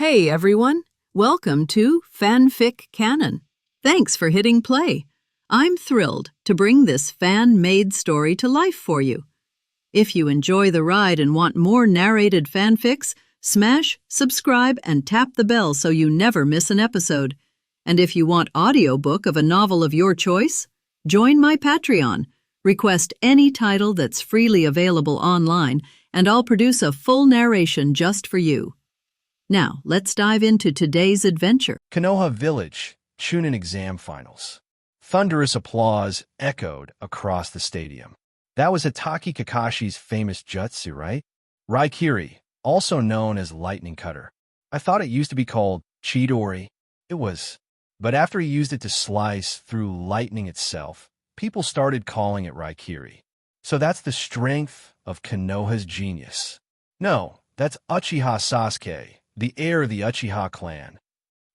Hey everyone, welcome to FanFic Canon. Thanks for hitting play. I'm thrilled to bring this fan-made story to life for you. If you enjoy the ride and want more narrated fanfics, smash, subscribe, and tap the bell so you never miss an episode. And if you want audiobook of a novel of your choice, join my Patreon. Request any title that's freely available online, and I'll produce a full narration just for you. Now, let's dive into today's adventure. Konoha Village, Chunin exam finals. Thunderous applause echoed across the stadium. That was Itachi Kakashi's famous jutsu, right? Raikiri, also known as lightning cutter. I thought it used to be called Chidori. It was. But after he used it to slice through lightning itself, people started calling it Raikiri. So that's the strength of Konoha's genius. No, that's Uchiha Sasuke, the heir of the Uchiha clan.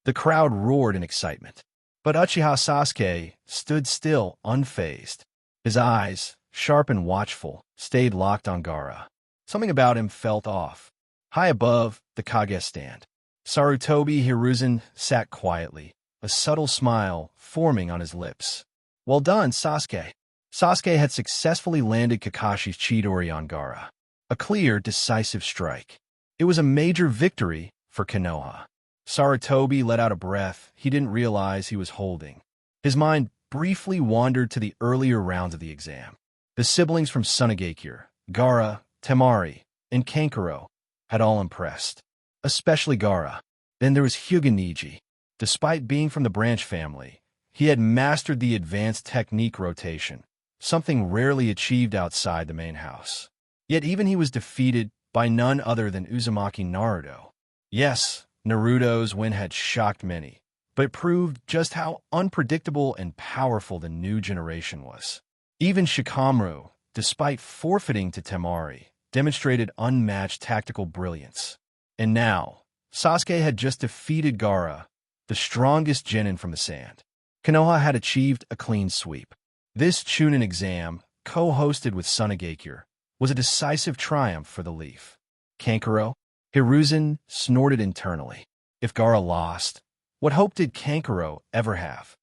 The crowd roared in excitement. But Uchiha Sasuke stood still, unfazed. His eyes, sharp and watchful, stayed locked on Gaara. Something about him felt off. High above the Kage stand, Sarutobi Hiruzen sat quietly, a subtle smile forming on his lips. Well done, Sasuke. Sasuke had successfully landed Kakashi's Chidori on Gaara. A clear, decisive strike. It was a major victory for Konoha. Sarutobi let out a breath he didn't realize he was holding. His mind briefly wandered to the earlier rounds of the exam. The siblings from Sunagakure, Gaara, Temari, and Kankuro had all impressed, especially Gaara. Then there was Hyuga. Despite being from the branch family, he had mastered the advanced technique rotation, something rarely achieved outside the main house. Yet even he was defeated by none other than Uzumaki Naruto. Yes, Naruto's win had shocked many, but it proved just how unpredictable and powerful the new generation was. Even Shikamaru, despite forfeiting to Temari, demonstrated unmatched tactical brilliance. And now, Sasuke had just defeated Gaara, the strongest genin from the sand. Konoha had achieved a clean sweep. This Chunin exam, co-hosted with Sunagakure, was a decisive triumph for the Leaf. Kankuro, Hiruzen snorted internally. If Gaara lost, what hope did Kankuro ever have?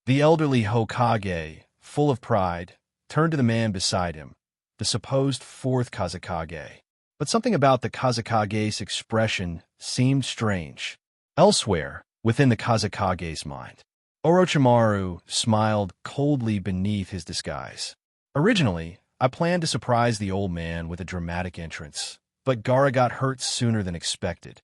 The elderly Hokage, full of pride, turned to the man beside him, the supposed fourth Kazekage. But something about the Kazekage's expression seemed strange. Elsewhere, within the Kazekage's mind, Orochimaru smiled coldly beneath his disguise. Originally, I planned to surprise the old man with a dramatic entrance, but Gaara got hurt sooner than expected.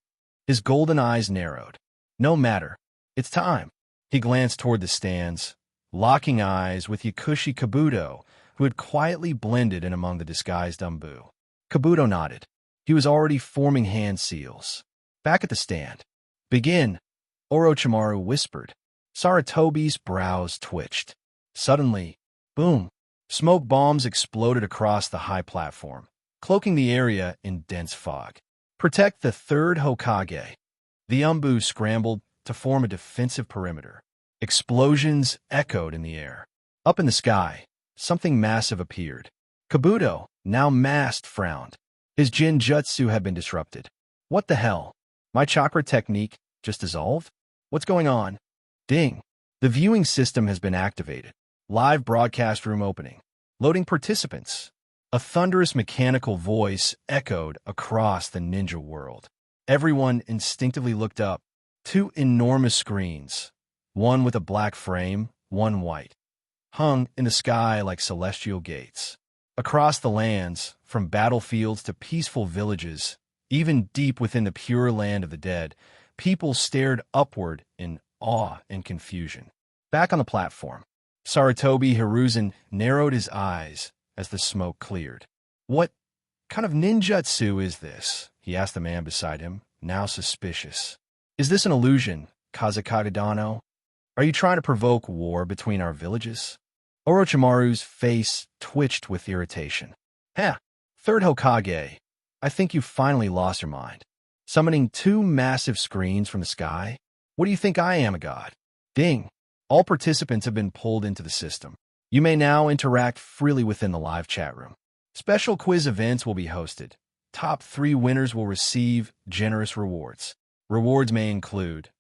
His golden eyes narrowed. No matter. It's time. He glanced toward the stands, locking eyes with Yakushi Kabuto, who had quietly blended in among the disguised Umbu. Kabuto nodded. He was already forming hand seals. Back at the stand. Begin, Orochimaru whispered. Sarutobi's brows twitched. Suddenly, boom, smoke bombs exploded across the high platform, cloaking the area in dense fog. Protect the third Hokage. The Umbu scrambled to form a defensive perimeter. Explosions echoed in the air. Up in the sky, something massive appeared. Kabuto, now masked, frowned. His Jin Jutsu had been disrupted. What the hell? My chakra technique just dissolved? What's going on? Ding. The viewing system has been activated. Live broadcast room opening. Loading participants. A thunderous mechanical voice echoed across the ninja world. Everyone instinctively looked up. Two enormous screens, one with a black frame, one white, hung in the sky like celestial gates. Across the lands, from battlefields to peaceful villages, even deep within the pure land of the dead, people stared upward in awe and confusion. Back on the platform, Sarutobi Hiruzen narrowed his eyes as the smoke cleared. What kind of ninjutsu is this? He asked the man beside him, now suspicious. Is this an illusion, Kazekage Dano? Are you trying to provoke war between our villages? Orochimaru's face twitched with irritation. Heh, third Hokage, I think you finally lost your mind. Summoning two massive screens from the sky? What do you think I am, a god? Ding. All participants have been pulled into the system. You may now interact freely within the live chat room. Special quiz events will be hosted. Top 3 winners will receive generous rewards. Rewards may include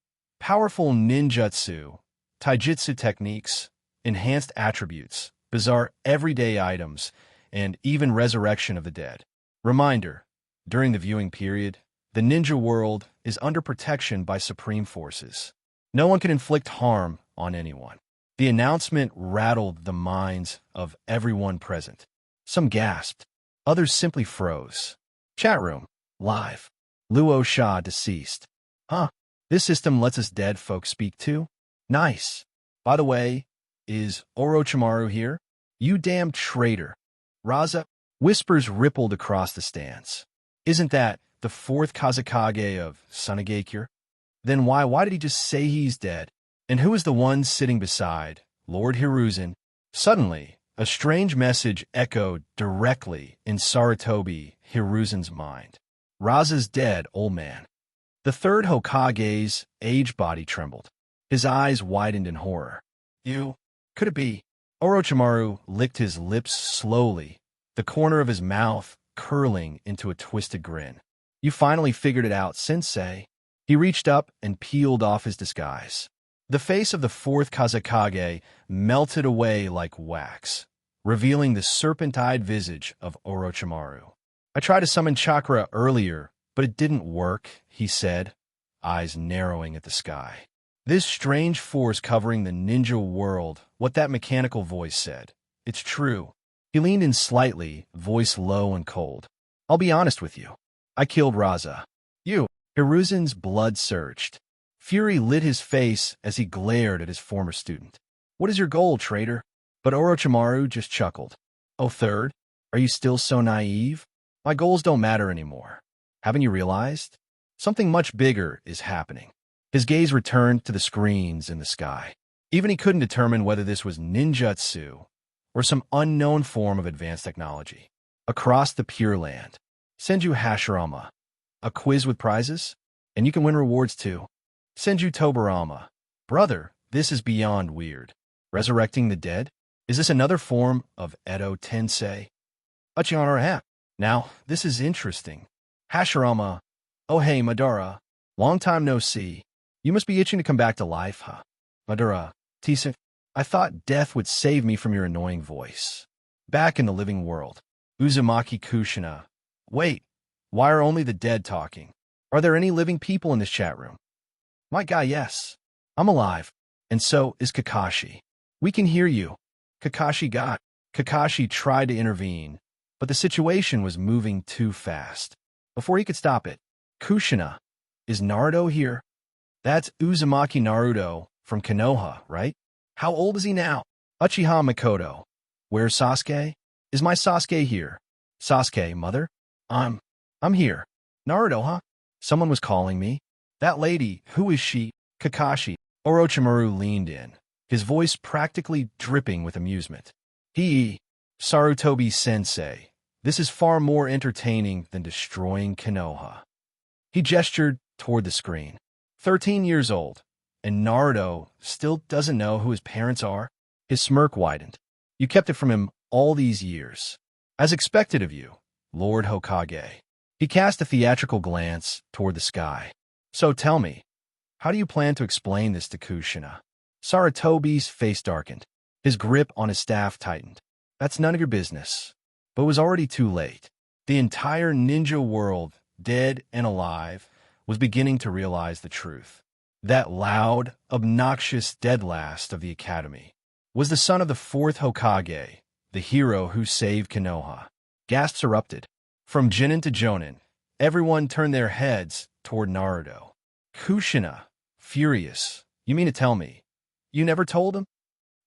powerful ninjutsu, taijutsu techniques, enhanced attributes, bizarre everyday items, and even resurrection of the dead. Reminder, during the viewing period, the ninja world is under protection by supreme forces. No one can inflict harm on anyone. The announcement rattled the minds of everyone present. Some gasped. Others simply froze. Chat room. Live. Luo Sha deceased. Huh? This system lets us dead folks speak too? Nice. By the way, is Orochimaru here? You damn traitor. Raza? Whispers rippled across the stands. Isn't that the fourth Kazekage of Sunagakure? Then why did he just say he's dead? And who is the one sitting beside Lord Hiruzen? Suddenly, a strange message echoed directly in Sarutobi Hiruzen's mind. Raza's dead, old man. The third Hokage's aged body trembled. His eyes widened in horror. You? Could it be? Orochimaru licked his lips slowly, the corner of his mouth curling into a twisted grin. You finally figured it out, sensei. He reached up and peeled off his disguise. The face of the fourth Kazekage melted away like wax, revealing the serpent-eyed visage of Orochimaru. I tried to summon chakra earlier, but it didn't work, he said, eyes narrowing at the sky. This strange force covering the ninja world, what that mechanical voice said. It's true. He leaned in slightly, voice low and cold. I'll be honest with you. I killed Raza. You. Hiruzen's blood surged. Fury lit his face as he glared at his former student. What is your goal, traitor? But Orochimaru just chuckled. Oh, third? Are you still so naive? My goals don't matter anymore. Haven't you realized? Something much bigger is happening. His gaze returned to the screens in the sky. Even he couldn't determine whether this was ninjutsu or some unknown form of advanced technology. Across the Pure Land. Senju Hashirama. A quiz with prizes? And you can win rewards too. Senju Tobarama. Brother, this is beyond weird. Resurrecting the dead? Is this another form of Edo Tensei? Uchiha. Now, this is interesting. Hashirama. Oh hey, Madara. Long time no see. You must be itching to come back to life, huh? Madara. Tisa. I thought death would save me from your annoying voice. Back in the living world. Uzumaki Kushina. Wait, why are only the dead talking? Are there any living people in this chat room? My guy, yes. I'm alive. And so is Kakashi. We can hear you. Kakashi tried to intervene, but the situation was moving too fast. Before he could stop it, Kushina, is Naruto here? That's Uzumaki Naruto from Konoha, right? How old is he now? Uchiha Makoto. Where's Sasuke? Is my Sasuke here? Sasuke, mother? I'm here. Naruto, huh? Someone was calling me. That lady, who is she? Kakashi. Orochimaru leaned in, his voice practically dripping with amusement. Sarutobi sensei, this is far more entertaining than destroying Konoha. He gestured toward the screen. 13 years old, and Naruto still doesn't know who his parents are? His smirk widened. You kept it from him all these years. As expected of you, Lord Hokage. He cast a theatrical glance toward the sky. So tell me, how do you plan to explain this to Kushina? Sarutobi's face darkened. His grip on his staff tightened. That's none of your business. But it was already too late. The entire ninja world, dead and alive, was beginning to realize the truth. That loud, obnoxious dead last of the academy was the son of the fourth Hokage, the hero who saved Konoha. Gasps erupted. From Chunin to Jonin, everyone turned their heads toward Naruto. Kushina, furious. You mean to tell me, you never told him?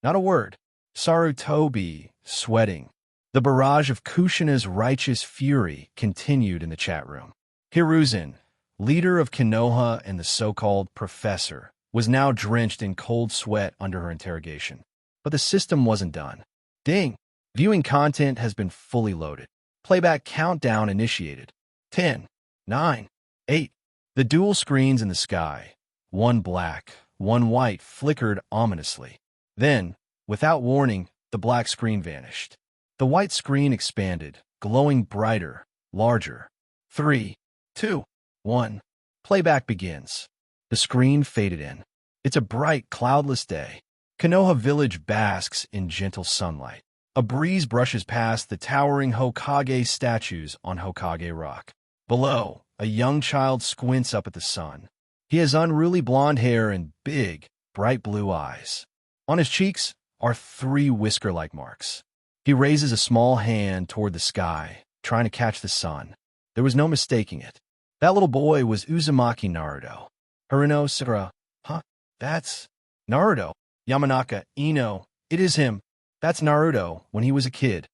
Not a word. Sarutobi, sweating. The barrage of Kushina's righteous fury continued in the chat room. Hiruzen, leader of Konoha and the so-called professor, was now drenched in cold sweat under her interrogation. But the system wasn't done. Ding! Viewing content has been fully loaded. Playback countdown initiated. 10, 9, 8. The dual screens in the sky, one black, one white, flickered ominously. Then, without warning, the black screen vanished. The white screen expanded, glowing brighter, larger. 3, 2, 1. Playback begins. The screen faded in. It's a bright, cloudless day. Konoha Village basks in gentle sunlight. A breeze brushes past the towering Hokage statues on Hokage Rock. Below, a young child squints up at the sun. He has unruly blonde hair and big, bright blue eyes. On his cheeks are 3 whisker-like marks. He raises a small hand toward the sky, trying to catch the sun. There was no mistaking it. That little boy was Uzumaki Naruto. Haruno Sakura. Huh? That's Naruto. Yamanaka Ino. It is him. That's Naruto when he was a kid.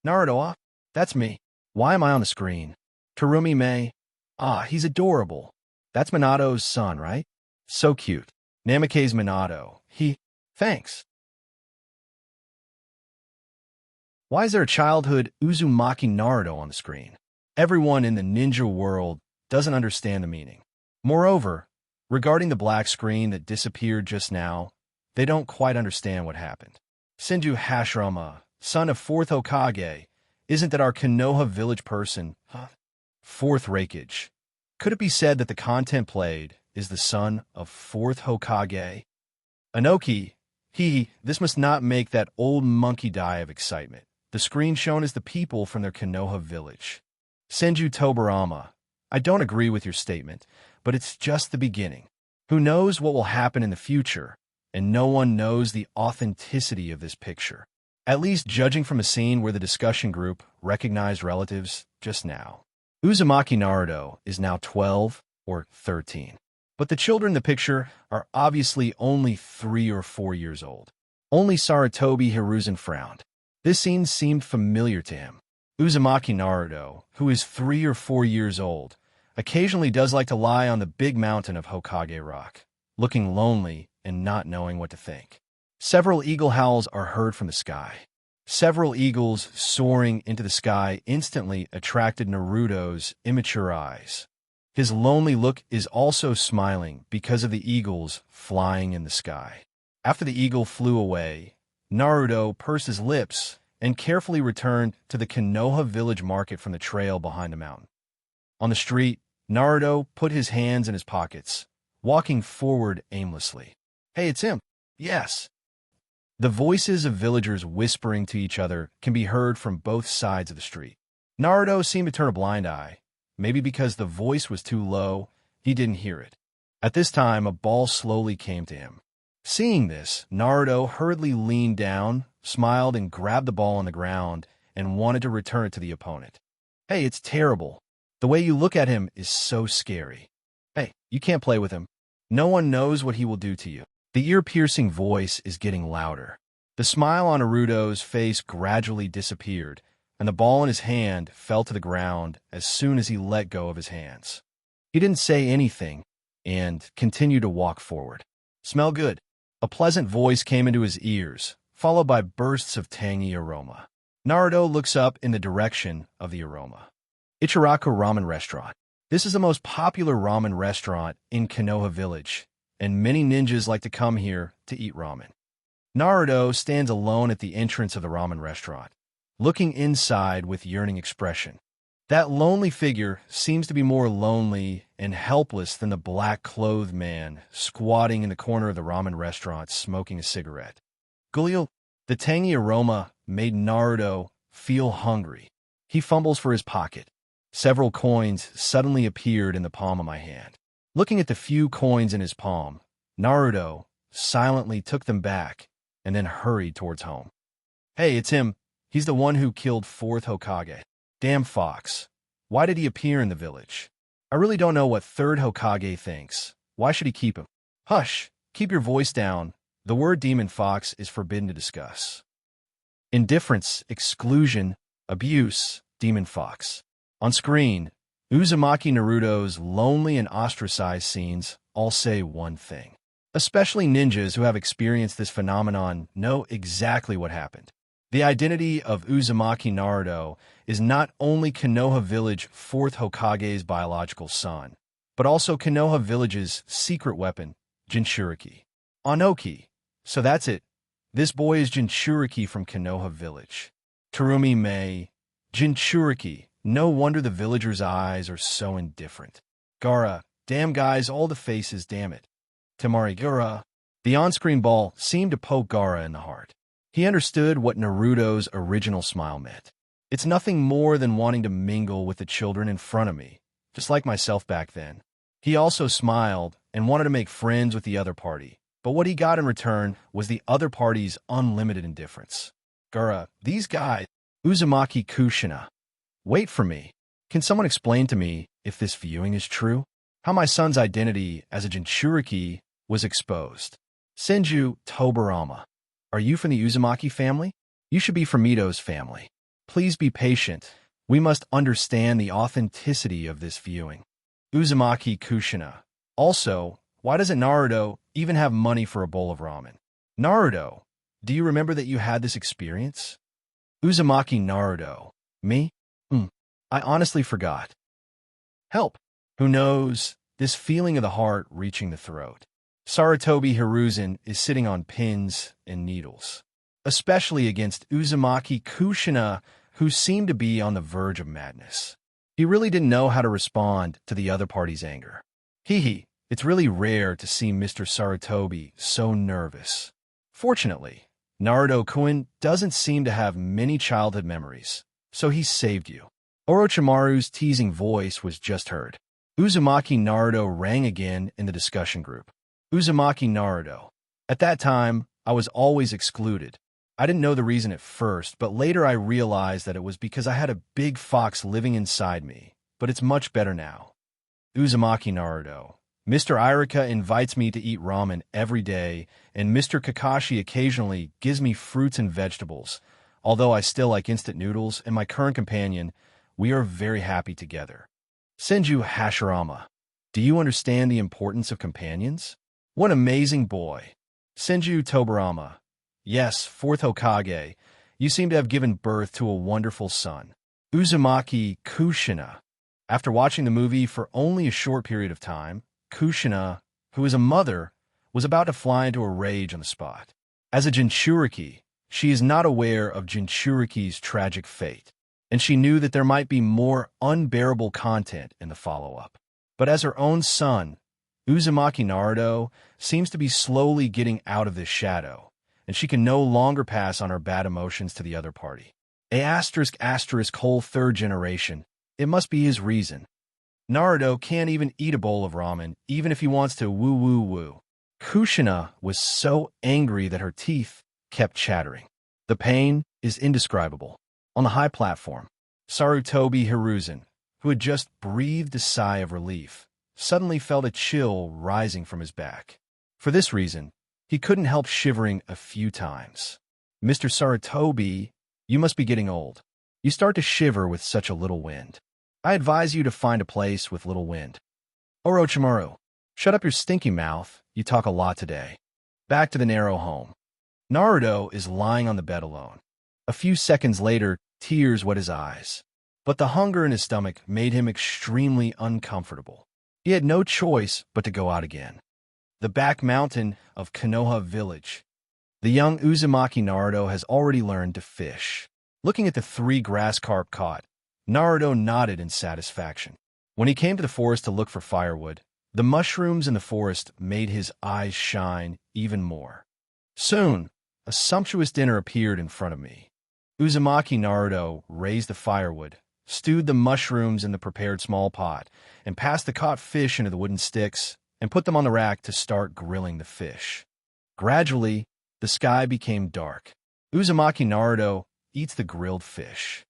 Naruto, that's me. Why am I on the screen? Terumi Mei. He's adorable. That's Minato's son, right? So cute. Namake's Minato. Thanks. Why is there a childhood Uzumaki Naruto on the screen? Everyone in the ninja world doesn't understand the meaning. Moreover, regarding the black screen that disappeared just now, they don't quite understand what happened. Senju Hashirama, son of 4th Hokage, isn't that our Konoha village person? 4th Raikage. Could it be said that the content played is the son of 4th Hokage? Anoki, this must not make that old monkey die of excitement. The screen shown is the people from their Konoha village. Senju Tobarama, I don't agree with your statement, but it's just the beginning. Who knows what will happen in the future? And no one knows the authenticity of this picture. At least judging from a scene where the discussion group recognized relatives just now. Uzumaki Naruto is now 12 or 13. But the children in the picture are obviously only 3 or 4 years old. Only Sarutobi Hiruzen frowned. This scene seemed familiar to him. Uzumaki Naruto, who is 3 or 4 years old, occasionally does like to lie on the big mountain of Hokage Rock, looking lonely and not knowing what to think. Several eagle howls are heard from the sky. Several eagles soaring into the sky instantly attracted Naruto's immature eyes. His lonely look is also smiling because of the eagles flying in the sky. After the eagle flew away, Naruto pursed his lips and carefully returned to the Konoha village market from the trail behind the mountain. On the street, Naruto put his hands in his pockets, walking forward aimlessly. Hey, it's him. Yes. The voices of villagers whispering to each other can be heard from both sides of the street. Naruto seemed to turn a blind eye. Maybe because the voice was too low, he didn't hear it. At this time, a ball slowly came to him. Seeing this, Naruto hurriedly leaned down, smiled, and grabbed the ball on the ground and wanted to return it to the opponent. Hey, it's terrible. The way you look at him is so scary. Hey, you can't play with him. No one knows what he will do to you. The ear-piercing voice is getting louder. The smile on Naruto's face gradually disappeared, and the ball in his hand fell to the ground as soon as he let go of his hands. He didn't say anything and continued to walk forward. Smell good. A pleasant voice came into his ears, followed by bursts of tangy aroma. Naruto looks up in the direction of the aroma. Ichiraku Ramen Restaurant. This is the most popular ramen restaurant in Konoha Village, and many ninjas like to come here to eat ramen. Naruto stands alone at the entrance of the ramen restaurant, looking inside with yearning expression. That lonely figure seems to be more lonely and helpless than the black-clothed man squatting in the corner of the ramen restaurant smoking a cigarette. Gulio, the tangy aroma made Naruto feel hungry. He fumbles for his pocket. Several coins suddenly appeared in the palm of my hand. Looking at the few coins in his palm, Naruto silently took them back and then hurried towards home. Hey, it's him. He's the one who killed 4th Hokage. Damn fox. Why did he appear in the village? I really don't know what 3rd Hokage thinks. Why should he keep him? Hush, keep your voice down. The word demon fox is forbidden to discuss. Indifference, exclusion, abuse, demon fox. On screen, Uzumaki Naruto's lonely and ostracized scenes all say one thing. Especially ninjas who have experienced this phenomenon know exactly what happened. The identity of Uzumaki Naruto is not only Konoha Village 4th Hokage's biological son, but also Konoha Village's secret weapon, Jinchuriki. Anoki. So that's it. This boy is Jinchuriki from Konoha Village. Terumi Mei. Jinchuriki. No wonder the villagers' eyes are so indifferent. Gaara, Damn guys, all the faces, damn it. Temari Gura. The on-screen ball seemed to poke Gaara in the heart. He understood what Naruto's original smile meant. It's nothing more than wanting to mingle with the children in front of me, just like myself back then. He also smiled and wanted to make friends with the other party, but what he got in return was the other party's unlimited indifference. Gaara, these guys, Uzumaki Kushina. Wait for me. Can someone explain to me if this viewing is true? How my son's identity as a Jinchuriki was exposed. Senju Tobarama. Are you from the Uzumaki family? You should be from Mito's family. Please be patient. We must understand the authenticity of this viewing. Uzumaki Kushina. Also, why doesn't Naruto even have money for a bowl of ramen? Naruto, do you remember that you had this experience? Uzumaki Naruto. Me? I honestly forgot. Help. Who knows? This feeling of the heart reaching the throat. Sarutobi Hiruzen is sitting on pins and needles, especially against Uzumaki Kushina, who seemed to be on the verge of madness. He really didn't know how to respond to the other party's anger. It's really rare to see Mr. Sarutobi so nervous. Fortunately, Naruto-kun doesn't seem to have many childhood memories, so he saved you. Orochimaru's teasing voice was just heard. Uzumaki Naruto rang again in the discussion group. Uzumaki Naruto. At that time, I was always excluded. I didn't know the reason at first, but later I realized that it was because I had a big fox living inside me, but it's much better now. Uzumaki Naruto. Mr. Irika invites me to eat ramen every day, and Mr. Kakashi occasionally gives me fruits and vegetables. Although I still like instant noodles and my current companion, we are very happy together. Senju Hashirama. Do you understand the importance of companions? What an amazing boy. Senju Tobarama. Yes, fourth Hokage. You seem to have given birth to a wonderful son. Uzumaki Kushina. After watching the movie for only a short period of time, Kushina, who is a mother, was about to fly into a rage on the spot. As a Jinchuriki, she is not aware of Jinchuriki's tragic fate, and she knew that there might be more unbearable content in the follow-up. But as her own son, Uzumaki Naruto seems to be slowly getting out of this shadow, and she can no longer pass on her bad emotions to the other party. Whole third generation, it must be his reason. Naruto can't even eat a bowl of ramen, even if he wants to woo-woo-woo. Kushina was so angry that her teeth kept chattering. The pain is indescribable. On the high platform, Sarutobi Hiruzen, who had just breathed a sigh of relief, suddenly felt a chill rising from his back. For this reason, he couldn't help shivering a few times. Mr. Sarutobi, you must be getting old. You start to shiver with such a little wind. I advise you to find a place with little wind. Orochimaru, shut up your stinky mouth. You talk a lot today. Back to the narrow home. Naruto is lying on the bed alone. A few seconds later, tears wet his eyes. But the hunger in his stomach made him extremely uncomfortable. He had no choice but to go out again. The back mountain of Konoha village. The young Uzumaki Naruto has already learned to fish. Looking at the 3 grass carp caught, Naruto nodded in satisfaction. When he came to the forest to look for firewood, the mushrooms in the forest made his eyes shine even more. Soon, a sumptuous dinner appeared in front of me. Uzumaki Naruto raised the firewood, stewed the mushrooms in the prepared small pot, and passed the caught fish into the wooden sticks and put them on the rack to start grilling the fish. Gradually, the sky became dark. Uzumaki Naruto eats the grilled fish.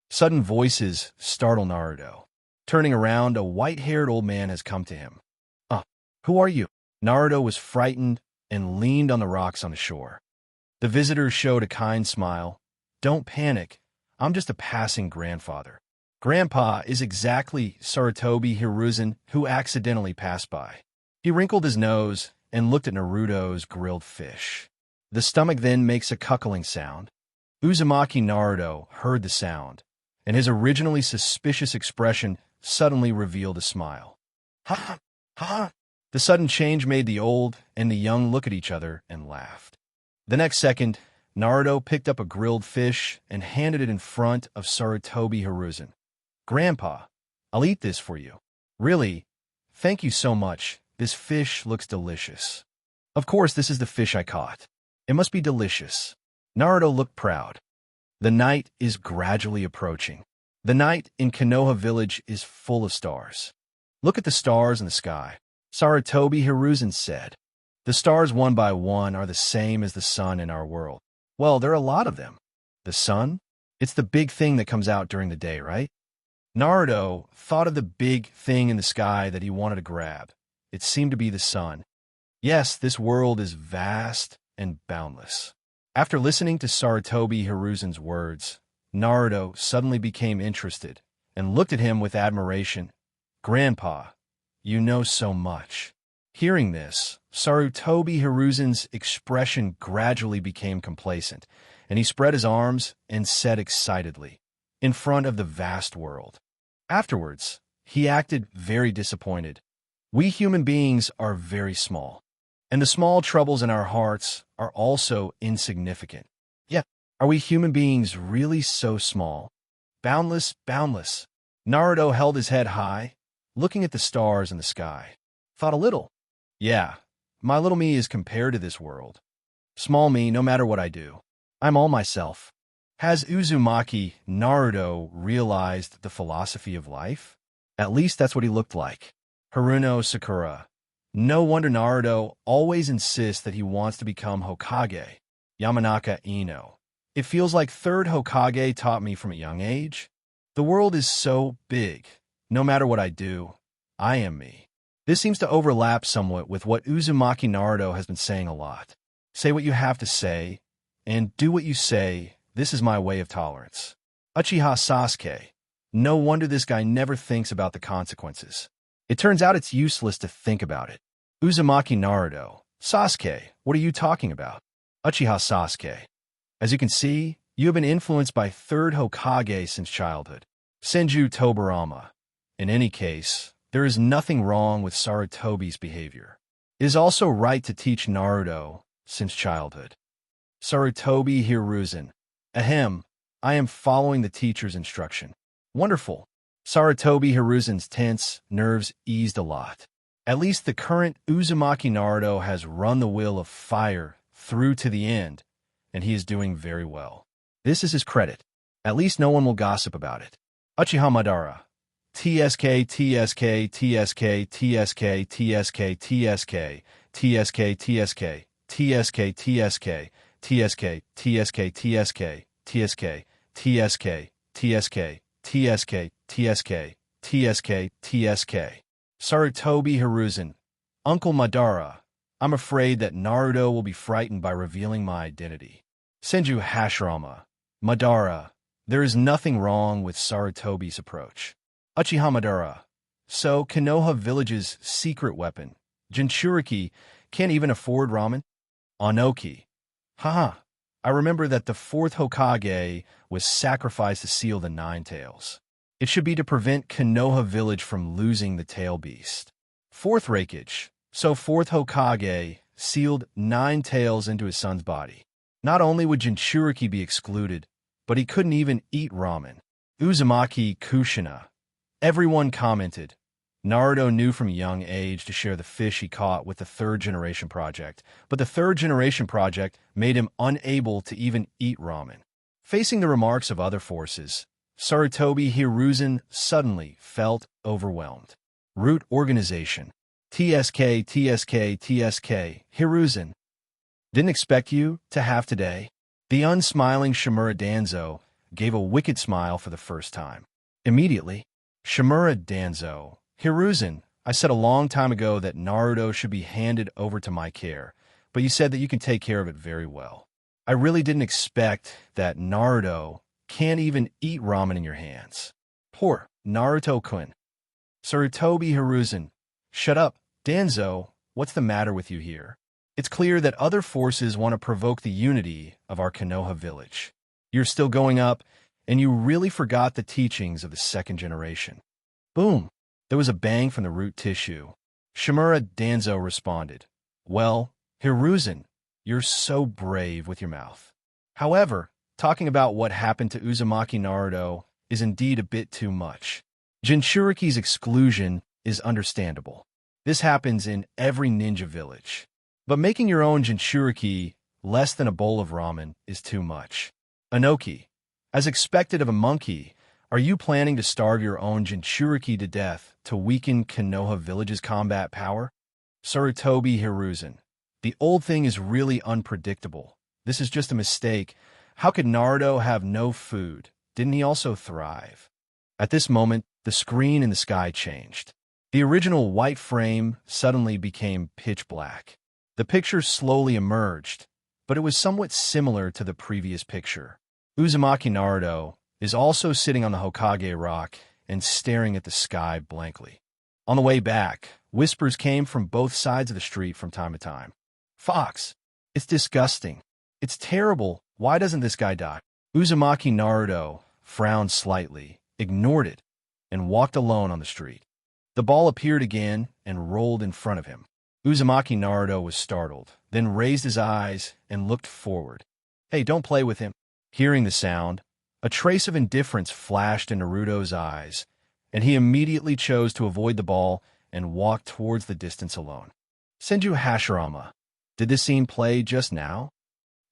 Sudden voices startle Naruto. Turning around, a white-haired old man has come to him. Who are you? Naruto was frightened and leaned on the rocks on the shore. The visitor showed a kind smile. Don't panic. I'm just a passing grandfather. Grandpa is exactly Sarutobi Hiruzen, who accidentally passed by. He wrinkled his nose and looked at Naruto's grilled fish. The stomach then makes a cuckling sound. Uzumaki Naruto heard the sound, and his originally suspicious expression suddenly revealed a smile. Ha! Ha! The sudden change made the old and the young look at each other and laughed. The next second, Naruto picked up a grilled fish and handed it in front of Sarutobi Hiruzen. Grandpa, I'll eat this for you. Really? Thank you so much. This fish looks delicious. Of course, this is the fish I caught. It must be delicious. Naruto looked proud. The night is gradually approaching. The night in Konoha village is full of stars. Look at the stars in the sky. Sarutobi Hiruzen said. The stars one by one are the same as the sun in our world. Well, there are a lot of them. The sun? It's the big thing that comes out during the day, right? Naruto thought of the big thing in the sky that he wanted to grab. It seemed to be the sun. Yes, this world is vast and boundless. After listening to Sarutobi Hiruzen's words, Naruto suddenly became interested and looked at him with admiration. Grandpa, you know so much. Hearing this, Sarutobi Hiruzen's expression gradually became complacent, and he spread his arms and said excitedly, in front of the vast world. Afterwards, he acted very disappointed. We human beings are very small, and the small troubles in our hearts are also insignificant. Yet, are we human beings really so small? Boundless, boundless. Naruto held his head high, looking at the stars in the sky. Thought a little. Yeah, my little me is compared to this world. Small me, no matter what I do. I'm all myself. Has Uzumaki Naruto realized the philosophy of life? At least that's what he looked like. Haruno Sakura. No wonder Naruto always insists that he wants to become Hokage. Yamanaka Ino. It feels like third Hokage taught me from a young age. The world is so big. No matter what I do, I am me. This seems to overlap somewhat with what Uzumaki Naruto has been saying a lot. Say what you have to say, and do what you say. This is my way of tolerance. Uchiha Sasuke. No wonder this guy never thinks about the consequences. It turns out it's useless to think about it. Uzumaki Naruto. Sasuke, what are you talking about? Uchiha Sasuke. As you can see, you have been influenced by third Hokage since childhood. Senju Tobirama. In any case, there is nothing wrong with Sarutobi's behavior. It is also right to teach Naruto since childhood. Sarutobi Hiruzen. Ahem, I am following the teacher's instruction. Wonderful. Sarutobi Hiruzen's tense nerves eased a lot. At least the current Uzumaki Naruto has run the wheel of fire through to the end, and he is doing very well. This is his credit. At least no one will gossip about it. Uchiha Madara. TSK, TSK, TSK, TSK, TSK, TSK, TSK, TSK, TSK, TSK, TSK, TSK, TSK, TSK, TSK, TSK, TSK, TSK, TSK, TSK. Sarutobi Hiruzen. Uncle Madara, I'm afraid that Naruto will be frightened by revealing my identity. Senju Hashirama. Madara, there is nothing wrong with Sarutobi's approach. Uchiha Madara. So, Konoha Village's secret weapon, Jinchuriki, can't even afford ramen? Anoki. Haha, I remember that the fourth Hokage was sacrificed to seal the Nine Tails. It should be to prevent Konoha Village from losing the Tail Beast. Fourth Raikage. So fourth Hokage sealed 9 tails into his son's body. Not only would Jinchuriki be excluded, but he couldn't even eat ramen. Uzumaki Kushina. Everyone commented. Naruto knew from a young age to share the fish he caught with the Third Generation Project, but the Third Generation Project made him unable to even eat ramen. Facing the remarks of other forces, Sarutobi Hiruzen suddenly felt overwhelmed. Root Organization. TSK, TSK, TSK, Hiruzen. Didn't expect you to have today. The unsmiling Shimura Danzo gave a wicked smile for the first time. Immediately, Shimura Danzo. Hiruzen, I said a long time ago that Naruto should be handed over to my care, but you said that you can take care of it very well. I really didn't expect that Naruto can't even eat ramen in your hands. Poor Naruto-kun. Sarutobi Hiruzen. Shut up, Danzo. What's the matter with you here? It's clear that other forces want to provoke the unity of our Konoha village. You're still going up, and you really forgot the teachings of the second generation. Boom. There was a bang from the root tissue. Shimura Danzo responded. Well, Hiruzen, you're so brave with your mouth. However, talking about what happened to Uzumaki Naruto is indeed a bit too much. Jinchuriki's exclusion is understandable. This happens in every ninja village. But making your own Jinchuriki less than a bowl of ramen is too much. Inoki, as expected of a monkey, are you planning to starve your own Jinchuriki to death to weaken Konoha Village's combat power? Sarutobi Hiruzen, the old thing is really unpredictable. This is just a mistake. How could Naruto have no food? Didn't he also thrive? At this moment, the screen in the sky changed. The original white frame suddenly became pitch black. The picture slowly emerged, but it was somewhat similar to the previous picture. Uzumaki Naruto is also sitting on the Hokage rock and staring at the sky blankly. On the way back, whispers came from both sides of the street from time to time. Fox, it's disgusting. It's terrible. Why doesn't this guy die? Uzumaki Naruto frowned slightly, ignored it, and walked alone on the street. The ball appeared again and rolled in front of him. Uzumaki Naruto was startled, then raised his eyes and looked forward. Hey, don't play with him. Hearing the sound, a trace of indifference flashed in Naruto's eyes, and he immediately chose to avoid the ball and walk towards the distance alone. Senju Hashirama, did this scene play just now?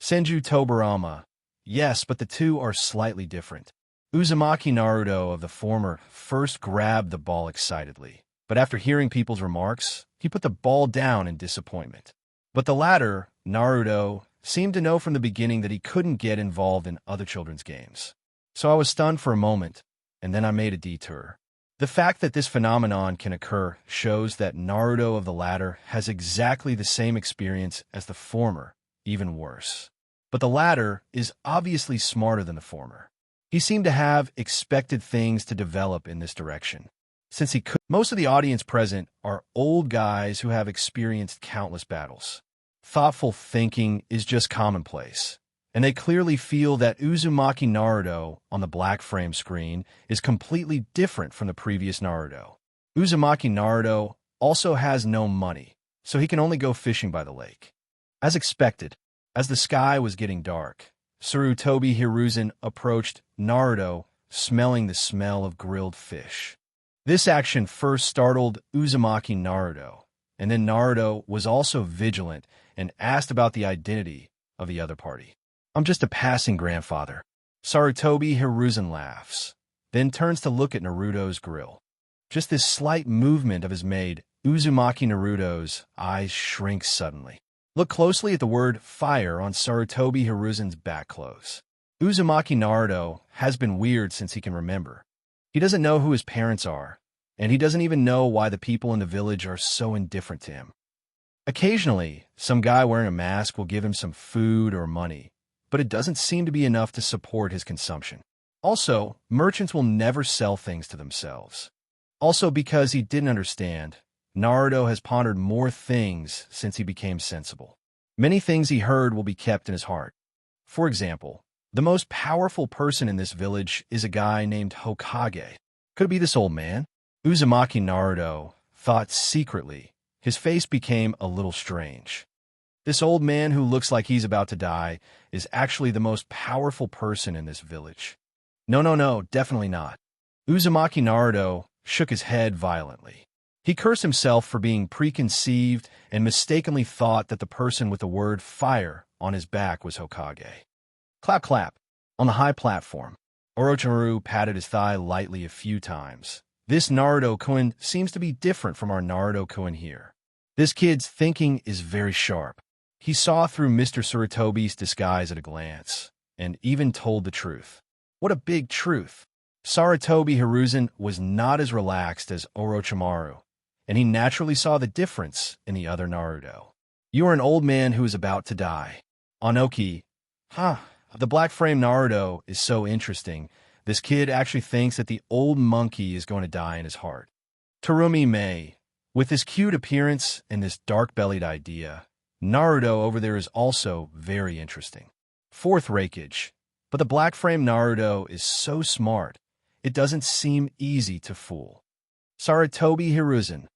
Senju Tobarama, yes, but the two are slightly different. Uzumaki Naruto of the former first grabbed the ball excitedly, but after hearing people's remarks, he put the ball down in disappointment. But the latter, Naruto, seemed to know from the beginning that he couldn't get involved in other children's games. So I was stunned for a moment, and then I made a detour. The fact that this phenomenon can occur shows that Naruto of the latter has exactly the same experience as the former, even worse. But the latter is obviously smarter than the former. He seemed to have expected things to develop in this direction. Since he could, most of the audience present are old guys who have experienced countless battles. Thoughtful thinking is just commonplace, and they clearly feel that Uzumaki Naruto on the black frame screen is completely different from the previous Naruto. Uzumaki Naruto also has no money, so he can only go fishing by the lake. As expected, as the sky was getting dark, Sarutobi Hiruzen approached Naruto, smelling the smell of grilled fish. This action first startled Uzumaki Naruto, and then Naruto was also vigilant and asked about the identity of the other party. I'm just a passing grandfather. Sarutobi Hiruzen laughs, then turns to look at Naruto's grill. Just this slight movement of his made Uzumaki Naruto's eyes shrink suddenly. Look closely at the word fire on Sarutobi Hiruzen's back clothes. Uzumaki Naruto has been weird since he can remember. He doesn't know who his parents are, and he doesn't even know why the people in the village are so indifferent to him. Occasionally, some guy wearing a mask will give him some food or money, but it doesn't seem to be enough to support his consumption. Also, merchants will never sell things to themselves. Also, because he didn't understand, Naruto has pondered more things since he became sensible. Many things he heard will be kept in his heart. For example, the most powerful person in this village is a guy named Hokage. Could it be this old man? Uzumaki Naruto thought secretly. His face became a little strange. This old man who looks like he's about to die is actually the most powerful person in this village. No, definitely not. Uzumaki Naruto shook his head violently. He cursed himself for being preconceived and mistakenly thought that the person with the word fire on his back was Hokage. Clap, clap. On the high platform, Orochimaru patted his thigh lightly a few times. This Naruto-kun seems to be different from our Naruto-kun here. This kid's thinking is very sharp. He saw through Mr. Sarutobi's disguise at a glance, and even told the truth. What a big truth! Sarutobi Hiruzen was not as relaxed as Orochimaru, and he naturally saw the difference in the other Naruto. You are an old man who is about to die. Anoki, the black frame Naruto is so interesting. This kid actually thinks that the old monkey is going to die in his heart. Terumi Mei, with his cute appearance and this dark-bellied idea, Naruto over there is also very interesting. Fourth Raikage, but the black frame Naruto is so smart, it doesn't seem easy to fool. Sarutobi Hiruzen,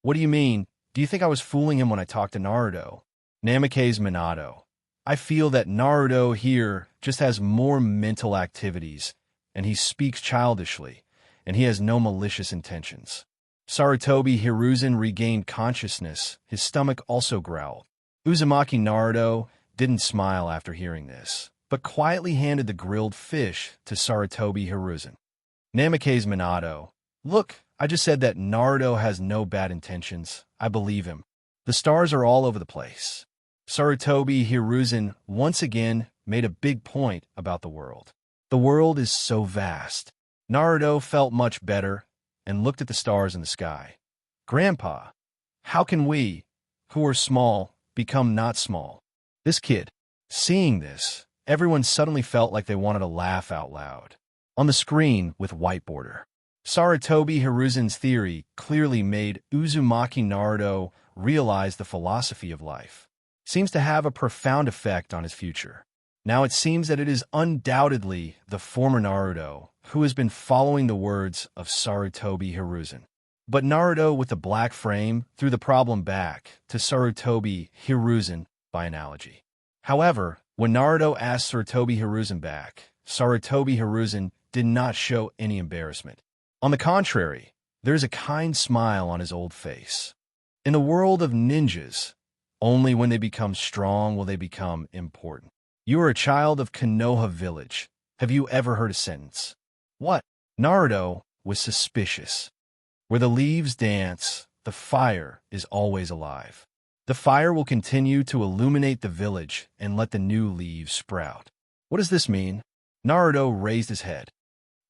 what do you mean? Do you think I was fooling him when I talked to Naruto? Namikaze Minato, I feel that Naruto here just has more mental activities, and he speaks childishly, and he has no malicious intentions. Sarutobi Hiruzen regained consciousness. His stomach also growled. Uzumaki Naruto didn't smile after hearing this, but quietly handed the grilled fish to Sarutobi Hiruzen. Namikaze Minato. Look, I just said that Naruto has no bad intentions. I believe him. The stars are all over the place. Sarutobi Hiruzen once again made a big point about the world. The world is so vast. Naruto felt much better and looked at the stars in the sky. Grandpa, how can we, who are small, become not small? This kid. Seeing this, everyone suddenly felt like they wanted to laugh out loud. On the screen with white border. Sarutobi Hiruzen's theory clearly made Uzumaki Naruto realize the philosophy of life. Seems to have a profound effect on his future. Now it seems that it is undoubtedly the former Naruto who has been following the words of Sarutobi Hiruzen. But Naruto with the black frame threw the problem back to Sarutobi Hiruzen by analogy. However, when Naruto asked Sarutobi Hiruzen back, Sarutobi Hiruzen did not show any embarrassment. On the contrary, there is a kind smile on his old face. In the world of ninjas, only when they become strong will they become important. You are a child of Konoha village. Have you ever heard a sentence? What? Naruto was suspicious. Where the leaves dance, the fire is always alive. The fire will continue to illuminate the village and let the new leaves sprout. What does this mean? Naruto raised his head.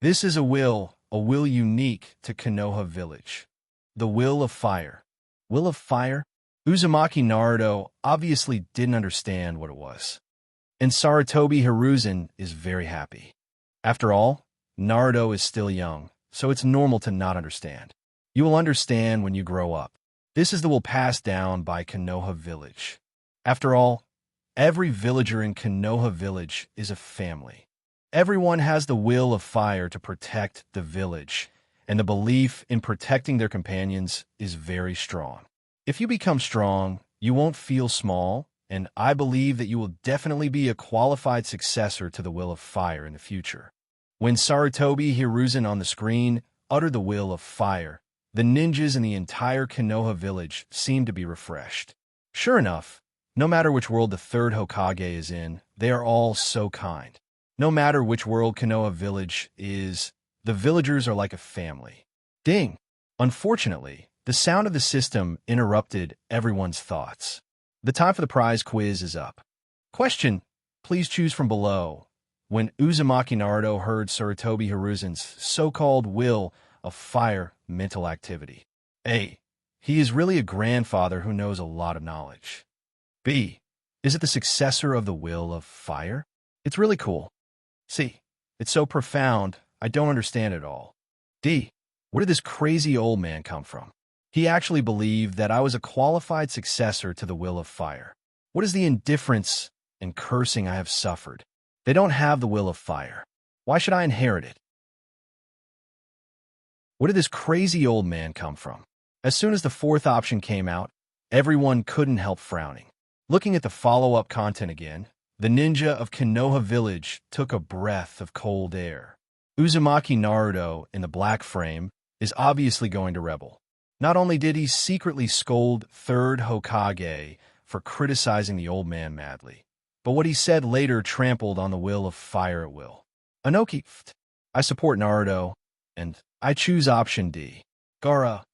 This is a will unique to Konoha village. The will of fire. Will of fire? Uzumaki Naruto obviously didn't understand what it was. And Sarutobi Hiruzen is very happy. After all, Naruto is still young, so it's normal to not understand. You will understand when you grow up. This is the will passed down by Konoha village. After all, every villager in Konoha village is a family. Everyone has the will of fire to protect the village, and the belief in protecting their companions is very strong. If you become strong, you won't feel small, and I believe that you will definitely be a qualified successor to the will of fire in the future. When Sarutobi Hiruzen on the screen uttered the will of fire, the ninjas in the entire Konoha village seemed to be refreshed. Sure enough, no matter which world the third Hokage is in, they are all so kind. No matter which world Konoha village is, the villagers are like a family. Ding! Unfortunately, the sound of the system interrupted everyone's thoughts. The time for the prize quiz is up. Question: please choose from below. When Uzumaki Naruto heard Sarutobi Hiruzen's so-called will of fire mental activity. A. He is really a grandfather who knows a lot of knowledge. B. Is it the successor of the will of fire? It's really cool. C. It's so profound, I don't understand it all. D. Where did this crazy old man come from? He actually believed that I was a qualified successor to the will of fire. What is the indifference and cursing I have suffered? They don't have the will of fire. Why should I inherit it? Where did this crazy old man come from? As soon as the fourth option came out, everyone couldn't help frowning. Looking at the follow-up content again, the ninja of Konoha village took a breath of cold air. Uzumaki Naruto in the black frame is obviously going to rebel. Not only did he secretly scold third Hokage for criticizing the old man madly, but what he said later trampled on the will of fire at will. Anoki, I support Naruto, and I choose option D. Gara,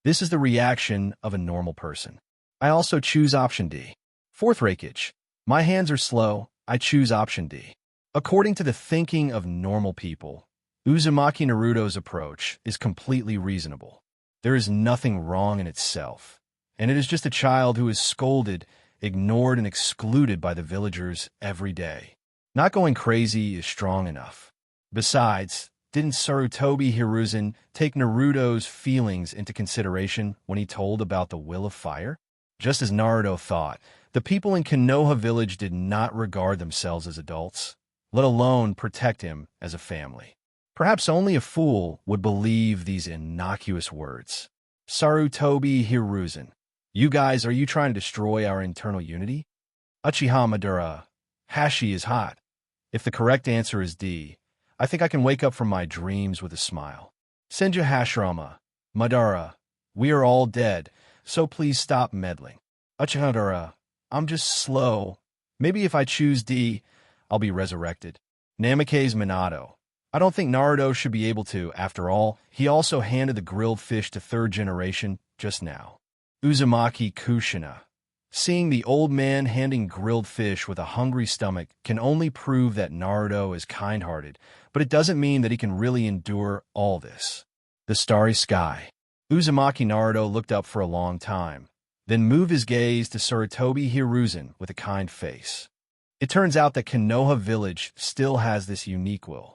This is the reaction of a normal person. I also choose option D. Fourth Hokages. My hands are slow, I choose option D. According to the thinking of normal people, Uzumaki Naruto's approach is completely reasonable. There is nothing wrong in itself, and it is just a child who is scolded, ignored, and excluded by the villagers every day. Not going crazy is strong enough. Besides, didn't Sarutobi Hiruzen take Naruto's feelings into consideration when he told about the will of fire? Just as Naruto thought, the people in Konoha village did not regard themselves as adults, let alone protect him as a family. Perhaps only a fool would believe these innocuous words. Sarutobi Hiruzen. You guys, are you trying to destroy our internal unity? Uchiha Madara. Hashi is hot. If the correct answer is D, I think I can wake up from my dreams with a smile. Senja Hashirama. Madara, we are all dead, so please stop meddling. Uchiha, I'm just slow. Maybe if I choose D, I'll be resurrected. Namake's Minato. I don't think Naruto should be able to, after all. He also handed the grilled fish to third generation just now. Uzumaki Kushina. Seeing the old man handing grilled fish with a hungry stomach can only prove that Naruto is kind-hearted, but it doesn't mean that he can really endure all this. The starry sky. Uzumaki Naruto looked up for a long time, then moved his gaze to Sarutobi Hiruzen with a kind face. It turns out that Konoha village still has this unique will.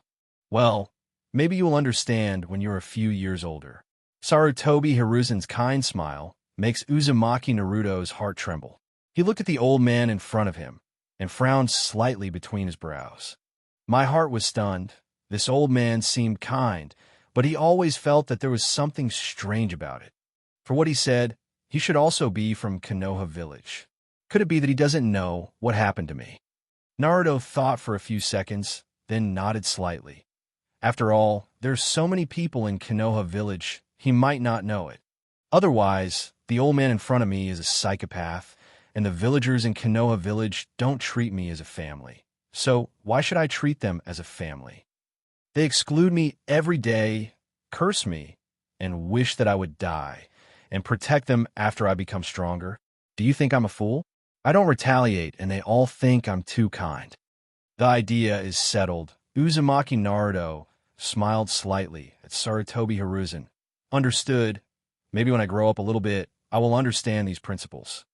Well, maybe you'll understand when you're a few years older. Sarutobi Hiruzen's kind smile makes Uzumaki Naruto's heart tremble. He looked at the old man in front of him and frowned slightly between his brows. My heart was stunned. This old man seemed kind, but he always felt that there was something strange about it. For what he said, he should also be from Konoha village. Could it be that he doesn't know what happened to me? Naruto thought for a few seconds, then nodded slightly. After all, there's so many people in Konoha village, he might not know it. Otherwise, the old man in front of me is a psychopath, and the villagers in Konoha village don't treat me as a family. So why should I treat them as a family? They exclude me every day, curse me, and wish that I would die, and protect them after I become stronger. Do you think I'm a fool? I don't retaliate, and they all think I'm too kind. The idea is settled. Uzumaki Naruto smiled slightly at Sarutobi Hiruzen. Understood. Maybe when I grow up a little bit, I will understand these principles.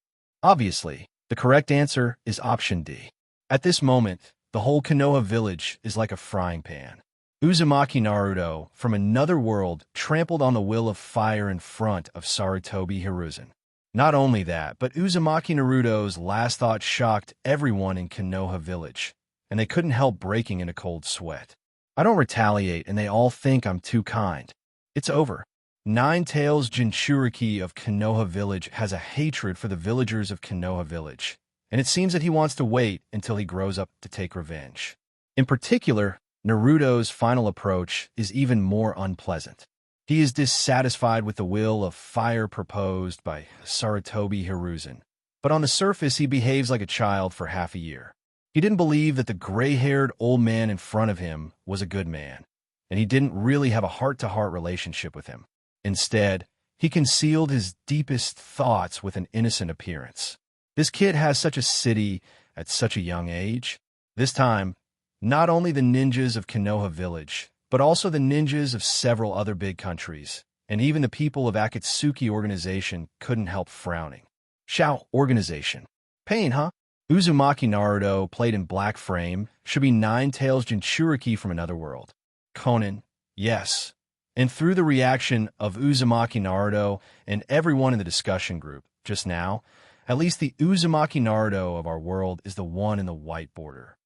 Obviously, the correct answer is option D. At this moment, the whole Konoha village is like a frying pan. Uzumaki Naruto, from another world, trampled on the will of fire in front of Sarutobi Hiruzen. Not only that, but Uzumaki Naruto's last thought shocked everyone in Konoha village, and they couldn't help breaking in a cold sweat. I don't retaliate, and they all think I'm too kind. It's over. Nine-Tails Jinchuriki of Konoha village has a hatred for the villagers of Konoha village, and it seems that he wants to wait until he grows up to take revenge. In particular, Naruto's final approach is even more unpleasant. He is dissatisfied with the will of fire proposed by Sarutobi Hiruzen, but on the surface he behaves like a child for half a year. He didn't believe that the gray-haired old man in front of him was a good man, and he didn't really have a heart-to-heart relationship with him. Instead, he concealed his deepest thoughts with an innocent appearance. This kid has such a city at such a young age. This time, not only the ninjas of Konoha village, but also the ninjas of several other big countries, and even the people of Akatsuki organization couldn't help frowning. Shao organization. Pain, huh? Uzumaki Naruto, played in black frame, should be Nine-Tails Jinchuriki from another world. Conan, yes. And through the reaction of Uzumaki Naruto and everyone in the discussion group just now, at least the Uzumaki Naruto of our world is the one in the white border.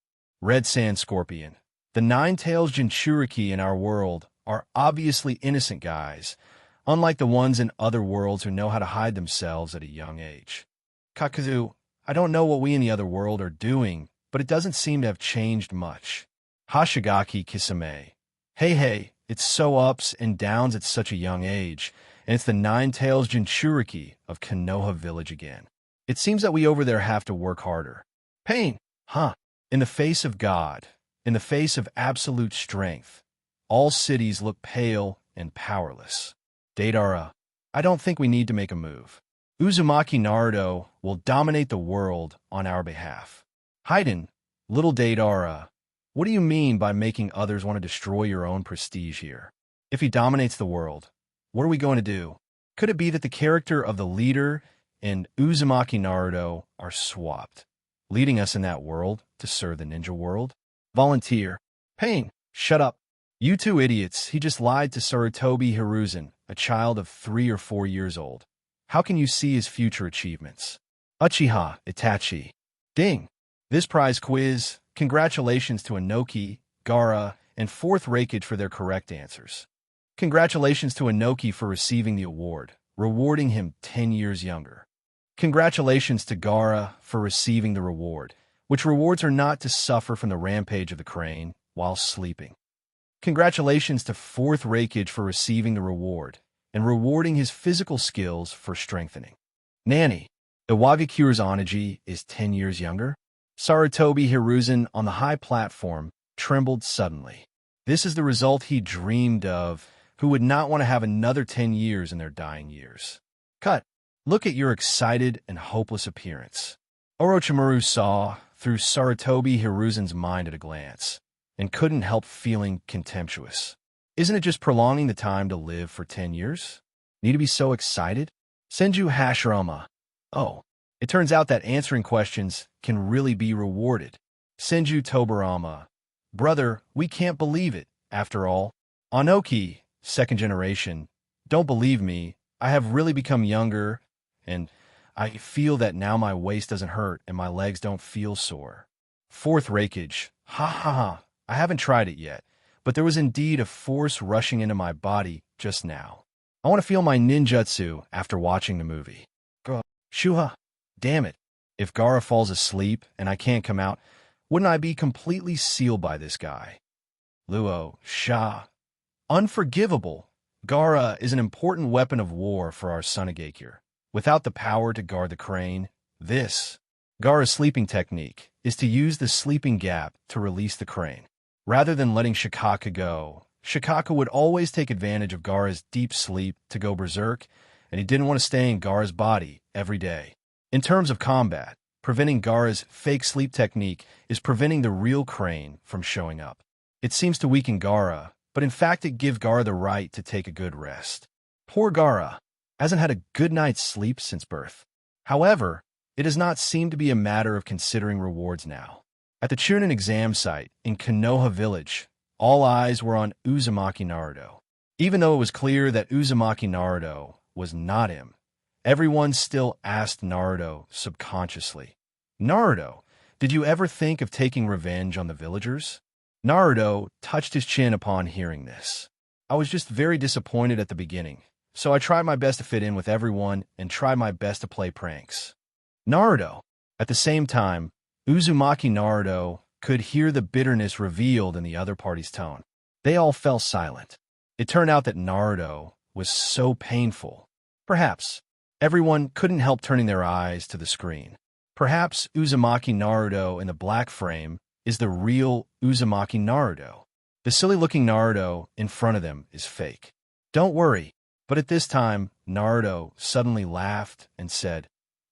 Red Sand Scorpion. The Nine-Tails Jinchuriki in our world are obviously innocent guys, unlike the ones in other worlds who know how to hide themselves at a young age. Kakazu, I don't know what we in the other world are doing, but it doesn't seem to have changed much. Hoshigaki Kisame. Hey, it's so ups and downs at such a young age, and it's the Nine-Tails Jinchuriki of Konoha village again. It seems that we over there have to work harder. Pain, huh? In the face of God, in the face of absolute strength, all cities look pale and powerless. Deidara, I don't think we need to make a move. Uzumaki Naruto will dominate the world on our behalf. Haiden, little Deidara, what do you mean by making others want to destroy your own prestige here? If he dominates the world, what are we going to do? Could it be that the character of the leader and Uzumaki Naruto are swapped, leading us in that world to serve the ninja world? Volunteer. Pain, shut up. You two idiots, he just lied to Sarutobi Hiruzen, a child of 3 or 4 years old. How can you see his future achievements? Uchiha, Itachi. Ding. This prize quiz, congratulations to Inoki, Gaara, and 4th Reikage for their correct answers. Congratulations to Inoki for receiving the award, rewarding him 10 years younger. Congratulations to Gaara for receiving the reward, which rewards her not to suffer from the rampage of the crane while sleeping. Congratulations to 4th Reikage for receiving the reward, and rewarding his physical skills for strengthening. Nani, Iwagakura's Onaji is 10 years younger? Sarutobi Hiruzen on the high platform trembled suddenly. This is the result he dreamed of. Who would not want to have another 10 years in their dying years? Cut. Look at your excited and hopeless appearance. Orochimaru saw through Sarutobi Hiruzen's mind at a glance, and couldn't help feeling contemptuous. Isn't it just prolonging the time to live for 10 years? Need to be so excited? Senju Hashirama. Oh, it turns out that answering questions can really be rewarded. Senju Tobarama. Brother, we can't believe it, after all. Anoki, second generation. Don't believe me, I have really become younger, and I feel that now my waist doesn't hurt and my legs don't feel sore. Fourth Rakage. Ha ha ha. I haven't tried it yet, but there was indeed a force rushing into my body just now. I want to feel my ninjutsu after watching the movie. Shuha. Damn it. If Gaara falls asleep and I can't come out, wouldn't I be completely sealed by this guy? Luo. Sha. Unforgivable. Gaara is an important weapon of war for our Sunagakure. Without the power to guard the crane, Gaara's sleeping technique is to use the sleeping gap to release the crane. Rather than letting Shikaka go, Shikaka would always take advantage of Gaara's deep sleep to go berserk, and he didn't want to stay in Gaara's body every day. In terms of combat, preventing Gaara's fake sleep technique is preventing the real crane from showing up. It seems to weaken Gaara, but in fact it gives Gaara the right to take a good rest. Poor Gaara hasn't had a good night's sleep since birth. However, it does not seem to be a matter of considering rewards now. At the Chunin exam site in Konoha village, all eyes were on Uzumaki Naruto. Even though it was clear that Uzumaki Naruto was not him, everyone still asked Naruto subconsciously, Naruto, did you ever think of taking revenge on the villagers? Naruto touched his chin upon hearing this. I was just very disappointed at the beginning, so I tried my best to fit in with everyone and tried my best to play pranks. Naruto. At the same time, Uzumaki Naruto could hear the bitterness revealed in the other party's tone. They all fell silent. It turned out that Naruto was so painful. Perhaps everyone couldn't help turning their eyes to the screen. Perhaps Uzumaki Naruto in the black frame is the real Uzumaki Naruto. The silly-looking Naruto in front of them is fake. Don't worry. But at this time, Naruto suddenly laughed and said,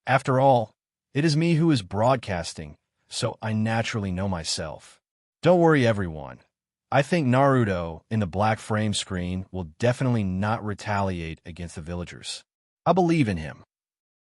After all, it is me who is broadcasting, so I naturally know myself. Don't worry, everyone. I think Naruto in the black frame screen will definitely not retaliate against the villagers. I believe in him.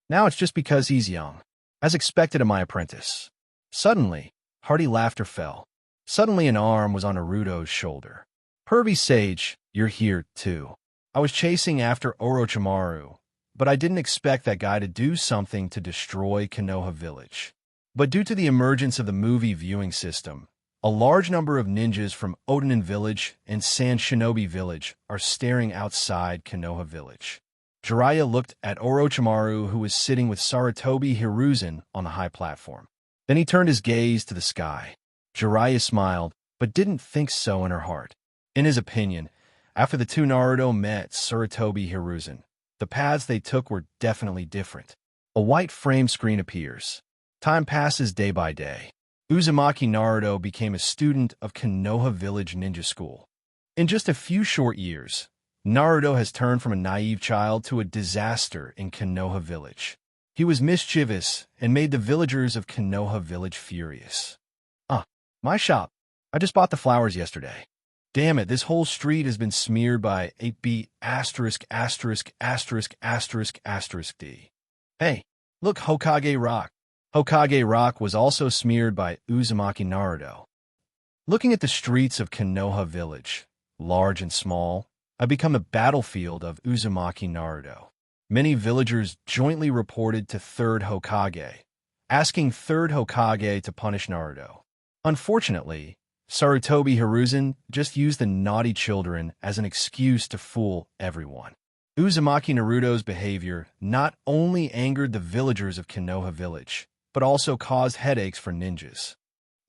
Now it's just because he's young, as expected of my apprentice. Suddenly, hearty laughter fell. Suddenly an arm was on Naruto's shoulder. Pervy Sage, you're here too. I was chasing after Orochimaru, but I didn't expect that guy to do something to destroy Konoha village. But due to the emergence of the movie viewing system, a large number of ninjas from Odanin village and Sand Shinobi village are staring outside Konoha village. Jiraiya looked at Orochimaru, who was sitting with Sarutobi Hiruzen on the high platform. Then he turned his gaze to the sky. Jiraiya smiled, but didn't think so in her heart. In his opinion, after the two Naruto met Sarutobi Hiruzen, the paths they took were definitely different. A white frame screen appears. Time passes day by day. Uzumaki Naruto became a student of Konoha Village Ninja School. In just a few short years, Naruto has turned from a naive child to a disaster in Konoha Village. He was mischievous and made the villagers of Konoha Village furious. My shop. I just bought the flowers yesterday. Damn it, this whole street has been smeared by 8B ******** D. Hey, look, Hokage Rock. Hokage Rock was also smeared by Uzumaki Naruto. Looking at the streets of Konoha Village, large and small, I become a battlefield of Uzumaki Naruto. Many villagers jointly reported to 3rd Hokage, asking 3rd Hokage to punish Naruto. Unfortunately, Sarutobi Hiruzen just used the naughty children as an excuse to fool everyone. Uzumaki Naruto's behavior not only angered the villagers of Konoha Village, but also caused headaches for ninjas.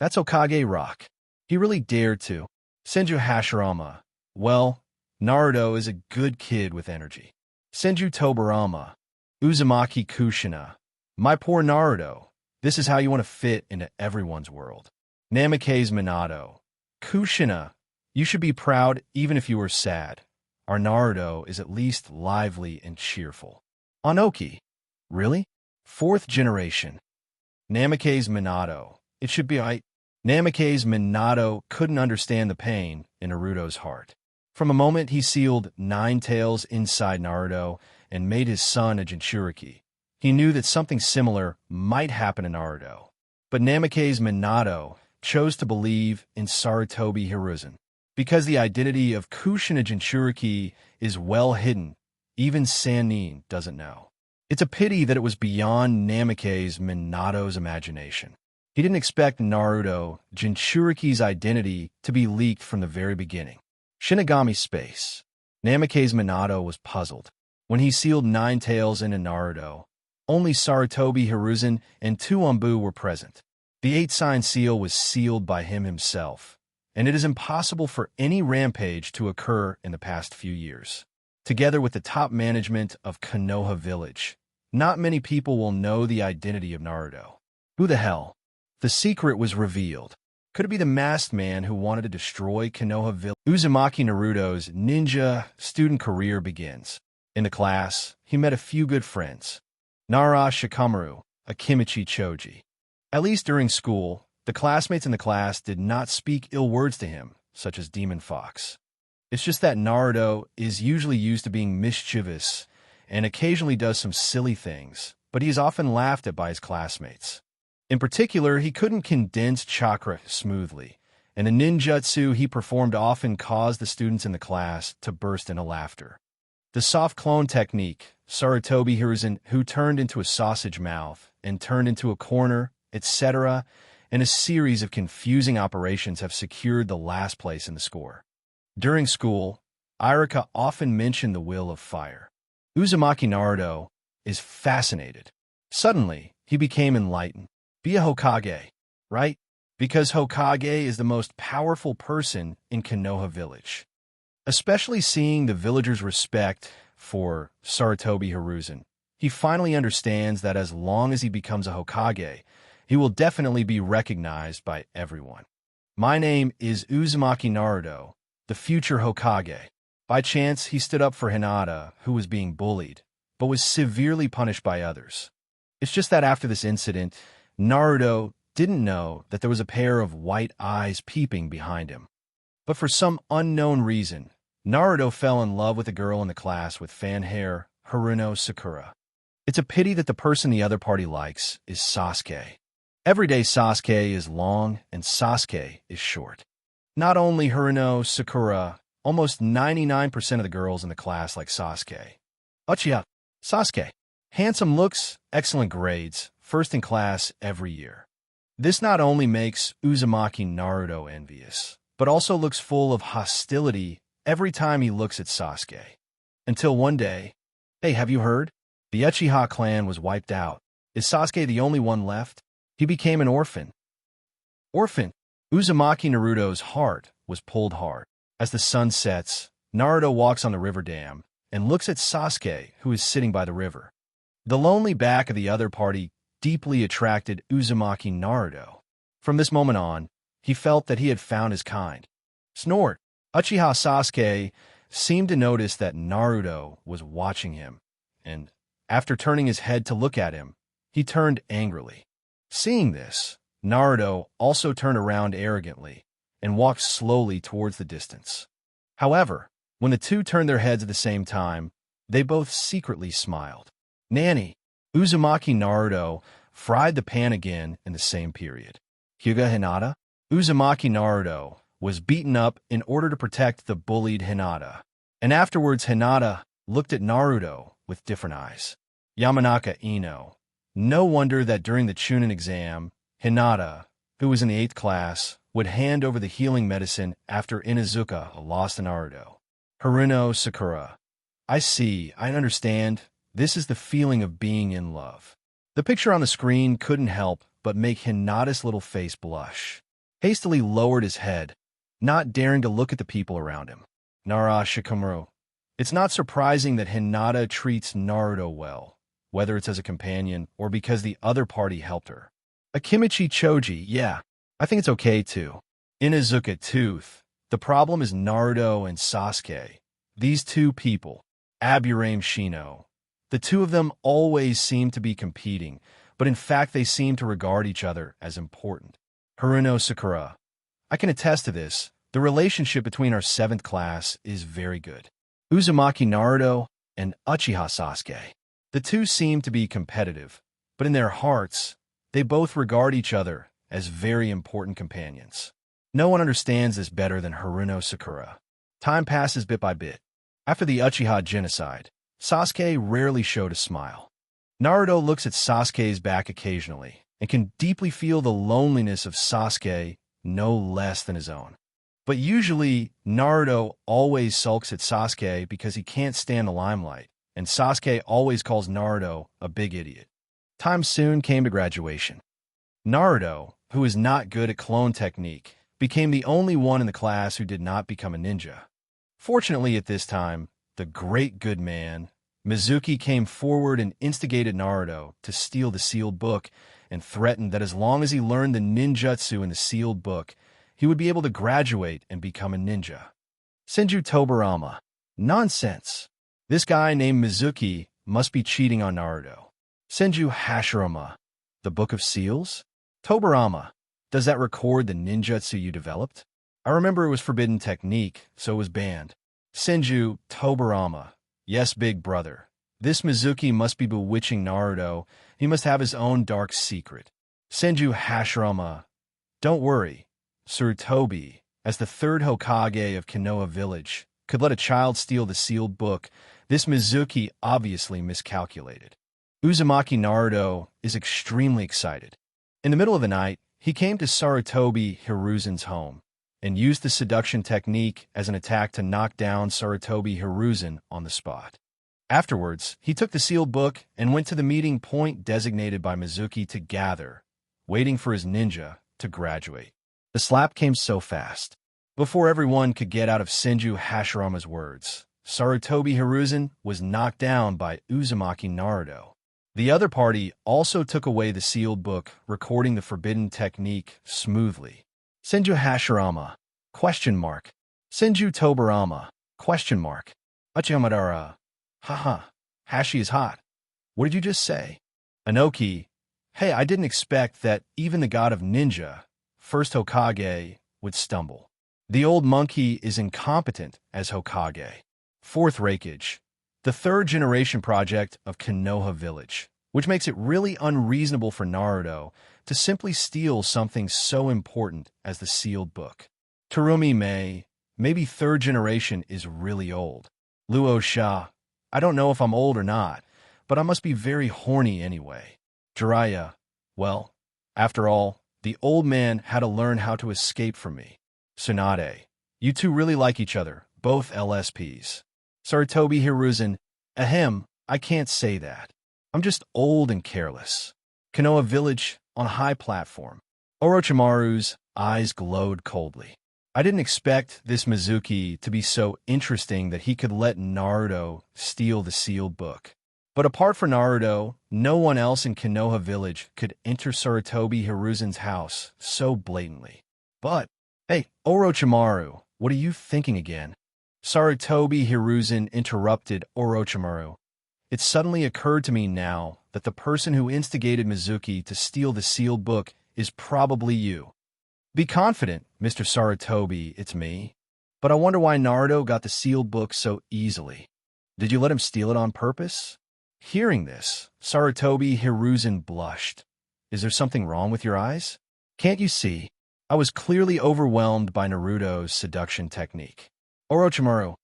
That's Hokage Rock. He really dared to. Senju Hashirama. Well, Naruto is a good kid with energy. Senju Tobarama, Uzumaki Kushina. My poor Naruto, this is how you want to fit into everyone's world. Namikaze Minato. Kushina, you should be proud even if you were sad. Our Naruto is at least lively and cheerful. Anoki. Really? Fourth generation. Namikaze Minato. It should be right. Namikaze Minato couldn't understand the pain in Naruto's heart. From the moment he sealed 9 tails inside Naruto and made his son a Jinchuriki, he knew that something similar might happen to Naruto. But Namikaze Minato chose to believe in Sarutobi Hiruzen. Because the identity of Kushina Jinchuriki is well hidden, even Sannin doesn't know. It's a pity that it was beyond Namikaze Minato's imagination. He didn't expect Naruto Jinchuriki's identity to be leaked from the very beginning. Shinigami Space. Namikaze Minato was puzzled. When he sealed 9 tails into Naruto, only Sarutobi Hiruzen and 2 Anbu were present. The 8-sign seal was sealed by him himself, and it is impossible for any rampage to occur in the past few years. Together with the top management of Konoha Village, not many people will know the identity of Naruto. Who the hell? The secret was revealed. Could it be the masked man who wanted to destroy Konoha Village? Uzumaki Naruto's ninja student career begins. In the class, he met a few good friends. Nara Shikamaru, a Kimichi Choji. At least during school, the classmates in the class did not speak ill words to him, such as Demon Fox. It's just that Naruto is usually used to being mischievous and occasionally does some silly things, but he is often laughed at by his classmates. In particular, he couldn't condense chakra smoothly, and the ninjutsu he performed often caused the students in the class to burst into laughter. The soft clone technique, Sarutobi Hiruzen, who turned into a sausage mouth and turned into a corner, etc., and a series of confusing operations have secured the last place in the score. During school, Irika often mentioned the will of fire. Uzumaki Naruto is fascinated. Suddenly, he became enlightened. Be a Hokage, right? Because Hokage is the most powerful person in Konoha Village. Especially seeing the villagers' respect for Sarutobi Hiruzen, he finally understands that as long as he becomes a Hokage, he will definitely be recognized by everyone. My name is Uzumaki Naruto, the future Hokage. By chance, he stood up for Hinata, who was being bullied, but was severely punished by others. It's just that after this incident, Naruto didn't know that there was a pair of white eyes peeping behind him. But for some unknown reason, Naruto fell in love with a girl in the class with fan hair, Haruno Sakura. It's a pity that the person the other party likes is Sasuke. Everyday Sasuke is long and Sasuke is short. Not only Haruno Sakura, almost 99% of the girls in the class like Sasuke. Uchiha, Sasuke. Handsome looks, excellent grades, first in class every year. This not only makes Uzumaki Naruto envious, but also looks full of hostility every time he looks at Sasuke. Until one day, hey, have you heard? The Uchiha clan was wiped out. Is Sasuke the only one left? He became an orphan. Orphan. Uzumaki Naruto's heart was pulled hard. As the sun sets, Naruto walks on the river dam and looks at Sasuke, who is sitting by the river. The lonely back of the other party deeply attracted Uzumaki Naruto. From this moment on, he felt that he had found his kind. Snort. Uchiha Sasuke seemed to notice that Naruto was watching him, and after turning his head to look at him, he turned angrily. Seeing this, Naruto also turned around arrogantly and walked slowly towards the distance. However, when the two turned their heads at the same time, they both secretly smiled. Nanny, Uzumaki Naruto fried the pan again in the same period. Hyuga Hinata? Uzumaki Naruto was beaten up in order to protect the bullied Hinata, and afterwards Hinata looked at Naruto with different eyes. Yamanaka Ino. No wonder that during the Chunin exam, Hinata, who was in the 8th class, would hand over the healing medicine after Inuzuka lost to Naruto. Haruno Sakura. I see, I understand. This is the feeling of being in love. The picture on the screen couldn't help but make Hinata's little face blush. Hastily lowered his head, not daring to look at the people around him. Nara Shikamaru. It's not surprising that Hinata treats Naruto well, whether it's as a companion or because the other party helped her. Akimichi Choji, yeah, I think it's okay too. Inuzuka Tooth, the problem is Naruto and Sasuke. These two people, Aburame Shino, the two of them always seem to be competing, but in fact they seem to regard each other as important. Haruno Sakura, I can attest to this. The relationship between our 7th class is very good. Uzumaki Naruto and Uchiha Sasuke. The two seem to be competitive, but in their hearts, they both regard each other as very important companions. No one understands this better than Haruno Sakura. Time passes bit by bit. After the Uchiha genocide, Sasuke rarely showed a smile. Naruto looks at Sasuke's back occasionally and can deeply feel the loneliness of Sasuke no less than his own. But usually, Naruto always sulks at Sasuke because he can't stand the limelight, and Sasuke always calls Naruto a big idiot. Time soon came to graduation. Naruto, who is not good at clone technique, became the only one in the class who did not become a ninja. Fortunately, at this time, the great good man, Mizuki, came forward and instigated Naruto to steal the sealed book and threatened that as long as he learned the ninjutsu in the sealed book, he would be able to graduate and become a ninja. Senju Tobarama. Nonsense. This guy named Mizuki must be cheating on Naruto. Senju Hashirama. The Book of Seals? Tobarama. Does that record the ninjutsu you developed? I remember it was forbidden technique, so it was banned. Senju Tobarama. Yes, big brother. This Mizuki must be bewitching Naruto. He must have his own dark secret. Senju Hashirama. Don't worry. Sarutobi, as the 3rd Hokage of Konoha Village, could let a child steal the sealed book. This Mizuki obviously miscalculated. Uzumaki Naruto is extremely excited. In the middle of the night, he came to Sarutobi Hiruzen's home and used the seduction technique as an attack to knock down Sarutobi Hiruzen on the spot. Afterwards, he took the sealed book and went to the meeting point designated by Mizuki to gather, waiting for his ninja to graduate. The slap came so fast. Before everyone could get out of Senju Hashirama's words, Sarutobi Hiruzen was knocked down by Uzumaki Naruto. The other party also took away the sealed book, recording the forbidden technique smoothly. Senju Hashirama, ? Senju Tobarama, ? Uchihamadara, haha, Hashi is hot. What did you just say? Anoki, hey, I didn't expect that even the god of ninja, 1st Hokage, would stumble. The old monkey is incompetent as Hokage. 4th Raikage, the 3rd generation project of Konoha Village, which makes it really unreasonable for Naruto to simply steal something so important as the sealed book. Terumi Mei, maybe 3rd generation is really old. Luo Sha, I don't know if I'm old or not, but I must be very horny anyway. Jiraiya, well, after all, the old man had to learn how to escape from me. Tsunade, you two really like each other, both LSPs. Sarutobi Hiruzen, ahem, I can't say that. I'm just old and careless. Konoha Village, on a high platform. Orochimaru's eyes glowed coldly. I didn't expect this Mizuki to be so interesting that he could let Naruto steal the sealed book. But apart from Naruto, no one else in Konoha Village could enter Sarutobi Hiruzen's house so blatantly. But, hey, Orochimaru, what are you thinking again? Sarutobi Hiruzen interrupted Orochimaru. It suddenly occurred to me now that the person who instigated Mizuki to steal the sealed book is probably you. Be confident, Mr. Sarutobi, it's me. But I wonder why Naruto got the sealed book so easily. Did you let him steal it on purpose? Hearing this, Sarutobi Hiruzen blushed. Is there something wrong with your eyes? Can't you see? I was clearly overwhelmed by Naruto's seduction technique. Orochimaru,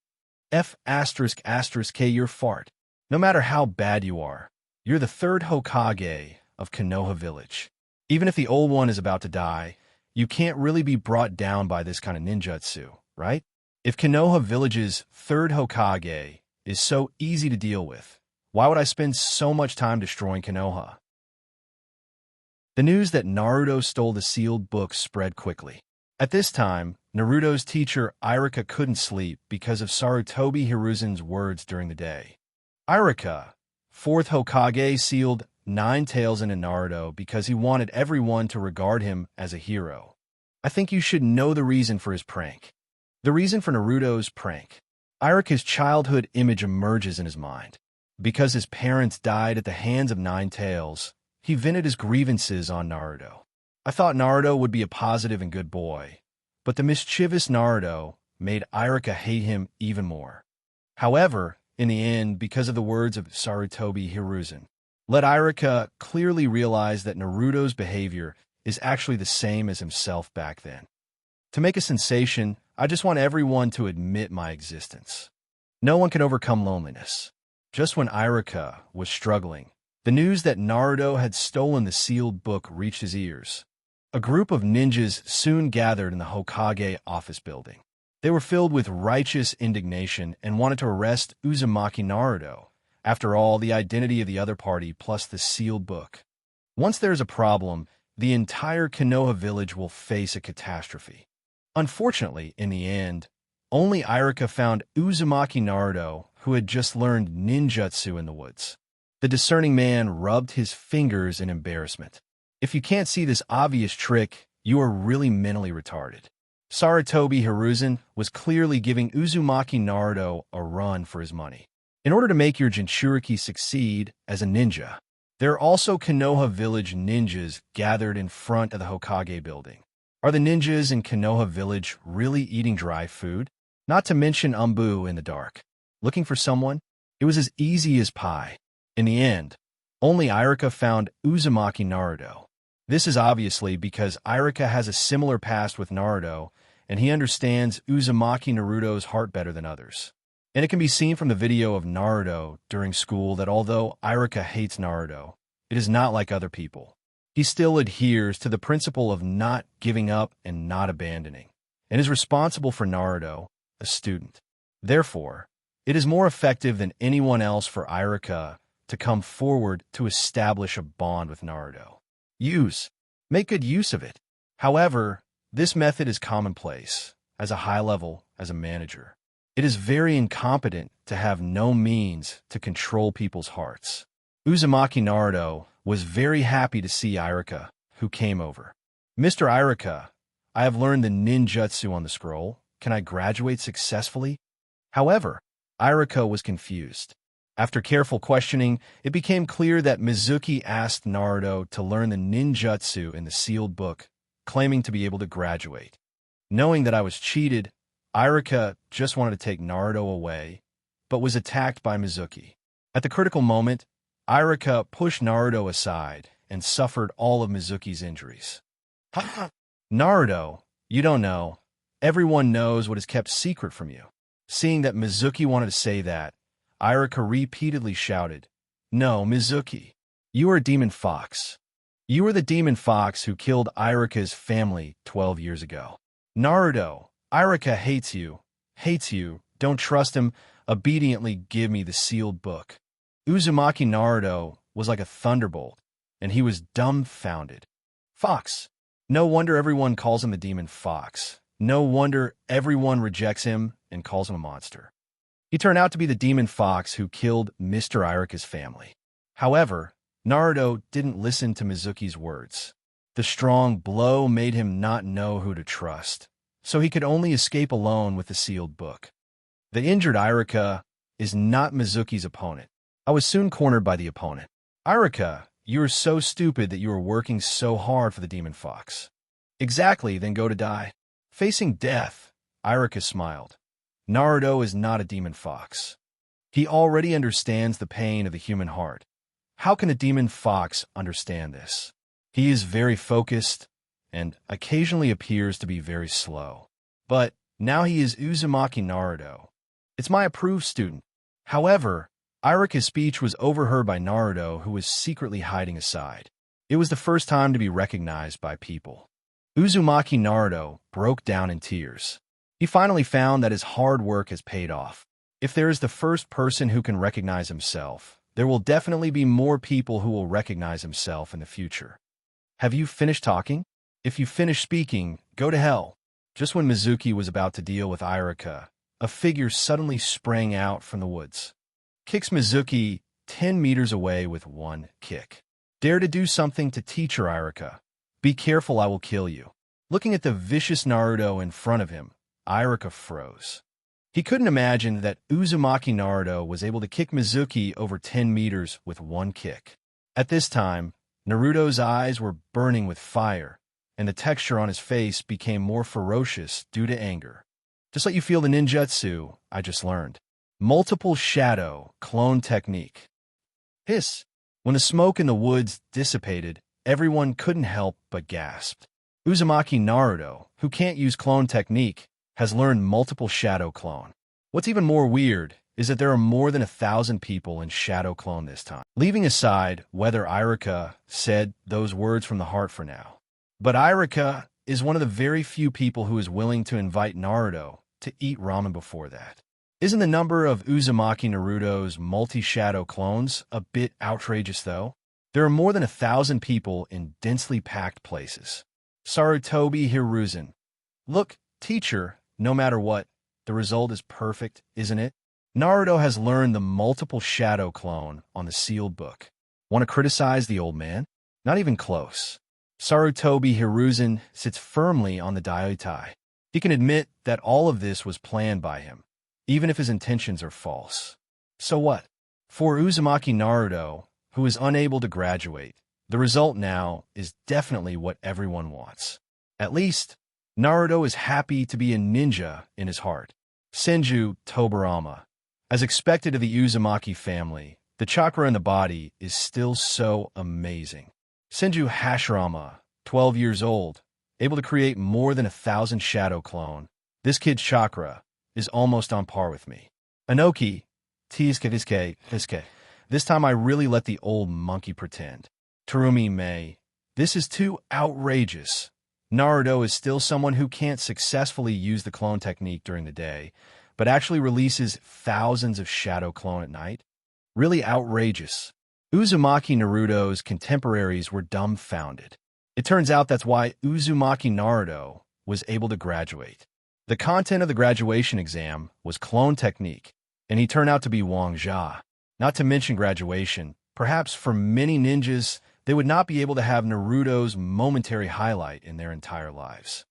F***K your fart. No matter how bad you are, you're the 3rd Hokage of Konoha Village. Even if the old one is about to die, you can't really be brought down by this kind of ninjutsu, right? If Konoha Village's 3rd Hokage is so easy to deal with, why would I spend so much time destroying Konoha? The news that Naruto stole the sealed book spread quickly. At this time, Naruto's teacher Iruka couldn't sleep because of Sarutobi Hiruzen's words during the day. Iruka, fourth Hokage, sealed 9 tails into Naruto because he wanted everyone to regard him as a hero. I think you should know the reason for his prank. The reason for Naruto's prank. Iruka's childhood image emerges in his mind. Because his parents died at the hands of 9 tails, he vented his grievances on Naruto. I thought Naruto would be a positive and good boy, but the mischievous Naruto made Iruka hate him even more. However, in the end, because of the words of Sarutobi Hiruzen, let Iruka clearly realize that Naruto's behavior is actually the same as himself back then. To make a sensation, I just want everyone to admit my existence. No one can overcome loneliness. Just when Iruka was struggling, the news that Naruto had stolen the sealed book reached his ears. A group of ninjas soon gathered in the Hokage office building. They were filled with righteous indignation and wanted to arrest Uzumaki Naruto. After all, the identity of the other party plus the sealed book. Once there is a problem, the entire Konoha village will face a catastrophe. Unfortunately, in the end, only Iruka found Uzumaki Naruto, who had just learned ninjutsu in the woods. The discerning man rubbed his fingers in embarrassment. If you can't see this obvious trick, you are really mentally retarded. Sarutobi Hiruzen was clearly giving Uzumaki Naruto a run for his money. In order to make your Jinchuriki succeed as a ninja, there are also Konoha village ninjas gathered in front of the Hokage building. Are the ninjas in Konoha village really eating dry food? Not to mention Umbu in the dark. Looking for someone? It was as easy as pie. In the end, only Iruka found Uzumaki Naruto. This is obviously because Iruka has a similar past with Naruto, and he understands Uzumaki Naruto's heart better than others. And it can be seen from the video of Naruto during school that although Iruka hates Naruto, it is not like other people. He still adheres to the principle of not giving up and not abandoning, and is responsible for Naruto, a student. Therefore, it is more effective than anyone else for Iruka to come forward to establish a bond with Naruto. Make good use of it. However, this method is commonplace, as a high level, as a manager. It is very incompetent to have no means to control people's hearts. Uzumaki Naruto was very happy to see Iruka, who came over. Mr. Iruka, I have learned the ninjutsu on the scroll. Can I graduate successfully? However, Iruka was confused. After careful questioning, it became clear that Mizuki asked Naruto to learn the ninjutsu in the sealed book, claiming to be able to graduate. Knowing that I was cheated, Iruka just wanted to take Naruto away, but was attacked by Mizuki. At the critical moment, Iruka pushed Naruto aside and suffered all of Mizuki's injuries. Naruto, you don't know. Everyone knows what is kept secret from you. Seeing that Mizuki wanted to say that, Iruka repeatedly shouted, "No, Mizuki, you are a demon fox. You are the demon fox who killed Iruka's family 12 years ago. Naruto, Iruka hates you, don't trust him, obediently give me the sealed book." Uzumaki Naruto was like a thunderbolt, and he was dumbfounded. Fox. No wonder everyone calls him the demon fox. No wonder everyone rejects him and calls him a monster. He turned out to be the demon fox who killed Mr. Iruka's family. However, Naruto didn't listen to Mizuki's words. The strong blow made him not know who to trust, so he could only escape alone with the sealed book. The injured Iruka is not Mizuki's opponent. I was soon cornered by the opponent. Iruka, you are so stupid that you are working so hard for the demon fox. Exactly, then go to die. Facing death, Iruka smiled. Naruto is not a demon fox. He already understands the pain of the human heart. How can a demon fox understand this? He is very focused and occasionally appears to be very slow. But now he is Uzumaki Naruto. It's my approved student. However, Iruka's speech was overheard by Naruto, who was secretly hiding aside. It was the first time to be recognized by people. Uzumaki Naruto broke down in tears. He finally found that his hard work has paid off. If there is the first person who can recognize himself, there will definitely be more people who will recognize himself in the future. Have you finished talking? If you finish speaking, go to hell. Just when Mizuki was about to deal with Irika, a figure suddenly sprang out from the woods. Kicks Mizuki 10 meters away with one kick. Dare to do something to teacher Irika. Be careful, I will kill you. Looking at the vicious Naruto in front of him, Irika froze. He couldn't imagine that Uzumaki Naruto was able to kick Mizuki over 10 meters with one kick. At this time, Naruto's eyes were burning with fire, and the texture on his face became more ferocious due to anger. Just let you feel the ninjutsu I just learned. Multiple shadow clone technique. Hiss. When the smoke in the woods dissipated, everyone couldn't help but gasp. Uzumaki Naruto, who can't use clone technique, has learned multiple shadow clone. What's even more weird is that there are more than 1,000 people in shadow clone this time. Leaving aside whether Irika said those words from the heart for now. But Irika is one of the very few people who is willing to invite Naruto to eat ramen before that. Isn't the number of Uzumaki Naruto's multi-shadow clones a bit outrageous, though? There are more than 1,000 people in densely packed places. Sarutobi Hiruzen. Look, teacher, no matter what, the result is perfect, isn't it? Naruto has learned the multiple shadow clone on the sealed book. Want to criticize the old man? Not even close. Sarutobi Hiruzen sits firmly on the daitai. He can admit that all of this was planned by him, even if his intentions are false. So what? For Uzumaki Naruto, who is unable to graduate, the result now is definitely what everyone wants. At least, Naruto is happy to be a ninja in his heart. Senju Tobarama. As expected of the Uzumaki family, the chakra in the body is still so amazing. Senju Hashirama, 12 years old, able to create more than 1,000 shadow clone. This kid's chakra is almost on par with me. Anoki, Hiske. This time I really let the old monkey pretend. Terumi Mei. This is too outrageous. Naruto is still someone who can't successfully use the clone technique during the day, but actually releases thousands of shadow clone at night? Really outrageous. Uzumaki Naruto's contemporaries were dumbfounded. It turns out that's why Uzumaki Naruto was able to graduate. The content of the graduation exam was clone technique, and he turned out to be Wang Jia. Not to mention graduation, perhaps for many ninjas, they would not be able to have Naruto's momentary highlight in their entire lives.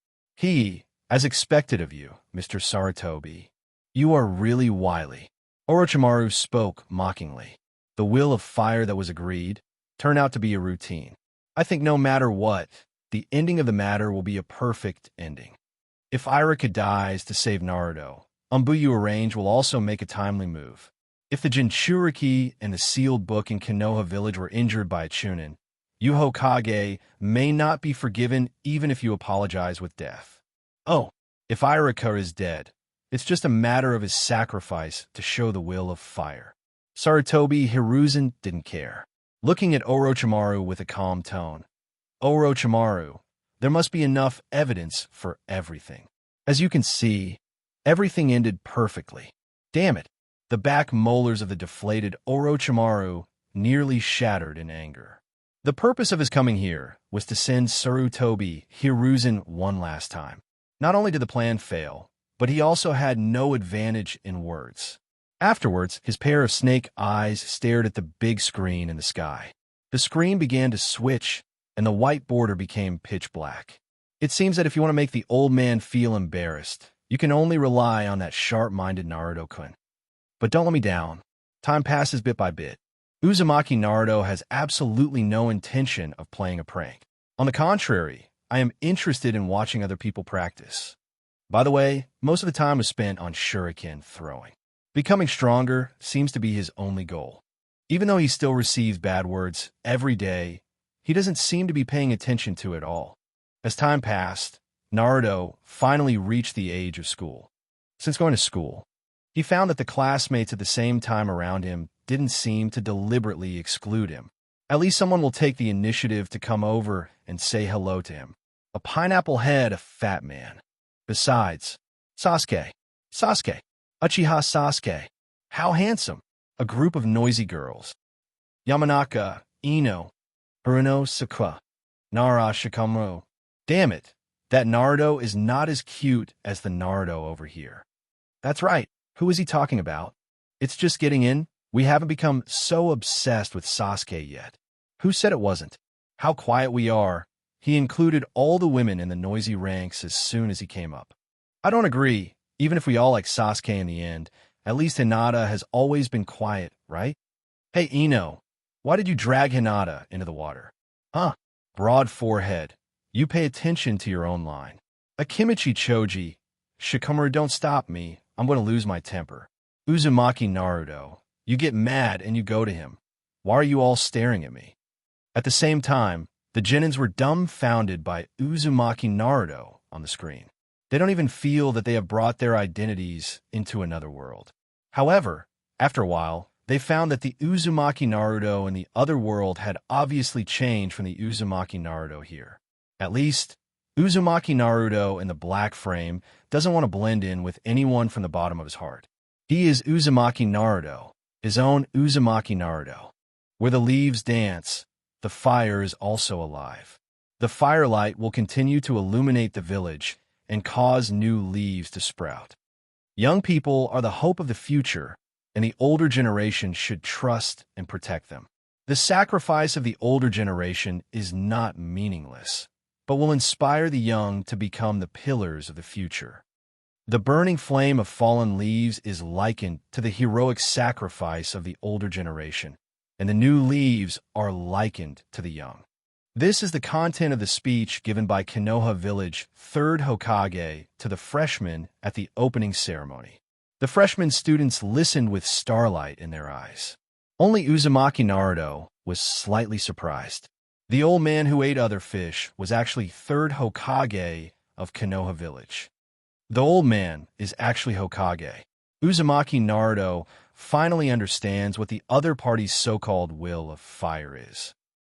As expected of you, Mr. Sarutobi, you are really wily. Orochimaru spoke mockingly. The will of fire that was agreed turned out to be a routine. I think no matter what, the ending of the matter will be a perfect ending. If Irika dies to save Naruto, Umbuyu Arrange will also make a timely move. If the Jinchuriki and the sealed book in Konoha village were injured by a Chunin, you Hokage may not be forgiven even if you apologize with death. Oh, if Irika is dead, it's just a matter of his sacrifice to show the will of fire. Sarutobi Hiruzen didn't care. Looking at Orochimaru with a calm tone. Orochimaru, there must be enough evidence for everything. As you can see, everything ended perfectly. Damn it. The back molars of the deflated Orochimaru nearly shattered in anger. The purpose of his coming here was to send Sarutobi Hiruzen one last time. Not only did the plan fail, but he also had no advantage in words. Afterwards, his pair of snake eyes stared at the big screen in the sky. The screen began to switch, and the white border became pitch black. It seems that if you want to make the old man feel embarrassed, you can only rely on that sharp-minded Naruto-kun. But don't let me down. Time passes bit by bit. Uzumaki Naruto has absolutely no intention of playing a prank. On the contrary, I am interested in watching other people practice. By the way, most of the time was spent on Shuriken throwing. Becoming stronger seems to be his only goal. Even though he still receives bad words every day, he doesn't seem to be paying attention to it all. As time passed, Naruto finally reached the age of school. Since going to school, he found that the classmates at the same time around him didn't seem to deliberately exclude him. At least someone will take the initiative to come over and say hello to him. A pineapple head, a fat man. Besides, Sasuke, Uchiha Sasuke, how handsome. A group of noisy girls. Yamanaka, Ino, Haruno Sakura, Nara Shikamaru. Damn it, that Naruto is not as cute as the Naruto over here. That's right. Who is he talking about? It's just getting in. We haven't become so obsessed with Sasuke yet. Who said it wasn't? How quiet we are. He included all the women in the noisy ranks as soon as he came up. I don't agree. Even if we all like Sasuke in the end, at least Hinata has always been quiet, right? Hey, Ino, why did you drag Hinata into the water? Huh? Broad forehead. You pay attention to your own line. Akimichi Choji. Shikamaru, don't stop me. I'm going to lose my temper. Uzumaki Naruto. You get mad and you go to him. Why are you all staring at me? At the same time, the Genins were dumbfounded by Uzumaki Naruto on the screen. They don't even feel that they have brought their identities into another world. However, after a while, they found that the Uzumaki Naruto in the other world had obviously changed from the Uzumaki Naruto here. At least, Uzumaki Naruto in the black frame doesn't want to blend in with anyone from the bottom of his heart. He is Uzumaki Naruto, his own Uzumaki Naruto. Where the leaves dance, the fire is also alive. The firelight will continue to illuminate the village and cause new leaves to sprout. Young people are the hope of the future, and the older generation should trust and protect them. The sacrifice of the older generation is not meaningless, but will inspire the young to become the pillars of the future. The burning flame of fallen leaves is likened to the heroic sacrifice of the older generation, and the new leaves are likened to the young. This is the content of the speech given by Konoha Village 3rd Hokage to the freshmen at the opening ceremony. The freshman students listened with starlight in their eyes. Only Uzumaki Naruto was slightly surprised. The old man who ate other fish was actually 3rd Hokage of Konoha Village. The old man is actually Hokage. Uzumaki Naruto finally understands what the other party's so-called will of fire is.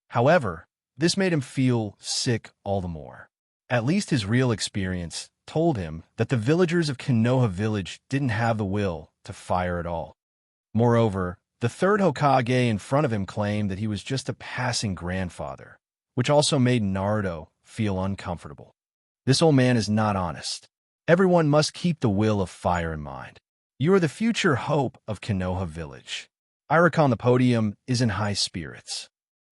However, this made him feel sick all the more. At least his real experience told him that the villagers of Konoha Village didn't have the will to fire at all. Moreover, the 3rd Hokage in front of him claimed that he was just a passing grandfather, which also made Naruto feel uncomfortable. This old man is not honest. Everyone must keep the will of fire in mind. You are the future hope of Konoha Village. Irika on the podium is in high spirits.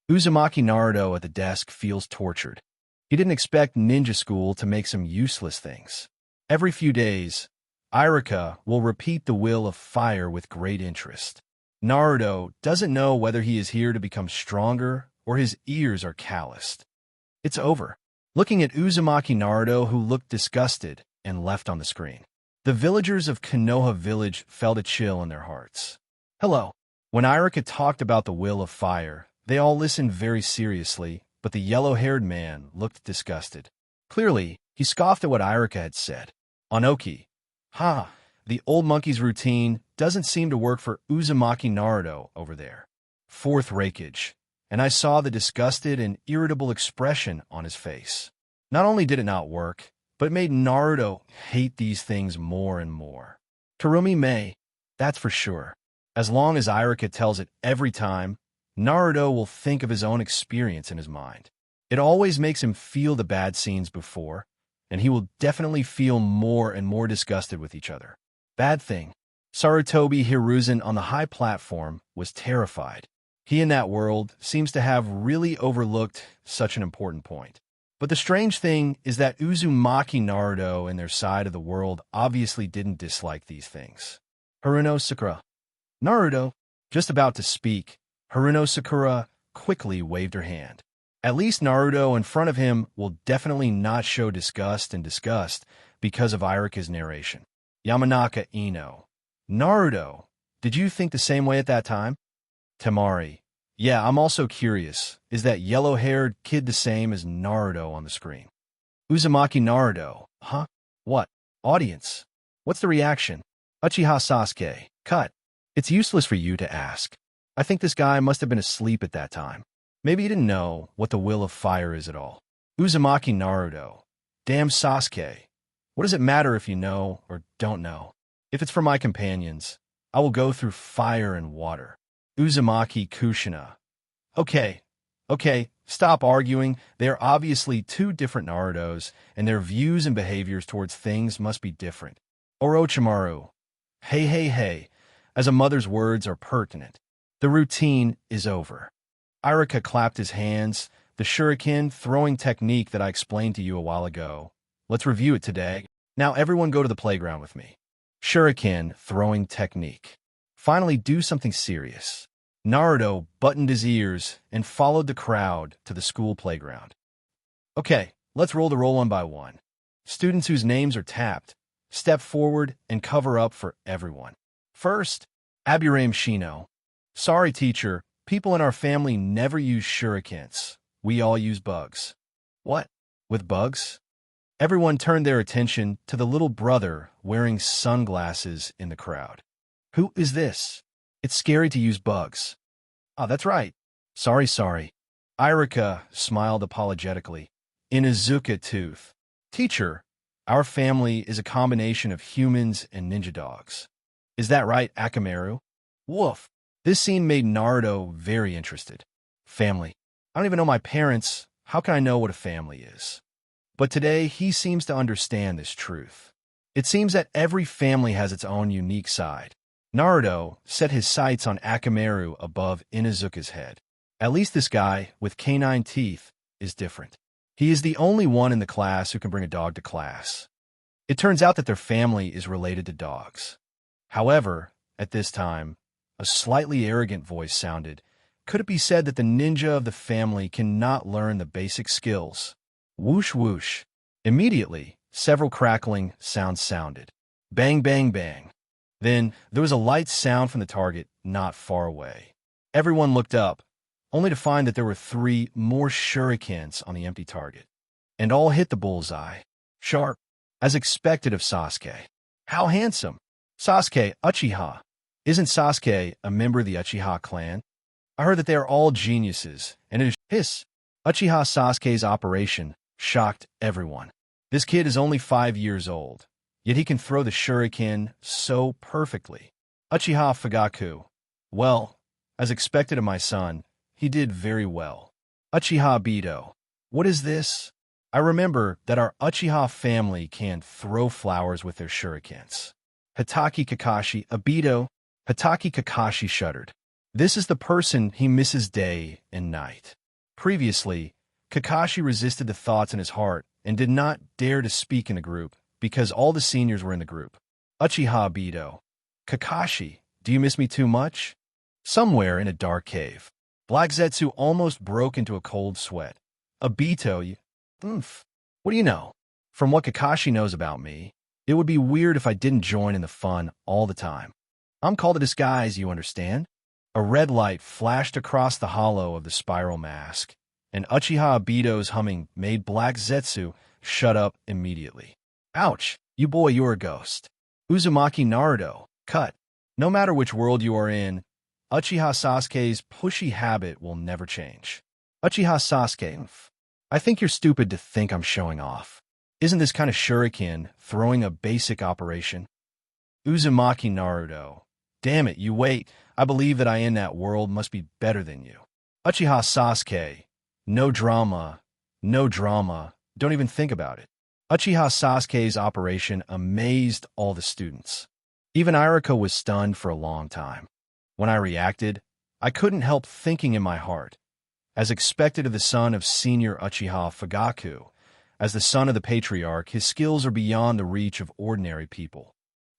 Uzumaki Naruto at the desk feels tortured. He didn't expect ninja school to make some useless things. Every few days, Irika will repeat the will of fire with great interest. Naruto doesn't know whether he is here to become stronger or his ears are calloused. It's over. Looking at Uzumaki Naruto, who looked disgusted and left on the screen. The villagers of Konoha Village felt a chill in their hearts. Hello. When Irika talked about the will of fire, they all listened very seriously, but the yellow-haired man looked disgusted. Clearly, he scoffed at what Irika had said. Onoki. The old monkey's routine doesn't seem to work for Uzumaki Naruto over there. 4th Hokage. And I saw the disgusted and irritable expression on his face. Not only did it not work, but it made Naruto hate these things more and more. Terumi may, that's for sure. As long as Irika tells it every time, Naruto will think of his own experience in his mind. It always makes him feel the bad scenes before, and he will definitely feel more and more disgusted with each other. Bad thing. Sarutobi Hiruzen on the high platform was terrified. He in that world seems to have really overlooked such an important point. But the strange thing is that Uzumaki Naruto and their side of the world obviously didn't dislike these things. Haruno Sakura. Naruto, just about to speak, Haruno Sakura quickly waved her hand. At least Naruto in front of him will definitely not show disgust and disgust because of Irika's narration. Yamanaka Ino. Naruto, did you think the same way at that time? Temari. Yeah, I'm also curious. Is that yellow-haired kid the same as Naruto on the screen? Uzumaki Naruto. Huh? What? Audience. What's the reaction? Uchiha Sasuke. Cut. It's useless for you to ask. I think this guy must have been asleep at that time. Maybe he didn't know what the will of fire is at all. Uzumaki Naruto. Damn Sasuke. What does it matter if you know or don't know? If it's for my companions, I will go through fire and water. Uzumaki Kushina. Okay, Stop arguing. They are obviously two different Narutos, and their views and behaviors towards things must be different. Orochimaru. Hey, hey, hey. As a mother's words are pertinent. The routine is over. Iruka clapped his hands. The Shuriken throwing technique that I explained to you a while ago. Let's review it today. Now everyone go to the playground with me. Shuriken throwing technique. Finally do something serious. Naruto buttoned his ears and followed the crowd to the school playground. Okay, let's roll the roll one by one. Students whose names are tapped, step forward and cover up for everyone. First, Aburame Shino. Sorry, teacher. People in our family never use shurikens. We all use bugs. What? With bugs? Everyone turned their attention to the little brother wearing sunglasses in the crowd. Who is this? It's scary to use bugs. Ah, that's right. Sorry. Iruka smiled apologetically. Inuzuka tooth. Teacher, our family is a combination of humans and ninja dogs. Is that right, Akamaru? Woof. This scene made Naruto very interested. Family. I don't even know my parents. How can I know what a family is? But today, he seems to understand this truth. It seems that every family has its own unique side. Naruto set his sights on Akamaru above Inuzuka's head. At least this guy, with canine teeth, is different. He is the only one in the class who can bring a dog to class. It turns out that their family is related to dogs. However, at this time, a slightly arrogant voice sounded. Could it be said that the ninja of the family cannot learn the basic skills? Whoosh whoosh. Immediately, several crackling sounds sounded. Bang, bang, bang. Then, there was a light sound from the target not far away. Everyone looked up, only to find that there were 3 more shurikens on the empty target. And all hit the bullseye. Sharp, as expected of Sasuke. How handsome. Sasuke, Uchiha. Isn't Sasuke a member of the Uchiha clan? I heard that they are all geniuses, and it is Uchiha Sasuke's operation shocked everyone. This kid is only 5 years old, yet he can throw the shuriken so perfectly. Uchiha Fugaku. Well, as expected of my son, he did very well. Uchiha Obito. What is this? I remember that our Uchiha family can throw flowers with their shurikens. Hitaki Kakashi Obito. Hitaki Kakashi shuddered. This is the person he misses day and night. Previously, Kakashi resisted the thoughts in his heart and did not dare to speak in the group because all the seniors were in the group. Uchiha Obito. Kakashi, do you miss me too much? Somewhere in a dark cave, Black Zetsu almost broke into a cold sweat. Obito, what do you know? From what Kakashi knows about me, it would be weird if I didn't join in the fun all the time. I'm called a disguise, you understand? A red light flashed across the hollow of the spiral mask, and Uchiha Obito's humming made Black Zetsu shut up immediately. Ouch, you're a ghost. Uzumaki Naruto, cut. No matter which world you are in, Uchiha Sasuke's pushy habit will never change. Uchiha Sasuke, I think you're stupid to think I'm showing off. Isn't this kind of shuriken throwing a basic operation? Uzumaki Naruto, damn it, you wait. I believe that I in that world must be better than you. Uchiha Sasuke, no drama, don't even think about it. Uchiha Sasuke's operation amazed all the students. Even Iruka was stunned for a long time. When I reacted, I couldn't help thinking in my heart, as expected of the son of senior Uchiha Fugaku, as the son of the patriarch, his skills are beyond the reach of ordinary people.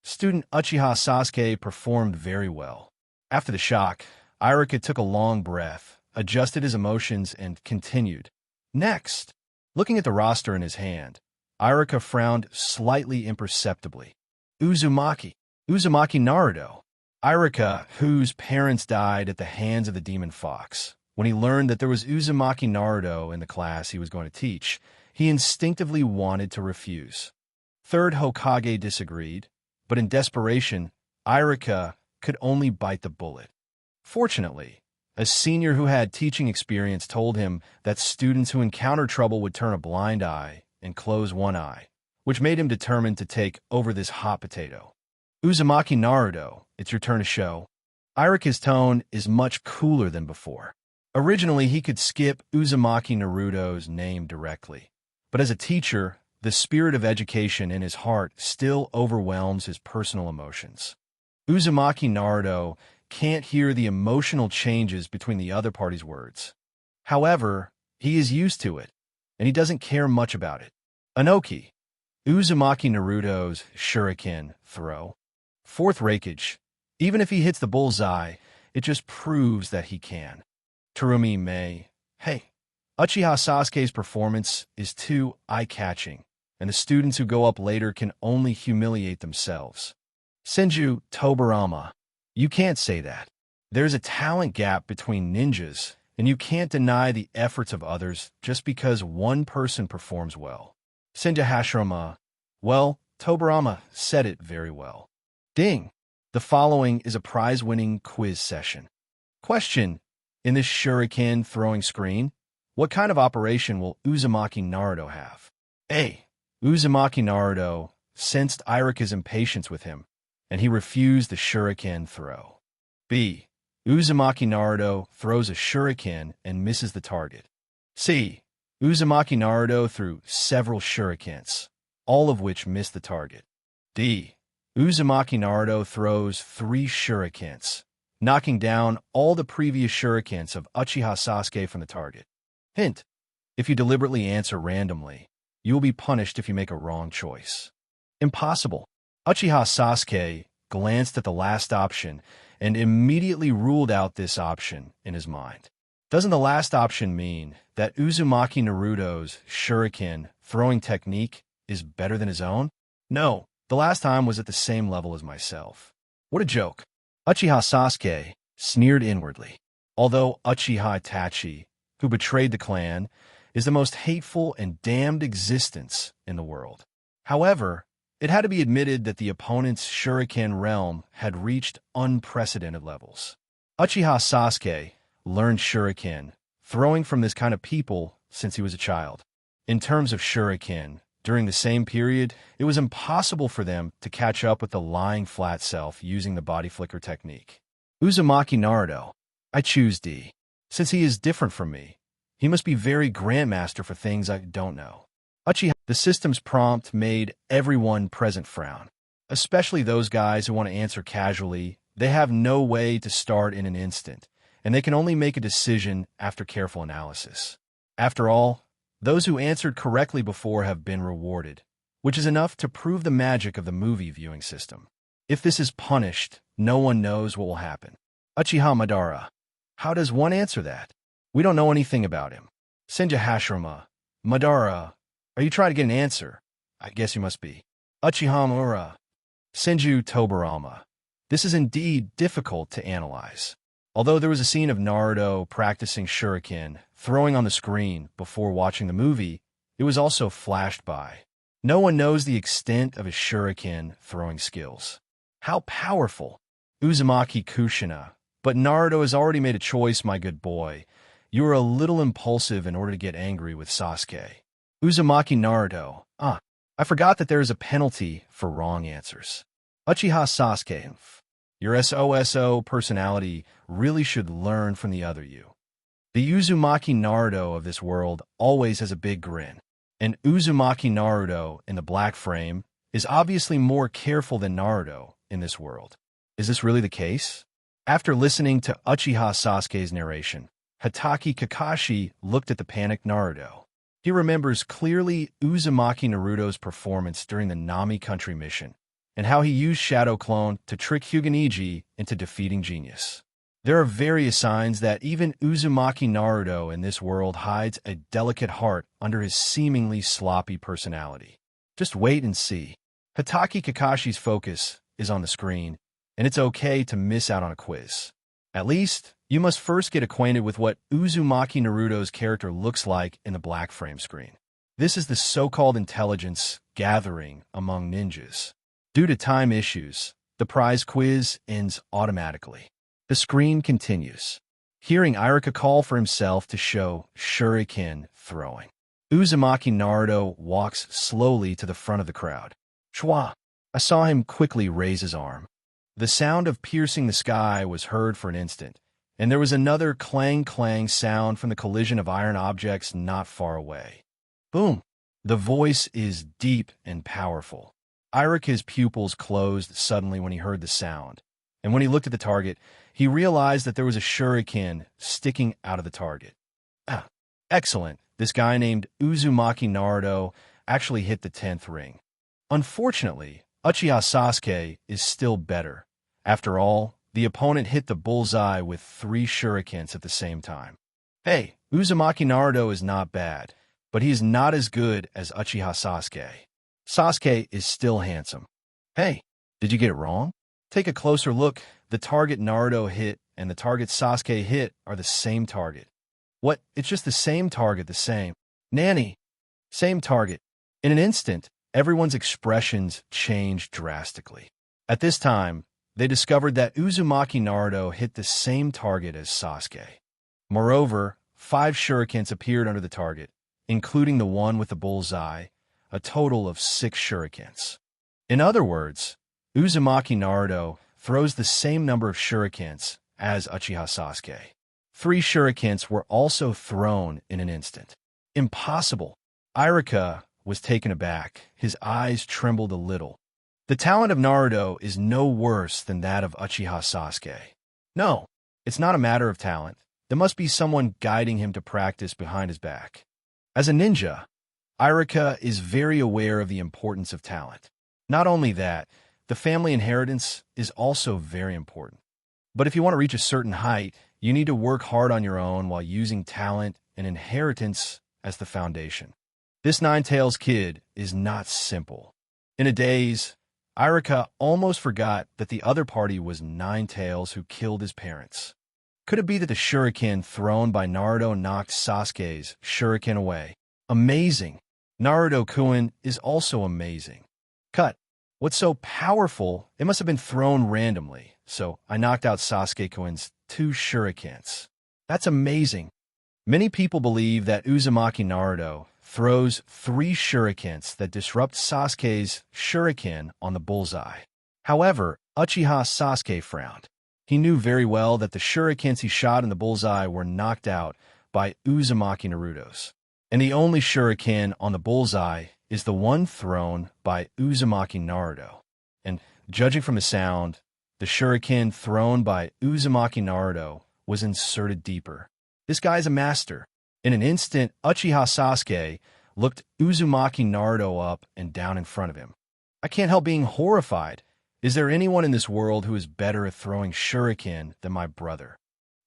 Student Uchiha Sasuke performed very well. After the shock, Iruka took a long breath, adjusted his emotions, and continued. Next, looking at the roster in his hand, Iruka frowned slightly imperceptibly. Uzumaki Naruto. Iruka, whose parents died at the hands of the demon fox. When he learned that there was Uzumaki Naruto in the class he was going to teach, he instinctively wanted to refuse. Third Hokage disagreed, but in desperation, Iruka could only bite the bullet. Fortunately, a senior who had teaching experience told him that students who encounter trouble would turn a blind eye and close one eye, which made him determined to take over this hot potato. Uzumaki Naruto, it's your turn to show. Iruka's tone is much cooler than before. Originally, he could skip Uzumaki Naruto's name directly, but as a teacher, the spirit of education in his heart still overwhelms his personal emotions. Uzumaki Naruto can't hear the emotional changes between the other party's words. However, he is used to it, and he doesn't care much about it. Anoki, Uzumaki Naruto's Shuriken throw. Fourth Hokage. Even if he hits the bullseye, it just proves that he can. Terumi Mei. Hey, Uchiha Sasuke's performance is too eye-catching, and the students who go up later can only humiliate themselves. Senju Tobarama. You can't say that. There's a talent gap between ninjas, and you can't deny the efforts of others just because one person performs well. Senja Hashirama. Well, Tobarama said it very well. Ding! The following is a prize-winning quiz session. Question: in this shuriken throwing screen, what kind of operation will Uzumaki Naruto have? A. Uzumaki Naruto sensed Irika's impatience with him, and he refused the shuriken throw. B. Uzumaki Naruto throws a shuriken and misses the target. C. Uzumaki Naruto threw several shurikens, all of which missed the target. D. Uzumaki Naruto throws 3 shurikens, knocking down all the previous shurikens of Uchiha Sasuke from the target. Hint: if you deliberately answer randomly, you will be punished if you make a wrong choice. Impossible. Uchiha Sasuke glanced at the last option and immediately ruled out this option in his mind. Doesn't the last option mean that Uzumaki Naruto's shuriken throwing technique is better than his own? No, the last time was at the same level as myself. What a joke. Uchiha Sasuke sneered inwardly. Although Uchiha Itachi, who betrayed the clan, is the most hateful and damned existence in the world. However, it had to be admitted that the opponent's shuriken realm had reached unprecedented levels. Uchiha Sasuke learned shuriken throwing from this kind of people since he was a child. In terms of shuriken, during the same period, it was impossible for them to catch up with the lying flat self using the body flicker technique. Uzumaki Naruto. I choose D. Since he is different from me, he must be very grandmaster for things I don't know. Uchiha. The system's prompt made everyone present frown, especially those guys who want to answer casually. They have no way to start in an instant, and they can only make a decision after careful analysis. After all, those who answered correctly before have been rewarded, which is enough to prove the magic of the movie viewing system. If this is punished, no one knows what will happen. Uchiha Madara. How does one answer that? We don't know anything about him. Senja Hashirama. Madara, are you trying to get an answer? I guess you must be. Uchiha Mura. Senju Tobarama. This is indeed difficult to analyze. Although there was a scene of Naruto practicing shuriken, throwing on the screen before watching the movie, it was also flashed by. No one knows the extent of his shuriken throwing skills. How powerful! Uzumaki Kushina. But Naruto has already made a choice, my good boy. You are a little impulsive in order to get angry with Sasuke. Uzumaki Naruto. I forgot that there is a penalty for wrong answers. Uchiha Sasuke. Your SOSO personality really should learn from the other you. The Uzumaki Naruto of this world always has a big grin, and Uzumaki Naruto in the black frame is obviously more careful than Naruto in this world. Is this really the case? After listening to Uchiha Sasuke's narration, Hatake Kakashi looked at the panicked Naruto. He remembers clearly Uzumaki Naruto's performance during the Nami Country mission, and how he used Shadow Clone to trick Hyuganiji into defeating Genius. There are various signs that even Uzumaki Naruto in this world hides a delicate heart under his seemingly sloppy personality. Just wait and see. Hatake Kakashi's focus is on the screen, and it's okay to miss out on a quiz. At least, you must first get acquainted with what Uzumaki Naruto's character looks like in the black frame screen. This is the so-called intelligence gathering among ninjas. Due to time issues, the prize quiz ends automatically. The screen continues. Hearing Irika call for himself to show shuriken throwing, Uzumaki Naruto walks slowly to the front of the crowd. Chua! I saw him quickly raise his arm. The sound of piercing the sky was heard for an instant, and there was another clang-clang sound from the collision of iron objects not far away. Boom! The voice is deep and powerful. Irika's pupils closed suddenly when he heard the sound, and when he looked at the target, he realized that there was a shuriken sticking out of the target. Ah, excellent. This guy named Uzumaki Naruto actually hit the 10th ring. Unfortunately, Uchiha Sasuke is still better. After all, the opponent hit the bullseye with 3 shurikens at the same time. Hey, Uzumaki Naruto is not bad, but he is not as good as Uchiha Sasuke. Sasuke is still handsome. Hey, did you get it wrong? Take a closer look. The target Naruto hit and the target Sasuke hit are the same target. What? It's just the same target, the same. Nanny. Same target. In an instant, everyone's expressions changed drastically. At this time, they discovered that Uzumaki Naruto hit the same target as Sasuke. Moreover, 5 shurikens appeared under the target, including the one with the bullseye, a total of 6 shurikens. In other words, Uzumaki Naruto throws the same number of shurikens as Uchiha Sasuke. 3 shurikens were also thrown in an instant. Impossible. Irika was taken aback. His eyes trembled a little. The talent of Naruto is no worse than that of Uchiha Sasuke. No, it's not a matter of talent. There must be someone guiding him to practice behind his back. As a ninja, Irika is very aware of the importance of talent. Not only that, the family inheritance is also very important. But if you want to reach a certain height, you need to work hard on your own while using talent and inheritance as the foundation. This Nine-Tails kid is not simple. In a daze, Irika almost forgot that the other party was Nine-Tails who killed his parents. Could it be that the shuriken thrown by Naruto knocked Sasuke's shuriken away? Amazing! Naruto-kun is also amazing. Cut. What's so powerful? It must have been thrown randomly, so I knocked out Sasuke-kun's 2 shurikens. That's amazing. Many people believe that Uzumaki Naruto throws 3 shurikens that disrupt Sasuke's shuriken on the bullseye. However, Uchiha Sasuke frowned. He knew very well that the shurikens he shot in the bullseye were knocked out by Uzumaki Naruto's. And the only shuriken on the bullseye is the one thrown by Uzumaki Naruto. And judging from the sound, the shuriken thrown by Uzumaki Naruto was inserted deeper. This guy's a master. In an instant, Uchiha Sasuke looked Uzumaki Naruto up and down in front of him. I can't help being horrified. Is there anyone in this world who is better at throwing shuriken than my brother?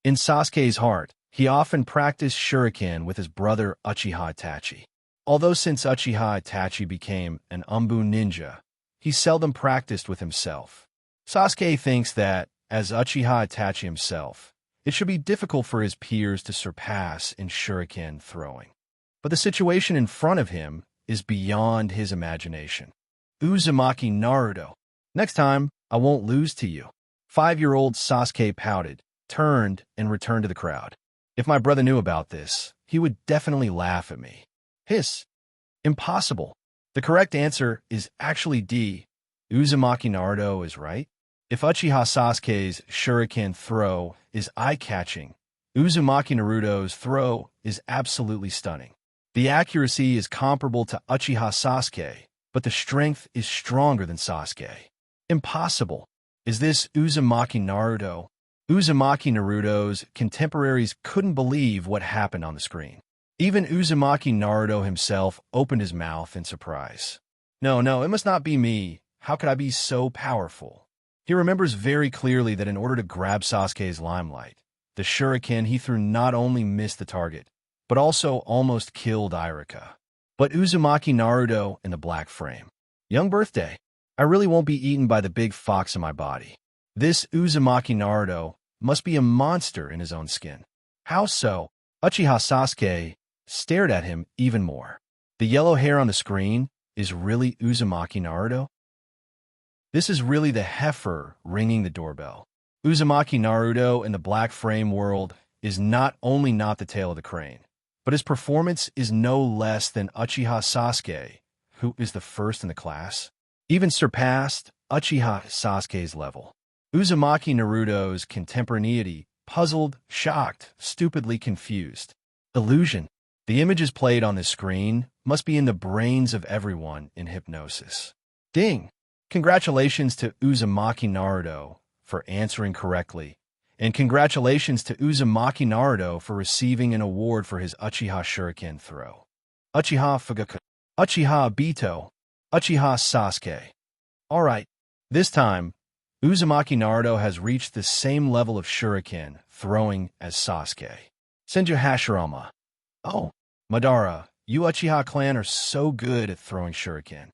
In Sasuke's heart, he often practiced shuriken with his brother Uchiha Itachi. Although since Uchiha Itachi became an Umbu ninja, he seldom practiced with himself. Sasuke thinks that, as Uchiha Itachi himself, it should be difficult for his peers to surpass in shuriken throwing. But the situation in front of him is beyond his imagination. Uzumaki Naruto. Next time, I won't lose to you. 5-year-old Sasuke pouted, turned, and returned to the crowd. If my brother knew about this, he would definitely laugh at me. Hiss. Impossible. The correct answer is actually D. Uzumaki Naruto is right. If Uchiha Sasuke's shuriken throw is eye-catching, Uzumaki Naruto's throw is absolutely stunning. The accuracy is comparable to Uchiha Sasuke, but the strength is stronger than Sasuke. Impossible. Is this Uzumaki Naruto? Uzumaki Naruto's contemporaries couldn't believe what happened on the screen. Even Uzumaki Naruto himself opened his mouth in surprise. No, it must not be me. How could I be so powerful? He remembers very clearly that in order to grab Sasuke's limelight, the shuriken he threw not only missed the target, but also almost killed Irika. But Uzumaki Naruto in the black frame. Young birthday. I really won't be eaten by the big fox in my body. This Uzumaki Naruto must be a monster in his own skin. How so? Uchiha Sasuke stared at him even more. The yellow hair on the screen is really Uzumaki Naruto? This is really the heifer ringing the doorbell. Uzumaki Naruto in the black frame world is not only not the tail of the crane, but his performance is no less than Uchiha Sasuke, who is the first in the class, even surpassed Uchiha Sasuke's level. Uzumaki Naruto's contemporaneity puzzled, shocked, stupidly confused. Illusion. The images played on the screen must be in the brains of everyone in hypnosis. Ding! Congratulations to Uzumaki Naruto for answering correctly, and congratulations to Uzumaki Naruto for receiving an award for his Uchiha Shuriken throw. Uchiha Fugaku, Uchiha Obito, Uchiha Sasuke. Alright, this time, Uzumaki Naruto has reached the same level of Shuriken throwing as Sasuke. Senju Hashirama. Oh, Madara, you Uchiha clan are so good at throwing Shuriken.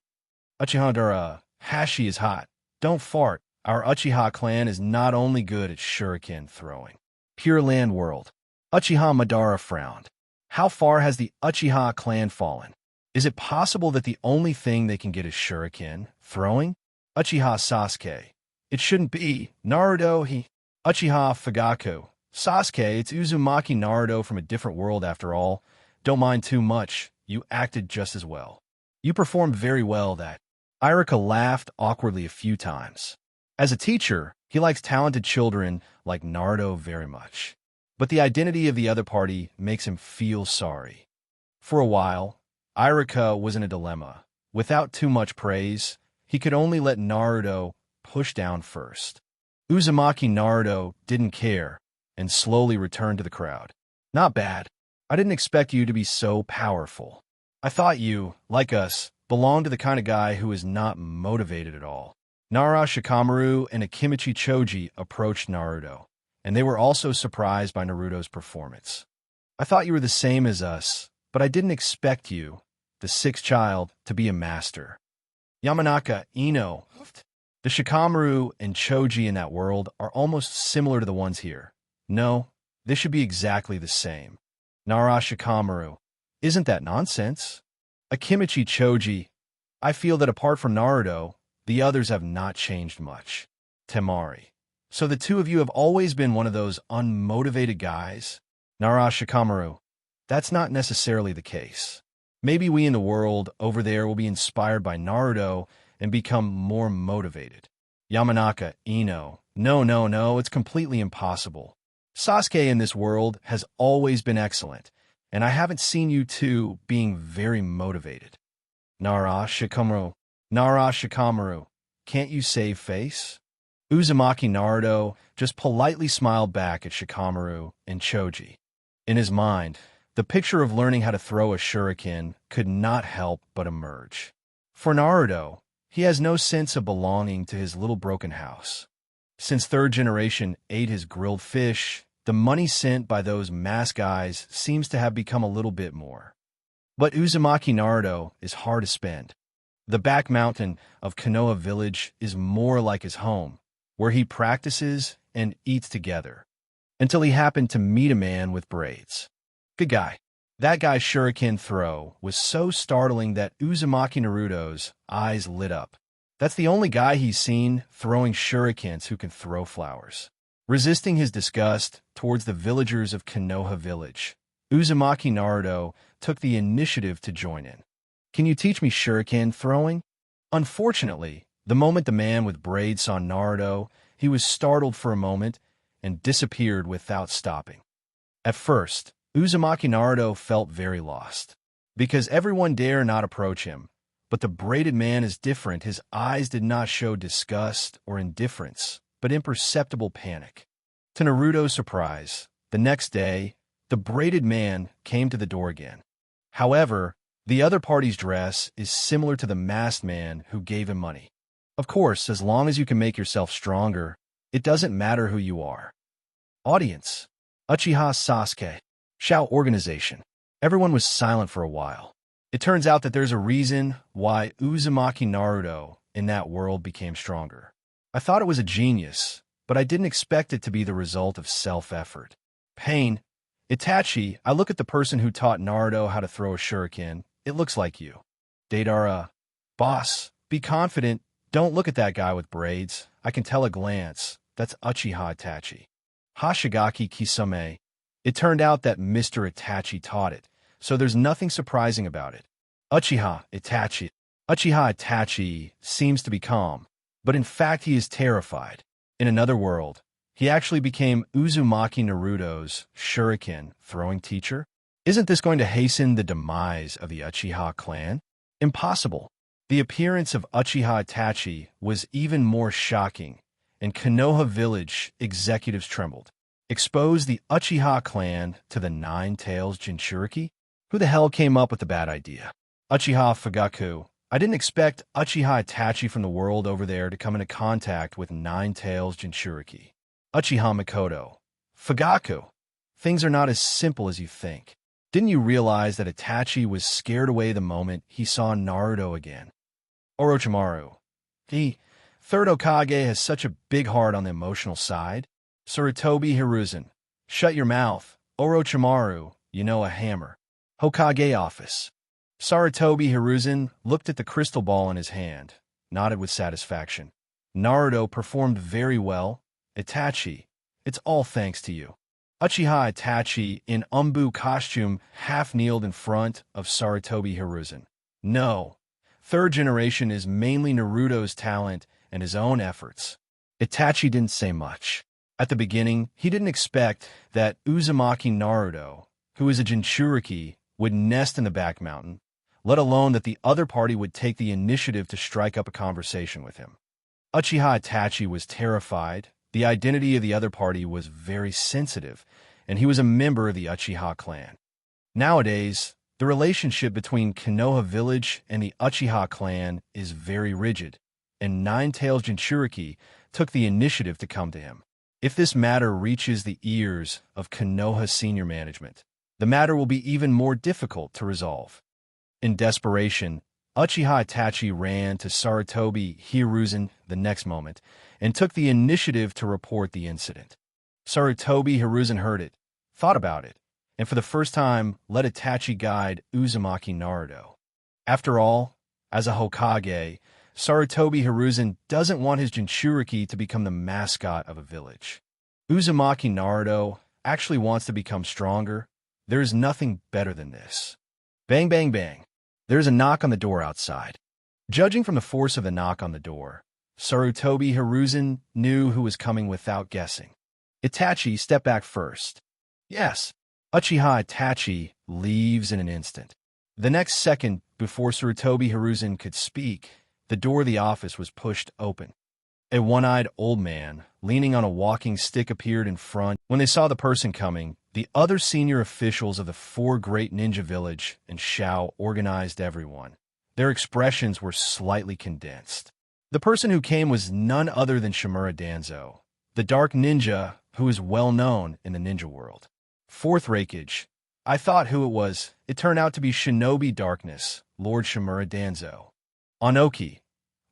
Uchiha Madara, Hashi is hot. Don't fart. Our Uchiha clan is not only good at Shuriken throwing. Pure Land World. Uchiha Madara frowned. How far has the Uchiha clan fallen? Is it possible that the only thing they can get is Shuriken throwing? Uchiha Sasuke. It shouldn't be. Naruto, he. Uchiha Fugaku. Sasuke, it's Uzumaki Naruto from a different world after all. Don't mind too much. You acted just as well. You performed very well that. Irika laughed awkwardly a few times. As a teacher, he likes talented children like Naruto very much. But the identity of the other party makes him feel sorry. For a while, Irika was in a dilemma. Without too much praise, he could only let Naruto push down first. Uzumaki Naruto didn't care and slowly returned to the crowd. Not bad. I didn't expect you to be so powerful. I thought you, like us, belonged to the kind of guy who is not motivated at all. Nara Shikamaru and Akimichi Choji approached Naruto, and they were also surprised by Naruto's performance. I thought you were the same as us, but I didn't expect you, the sixth child, to be a master. Yamanaka Ino. The Shikamaru and Choji in that world are almost similar to the ones here. No, they should be exactly the same. Nara Shikamaru. Isn't that nonsense? Akimichi Choji. I feel that apart from Naruto, the others have not changed much. Temari. So the two of you have always been one of those unmotivated guys? Nara Shikamaru. That's not necessarily the case. Maybe we in the world over there will be inspired by Naruto and become more motivated. Yamanaka Ino. No, it's completely impossible. Sasuke in this world has always been excellent, and I haven't seen you two being very motivated. Nara Shikamaru. Can't you save face? Uzumaki Naruto just politely smiled back at Shikamaru and Choji. In his mind, the picture of learning how to throw a shuriken could not help but emerge. For Naruto, he has no sense of belonging to his little broken house. Since third generation ate his grilled fish, the money sent by those mask guys seems to have become a little bit more. But Uzumaki Naruto is hard to spend. The back mountain of Konoha village is more like his home, where he practices and eats together, until he happened to meet a man with braids. Good guy. That guy's shuriken throw was so startling that Uzumaki Naruto's eyes lit up. That's the only guy he's seen throwing shurikens who can throw flowers. Resisting his disgust towards the villagers of Konoha village, Uzumaki Naruto took the initiative to join in. Can you teach me shuriken throwing? Unfortunately, the moment the man with braids saw Naruto, he was startled for a moment and disappeared without stopping. At first, Uzumaki Naruto felt very lost, because everyone dare not approach him. But the braided man is different. His eyes did not show disgust or indifference, but imperceptible panic. To Naruto's surprise, the next day, the braided man came to the door again. However, the other party's dress is similar to the masked man who gave him money. Of course, as long as you can make yourself stronger, it doesn't matter who you are. Audience. Uchiha Sasuke. Shao organization. Everyone was silent for a while. It turns out that there's a reason why Uzumaki Naruto in that world became stronger. I thought it was a genius, but I didn't expect it to be the result of self-effort. Pain. Itachi, I look at the person who taught Naruto how to throw a shuriken. It looks like you. Deidara. Boss, be confident. Don't look at that guy with braids. I can tell a glance. That's Uchiha Itachi. Hashigaki Kisame. It turned out that Mr. Itachi taught it, so there's nothing surprising about it. Uchiha Itachi. Uchiha Itachi seems to be calm, but in fact he is terrified. In another world, He actually became Uzumaki Naruto's Shuriken throwing teacher? Isn't this going to hasten the demise of the Uchiha clan? Impossible. The appearance of Uchiha Itachi was even more shocking, and Konoha village executives trembled. Expose the Uchiha clan to the Nine-Tails Jinchuriki? Who the hell came up with the bad idea? Uchiha Fugaku. I didn't expect Uchiha Itachi from the world over there to come into contact with Nine-Tails Jinchuriki. Uchiha Mikoto. Fugaku. Things are not as simple as you think. Didn't you realize that Itachi was scared away the moment he saw Naruto again? Orochimaru. The third Hokage has such a big heart on the emotional side. Sarutobi Hiruzen. Shut your mouth. Orochimaru, you know, a hammer. Hokage office. Sarutobi Hiruzen looked at the crystal ball in his hand, nodded with satisfaction. Naruto performed very well. Itachi, it's all thanks to you. Uchiha Itachi, in umbu costume, half-kneeled in front of Sarutobi Hiruzen. No, third generation is mainly Naruto's talent and his own efforts. Itachi didn't say much. At the beginning, he didn't expect that Uzumaki Naruto, who is a Jinchuriki, would nest in the back mountain, let alone that the other party would take the initiative to strike up a conversation with him. Uchiha Itachi was terrified. The identity of the other party was very sensitive, and he was a member of the Uchiha clan. Nowadays, the relationship between Konoha village and the Uchiha clan is very rigid, and Nine-Tails Jinchuriki took the initiative to come to him. If this matter reaches the ears of Konoha senior management, the matter will be even more difficult to resolve. In desperation, Uchiha Itachi ran to Sarutobi Hiruzen the next moment and took the initiative to report the incident. Sarutobi Hiruzen heard it, thought about it, and for the first time let Itachi guide Uzumaki Naruto. After all, as a Hokage, Sarutobi Hiruzen doesn't want his Jinchuriki to become the mascot of a village. Uzumaki Naruto actually wants to become stronger. There is nothing better than this. Bang, bang, bang. There's a knock on the door outside. Judging from the force of the knock on the door, Sarutobi Hiruzen knew who was coming without guessing. Itachi stepped back first. Yes, Uchiha Itachi leaves in an instant. The next second, before Sarutobi Hiruzen could speak, the door of the office was pushed open. A one-eyed old man, leaning on a walking stick, appeared in front. When they saw the person coming, the other senior officials of the four great ninja village and Shao organized everyone. Their expressions were slightly condensed. The person who came was none other than Shimura Danzo, the dark ninja who is well known in the ninja world. Fourth Hokage. I thought who it was. It turned out to be Shinobi Darkness, Lord Shimura Danzo. Onoki.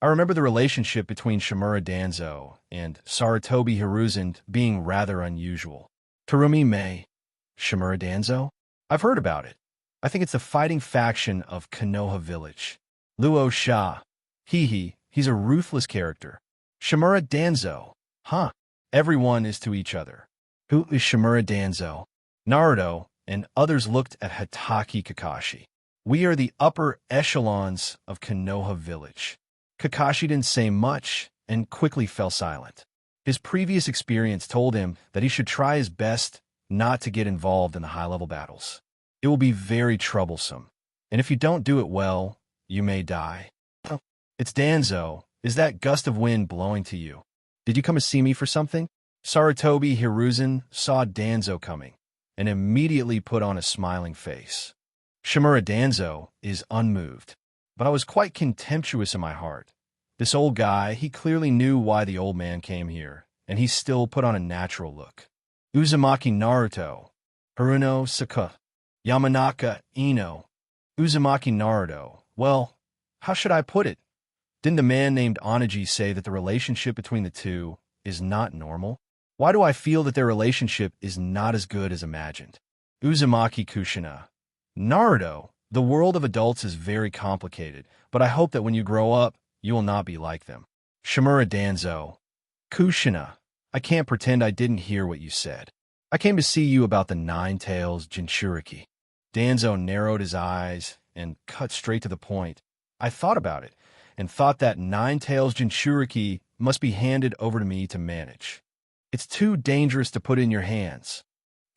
I remember the relationship between Shimura Danzo and Sarutobi Hiruzen being rather unusual. Terumi Mei. Shimura Danzo? I've heard about it. I think it's the fighting faction of Konoha village. Luo Sha. He's a ruthless character. Shimura Danzo. Huh. Everyone is to each other. Who is Shimura Danzo? Naruto and others looked at Hatake Kakashi. We are the upper echelons of Konoha village. Kakashi didn't say much and quickly fell silent. His previous experience told him that he should try his best not to get involved in the high-level battles. It will be very troublesome, and if you don't do it well, you may die. Oh, it's Danzo. Is that gust of wind blowing to you? Did you come to see me for something? Sarutobi Hiruzen saw Danzo coming and immediately put on a smiling face. Shimura Danzo is unmoved, but I was quite contemptuous in my heart. This old guy, he clearly knew why the old man came here, and he still put on a natural look. Uzumaki Naruto, Haruno Saka, Yamanaka Ino, Uzumaki Naruto. Well, how should I put it? Didn't a man named Onaji say that the relationship between the two is not normal? Why do I feel that their relationship is not as good as imagined? Uzumaki Kushina. Naruto, the world of adults is very complicated, but I hope that when you grow up, you will not be like them. Shimura Danzo. Kushina, I can't pretend I didn't hear what you said. I came to see you about the Nine-Tails Jinchuriki. Danzo narrowed his eyes and cut straight to the point. I thought about it, and thought that Nine-Tails Jinchuriki must be handed over to me to manage. It's too dangerous to put in your hands.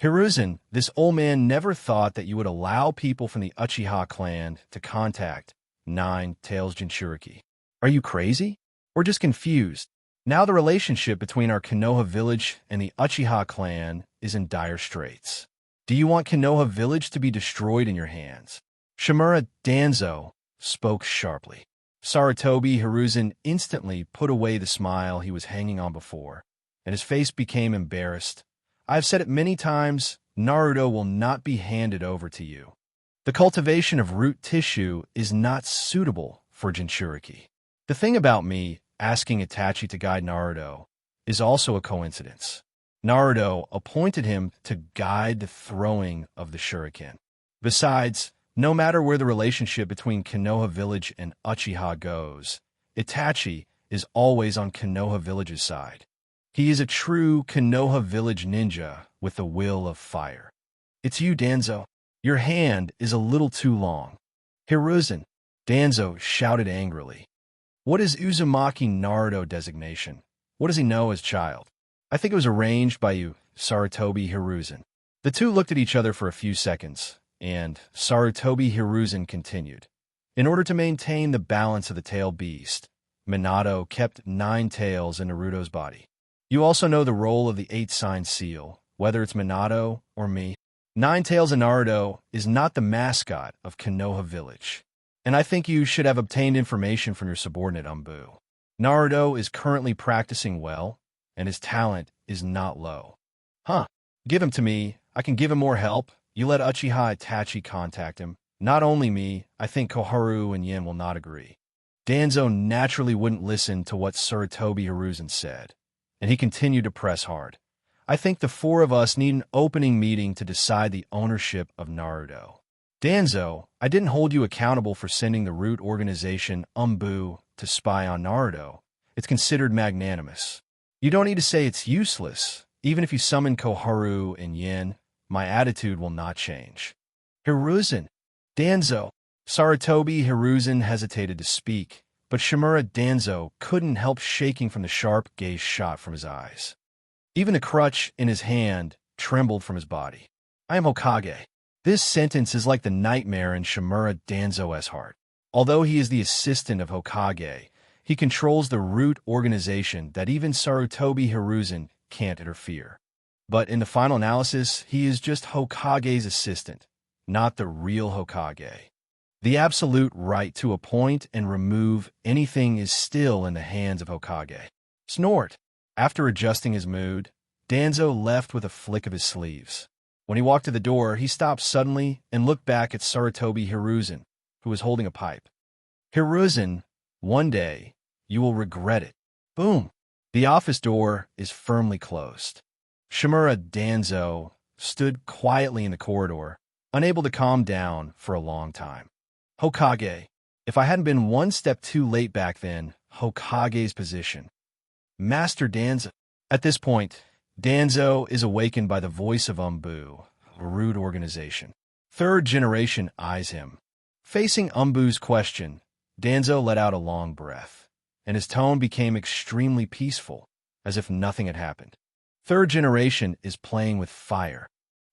Hiruzen, this old man never thought that you would allow people from the Uchiha clan to contact Nine Tails Jinchuriki. Are you crazy? Or just confused? Now the relationship between our Konoha village and the Uchiha clan is in dire straits. Do you want Konoha village to be destroyed in your hands? Shimura Danzo spoke sharply. Sarutobi Hiruzen instantly put away the smile he was hanging on before, and his face became embarrassed. I've said it many times, Naruto will not be handed over to you. The cultivation of root tissue is not suitable for Jinchuriki. The thing about me asking Itachi to guide Naruto is also a coincidence. Naruto appointed him to guide the throwing of the Shuriken. Besides, no matter where the relationship between Konoha village and Uchiha goes, Itachi is always on Konoha village's side. He is a true Konoha village ninja with the will of fire. It's you, Danzo. Your hand is a little too long. Hiruzen, Danzo shouted angrily. What is Uzumaki Naruto designation? What does he know as child? I think it was arranged by you, Sarutobi Hiruzen. The two looked at each other for a few seconds, and Sarutobi Hiruzen continued. In order to maintain the balance of the tail beast, Minato kept 9 tails in Naruto's body. You also know the role of the 8-sign seal, whether it's Minato or me. 9 Tails and Naruto is not the mascot of Konoha Village, and I think you should have obtained information from your subordinate Umbu. Naruto is currently practicing well, and his talent is not low. Huh, give him to me, I can give him more help. You let Uchiha Itachi contact him. Not only me, I think Koharu and Yin will not agree. Danzo naturally wouldn't listen to what Sarutobi Hiruzen said, and he continued to press hard. I think the 4 of us need an opening meeting to decide the ownership of Naruto. Danzo, I didn't hold you accountable for sending the root organization Umbu to spy on Naruto. It's considered magnanimous. You don't need to say it's useless. Even if you summon Koharu and Yin, my attitude will not change. Hiruzen, Danzo, Sarutobi Hiruzen hesitated to speak, but Shimura Danzo couldn't help shaking from the sharp gaze shot from his eyes. Even the crutch in his hand trembled from his body. I am Hokage. This sentence is like the nightmare in Shimura Danzo's heart. Although he is the assistant of Hokage, he controls the root organization that even Sarutobi Hiruzen can't interfere. But in the final analysis, he is just Hokage's assistant, not the real Hokage. The absolute right to appoint and remove anything is still in the hands of Hokage. Snort. After adjusting his mood, Danzo left with a flick of his sleeves. When he walked to the door, he stopped suddenly and looked back at Sarutobi Hiruzen, who was holding a pipe. Hiruzen, one day, you will regret it. Boom. The office door is firmly closed. Shimura Danzo stood quietly in the corridor, unable to calm down for a long time. Hokage, if I hadn't been one step too late back then, Hokage's position. Master Danzo. At this point, Danzo is awakened by the voice of Umbu, a root organization. 3rd generation eyes him. Facing Umbu's question, Danzo let out a long breath, and his tone became extremely peaceful, as if nothing had happened. 3rd generation is playing with fire.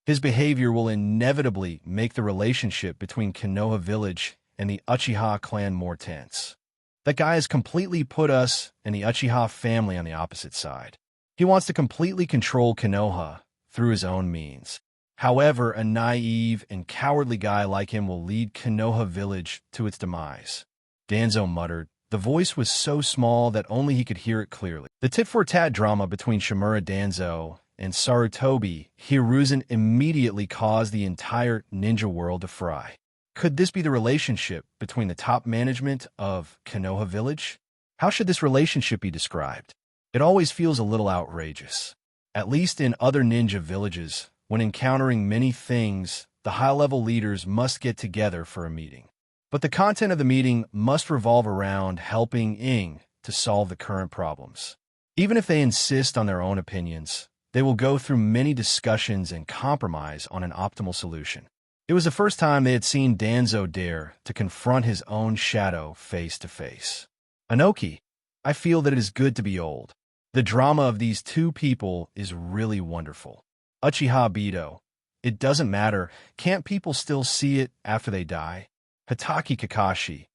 His behavior will inevitably make the relationship between Konoha village and the Uchiha clan more tense. That guy has completely put us and the Uchiha family on the opposite side. He wants to completely control Konoha through his own means. However, a naive and cowardly guy like him will lead Konoha village to its demise. Danzo muttered. The voice was so small that only he could hear it clearly. The tit-for-tat drama between Shimura Danzo and Sarutobi Hiruzen immediately caused the entire ninja world to fry. Could this be the relationship between the top management of Konoha village? How should this relationship be described? It always feels a little outrageous. At least in other ninja villages, when encountering many things, the high-level leaders must get together for a meeting. But the content of the meeting must revolve around helping Ing to solve the current problems. Even if they insist on their own opinions, they will go through many discussions and compromise on an optimal solution. It was the first time they had seen Danzo dare to confront his own shadow face to face. Anoki, I feel that it is good to be old. The drama of these two people is really wonderful. Uchiha Obito. It doesn't matter. Can't people still see it after they die? Hitaki Kakashi.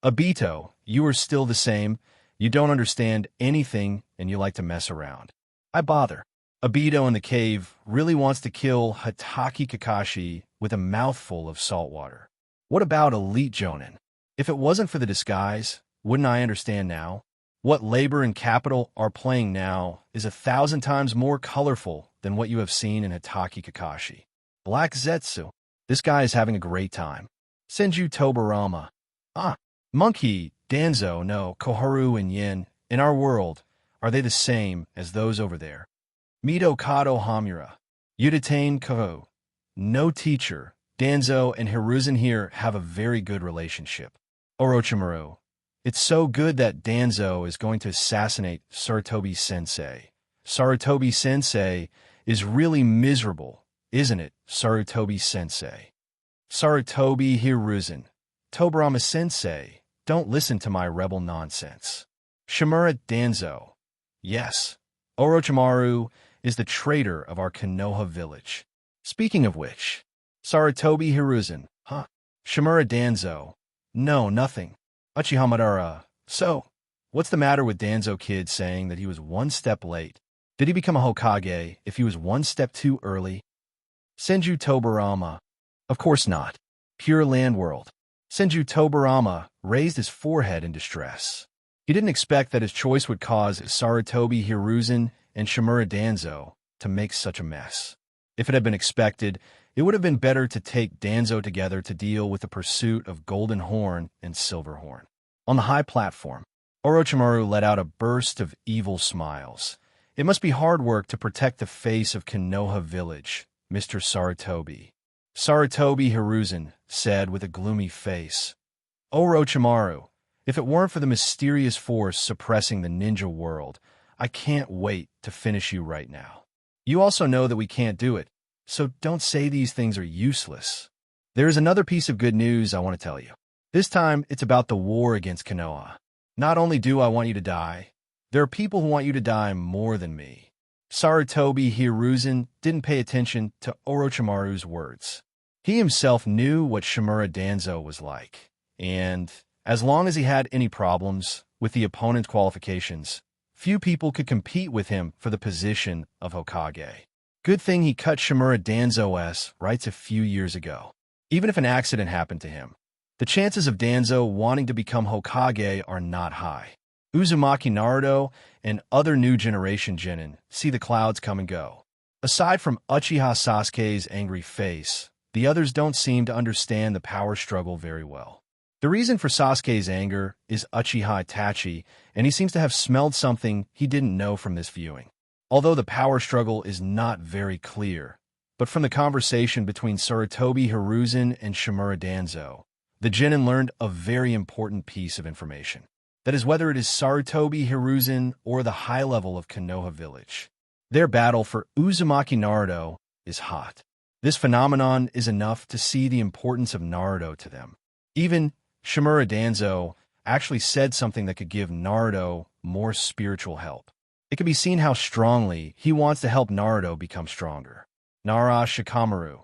Obito, you are still the same. You don't understand anything and you like to mess around. I bother. Obito in the cave really wants to kill Hitaki Kakashi with a mouthful of salt water. What about Elite Jonin? If it wasn't for the disguise, wouldn't I understand now? What labor and capital are playing now is 1,000 times more colorful than what you have seen in Hitaki Kakashi. Black Zetsu. This guy is having a great time. Senju Tobarama. Monkey, Danzo, no, Koharu and Yin, in our world, are they the same as those over there? Mito Kado Hamura. Yudatane Karo. No teacher. Danzo and Hiruzen here have a very good relationship. Orochimaru. It's so good that Danzo is going to assassinate Sarutobi Sensei. Sarutobi Sensei is really miserable, isn't it, Sarutobi Sensei? Sarutobi Hiruzen. Tobarama Sensei, don't listen to my rebel nonsense. Shimura Danzo. Yes, Orochimaru is the traitor of our Konoha village. Speaking of which, Sarutobi Hiruzen, Shimura Danzo. No, nothing. Uchiha Madara. So, what's the matter with Danzo Kid saying that he was one step late? Did he become a Hokage if he was one step too early? Senju Tobarama. Of course not. Pure land world. Senju Tobarama raised his forehead in distress. He didn't expect that his choice would cause Sarutobi Hiruzen and Shimura Danzo to make such a mess. If it had been expected, it would have been better to take Danzo together to deal with the pursuit of Golden Horn and Silver Horn. On the high platform, Orochimaru let out a burst of evil smiles. It must be hard work to protect the face of Konoha Village, Mr. Sarutobi. Sarutobi Hiruzen said with a gloomy face. Orochimaru, if it weren't for the mysterious force suppressing the ninja world, I can't wait to finish you right now. You also know that we can't do it, so don't say these things are useless. There is another piece of good news I want to tell you. This time, it's about the war against Konoha. Not only do I want you to die, there are people who want you to die more than me. Sarutobi Hiruzen didn't pay attention to Orochimaru's words. He himself knew what Shimura Danzo was like, and as long as he had any problems with the opponent's qualifications, few people could compete with him for the position of Hokage. Good thing he cut Shimura Danzo's rights a few years ago. Even if an accident happened to him, the chances of Danzo wanting to become Hokage are not high. Uzumaki Naruto and other new generation genin see the clouds come and go. Aside from Uchiha Sasuke's angry face, the others don't seem to understand the power struggle very well. The reason for Sasuke's anger is Uchiha Itachi, and he seems to have smelled something he didn't know from this viewing. Although the power struggle is not very clear, but from the conversation between Sarutobi Hiruzen and Shimura Danzo, the genin learned a very important piece of information. That is whether it is Sarutobi Hiruzen or the high level of Konoha Village. Their battle for Uzumaki Naruto is hot. This phenomenon is enough to see the importance of Naruto to them. Even Shimura Danzo actually said something that could give Naruto more spiritual help. It can be seen how strongly he wants to help Naruto become stronger. Nara Shikamaru.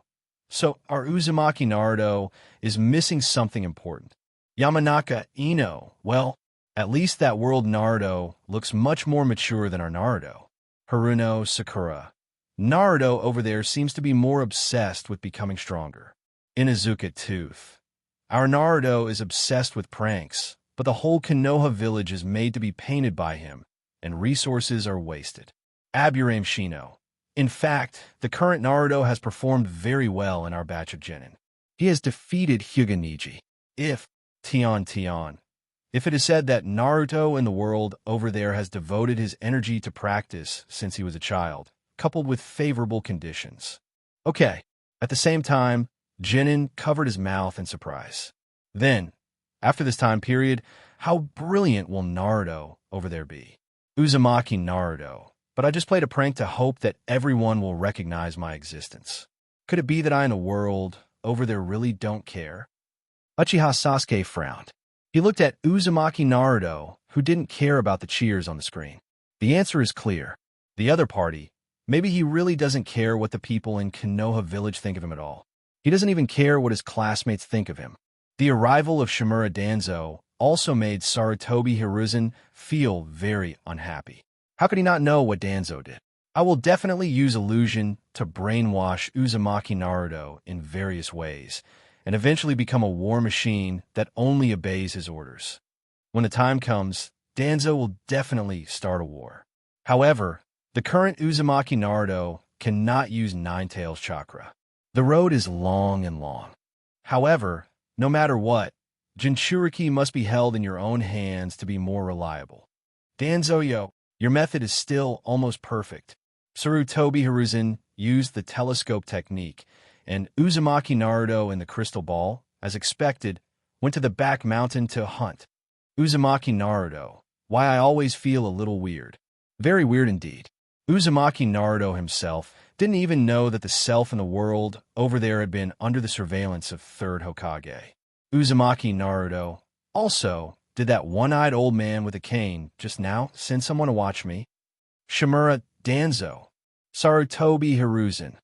So our Uzumaki Naruto is missing something important. Yamanaka Ino. Well, at least that world Naruto looks much more mature than our Naruto. Haruno Sakura. Naruto over there seems to be more obsessed with becoming stronger. Inazuka Tooth. Our Naruto is obsessed with pranks, but the whole Konoha village is made to be painted by him, and resources are wasted. Aburame Shino. In fact, the current Naruto has performed very well in our batch of genin. He has defeated Hyuga Neji. If it is said that Naruto in the world over there has devoted his energy to practice since he was a child, coupled with favorable conditions. Okay, at the same time, Genin covered his mouth in surprise. Then, after this time period, how brilliant will Naruto over there be? Uzumaki Naruto. But I just played a prank to hope that everyone will recognize my existence. Could it be that I in a world over there really don't care? Uchiha Sasuke frowned. He looked at Uzumaki Naruto, who didn't care about the cheers on the screen. The answer is clear. The other party, maybe he really doesn't care what the people in Konoha village think of him at all. He doesn't even care what his classmates think of him. The arrival of Shimura Danzo also made Sarutobi Hiruzen feel very unhappy. How could he not know what Danzo did? I will definitely use illusion to brainwash Uzumaki Naruto in various ways, and eventually become a war machine that only obeys his orders. When the time comes, Danzo will definitely start a war. However, the current Uzumaki Naruto cannot use Nine-Tails chakra. The road is long and long. However, no matter what, Jinchuriki must be held in your own hands to be more reliable. Danzo-yo, your method is still almost perfect. Sarutobi Hiruzen used the telescope technique, and Uzumaki Naruto in the crystal ball, as expected, went to the back mountain to hunt. Uzumaki Naruto, why I always feel a little weird. Very weird indeed. Uzumaki Naruto himself didn't even know that the self in the world over there had been under the surveillance of third Hokage. Uzumaki Naruto also did that one-eyed old man with a cane just now send someone to watch me? Shimura Danzo. Sarutobi Hiruzen.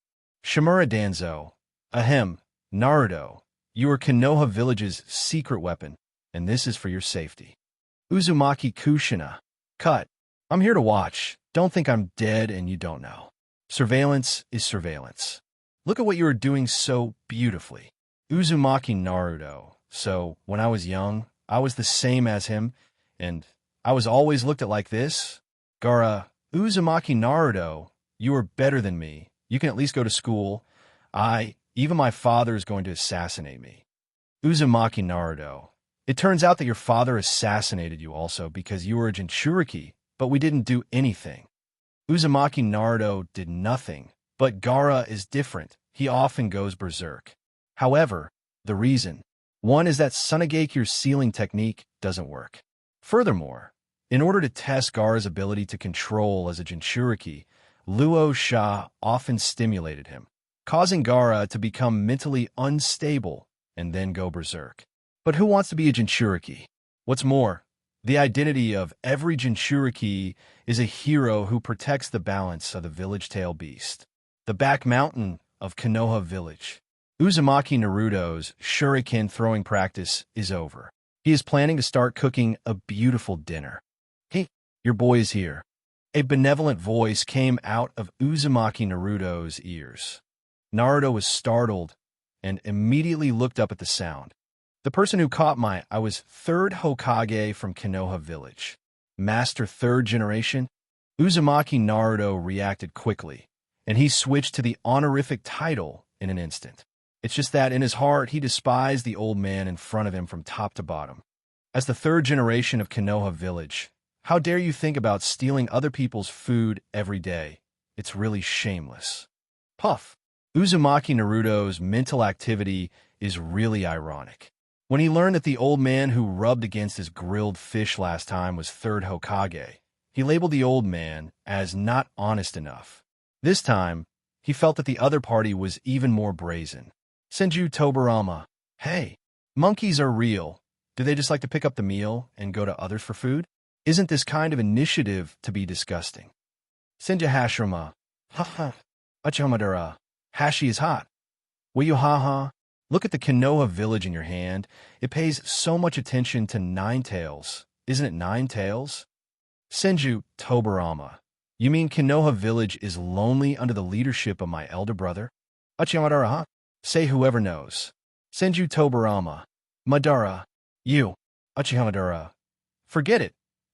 Shimura Danzo. Ahem, Naruto. You are Konoha village's secret weapon, and this is for your safety. Uzumaki Kushina. Cut. I'm here to watch. Don't think I'm dead and you don't know. Surveillance is surveillance. Look at what you are doing so beautifully. Uzumaki Naruto. So, when I was young, I was the same as him, and I was always looked at like this. Gara, Uzumaki Naruto, you are better than me. You can at least go to school. Even my father is going to assassinate me. Uzumaki Naruto. It turns out that your father assassinated you also because you were a Jinchuriki, but we didn't do anything. Uzumaki Naruto did nothing, but Gara is different. He often goes berserk. However, the reason, one is that Sunegaku's sealing technique doesn't work. Furthermore, in order to test Gara's ability to control as a Jinchuriki, Luo Sha often stimulated him, causing Gara to become mentally unstable and then go berserk. But who wants to be a Jinchuriki? What's more, the identity of every Jinchuriki is a hero who protects the balance of the village tail beast. The back mountain of Konoha village. Uzumaki Naruto's Shuriken throwing practice is over. He is planning to start cooking a beautiful dinner. Hey, your boy is here. A benevolent voice came out of Uzumaki Naruto's ears. Naruto was startled and immediately looked up at the sound. The person who caught my eye was third Hokage from Konoha village. Master third generation? Uzumaki Naruto reacted quickly, and he switched to the honorific title in an instant. It's just that in his heart, he despised the old man in front of him from top to bottom. As the third generation of Konoha village, how dare you think about stealing other people's food every day? It's really shameless. Puff. Uzumaki Naruto's mental activity is really ironic. When he learned that the old man who rubbed against his grilled fish last time was third Hokage, he labeled the old man as not honest enough. This time, he felt that the other party was even more brazen. Senju Tobarama. Hey, monkeys are real. Do they just like to pick up the meal and go to others for food? Isn't this kind of initiative to be disgusting? Senja Hashirama. Haha. Achamadara. Hashi is hot. Will you ha-ha? Look at the Konoha village in your hand. It pays so much attention to Nine-Tails. Isn't it Nine-Tails? Senju Tobarama. You mean Konoha village is lonely under the leadership of my elder brother? Achamadara. Say whoever knows. Senju Tobarama. Madara. You. Uchiha. Forget it.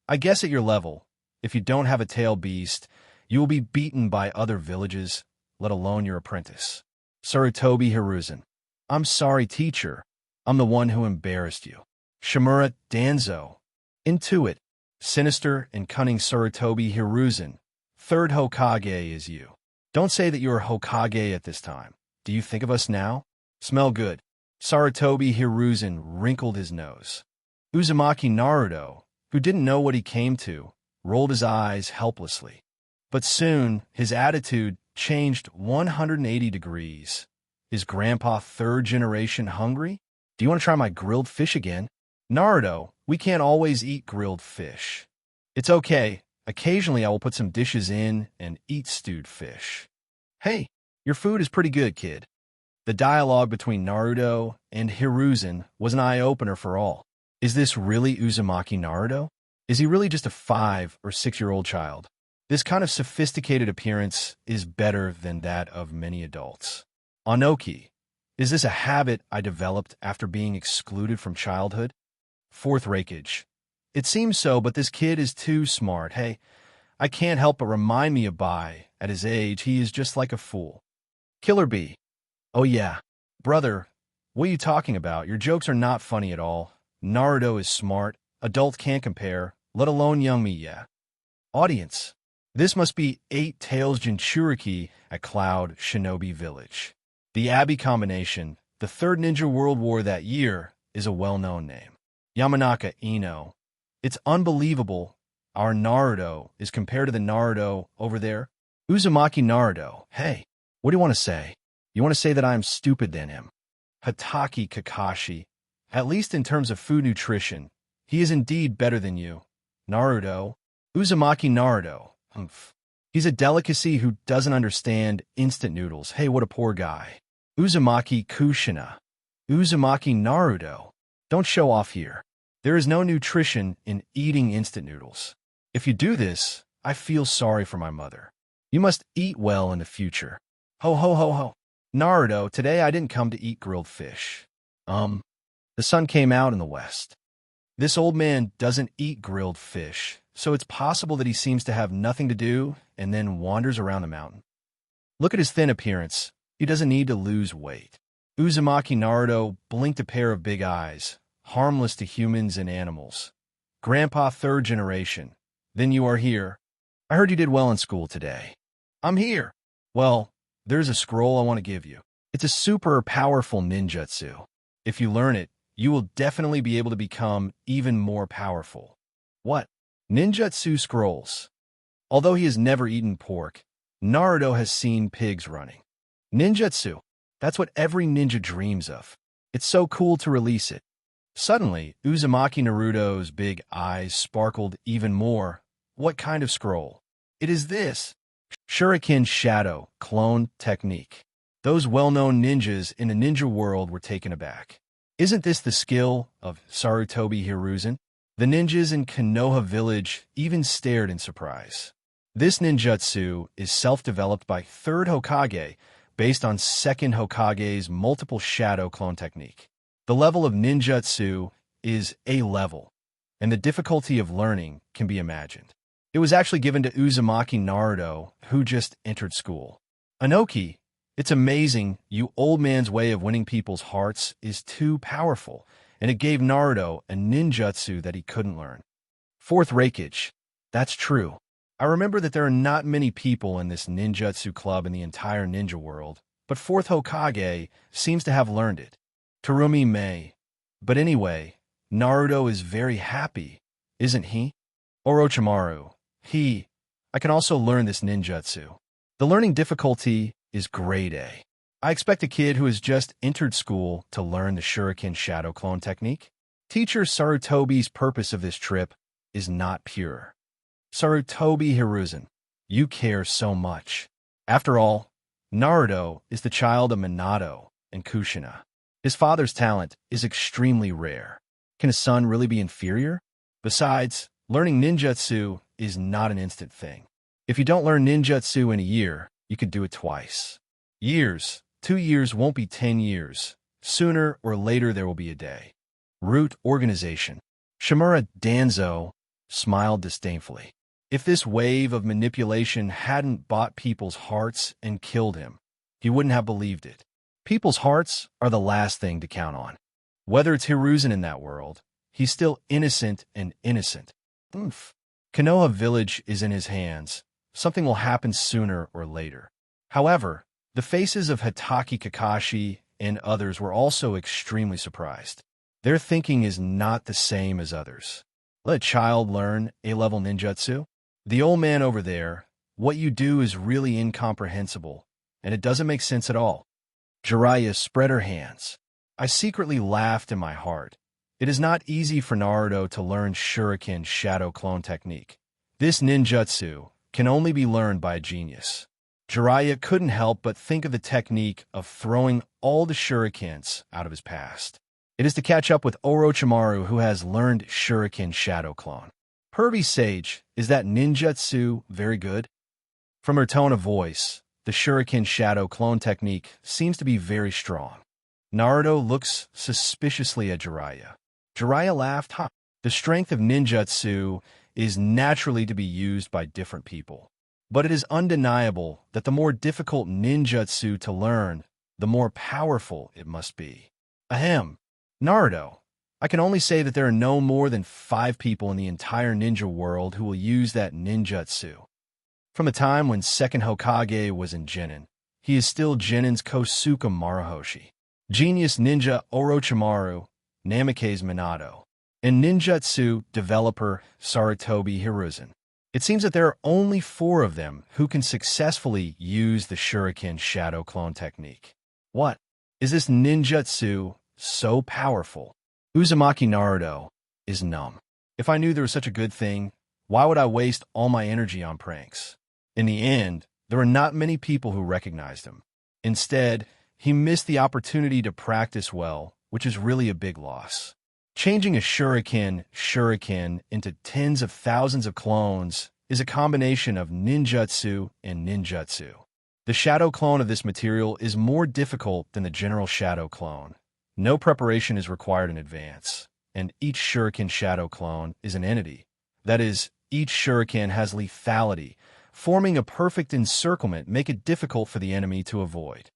I guess at your level, if you don't have a tail beast, you will be beaten by other villages, let alone your apprentice. Sarutobi Hiruzen. I'm sorry, teacher. I'm the one who embarrassed you. Shimura Danzo. Intuit. Sinister and cunning Sarutobi Hiruzen. Third Hokage is you. Don't say that you are Hokage at this time. Do you think of us now? Smell good. Sarutobi Hiruzen wrinkled his nose. Uzumaki Naruto, who didn't know what he came to, rolled his eyes helplessly. But soon, his attitude changed 180 degrees. Is Grandpa third generation hungry? Do you want to try my grilled fish again? Naruto, we can't always eat grilled fish. It's okay. Occasionally, I will put some dishes in and eat stewed fish. Hey, your food is pretty good, kid. The dialogue between Naruto and Hiruzen was an eye-opener for all. Is this really Uzumaki Naruto? Is he really just a 5 or 6-year-old child? This kind of sophisticated appearance is better than that of many adults. Anoki, is this a habit I developed after being excluded from childhood? Fourth Rakage. It seems so, but this kid is too smart. Hey, I can't help but remind me of Bai. At his age, he is just like a fool. Killer Bee. Oh yeah. Brother, what are you talking about? Your jokes are not funny at all. Naruto is smart. Adult can't compare, let alone young me, yeah. Audience. This must be 8 Tails Jinchuriki at Cloud Shinobi Village. The Abbey combination, the third Ninja World War that year, is a well-known name. Yamanaka Ino. It's unbelievable our Naruto is compared to the Naruto over there. Uzumaki Naruto. Hey, what do you want to say? You want to say that I am stupid than him? Hatake Kakashi. At least in terms of food nutrition, he is indeed better than you. Naruto. Uzumaki Naruto. Humph. He's a delicacy who doesn't understand instant noodles. Hey, what a poor guy. Uzumaki Kushina. Uzumaki Naruto. Don't show off here. There is no nutrition in eating instant noodles. If you do this, I feel sorry for my mother. You must eat well in the future. Ho ho ho ho. Naruto, today I didn't come to eat grilled fish. The sun came out in the west. This old man doesn't eat grilled fish, so it's possible that he seems to have nothing to do and then wanders around the mountain. Look at his thin appearance. He doesn't need to lose weight. Uzumaki Naruto blinked a pair of big eyes, harmless to humans and animals. Grandpa 3rd generation. Then you are here. I heard you did well in school today. I'm here. Well, there's a scroll I want to give you. It's a super powerful ninjutsu. If you learn it, you will definitely be able to become even more powerful. What? Ninjutsu scrolls. Although he has never eaten pork, Naruto has seen pigs running. Ninjutsu. That's what every ninja dreams of. It's so cool to release it. Suddenly, Uzumaki Naruto's big eyes sparkled even more. What kind of scroll? It is this. Shuriken Shadow Clone Technique. Those well-known ninjas in the ninja world were taken aback. Isn't this the skill of Sarutobi Hiruzen? The ninjas in Konoha Village even stared in surprise. This ninjutsu is self-developed by 3rd Hokage based on 2nd Hokage's multiple shadow clone technique. The level of ninjutsu is A level, and the difficulty of learning can be imagined. It was actually given to Uzumaki Naruto, who just entered school. Anoki, it's amazing you old man's way of winning people's hearts is too powerful, and it gave Naruto a ninjutsu that he couldn't learn. 4th Rakage. That's true. I remember that there are not many people in this ninjutsu club in the entire ninja world, but 4th Hokage seems to have learned it. Terumi Mei. But anyway, Naruto is very happy, isn't he? Orochimaru. I can also learn this ninjutsu. The learning difficulty is grade A. I expect a kid who has just entered school to learn the Shuriken Shadow Clone technique. Teacher Sarutobi's purpose of this trip is not pure. Sarutobi Hiruzen, you care so much. After all, Naruto is the child of Minato and Kushina. His father's talent is extremely rare. Can a son really be inferior? Besides, learning ninjutsu is not an instant thing. If you don't learn ninjutsu in a year, you could do it twice. Years, 2 years won't be 10 years. Sooner or later there will be a day. Root Organization. Shimura Danzo smiled disdainfully. If this wave of manipulation hadn't bought people's hearts and killed him, he wouldn't have believed it. People's hearts are the last thing to count on. Whether it's Hiruzen in that world, he's still innocent and innocent. Konoha Village is in his hands. Something will happen sooner or later. However, the faces of Hatake Kakashi and others were also extremely surprised. Their thinking is not the same as others. Let a child learn A-level ninjutsu. The old man over there, what you do is really incomprehensible, and it doesn't make sense at all. Jiraiya spread her hands. I secretly laughed in my heart. It is not easy for Naruto to learn Shuriken Shadow Clone technique. This ninjutsu can only be learned by a genius. Jiraiya couldn't help but think of the technique of throwing all the shurikens out of his past. It is to catch up with Orochimaru, who has learned Shuriken Shadow Clone. Herbie Sage, is that ninjutsu very good? From her tone of voice, the Shuriken Shadow Clone technique seems to be very strong. Naruto looks suspiciously at Jiraiya. Jiraiya laughed. The strength of ninjutsu is naturally to be used by different people. But it is undeniable that the more difficult ninjutsu to learn, the more powerful it must be. Ahem. Naruto, I can only say that there are no more than 5 people in the entire ninja world who will use that ninjutsu. From the time when second Hokage was in Chunin, he is still Chunin's Kosuke Marahoshi. Genius ninja Orochimaru, Namikaze Minato, and ninjutsu developer Sarutobi Hiruzen. It seems that there are only 4 of them who can successfully use the Shuriken Shadow Clone technique. What? Is this ninjutsu so powerful? Uzumaki Naruto is numb. If I knew there was such a good thing, why would I waste all my energy on pranks? In the end, there were not many people who recognized him. Instead, he missed the opportunity to practice well, which is really a big loss. Changing a shuriken into tens of thousands of clones is a combination of ninjutsu and ninjutsu. The shadow clone of this material is more difficult than the general shadow clone. No preparation is required in advance, and each shuriken shadow clone is an entity. That is, each shuriken has lethality. Forming a perfect encirclement make it difficult for the enemy to avoid.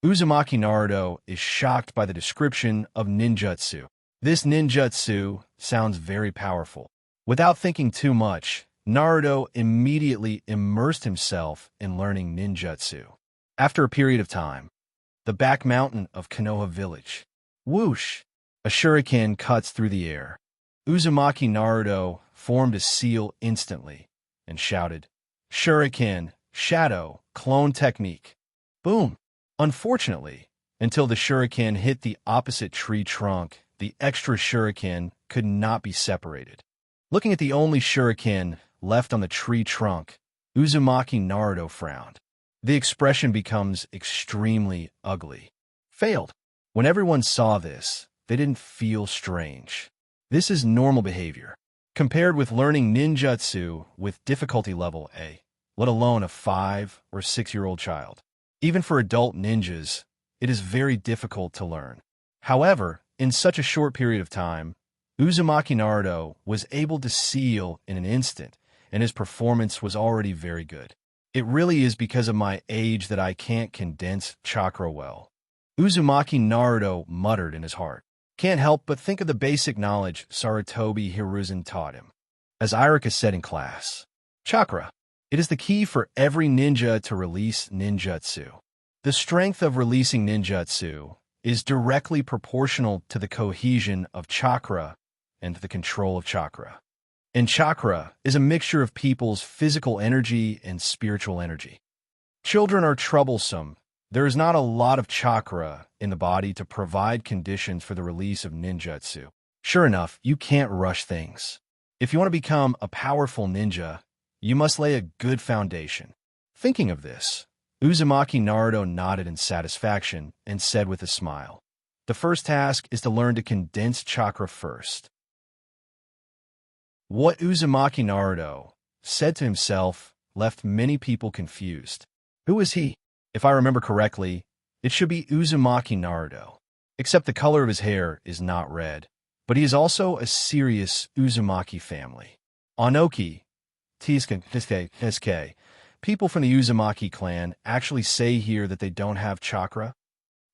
Uzumaki Naruto is shocked by the description of ninjutsu. This ninjutsu sounds very powerful. Without thinking too much, Naruto immediately immersed himself in learning ninjutsu. After a period of time, the back mountain of Konoha village. Whoosh! A shuriken cuts through the air. Uzumaki Naruto formed a seal instantly and shouted, "Shuriken, Shadow, Clone Technique." Boom! Unfortunately, until the shuriken hit the opposite tree trunk, the extra shuriken could not be separated. Looking at the only shuriken left on the tree trunk, Uzumaki Naruto frowned. The expression becomes extremely ugly. Failed. When everyone saw this, they didn't feel strange. This is normal behavior. Compared with learning ninjutsu with difficulty level A, let alone a 5 or 6-year-old child. Even for adult ninjas, it is very difficult to learn. However, in such a short period of time, Uzumaki Naruto was able to seal in an instant, and his performance was already very good. It really is because of my age that I can't condense chakra well. Uzumaki Naruto muttered in his heart. Can't help but think of the basic knowledge Sarutobi Hiruzen taught him. As Irika said in class, chakra. It is the key for every ninja to release ninjutsu. The strength of releasing ninjutsu is directly proportional to the cohesion of chakra and to the control of chakra. And chakra is a mixture of people's physical energy and spiritual energy. Children are troublesome. There is not a lot of chakra in the body to provide conditions for the release of ninjutsu. Sure enough, you can't rush things. If you want to become a powerful ninja, you must lay a good foundation. Thinking of this, Uzumaki Naruto nodded in satisfaction and said with a smile, "The first task is to learn to condense chakra first." What Uzumaki Naruto said to himself left many people confused. Who is he? If I remember correctly, it should be Uzumaki Naruto. Except the color of his hair is not red, but he is also a serious Uzumaki family. Anoki, Tsuke, people from the Uzumaki clan actually say here that they don't have chakra.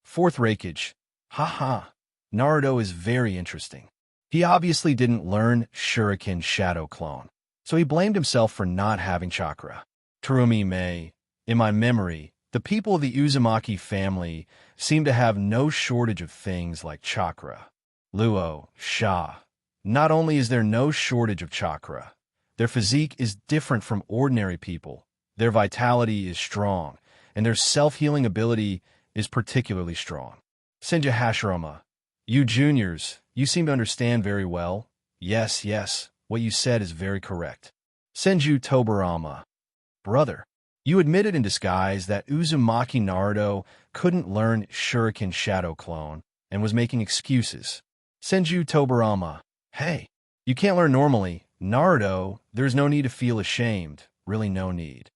Fourth Raikage. Haha. Naruto is very interesting. He obviously didn't learn Shuriken Shadow Clone, so he blamed himself for not having chakra. Terumi Mei. In my memory, the people of the Uzumaki family seem to have no shortage of things like chakra. Luo, Sha. Not only is there no shortage of chakra, their physique is different from ordinary people. Their vitality is strong, and their self-healing ability is particularly strong. Senja Hashirama, you juniors, you seem to understand very well. Yes, what you said is very correct. Senju Tobarama. Brother, you admitted in disguise that Uzumaki Naruto couldn't learn Shuriken Shadow Clone and was making excuses. Senju Tobarama. Hey, you can't learn normally. Naruto, there's no need to feel ashamed. Really no need.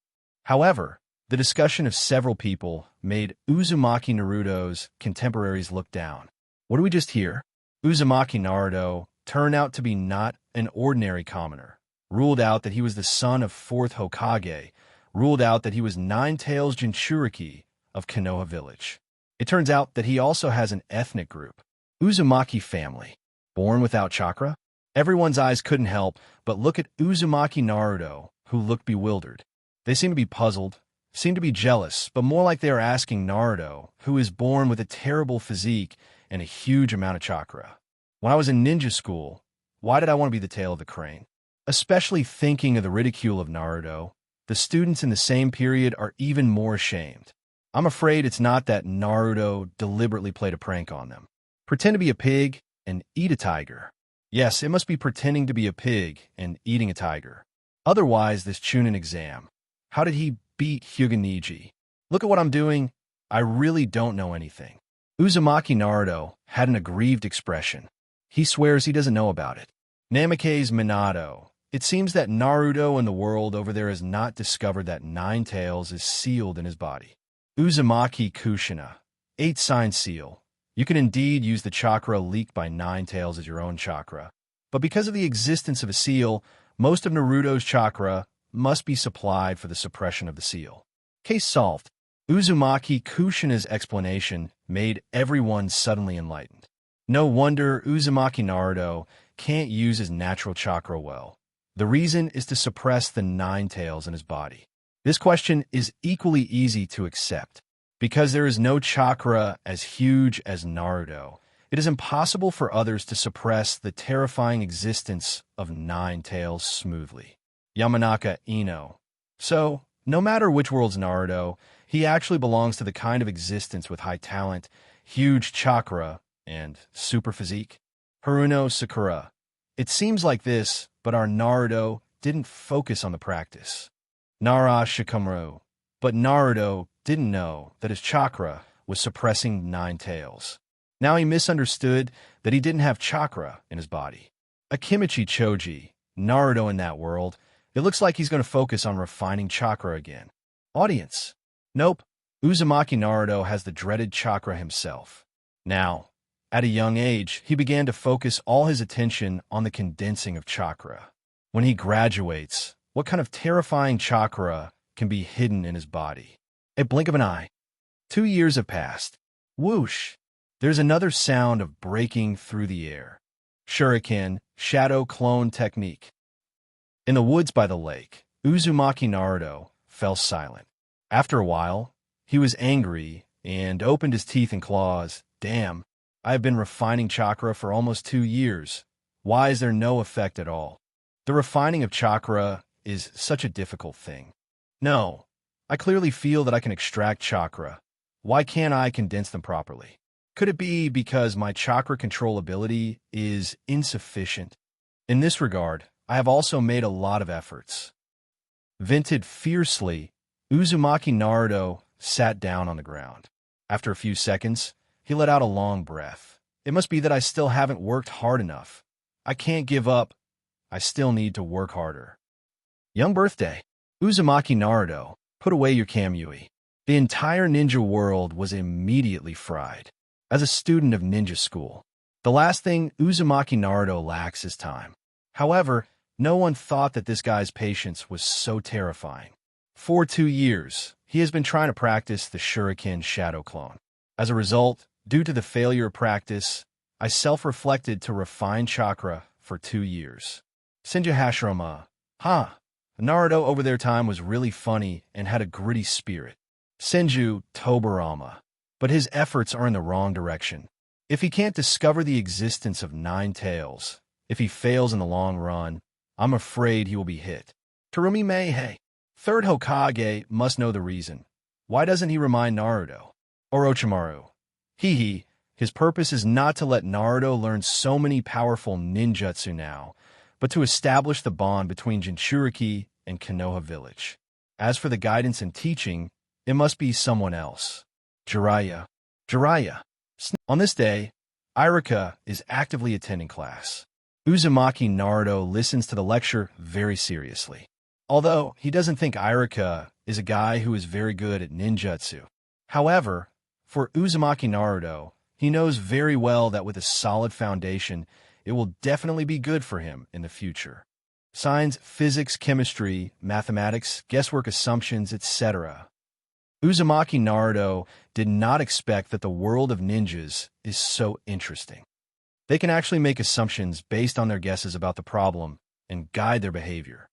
However, the discussion of several people made Uzumaki Naruto's contemporaries look down. What do we just hear? Uzumaki Naruto turned out to be not an ordinary commoner. Ruled out that he was the son of 4th Hokage. Ruled out that he was Nine-Tails Jinchuriki of Konoha Village. It turns out that he also has an ethnic group. Uzumaki family. Born without chakra? Everyone's eyes couldn't help but look at Uzumaki Naruto, who looked bewildered. They seemed to be puzzled, seemed to be jealous, but more like they were asking Naruto, who is born with a terrible physique and a huge amount of chakra. When I was in ninja school, why did I want to be the tail of the crane? Especially thinking of the ridicule of Naruto, the students in the same period are even more ashamed. I'm afraid it's not that Naruto deliberately played a prank on them. Pretend to be a pig and eat a tiger. Yes, it must be pretending to be a pig and eating a tiger. Otherwise, this Chunin exam. How did he beat Hyuga? Look at what I'm doing. I really don't know anything. Uzumaki Naruto had an aggrieved expression. He swears he doesn't know about it. Namikaze Minato. It seems that Naruto and the world over there has not discovered that Nine-Tails is sealed in his body. Uzumaki Kushina. 8-sign seal. You can indeed use the chakra leaked by Nine-Tails as your own chakra. But because of the existence of a seal, most of Naruto's chakra must be supplied for the suppression of the seal. Case solved. Uzumaki Kushina's explanation made everyone suddenly enlightened. No wonder Uzumaki Naruto can't use his natural chakra well. The reason is to suppress the Nine-Tails in his body. This question is equally easy to accept. Because there is no chakra as huge as Naruto, it is impossible for others to suppress the terrifying existence of Nine-Tails smoothly. Yamanaka Ino. So, no matter which world's Naruto, he actually belongs to the kind of existence with high talent, huge chakra, and super physique. Haruno Sakura. It seems like this, but our Naruto didn't focus on the practice. Nara Shikamaru. But Naruto didn't know that his chakra was suppressing Nine-Tails. Now he misunderstood that he didn't have chakra in his body. Akimichi Choji, Naruto in that world, it looks like he's going to focus on refining chakra again. Audience. Nope. Uzumaki Naruto has the dreaded chakra himself. Now, at a young age, he began to focus all his attention on the condensing of chakra. When he graduates, what kind of terrifying chakra can be hidden in his body? A blink of an eye. 2 years have passed. Whoosh! There's another sound of breaking through the air. Shuriken, shadow clone technique. In the woods by the lake, Uzumaki Naruto fell silent. After a while, he was angry and opened his teeth and claws. Damn, I have been refining chakra for almost 2 years. Why is there no effect at all? The refining of chakra is such a difficult thing. No, I clearly feel that I can extract chakra. Why can't I condense them properly? Could it be because my chakra control ability is insufficient? In this regard, I have also made a lot of efforts. Vented fiercely, Uzumaki Naruto sat down on the ground. After a few seconds, he let out a long breath. It must be that I still haven't worked hard enough. I can't give up. I still need to work harder. Young birthday. Uzumaki Naruto, put away your kamui. The entire ninja world was immediately fried. As a student of ninja school, the last thing Uzumaki Naruto lacks is time. However, no one thought that this guy's patience was so terrifying. For 2 years, he has been trying to practice the Shuriken Shadow Clone. As a result, due to the failure of practice, I self-reflected to refine chakra for 2 years. Senju Hashirama. Naruto over their time was really funny and had a gritty spirit. Senju Tobarama. But his efforts are in the wrong direction. If he can't discover the existence of Nine-Tails, if he fails in the long run, I'm afraid he will be hit. Terumi Meihei. 3rd Hokage must know the reason. Why doesn't he remind Naruto? Orochimaru. His purpose is not to let Naruto learn so many powerful ninjutsu now, but to establish the bond between Jinchuriki and Konoha village. As for the guidance and teaching, it must be someone else. Jiraiya. Jiraiya. On this day, Iruka is actively attending class. Uzumaki Naruto listens to the lecture very seriously. Although he doesn't think Iruka is a guy who is very good at ninjutsu. However, for Uzumaki Naruto, he knows very well that with a solid foundation, it will definitely be good for him in the future. Science, physics, chemistry, mathematics, guesswork assumptions, etc. Uzumaki Naruto did not expect that the world of ninjas is so interesting. They can actually make assumptions based on their guesses about the problem and guide their behavior.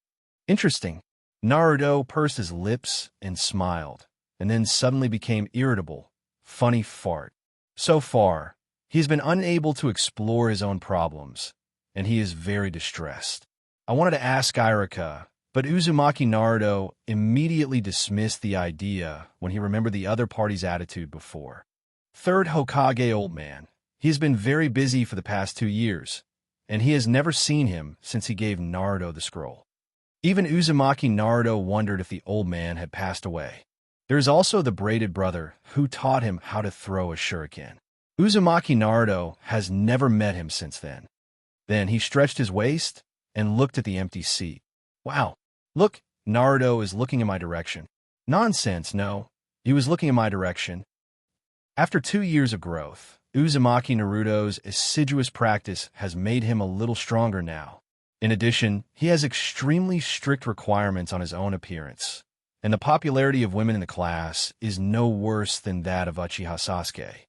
Interesting. Naruto pursed his lips and smiled, and then suddenly became irritable. Funny fart. So far, he has been unable to explore his own problems, and he is very distressed. I wanted to ask Iruka, but Uzumaki Naruto immediately dismissed the idea when he remembered the other party's attitude before. Third Hokage old man. He has been very busy for the past 2 years, and he has never seen him since he gave Naruto the scroll. Even Uzumaki Naruto wondered if the old man had passed away. There is also the braided brother who taught him how to throw a shuriken. Uzumaki Naruto has never met him since then. Then he stretched his waist and looked at the empty seat. Wow, look, Naruto is looking in my direction. Nonsense, no. He was looking in my direction. After 2 years of growth, Uzumaki Naruto's assiduous practice has made him a little stronger now. In addition, he has extremely strict requirements on his own appearance, and the popularity of women in the class is no worse than that of Uchiha Sasuke.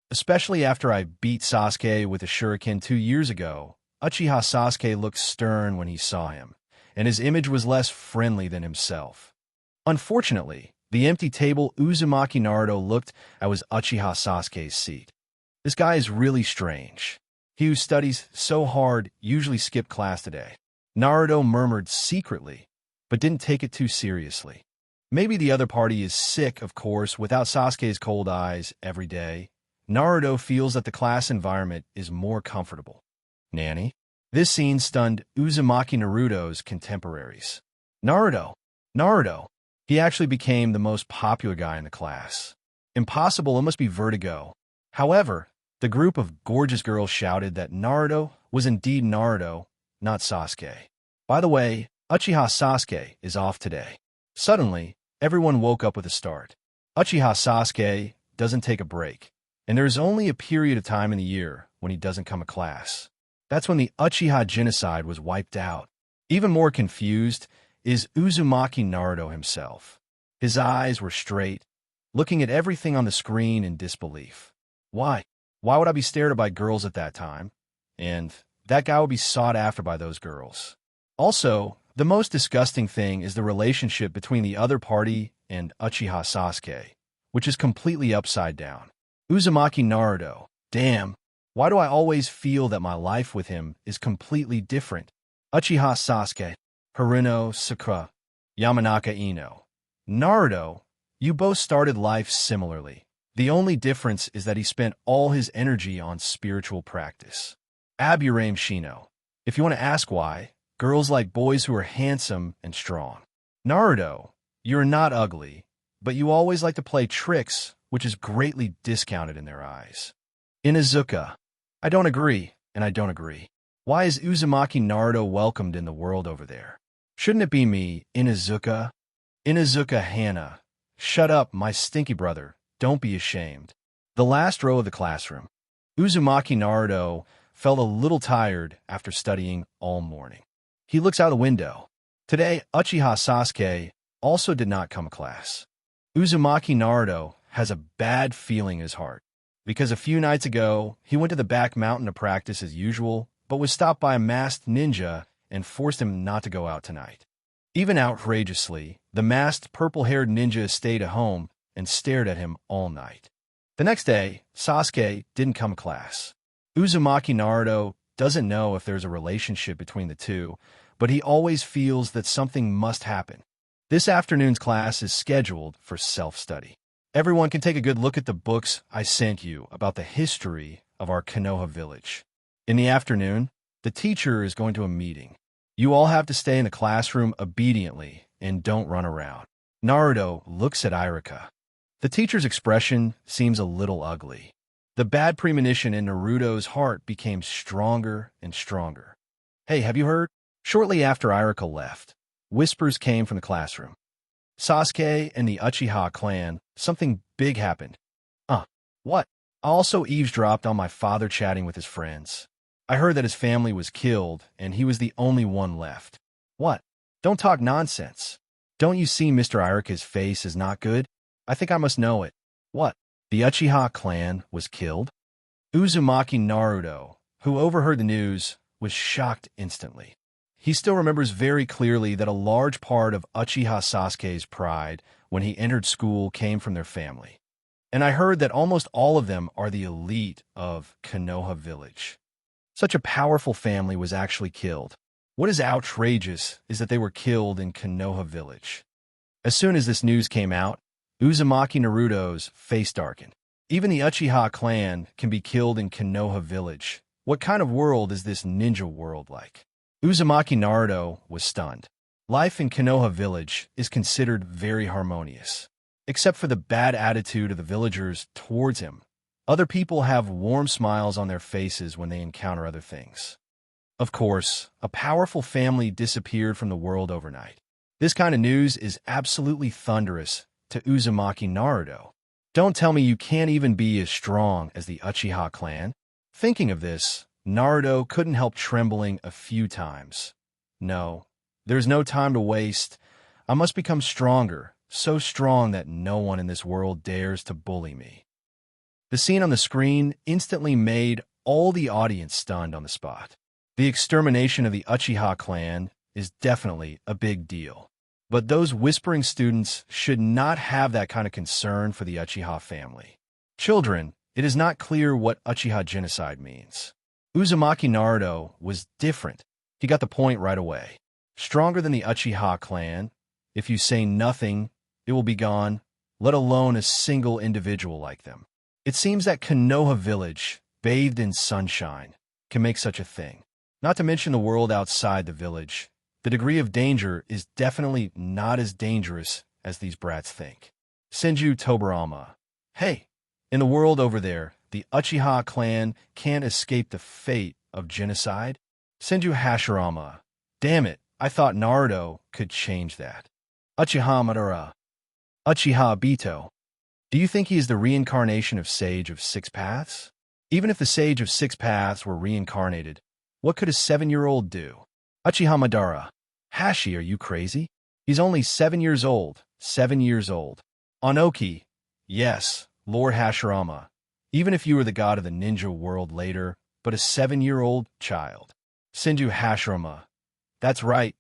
Especially after I beat Sasuke with a shuriken 2 years ago, Uchiha Sasuke looked stern when he saw him, and his image was less friendly than himself. Unfortunately, the empty table Uzumaki Naruto looked at was Uchiha Sasuke's seat. This guy is really strange. He who studies so hard usually skipped class today. Naruto murmured secretly, but didn't take it too seriously. Maybe the other party is sick, of course, without Sasuke's cold eyes every day. Naruto feels that the class environment is more comfortable. Nanny? This scene stunned Uzumaki Naruto's contemporaries. Naruto! He actually became the most popular guy in the class. Impossible, it must be vertigo. However, the group of gorgeous girls shouted that Naruto was indeed Naruto, not Sasuke. By the way, Uchiha Sasuke is off today. Suddenly, everyone woke up with a start. Uchiha Sasuke doesn't take a break, and there is only a period of time in the year when he doesn't come to class. That's when the Uchiha genocide was wiped out. Even more confused is Uzumaki Naruto himself. His eyes were straight, looking at everything on the screen in disbelief. Why? Why would I be stared at by girls at that time? And that guy would be sought after by those girls. Also, the most disgusting thing is the relationship between the other party and Uchiha Sasuke, which is completely upside down. Uzumaki Naruto, damn, why do I always feel that my life with him is completely different? Uchiha Sasuke, Haruno Sakura, Yamanaka Ino. Naruto, you both started life similarly. The only difference is that he spent all his energy on spiritual practice. Aburame Shino. If you want to ask why, girls like boys who are handsome and strong. Naruto, you're not ugly, but you always like to play tricks, which is greatly discounted in their eyes. Inuzuka. I don't agree, and I don't agree. Why is Uzumaki Naruto welcomed in the world over there? Shouldn't it be me, Inuzuka? Inuzuka Hana. Shut up, my stinky brother. Don't be ashamed. The last row of the classroom. Uzumaki Naruto felt a little tired after studying all morning. He looks out the window. Today, Uchiha Sasuke also did not come to class. Uzumaki Naruto has a bad feeling in his heart, because a few nights ago, he went to the back mountain to practice as usual, but was stopped by a masked ninja and forced him not to go out tonight. Even outrageously, the masked purple-haired ninja stayed at home and stared at him all night. The next day, Sasuke didn't come to class. Uzumaki Naruto doesn't know if there's a relationship between the two, but he always feels that something must happen. This afternoon's class is scheduled for self-study. Everyone can take a good look at the books I sent you about the history of our Konoha village. In the afternoon, the teacher is going to a meeting. You all have to stay in the classroom obediently and don't run around. Naruto looks at Iruka. The teacher's expression seems a little ugly. The bad premonition in Naruto's heart became stronger and stronger. Hey, have you heard? Shortly after Iruka left, whispers came from the classroom. Sasuke and the Uchiha clan, something big happened. What? I also eavesdropped on my father chatting with his friends. I heard that his family was killed and he was the only one left. What? Don't talk nonsense. Don't you see Mr. Iruka's face is not good? I think I must know it. What? The Uchiha clan was killed? Uzumaki Naruto, who overheard the news, was shocked instantly. He still remembers very clearly that a large part of Uchiha Sasuke's pride when he entered school came from their family. And I heard that almost all of them are the elite of Konoha village. Such a powerful family was actually killed. What is outrageous is that they were killed in Konoha village. As soon as this news came out, Uzumaki Naruto's face darkened. Even the Uchiha clan can be killed in Konoha village. What kind of world is this ninja world like? Uzumaki Naruto was stunned. Life in Konoha village is considered very harmonious. Except for the bad attitude of the villagers towards him. Other people have warm smiles on their faces when they encounter other things. Of course, a powerful family disappeared from the world overnight. This kind of news is absolutely thunderous to Uzumaki Naruto. Don't tell me you can't even be as strong as the Uchiha clan. Thinking of this, Naruto couldn't help trembling a few times. No, there's no time to waste. I must become stronger. So strong that no one in this world dares to bully me. The scene on the screen instantly made all the audience stunned on the spot. The extermination of the Uchiha clan is definitely a big deal. But those whispering students should not have that kind of concern for the Uchiha family. Children, it is not clear what Uchiha genocide means. Uzumaki Naruto was different. He got the point right away. Stronger than the Uchiha clan. If you say nothing, it will be gone, let alone a single individual like them. It seems that Konoha village, bathed in sunshine, can make such a thing. Not to mention the world outside the village. The degree of danger is definitely not as dangerous as these brats think. Senju Tobarama. Hey, in the world over there, the Uchiha clan can't escape the fate of genocide. Senju Hashirama. Damn it, I thought Naruto could change that. Uchiha Madara. Uchiha Obito. Do you think he is the reincarnation of Sage of Six Paths? Even if the Sage of Six Paths were reincarnated, what could a 7-year-old do? Uchiha Madara. Hashi, are you crazy? He's only 7 years old. 7 years old. Onoki. Yes, Lord Hashirama. Even if you were the god of the ninja world later, but a 7-year-old child. Senju Hashirama. That's right.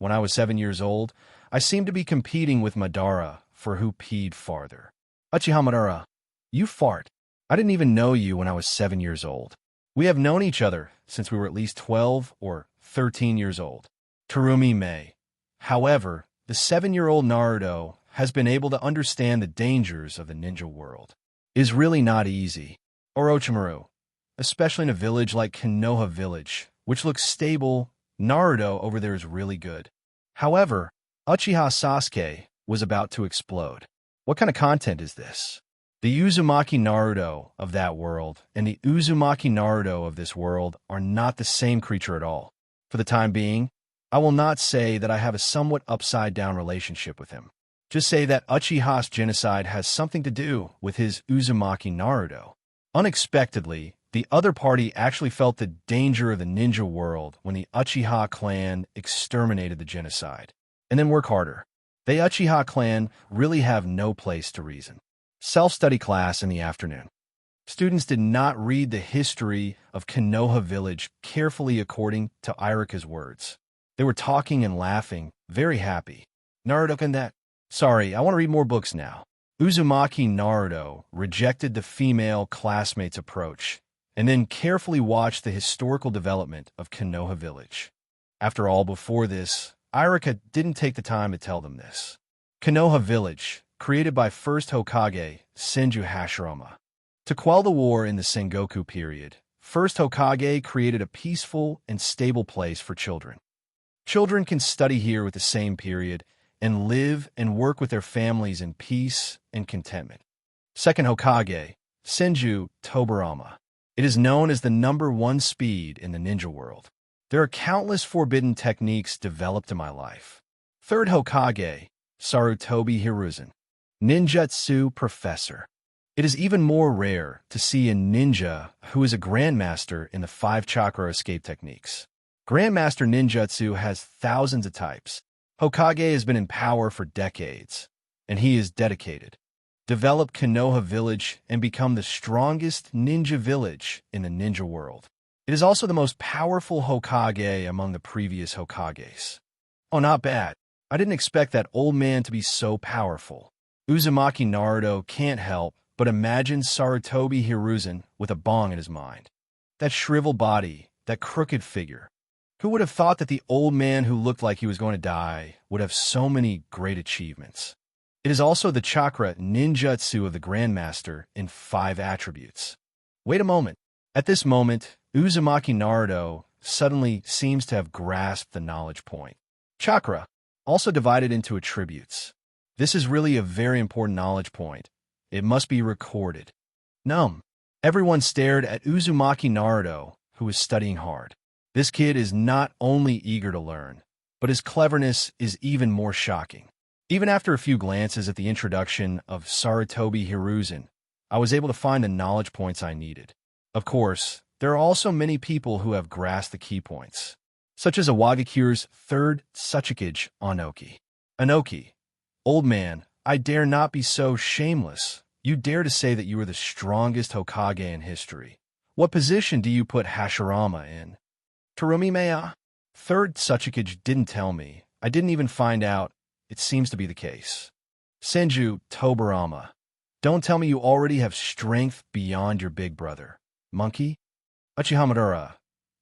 When I was 7 years old, I seemed to be competing with Madara for who peed farther. Uchiha Madara. You fart. I didn't even know you when I was 7 years old. We have known each other since we were at least 12 or 13 years old. Terumi Mei. However, the 7-year-old Naruto has been able to understand the dangers of the ninja world. It is really not easy. Orochimaru. Especially in a village like Konoha village, which looks stable, Naruto over there is really good. However, Uchiha Sasuke was about to explode. What kind of content is this? The Uzumaki Naruto of that world and the Uzumaki Naruto of this world are not the same creature at all. For the time being, I will not say that I have a somewhat upside-down relationship with him. Just say that Uchiha's genocide has something to do with his Uzumaki Naruto. Unexpectedly, the other party actually felt the danger of the ninja world when the Uchiha clan exterminated the genocide. And then work harder. The Uchiha clan really have no place to reason. Self-study class in the afternoon. Students did not read the history of Konoha village carefully according to Iruka's words. They were talking and laughing, very happy. Naruto can that? Sorry, I want to read more books now. Uzumaki Naruto rejected the female classmate's approach and then carefully watched the historical development of Konoha village. After all, before this, Iruka didn't take the time to tell them this. Konoha village, created by first Hokage, Senju Hashirama. To quell the war in the Sengoku period, first Hokage created a peaceful and stable place for children. Children can study here with the same period and live and work with their families in peace and contentment. Second Hokage, Senju Tobirama. It is known as the #1 speed in the ninja world. There are countless forbidden techniques developed in my life. Third Hokage, Sarutobi Hiruzen. Ninjutsu professor. It is even more rare to see a ninja who is a grandmaster in the 5-chakra escape techniques. Grandmaster ninjutsu has thousands of types. Hokage has been in power for decades, and he is dedicated. Develop Konoha village and become the strongest ninja village in the ninja world. It is also the most powerful Hokage among the previous Hokages. Oh, not bad. I didn't expect that old man to be so powerful. Uzumaki Naruto can't help but imagine Sarutobi Hiruzen with a bong in his mind. That shriveled body, that crooked figure. Who would have thought that the old man who looked like he was going to die would have so many great achievements? It is also the chakra ninjutsu of the Grandmaster in 5 attributes. Wait a moment. At this moment, Uzumaki Naruto suddenly seems to have grasped the knowledge point. Chakra, also divided into attributes. This is really a very important knowledge point. It must be recorded. Everyone stared at Uzumaki Naruto, who was studying hard. This kid is not only eager to learn, but his cleverness is even more shocking. Even after a few glances at the introduction of Sarutobi Hiruzen, I was able to find the knowledge points I needed. Of course, there are also many people who have grasped the key points, such as Awagakure's 3rd Tsuchikage Anoki. Anoki, old man, I dare not be so shameless. You dare to say that you are the strongest Hokage in history. What position do you put Hashirama in? Terumi Mea? 3rd Tsuchikage didn't tell me. I didn't even find out. It seems to be the case. Senju Tobirama. Don't tell me you already have strength beyond your big brother. Monkey? Uchiha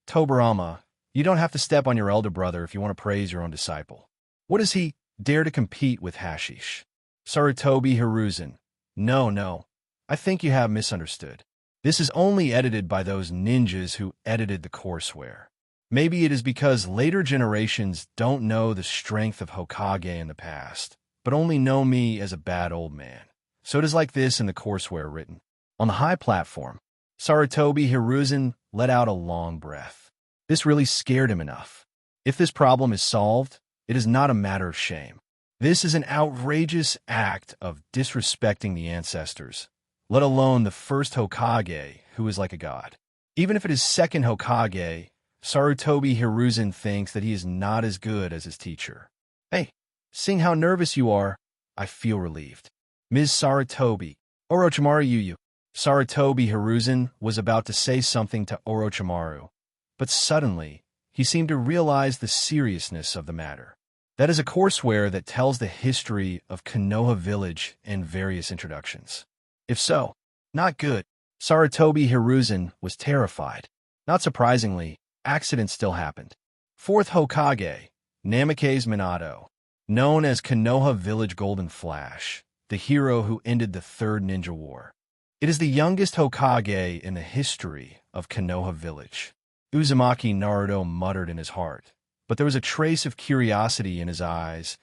Tobirama. You don't have to step on your elder brother if you want to praise your own disciple. What does he dare to compete with Hashish? Sarutobi Hiruzen. No. I think you have misunderstood. This is only edited by those ninjas who edited the courseware. Maybe it is because later generations don't know the strength of Hokage in the past, but only know me as a bad old man. So it is like this in the courseware written. On the high platform, Sarutobi Hiruzen let out a long breath. This really scared him enough. If this problem is solved, it is not a matter of shame. This is an outrageous act of disrespecting the ancestors, let alone the first Hokage, who is like a god. Even if it is second Hokage, Sarutobi Hiruzen thinks that he is not as good as his teacher. Hey, seeing how nervous you are, I feel relieved. Ms. Sarutobi, Orochimaru Yuyu. Sarutobi Hiruzen was about to say something to Orochimaru, but suddenly, he seemed to realize the seriousness of the matter. That is a courseware that tells the history of Konoha Village and various introductions. If so, not good. Sarutobi Hiruzen was terrified. Not surprisingly, accidents still happened. 4th Hokage, Namikaze Minato, known as Konoha Village Golden Flash, the hero who ended the 3rd Ninja War. It is the youngest Hokage in the history of Konoha Village. Uzumaki Naruto muttered in his heart, but there was a trace of curiosity in his eyes.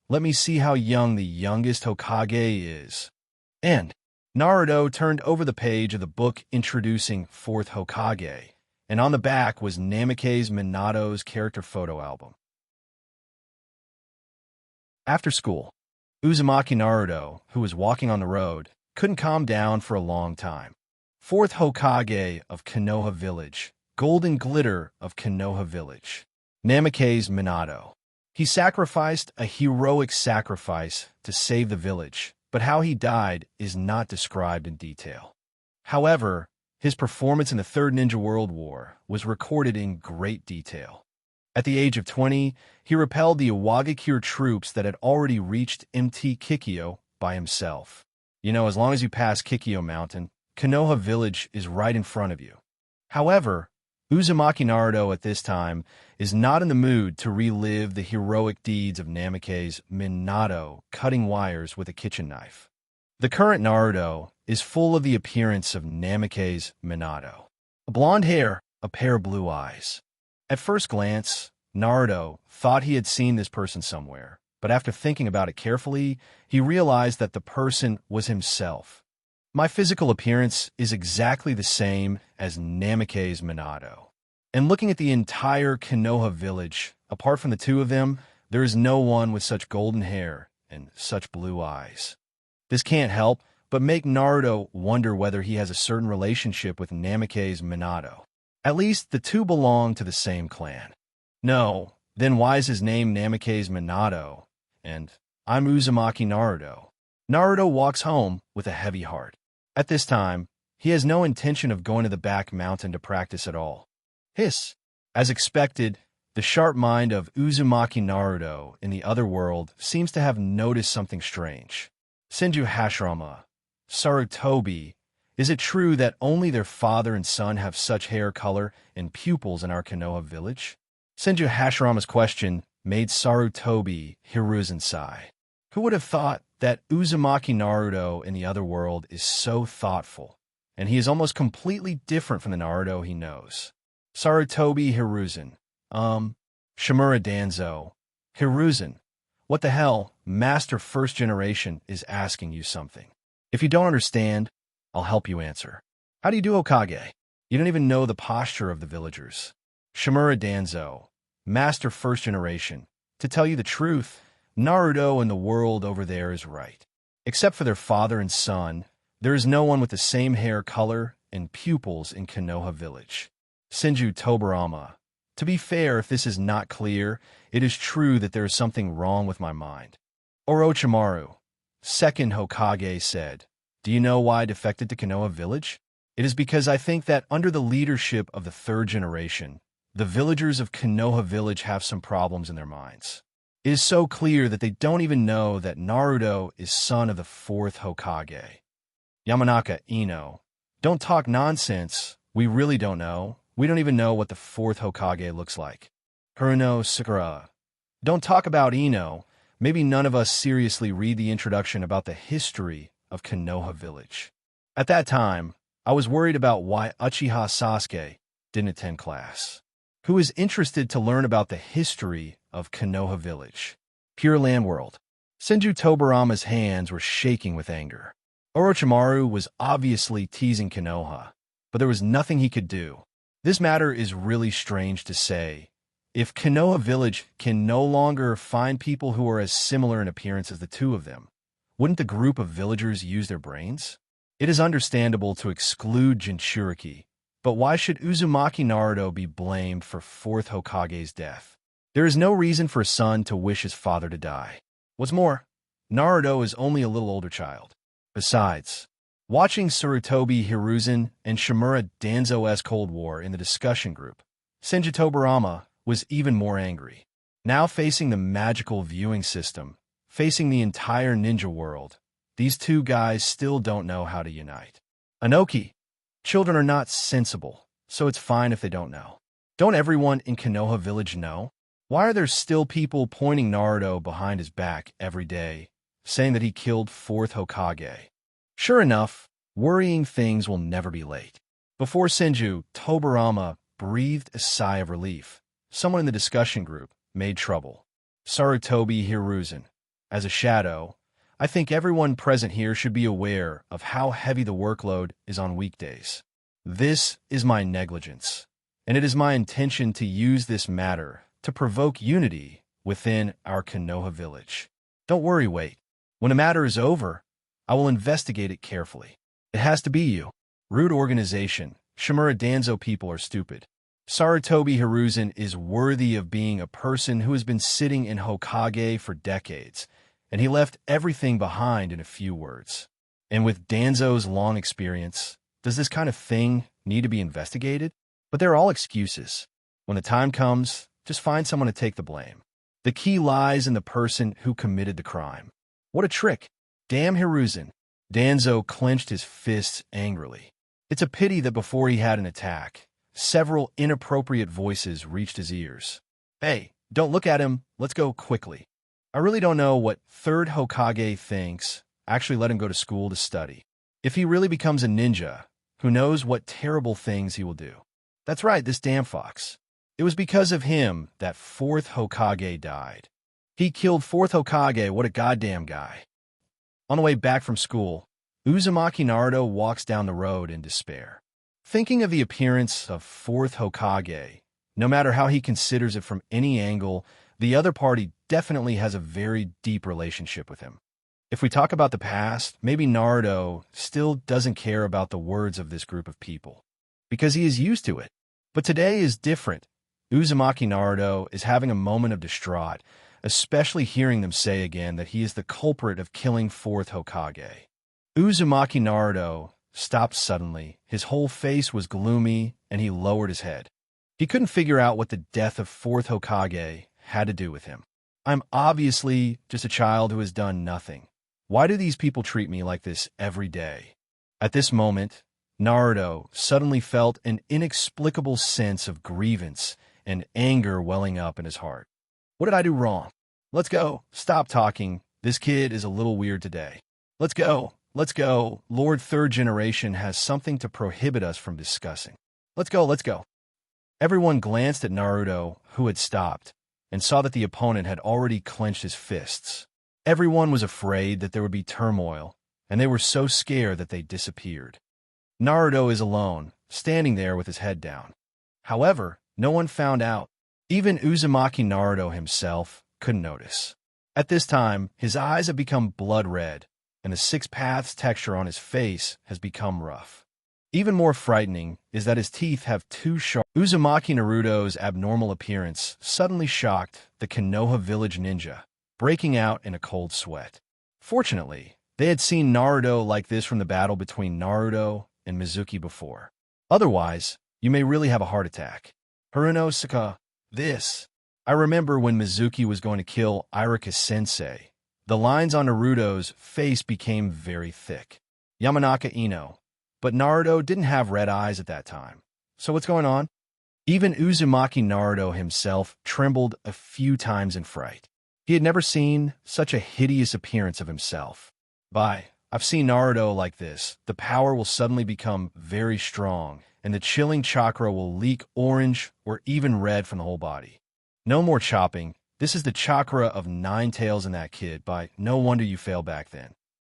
Let me see how young the youngest Hokage is. And Naruto turned over the page of the book introducing 4th Hokage, and on the back was Namikaze Minato's character photo album. After school, Uzumaki Naruto, who was walking on the road, couldn't calm down for a long time. 4th Hokage of Konoha Village, Golden Glitter of Konoha Village, Namikaze Minato. He sacrificed a heroic sacrifice to save the village, but how he died is not described in detail. However, his performance in the 3rd Ninja World War was recorded in great detail. At the age of 20, he repelled the Awagakure troops that had already reached Mt. Kikyo by himself. As long as you pass Kikyo Mountain, Konoha Village is right in front of you. However, Uzumaki Naruto at this time is not in the mood to relive the heroic deeds of Namikaze Minato cutting wires with a kitchen knife. The current Naruto is full of the appearance of Namikaze Minato. A blonde hair, a pair of blue eyes. At first glance, Naruto thought he had seen this person somewhere, but after thinking about it carefully, he realized that the person was himself. My physical appearance is exactly the same as Namake's Minato. And looking at the entire Konoha village, apart from the two of them, there is no one with such golden hair and such blue eyes. This can't help but make Naruto wonder whether he has a certain relationship with Namake's Minato. At least the two belong to the same clan. No, then why is his name Namake's Minato? And I'm Uzumaki Naruto. Naruto walks home with a heavy heart. At this time, he has no intention of going to the back mountain to practice at all. Hiss! As expected, the sharp mind of Uzumaki Naruto in the other world seems to have noticed something strange. Senju Hashirama, Sarutobi, is it true that only their father and son have such hair color and pupils in our Konoha village? Senju Hashirama's question made Sarutobi Hiruzen sigh. Who would have thought that Uzumaki Naruto in the other world is so thoughtful, and he is almost completely different from the Naruto he knows? Sarutobi Hiruzen, Shimura Danzo, Hiruzen, what the hell, Master First Generation is asking you something. If you don't understand, I'll help you answer. How do you do, Hokage? You don't even know the posture of the villagers. Shimura Danzo, Master First Generation, to tell you the truth, Naruto and the world over there is right. Except for their father and son, there is no one with the same hair color and pupils in Konoha village. Senju Tobarama, to be fair, if this is not clear, it is true that there is something wrong with my mind. Orochimaru, second Hokage, said, do you know why I defected to Konoha village? It is because I think that under the leadership of the third generation, the villagers of Konoha village have some problems in their minds. It is so clear that they don't even know that Naruto is son of the fourth Hokage. Yamanaka Ino, don't talk nonsense. We really don't know. We don't even know what the fourth Hokage looks like. Haruno Sakura, don't talk about Ino. Maybe none of us seriously read the introduction about the history of Konoha village. At that time, I was worried about why Uchiha Sasuke didn't attend class. Who is interested to learn about the history of Konoha village? Pure Land World. Senju Tobarama's hands were shaking with anger. Orochimaru was obviously teasing Konoha, but there was nothing he could do. This matter is really strange to say. If Konoha village can no longer find people who are as similar in appearance as the two of them, wouldn't the group of villagers use their brains? It is understandable to exclude Jinchuriki, but why should Uzumaki Naruto be blamed for fourth Hokage's death? There is no reason for a son to wish his father to die. What's more, Naruto is only a little older child. Besides, watching Sarutobi Hiruzen and Shimura Danzo's Cold War in the discussion group, Senju Tobarama was even more angry. Now facing the magical viewing system, facing the entire ninja world, these two guys still don't know how to unite. Anoki, children are not sensible, so it's fine if they don't know. Don't everyone in Konoha village know? Why are there still people pointing Naruto behind his back every day, saying that he killed fourth Hokage? Sure enough, worrying things will never be late. Before Senju Tobarama breathed a sigh of relief, someone in the discussion group made trouble. Sarutobi Hiruzen. As a shadow, I think everyone present here should be aware of how heavy the workload is on weekdays. This is my negligence, and it is my intention to use this matter to provoke unity within our Konoha village. Don't worry, wait. When a matter is over, I will investigate it carefully. It has to be you. Rude organization. Shimura Danzo people are stupid. Sarutobi Hiruzen is worthy of being a person who has been sitting in Hokage for decades, and he left everything behind in a few words. And with Danzo's long experience, does this kind of thing need to be investigated? But they're all excuses. When the time comes, just find someone to take the blame. The key lies in the person who committed the crime. What a trick! Damn Hiruzen. Danzo clenched his fists angrily. It's a pity that before he had an attack, several inappropriate voices reached his ears. Hey, don't look at him, let's go quickly. I really don't know what third Hokage thinks. Actually let him go to school to study. If he really becomes a ninja, who knows what terrible things he will do. That's right, this damn fox. It was because of him that 4th Hokage died. He killed 4th Hokage, what a goddamn guy. On the way back from school, Uzumaki Naruto walks down the road in despair. Thinking of the appearance of 4th Hokage, no matter how he considers it from any angle, the other party definitely has a very deep relationship with him. If we talk about the past, maybe Naruto still doesn't care about the words of this group of people, because he is used to it. But today is different. Uzumaki Naruto is having a moment of distraught, especially hearing them say again that he is the culprit of killing 4th Hokage. Uzumaki Naruto stopped suddenly. His whole face was gloomy, and he lowered his head. He couldn't figure out what the death of 4th Hokage had to do with him. I'm obviously just a child who has done nothing. Why do these people treat me like this every day? At this moment, Naruto suddenly felt an inexplicable sense of grievance and anger welling up in his heart. What did I do wrong? Let's go. Stop talking. This kid is a little weird today. Let's go. Let's go. Lord 3rd Generation has something to prohibit us from discussing. Let's go. Let's go. Everyone glanced at Naruto, who had stopped, and saw that the opponent had already clenched his fists. Everyone was afraid that there would be turmoil, and they were so scared that they disappeared. Naruto is alone, standing there with his head down. However, no one found out. Even Uzumaki Naruto himself couldn't notice. At this time, his eyes have become blood red, and the 6 paths texture on his face has become rough. Even more frightening is that his teeth have 2 sharp. Uzumaki Naruto's abnormal appearance suddenly shocked the Konoha village ninja, breaking out in a cold sweat. Fortunately, they had seen Naruto like this from the battle between Naruto and Mizuki before. Otherwise, you may really have a heart attack. Haruno Saka, this. I remember when Mizuki was going to kill Iruka-sensei. The lines on Naruto's face became very thick. Yamanaka Ino. But Naruto didn't have red eyes at that time. So what's going on? Even Uzumaki Naruto himself trembled a few times in fright. He had never seen such a hideous appearance of himself. I've seen Naruto like this. The power will suddenly become very strong, and the chilling chakra will leak orange or even red from the whole body. No more chopping. This is the chakra of 9 tails in that kid. No wonder you failed back then.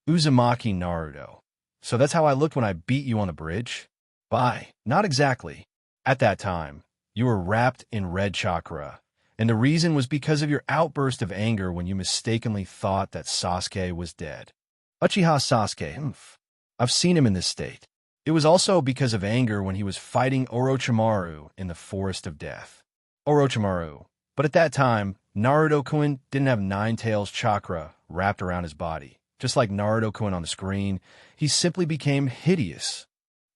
Uzumaki Naruto. So that's how I looked when I beat you on the bridge? Not exactly. At that time, you were wrapped in red chakra, and the reason was because of your outburst of anger when you mistakenly thought that Sasuke was dead. Uchiha Sasuke, I've seen him in this state. It was also because of anger when he was fighting Orochimaru in the Forest of Death. Orochimaru. But at that time, Naruto-kun didn't have 9 tails chakra wrapped around his body. Just like Naruto-kun on the screen, he simply became hideous.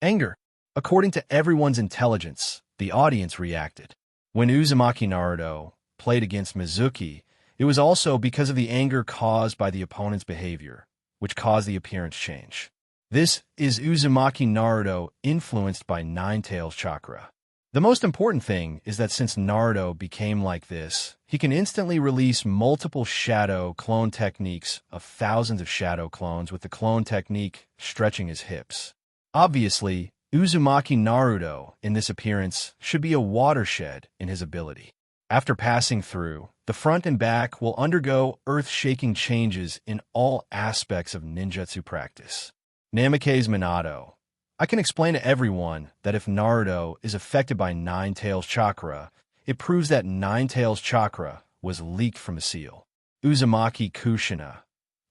Anger. According to everyone's intelligence, the audience reacted. When Uzumaki Naruto played against Mizuki, it was also because of the anger caused by the opponent's behavior, which caused the appearance change. This is Uzumaki Naruto influenced by 9 tails chakra. The most important thing is that since Naruto became like this, he can instantly release multiple shadow clone techniques of thousands of shadow clones with the clone technique stretching his hips. Obviously, Uzumaki Naruto in this appearance should be a watershed in his ability. After passing through, the front and back will undergo earth-shaking changes in all aspects of ninjutsu practice. Namikaze Minato. I can explain to everyone that if Naruto is affected by 9 tails chakra, it proves that 9 tails chakra was leaked from a seal. Uzumaki Kushina.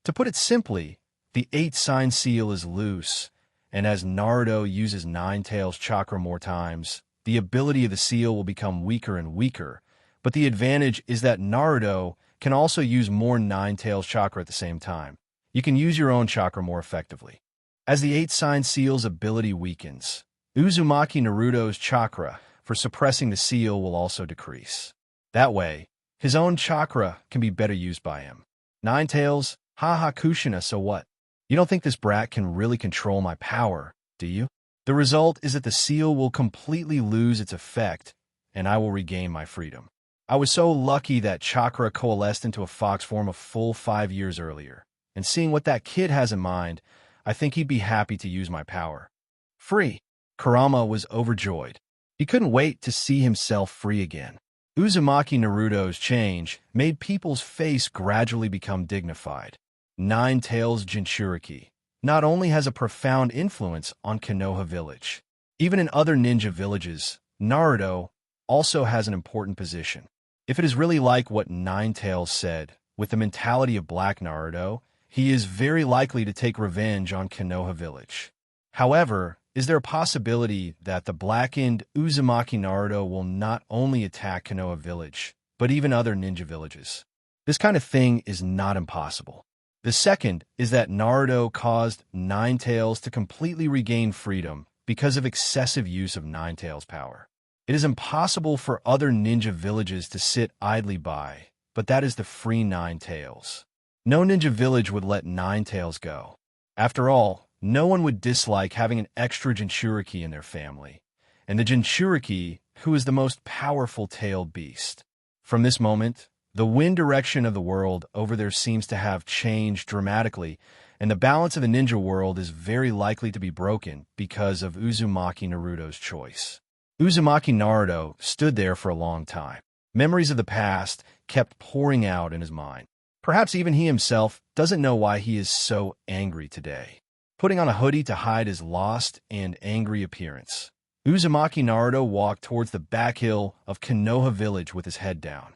To put it simply, the 8 sign seal is loose, and as Naruto uses 9 tails chakra more times, the ability of the seal will become weaker and weaker, but the advantage is that Naruto can also use more 9 tails chakra at the same time. You can use your own chakra more effectively. As the 8 sign seal's ability weakens, Uzumaki Naruto's chakra for suppressing the seal will also decrease. That way, his own chakra can be better used by him. 9 tails, haha Kushina, so what? You don't think this brat can really control my power, do you? The result is that the seal will completely lose its effect, and I will regain my freedom. I was so lucky that chakra coalesced into a fox form a full 5 years earlier, and seeing what that kid has in mind, I think he'd be happy to use my power. Free. Kurama was overjoyed. He couldn't wait to see himself free again. Uzumaki Naruto's change made people's face gradually become dignified. Nine Tails Jinchuriki not only has a profound influence on Konoha village, even in other ninja villages, Naruto also has an important position. If it is really like what Nine Tails said, with the mentality of Black Naruto, he is very likely to take revenge on Konoha village. However, is there a possibility that the blackened Uzumaki Naruto will not only attack Konoha village, but even other ninja villages? This kind of thing is not impossible. The second is that Naruto caused Nine Tails to completely regain freedom because of excessive use of Nine Tails' power. It is impossible for other ninja villages to sit idly by, but that is the free Nine Tails. No ninja village would let Nine Tails go. After all, no one would dislike having an extra Jinchuriki in their family, and the Jinchuriki, who is the most powerful tailed beast. From this moment, the wind direction of the world over there seems to have changed dramatically, and the balance of the ninja world is very likely to be broken because of Uzumaki Naruto's choice. Uzumaki Naruto stood there for a long time. Memories of the past kept pouring out in his mind. Perhaps even he himself doesn't know why he is so angry today. Putting on a hoodie to hide his lost and angry appearance, Uzumaki Naruto walked towards the back hill of Konoha village with his head down.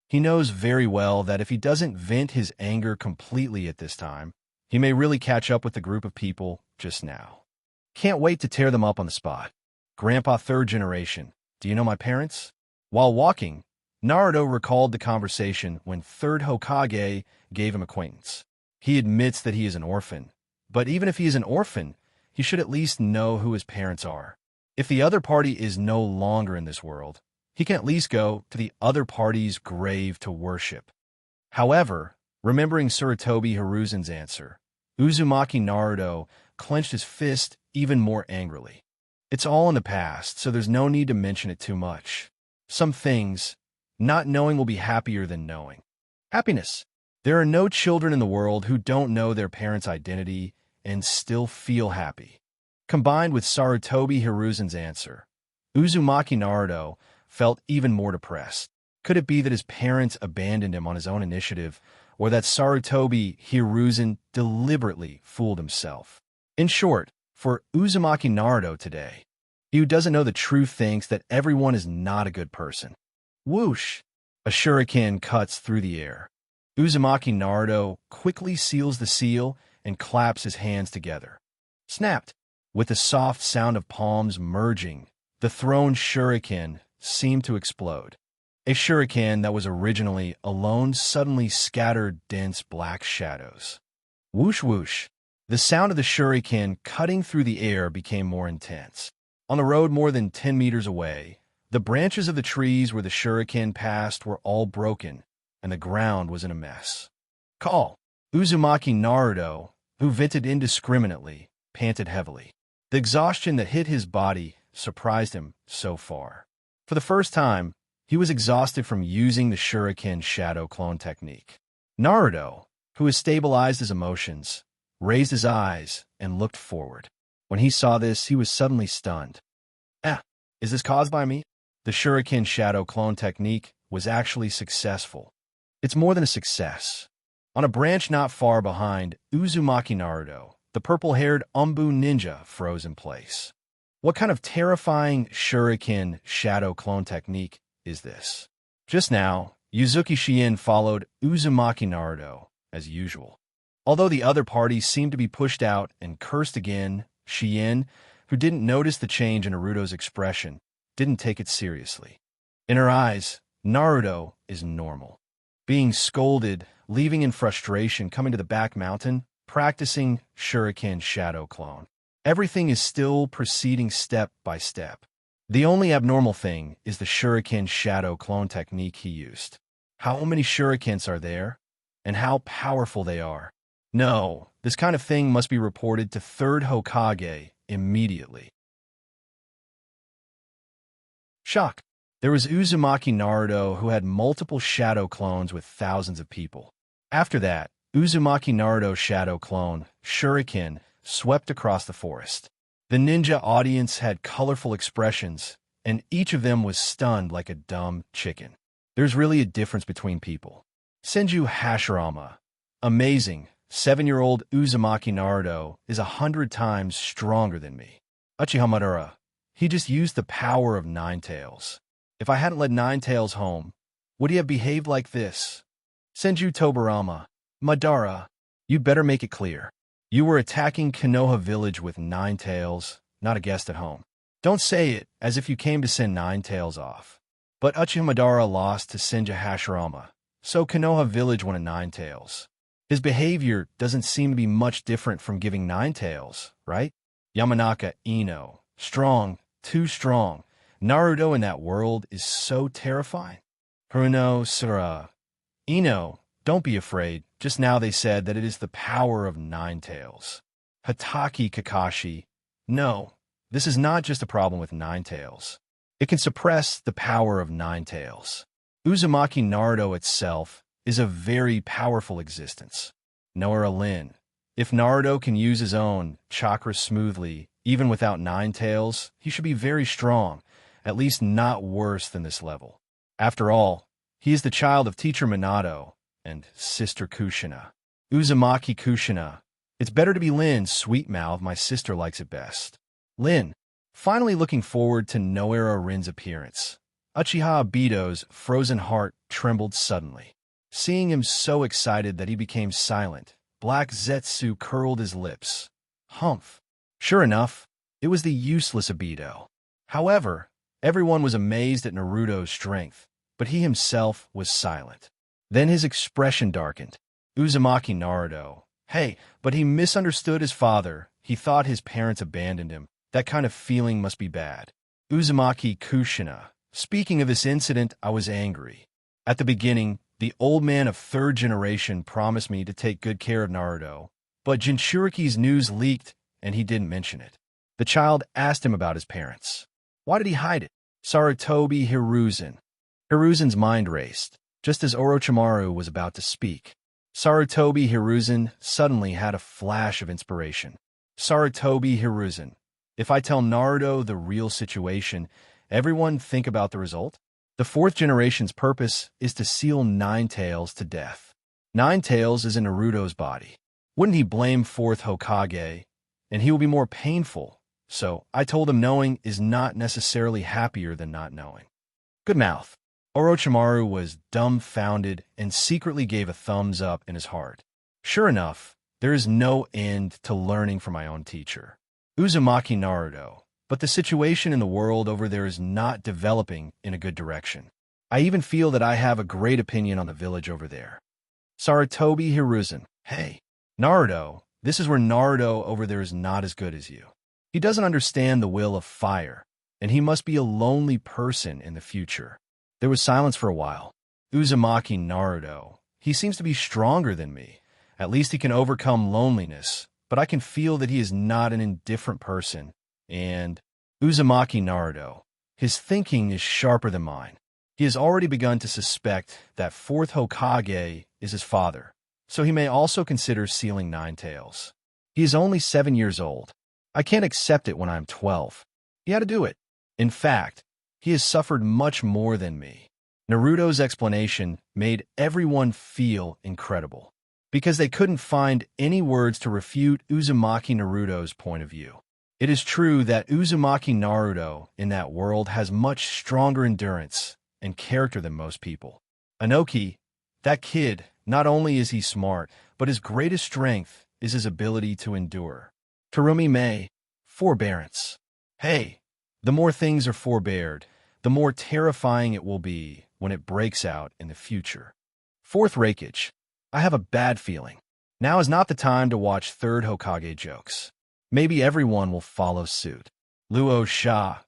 He knows very well that if he doesn't vent his anger completely at this time, he may really catch up with the group of people just now. Can't wait to tear them up on the spot. Grandpa third generation, do you know my parents? While walking, Naruto recalled the conversation when third Hokage gave him acquaintance. He admits that he is an orphan, but even if he is an orphan, he should at least know who his parents are. If the other party is no longer in this world, he can at least go to the other party's grave to worship. However, remembering Sarutobi Hiruzen's answer, Uzumaki Naruto clenched his fist even more angrily. It's all in the past, so there's no need to mention it too much. Some things, not knowing will be happier than knowing. Happiness. There are no children in the world who don't know their parents' identity and still feel happy. Combined with Sarutobi Hiruzen's answer, Uzumaki Naruto felt even more depressed. Could it be that his parents abandoned him on his own initiative, or that Sarutobi Hiruzen deliberately fooled himself? In short, for Uzumaki Naruto today, he who doesn't know the truth thinks that everyone is not a good person. Whoosh! A shuriken cuts through the air. Uzumaki Naruto quickly seals the seal and claps his hands together. Snapped! With the soft sound of palms merging, the thrown shuriken seemed to explode. A shuriken that was originally alone suddenly scattered dense black shadows. Whoosh whoosh! The sound of the shuriken cutting through the air became more intense. On the road more than 10 meters away, the branches of the trees where the shuriken passed were all broken, and the ground was in a mess. Call! Uzumaki Naruto, who vented indiscriminately, panted heavily. The exhaustion that hit his body surprised him so far. For the first time, he was exhausted from using the Shuriken shadow clone technique. Naruto, who has stabilized his emotions, raised his eyes and looked forward. When he saw this, he was suddenly stunned. Is this caused by me? The Shuriken shadow clone technique was actually successful. It's more than a success. On a branch not far behind Uzumaki Naruto, the purple-haired Umbu ninja froze in place. What kind of terrifying Shuriken shadow clone technique is this? Just now, Yuzuki Shien followed Uzumaki Naruto, as usual. Although the other parties seemed to be pushed out and cursed again, Shien, who didn't notice the change in Naruto's expression, didn't take it seriously. In her eyes, Naruto is normal. Being scolded, leaving in frustration, coming to the back mountain, practicing Shuriken shadow clone. Everything is still proceeding step by step. The only abnormal thing is the Shuriken shadow clone technique he used. How many Shurikens are there? And how powerful they are? No, this kind of thing must be reported to third Hokage immediately. Shock. There was Uzumaki Naruto who had multiple shadow clones with thousands of people. After that, Uzumaki Naruto's shadow clone, Shuriken, swept across the forest. The ninja audience had colorful expressions, and each of them was stunned like a dumb chicken. There's really a difference between people. Senju Hashirama, amazing, 7-year-old Uzumaki Naruto is 100 times stronger than me. Uchiha Madara, he just used the power of Nine Tails. If I hadn't led Nine Tails home, would he have behaved like this? Senju Tobirama, Madara, you'd better make it clear. You were attacking Konoha village with Nine Tails, not a guest at home. Don't say it as if you came to send Nine Tails off. But Uchiha Madara lost to Senju Hashirama, so Konoha village won a Nine Tails. His behavior doesn't seem to be much different from giving Nine Tails, right? Yamanaka Ino, strong, too strong. Naruto in that world is so terrifying. Haruno Sura, Ino, don't be afraid. Just now they said that it is the power of Nine Tails. Hatake Kakashi, no, this is not just a problem with Nine Tails. It can suppress the power of Nine Tails. Uzumaki Naruto itself is a very powerful existence. Noara Lin, if Naruto can use his own chakra smoothly, even without Nine Tails, he should be very strong, at least not worse than this level. After all, he is the child of teacher Minato and sister Kushina. Uzumaki Kushina, it's better to be Lin, sweet mouth, my sister likes it best. Lin, finally looking forward to Noara Rin's appearance. Uchiha Obito's frozen heart trembled suddenly. Seeing him so excited that he became silent, Black Zetsu curled his lips. Humph. Sure enough, it was the useless Obito. However, everyone was amazed at Naruto's strength, but he himself was silent. Then his expression darkened. Uzumaki Naruto. Hey, but he misunderstood his father. He thought his parents abandoned him. That kind of feeling must be bad. Uzumaki Kushina. Speaking of this incident, I was angry. At the beginning, the old man of third generation promised me to take good care of Naruto, but Jinchuriki's news leaked and he didn't mention it. The child asked him about his parents. Why did he hide it? Sarutobi Hiruzen. Hiruzen's mind raced, just as Orochimaru was about to speak. Sarutobi Hiruzen suddenly had a flash of inspiration. Sarutobi Hiruzen. If I tell Naruto the real situation, everyone think about the result? The fourth generation's purpose is to seal Nine Tails to death. Nine Tails is in Naruto's body. Wouldn't he blame fourth Hokage? And he will be more painful. So I told him knowing is not necessarily happier than not knowing. Good mouth. Orochimaru was dumbfounded and secretly gave a thumbs up in his heart. Sure enough, there is no end to learning from my own teacher. Uzumaki Naruto. But the situation in the world over there is not developing in a good direction. I even feel that I have a great opinion on the village over there. Sarutobi Hiruzen. Hey, Naruto, this is where Naruto over there is not as good as you. He doesn't understand the will of fire, and he must be a lonely person in the future. There was silence for a while. Uzumaki Naruto. He seems to be stronger than me. At least he can overcome loneliness, but I can feel that he is not an indifferent person. And Uzumaki Naruto. His thinking is sharper than mine. He has already begun to suspect that fourth Hokage is his father, so he may also consider sealing Nine Tails. He is only 7 years old. I can't accept it when I'm 12. He had to do it. In fact, he has suffered much more than me. Naruto's explanation made everyone feel incredible, because they couldn't find any words to refute Uzumaki Naruto's point of view. It is true that Uzumaki Naruto in that world has much stronger endurance and character than most people. Inoki, that kid, not only is he smart, but his greatest strength is his ability to endure. Terumi Mei, forbearance. Hey, the more things are forbeared, the more terrifying it will be when it breaks out in the future. Fourth Hokage, I have a bad feeling. Now is not the time to watch third Hokage jokes. Maybe everyone will follow suit. Luo Sha.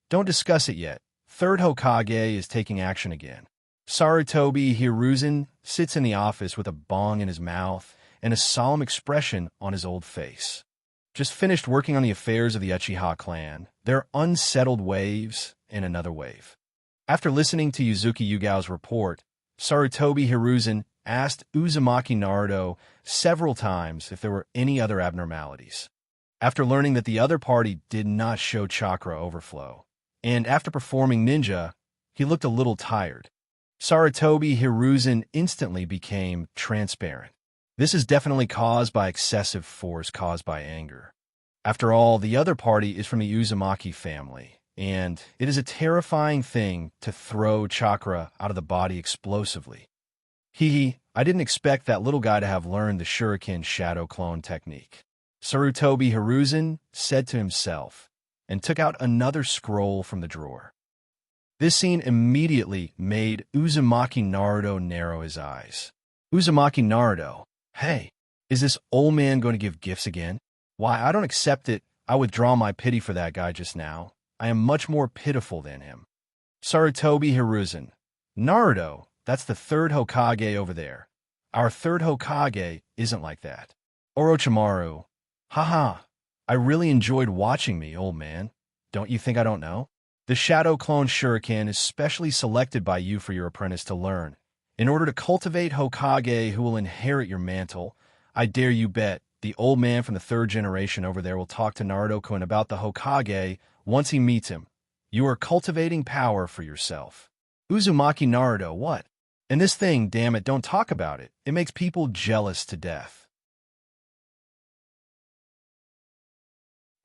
Don't discuss it yet. Third Hokage is taking action again. Sarutobi Hiruzen sits in the office with a bong in his mouth and a solemn expression on his old face. Just finished working on the affairs of the Uchiha clan. There are unsettled waves and another wave. After listening to Yuzuki Yugao's report, Sarutobi Hiruzen asked Uzumaki Naruto several times if there were any other abnormalities. After learning that the other party did not show chakra overflow, and after performing ninja, he looked a little tired. Sarutobi Hiruzen instantly became transparent. This is definitely caused by excessive force caused by anger. After all, the other party is from the Uzumaki family, and it is a terrifying thing to throw chakra out of the body explosively. I didn't expect that little guy to have learned the Shuriken shadow clone technique. Sarutobi Hiruzen said to himself, and took out another scroll from the drawer. This scene immediately made Uzumaki Naruto narrow his eyes. Uzumaki Naruto, hey, is this old man going to give gifts again? Why, I don't accept it. I withdraw my pity for that guy just now. I am much more pitiful than him. Sarutobi Hiruzen, Naruto, that's the third Hokage over there. Our third Hokage isn't like that. Orochimaru, haha, I really enjoyed watching me, old man. Don't you think I don't know? The Shadow Clone Shuriken is specially selected by you for your apprentice to learn. In order to cultivate Hokage who will inherit your mantle, I dare you bet the old man from the third generation over there will talk to Naruto-kun about the Hokage once he meets him. You are cultivating power for yourself. Uzumaki Naruto, what? And this thing, damn it, don't talk about it. It makes people jealous to death.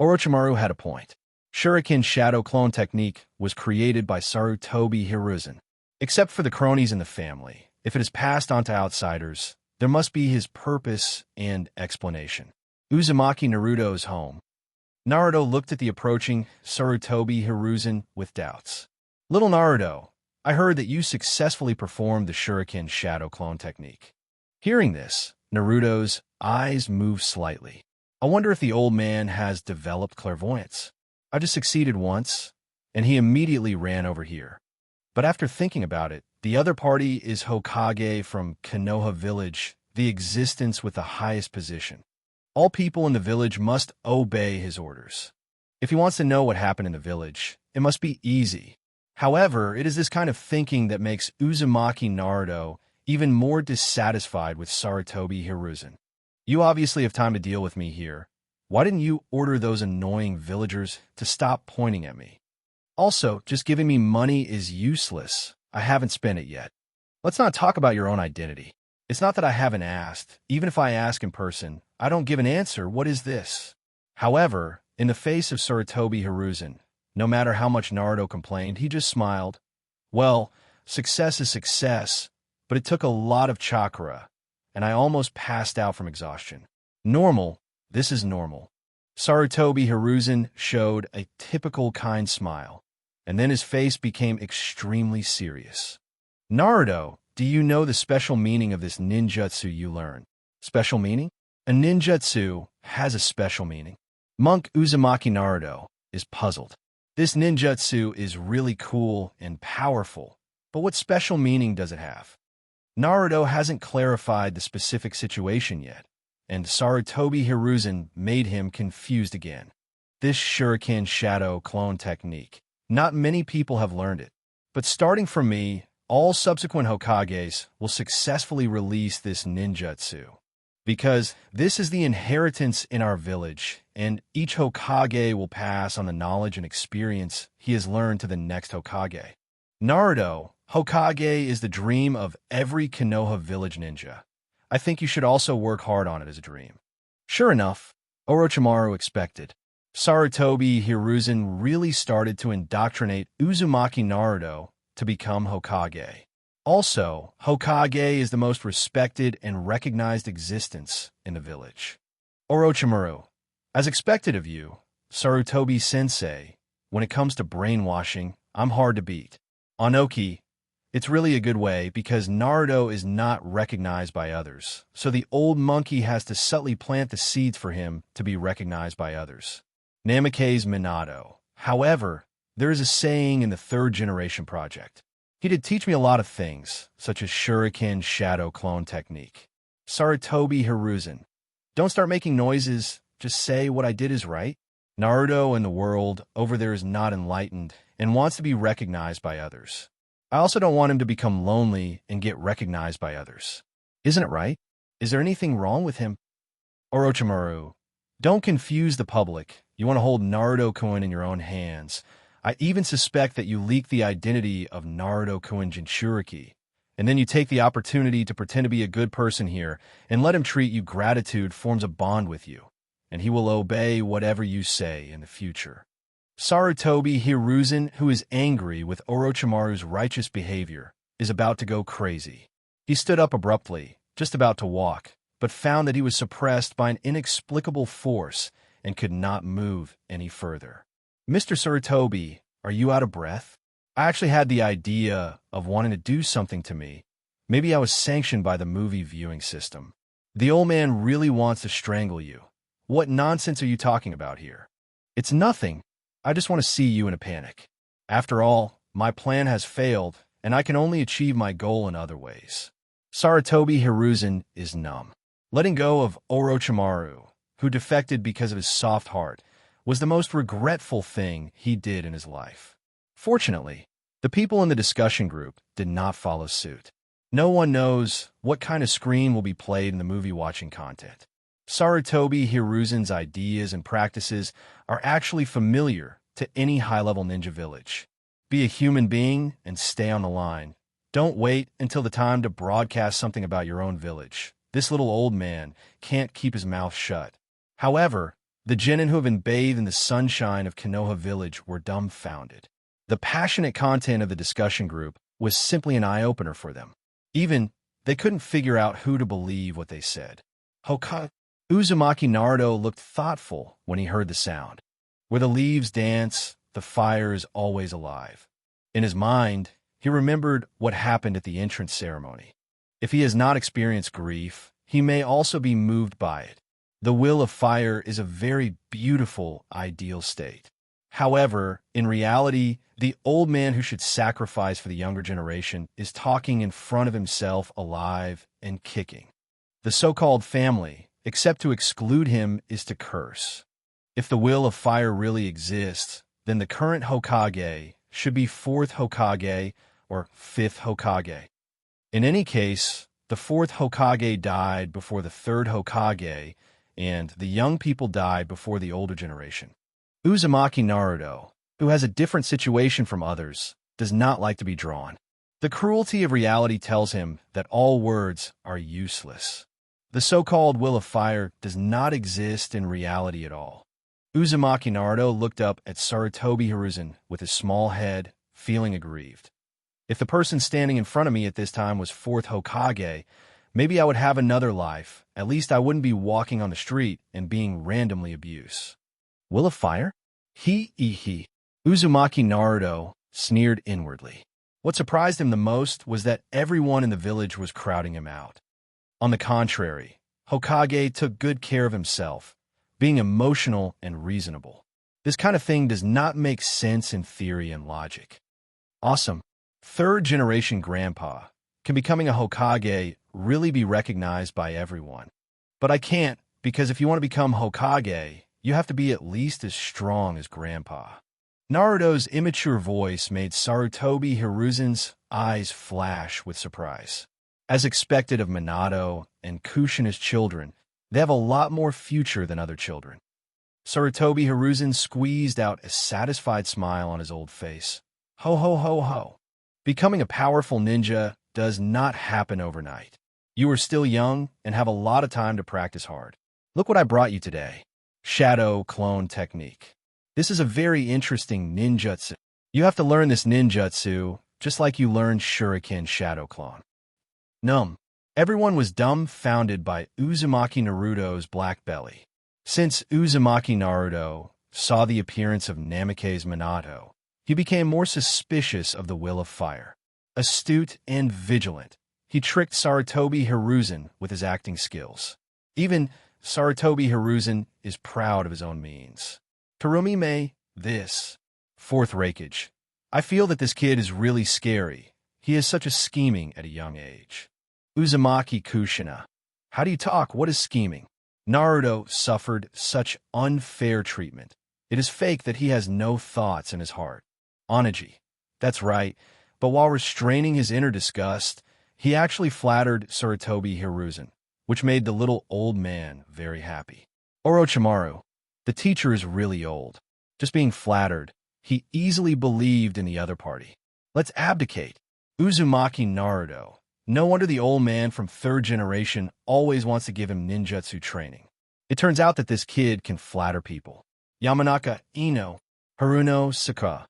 Orochimaru had a point. Shuriken Shadow Clone technique was created by Sarutobi Hiruzen. Except for the cronies in the family, if it is passed on to outsiders, there must be his purpose and explanation. Uzumaki Naruto's home. Naruto looked at the approaching Sarutobi Hiruzen with doubts. Little Naruto, I heard that you successfully performed the Shuriken Shadow Clone technique. Hearing this, Naruto's eyes moved slightly. I wonder if the old man has developed clairvoyance. I just succeeded once, and he immediately ran over here. But after thinking about it, the other party is Hokage from Konoha village, the existence with the highest position. All people in the village must obey his orders. If he wants to know what happened in the village, it must be easy. However, it is this kind of thinking that makes Uzumaki Naruto even more dissatisfied with Sarutobi Hiruzen. You obviously have time to deal with me here. Why didn't you order those annoying villagers to stop pointing at me? Also, just giving me money is useless. I haven't spent it yet. Let's not talk about your own identity. It's not that I haven't asked. Even if I ask in person, I don't give an answer. What is this? However, in the face of Sarutobi Hiruzen, no matter how much Naruto complained, he just smiled. Well, success is success, but it took a lot of chakra, and I almost passed out from exhaustion. Normal. This is normal. Sarutobi Hiruzen showed a typical kind smile, and then his face became extremely serious. Naruto, do you know the special meaning of this ninjutsu you learn? Special meaning? A ninjutsu has a special meaning. Monk Uzumaki Naruto is puzzled. This ninjutsu is really cool and powerful, but what special meaning does it have? Naruto hasn't clarified the specific situation yet, and Sarutobi Hiruzen made him confused again. This Shuriken Shadow Clone technique. Not many people have learned it, but starting from me, all subsequent Hokages will successfully release this ninjutsu. Because this is the inheritance in our village, and each Hokage will pass on the knowledge and experience he has learned to the next Hokage. Naruto, Hokage is the dream of every Konoha village ninja. I think you should also work hard on it as a dream. Sure enough, Orochimaru expected. Sarutobi Hiruzen really started to indoctrinate Uzumaki Naruto to become Hokage. Also, Hokage is the most respected and recognized existence in the village. Orochimaru, as expected of you, Sarutobi Sensei, when it comes to brainwashing, I'm hard to beat. Onoki, it's really a good way because Naruto is not recognized by others, so the old monkey has to subtly plant the seeds for him to be recognized by others. Namikaze Minato. However, there is a saying in the third generation project. He did teach me a lot of things, such as Shuriken Shadow Clone technique. Sarutobi Hiruzen. Don't start making noises, just say what I did is right. Naruto and the world over there is not enlightened and wants to be recognized by others. I also don't want him to become lonely and get recognized by others. Isn't it right? Is there anything wrong with him? Orochimaru, don't confuse the public. You want to hold Naruto-kun in your own hands. I even suspect that you leak the identity of Naruto Shuriken, and then you take the opportunity to pretend to be a good person here and let him treat you. Gratitude forms a bond with you, and he will obey whatever you say in the future. Sarutobi Hiruzen, who is angry with Orochimaru's righteous behavior, is about to go crazy. He stood up abruptly, just about to walk, but found that he was suppressed by an inexplicable force and could not move any further. Mr. Sarutobi, are you out of breath? I actually had the idea of wanting to do something to me. Maybe I was sanctioned by the movie viewing system. The old man really wants to strangle you. What nonsense are you talking about here? It's nothing. I just want to see you in a panic. After all, my plan has failed, and I can only achieve my goal in other ways. Sarutobi Hiruzen is numb. Letting go of Orochimaru, who defected because of his soft heart, was the most regretful thing he did in his life. Fortunately, the people in the discussion group did not follow suit. No one knows what kind of screen will be played in the movie-watching content. Sarutobi Hiruzen's ideas and practices are actually familiar to any high-level ninja village. Be a human being and stay on the line. Don't wait until the time to broadcast something about your own village. This little old man can't keep his mouth shut. However, the genin who have been bathed in the sunshine of Konoha village were dumbfounded. The passionate content of the discussion group was simply an eye-opener for them. Even, they couldn't figure out who to believe what they said. Hokage Uzumaki Naruto looked thoughtful when he heard the sound. Where the leaves dance, the fire is always alive. In his mind, he remembered what happened at the entrance ceremony. If he has not experienced grief, he may also be moved by it. The will of fire is a very beautiful, ideal state. However, in reality, the old man who should sacrifice for the younger generation is talking in front of himself, alive and kicking. The so-called family, except to exclude him, is to curse. If the will of fire really exists, then the current Hokage should be 4th Hokage or 5th Hokage. In any case, the 4th Hokage died before the 3rd Hokage, and the young people died before the older generation. Uzumaki Naruto, who has a different situation from others, does not like to be drawn. The cruelty of reality tells him that all words are useless. The so-called will of fire does not exist in reality at all. Uzumaki Naruto looked up at Sarutobi Hiruzen with his small head, feeling aggrieved. If the person standing in front of me at this time was 4th Hokage, maybe I would have another life. At least I wouldn't be walking on the street and being randomly abused. Will of fire? He. Uzumaki Naruto sneered inwardly. What surprised him the most was that everyone in the village was crowding him out. On the contrary, Hokage took good care of himself, being emotional and reasonable. This kind of thing does not make sense in theory and logic. Awesome. 3rd generation grandpa. Can becoming a Hokage really be recognized by everyone? But I can't, because if you want to become Hokage, you have to be at least as strong as grandpa. Naruto's immature voice made Sarutobi Hiruzen's eyes flash with surprise. As expected of Minato and Kushina's children, they have a lot more future than other children. Sarutobi Hiruzen squeezed out a satisfied smile on his old face. Ho ho ho ho. Becoming a powerful ninja does not happen overnight. You are still young and have a lot of time to practice hard. Look what I brought you today. Shadow clone technique. This is a very interesting ninjutsu. You have to learn this ninjutsu just like you learned Shuriken shadow clone. Everyone was dumbfounded by Uzumaki Naruto's black belly. Since Uzumaki Naruto saw the appearance of Namake's Minato, he became more suspicious of the will of fire. Astute and vigilant, he tricked Sarutobi Hiruzen with his acting skills. Even Sarutobi Hiruzen is proud of his own means. Terumi Mei, this. 4th Hokage. I feel that this kid is really scary. He is such a scheming at a young age. Uzumaki Kushina. How do you talk? What is scheming? Naruto suffered such unfair treatment. It is fake that he has no thoughts in his heart. Onaji. That's right, but while restraining his inner disgust, he actually flattered Sarutobi Hiruzen, which made the little old man very happy. Orochimaru. The teacher is really old. Just being flattered, he easily believed in the other party. Let's abdicate. Uzumaki Naruto. No wonder the old man from third generation always wants to give him ninjutsu training. It turns out that this kid can flatter people. Yamanaka Ino, Haruno Sakura,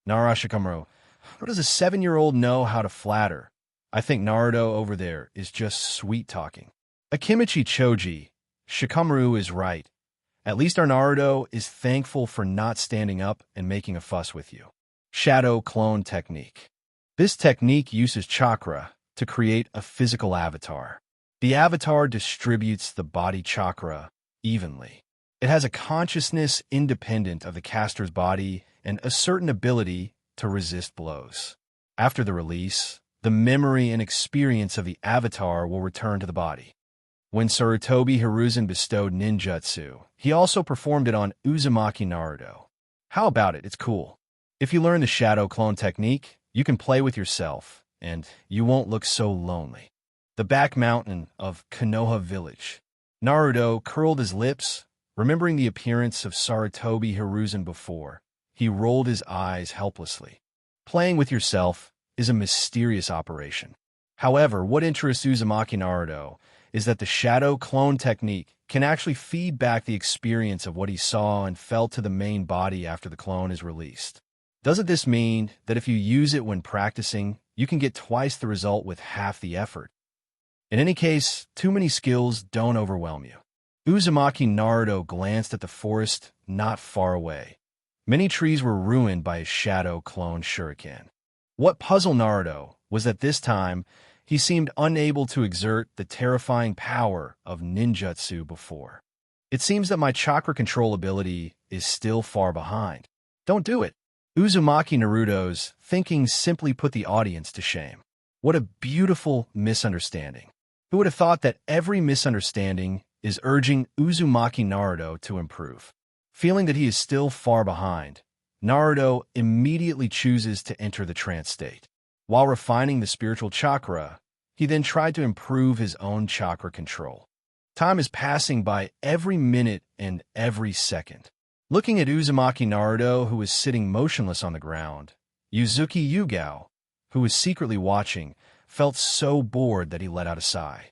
Nara Shikamaru. How does a 7-year-old know how to flatter? I think Naruto over there is just sweet-talking. Akimichi Choji, Shikamaru is right. At least our Naruto is thankful for not standing up and making a fuss with you. Shadow Clone Technique. This technique uses chakra to create a physical avatar. The avatar distributes the body chakra evenly. It has a consciousness independent of the caster's body and a certain ability to resist blows. After the release, the memory and experience of the avatar will return to the body. When Sarutobi Hiruzen bestowed ninjutsu, he also performed it on Uzumaki Naruto. How about it? It's cool. If you learn the shadow clone technique, you can play with yourself, and you won't look so lonely. The back mountain of Konoha Village. Naruto curled his lips, remembering the appearance of Sarutobi Hiruzen before. He rolled his eyes helplessly. Playing with yourself is a mysterious operation. However, what interests Uzumaki Naruto is that the shadow clone technique can actually feed back the experience of what he saw and felt to the main body after the clone is released. Doesn't this mean that if you use it when practicing, you can get twice the result with half the effort? In any case, too many skills don't overwhelm you. Uzumaki Naruto glanced at the forest not far away. Many trees were ruined by his shadow clone Shuriken. What puzzled Naruto was that this time, he seemed unable to exert the terrifying power of ninjutsu before. It seems that my chakra control ability is still far behind. Don't do it. Uzumaki Naruto's thinking simply put the audience to shame. What a beautiful misunderstanding. Who would have thought that every misunderstanding is urging Uzumaki Naruto to improve? Feeling that he is still far behind, Naruto immediately chooses to enter the trance state. While refining the spiritual chakra, he then tried to improve his own chakra control. Time is passing by every minute and every second. Looking at Uzumaki Naruto, who was sitting motionless on the ground, Yuzuki Yugao, who was secretly watching, felt so bored that he let out a sigh.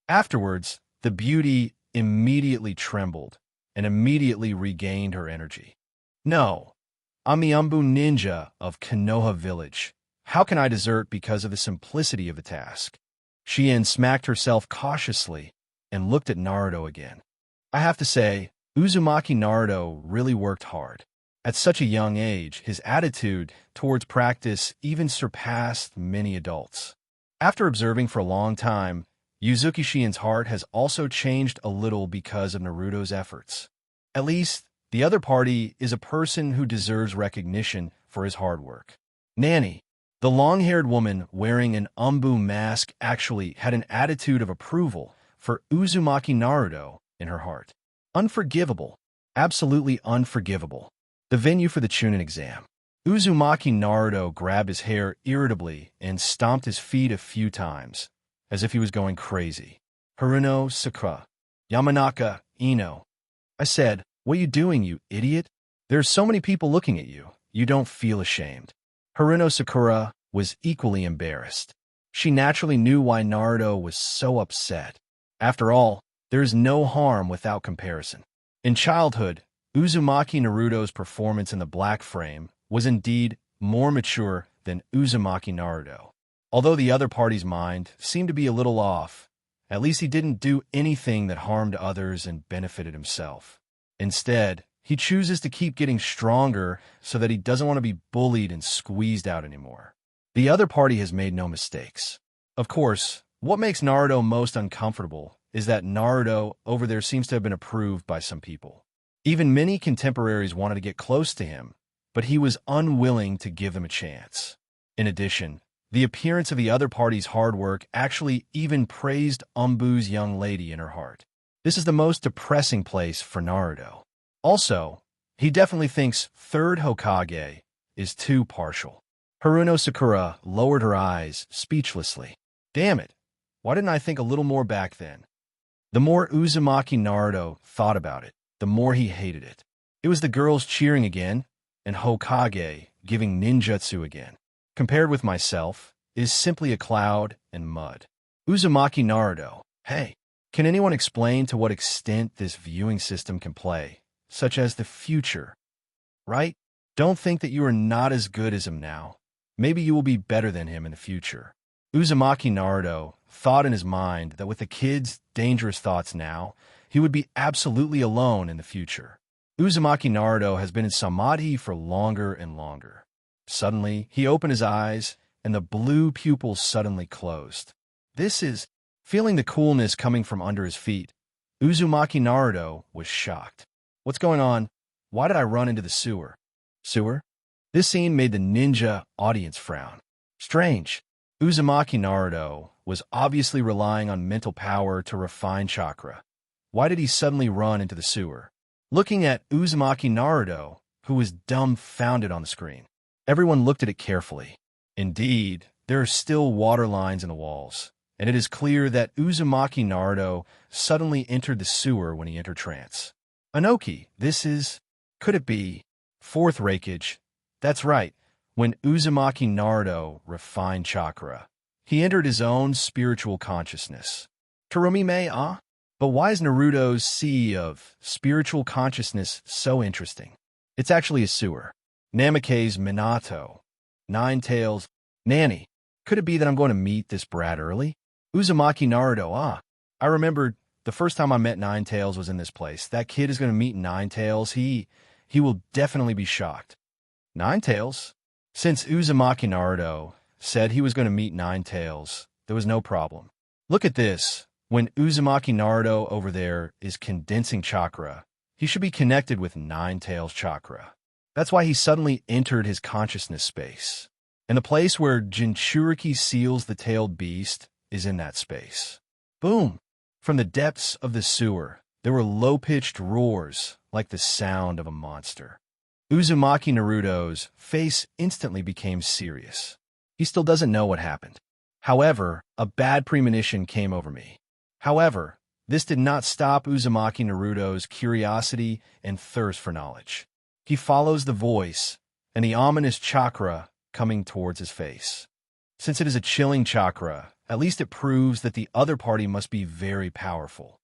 Afterwards, the beauty immediately trembled and immediately regained her energy. No, I'm the Umbu ninja of Konoha Village. How can I desert because of the simplicity of the task? Shien smacked herself cautiously and looked at Naruto again. I have to say, Uzumaki Naruto really worked hard. At such a young age, his attitude towards practice even surpassed many adults. After observing for a long time, Yuzuki Shien's heart has also changed a little because of Naruto's efforts. At least, the other party is a person who deserves recognition for his hard work. Nani, the long-haired woman wearing an Umbu mask, actually had an attitude of approval for Uzumaki Naruto in her heart. Unforgivable. Absolutely unforgivable. The venue for the Chunin exam. Uzumaki Naruto grabbed his hair irritably and stomped his feet a few times, as if he was going crazy. Haruno Sakura. Yamanaka Ino. I said, "What are you doing, you idiot? There are so many people looking at you. You don't feel ashamed." Haruno Sakura was equally embarrassed. She naturally knew why Naruto was so upset. After all, there is no harm without comparison. In childhood, Uzumaki Naruto's performance in the black frame was indeed more mature than Uzumaki Naruto. Although the other party's mind seemed to be a little off, at least he didn't do anything that harmed others and benefited himself. Instead, he chooses to keep getting stronger so that he doesn't want to be bullied and squeezed out anymore. The other party has made no mistakes. Of course, what makes Naruto most uncomfortable is that Naruto over there seems to have been approved by some people. Even many contemporaries wanted to get close to him, but he was unwilling to give them a chance. In addition, the appearance of the other party's hard work actually even praised Umbu's young lady in her heart. This is the most depressing place for Naruto. Also, he definitely thinks third Hokage is too partial. Haruno Sakura lowered her eyes speechlessly. Damn it, why didn't I think a little more back then? The more Uzumaki Naruto thought about it, the more he hated it. It was the girls cheering again, and Hokage giving ninjutsu again. Compared with myself, is simply a cloud and mud. Uzumaki Naruto. Hey, can anyone explain to what extent this viewing system can play, such as the future, right? Don't think that you are not as good as him now. Maybe you will be better than him in the future. Uzumaki Naruto thought in his mind that with the kid's dangerous thoughts now, he would be absolutely alone in the future. Uzumaki Naruto has been in samadhi for longer and longer. Suddenly, he opened his eyes, and the blue pupils suddenly closed. This is feeling the coolness coming from under his feet. Uzumaki Naruto was shocked. What's going on? Why did I run into the sewer? Sewer? This scene made the ninja audience frown. Strange. Uzumaki Naruto was obviously relying on mental power to refine chakra. Why did he suddenly run into the sewer? Looking at Uzumaki Naruto, who was dumbfounded on the screen. Everyone looked at it carefully. Indeed, there are still water lines in the walls, and it is clear that Uzumaki Naruto suddenly entered the sewer when he entered trance. Anoki, this is... could it be? Fourth Reikage. That's right, when Uzumaki Naruto refined chakra. He entered his own spiritual consciousness. Terumi-me, ah? But why is Naruto's sea of spiritual consciousness so interesting? It's actually a sewer. Namake's Minato. Nine-Tails. Nanny. Could it be that I'm going to meet this brat early? Uzumaki Naruto, ah. I remembered the first time I met Nine-Tails was in this place. That kid is going to meet Nine-Tails. He will definitely be shocked. Nine-Tails? Since Uzumaki Naruto said he was going to meet Nine-Tails, there was no problem. Look at this. When Uzumaki Naruto over there is condensing chakra, he should be connected with Nine-Tails chakra. That's why he suddenly entered his consciousness space. And the place where Jinchuriki seals the tailed beast is in that space. Boom! From the depths of the sewer, there were low-pitched roars like the sound of a monster. Uzumaki Naruto's face instantly became serious. He still doesn't know what happened. However, a bad premonition came over me. However, this did not stop Uzumaki Naruto's curiosity and thirst for knowledge. He follows the voice and the ominous chakra coming towards his face. Since it is a chilling chakra, at least it proves that the other party must be very powerful.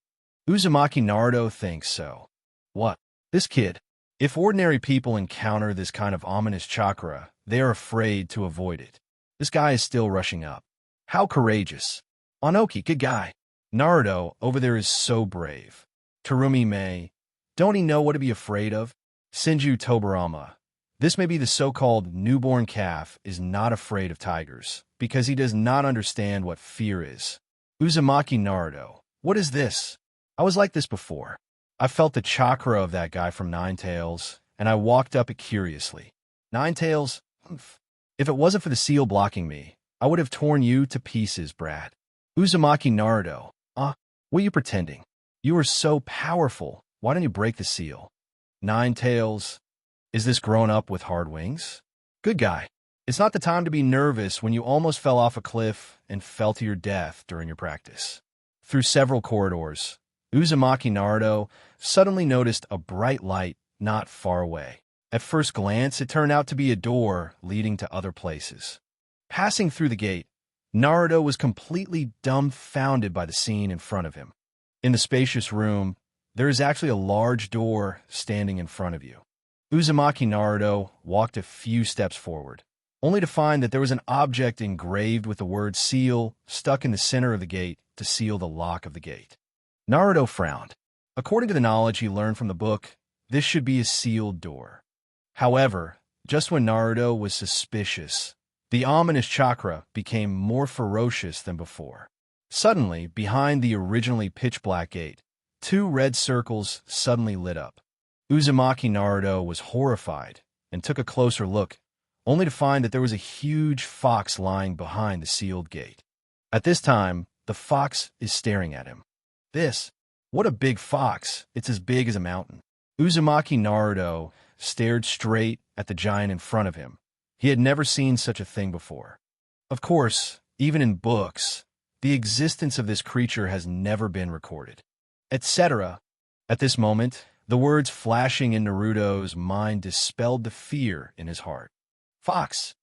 Uzumaki Naruto thinks so. What? This kid? If ordinary people encounter this kind of ominous chakra, they are afraid to avoid it. This guy is still rushing up. How courageous. Anoki, good guy. Naruto over there is so brave. Terumi-me, don't he know what to be afraid of? Senju Tobarama. This may be the so-called newborn calf is not afraid of tigers, because he does not understand what fear is. Uzumaki Naruto. What is this? I was like this before. I felt the chakra of that guy from Nine-Tails, and I walked up it curiously. Nine-Tails, if it wasn't for the seal blocking me, I would have torn you to pieces, brat. Uzumaki Naruto. What are you pretending? You are so powerful. Why don't you break the seal? Nine-Tails. Is this grown up with hard wings? Good guy. It's not the time to be nervous when you almost fell off a cliff and fell to your death during your practice. Through several corridors, Uzumaki Naruto suddenly noticed a bright light not far away. At first glance, it turned out to be a door leading to other places. Passing through the gate, Naruto was completely dumbfounded by the scene in front of him. In the spacious room, there is actually a large door standing in front of you. Uzumaki Naruto walked a few steps forward, only to find that there was an object engraved with the word seal stuck in the center of the gate to seal the lock of the gate. Naruto frowned. According to the knowledge he learned from the book, this should be a sealed door. However, just when Naruto was suspicious, the ominous chakra became more ferocious than before. Suddenly, behind the originally pitch-black gate, two red circles suddenly lit up. Uzumaki Naruto was horrified and took a closer look, only to find that there was a huge fox lying behind the sealed gate. At this time, the fox is staring at him. What a big fox. It's as big as a mountain. Uzumaki Naruto stared straight at the giant in front of him. He had never seen such a thing before. Of course, even in books, the existence of this creature has never been recorded, etc. At this moment, The words flashing in Naruto's mind dispelled the fear in his heart. Fox.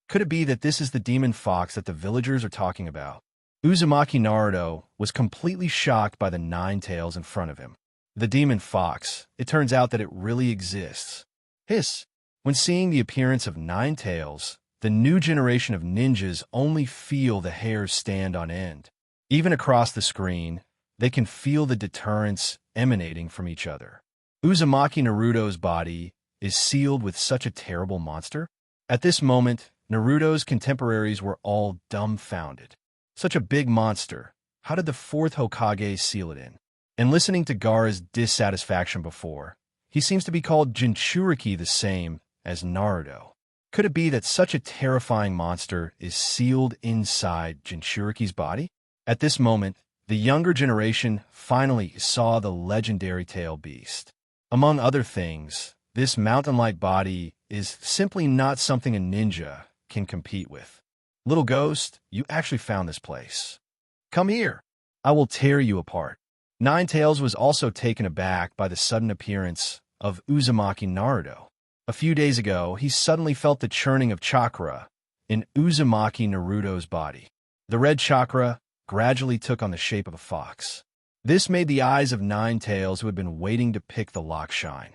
Could it be that this is the demon fox that the villagers are talking about? Uzumaki Naruto was completely shocked by the 9 tails in front of him. The demon fox, it turns out that it really exists. Hiss. When seeing the appearance of 9 tails, the new generation of ninjas only feel the hairs stand on end. Even across the screen, they can feel the deterrence emanating from each other. Uzumaki Naruto's body is sealed with such a terrible monster? At this moment, Naruto's contemporaries were all dumbfounded. Such a big monster. How did the 4th Hokage seal it in? And listening to Gaara's dissatisfaction before, he seems to be called Jinchuriki the same as Naruto. Could it be that such a terrifying monster is sealed inside Jinchuriki's body? At this moment, the younger generation finally saw the legendary tail beast. Among other things, this mountain-like body is simply not something a ninja can compete with. Little ghost, you actually found this place. Come here. I will tear you apart. 9 Tails was also taken aback by the sudden appearance of Uzumaki Naruto. A few days ago, he suddenly felt the churning of chakra in Uzumaki Naruto's body. The red chakra gradually took on the shape of a fox. This made the eyes of 9 Tails, who had been waiting to pick the lock, shine.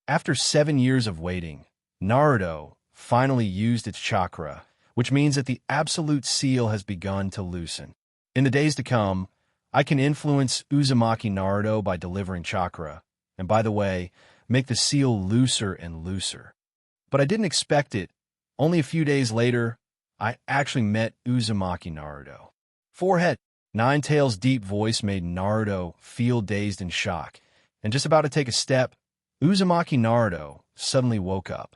After 7 years of waiting, Naruto finally used its chakra, which means that the absolute seal has begun to loosen. In the days to come, I can influence Uzumaki Naruto by delivering chakra, and by the way, make the seal looser and looser. But I didn't expect it. Only a few days later, I actually met Uzumaki Naruto. Forehead. 9 Tails' deep voice made Naruto feel dazed and shocked, and just about to take a step, Uzumaki Naruto suddenly woke up.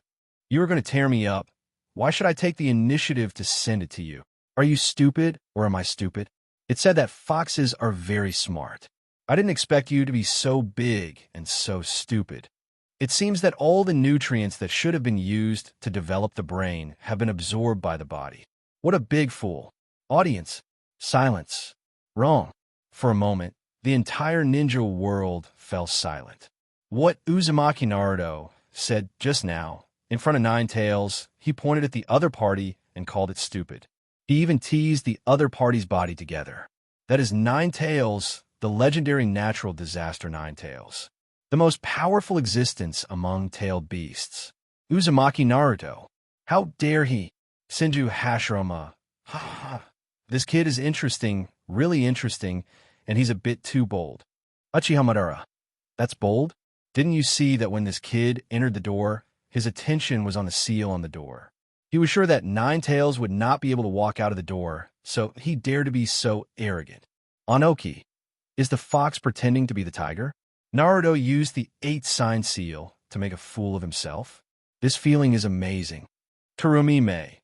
You are going to tear me up. Why should I take the initiative to send it to you? Are you stupid, or am I stupid? It said that foxes are very smart. I didn't expect you to be so big and so stupid. It seems that all the nutrients that should have been used to develop the brain have been absorbed by the body. What a big fool. Audience. Silence. Wrong. For a moment, the entire ninja world fell silent. What Uzumaki Naruto said just now, in front of 9 Tails, he pointed at the other party and called it stupid. He even teased the other party's body together. That is 9 Tails, the legendary natural disaster 9 Tails. The most powerful existence among tailed beasts. Uzumaki Naruto. How dare he? Senju Hashirama. Ha ha. This kid is interesting, really interesting, and he's a bit too bold. Uchiha Madara. That's bold? Didn't you see that when this kid entered the door, his attention was on the seal on the door? He was sure that 9 Tails would not be able to walk out of the door, so he dared to be so arrogant. Anoki. Is the fox pretending to be the tiger? Naruto used the 8 sign seal to make a fool of himself? This feeling is amazing. Terumime.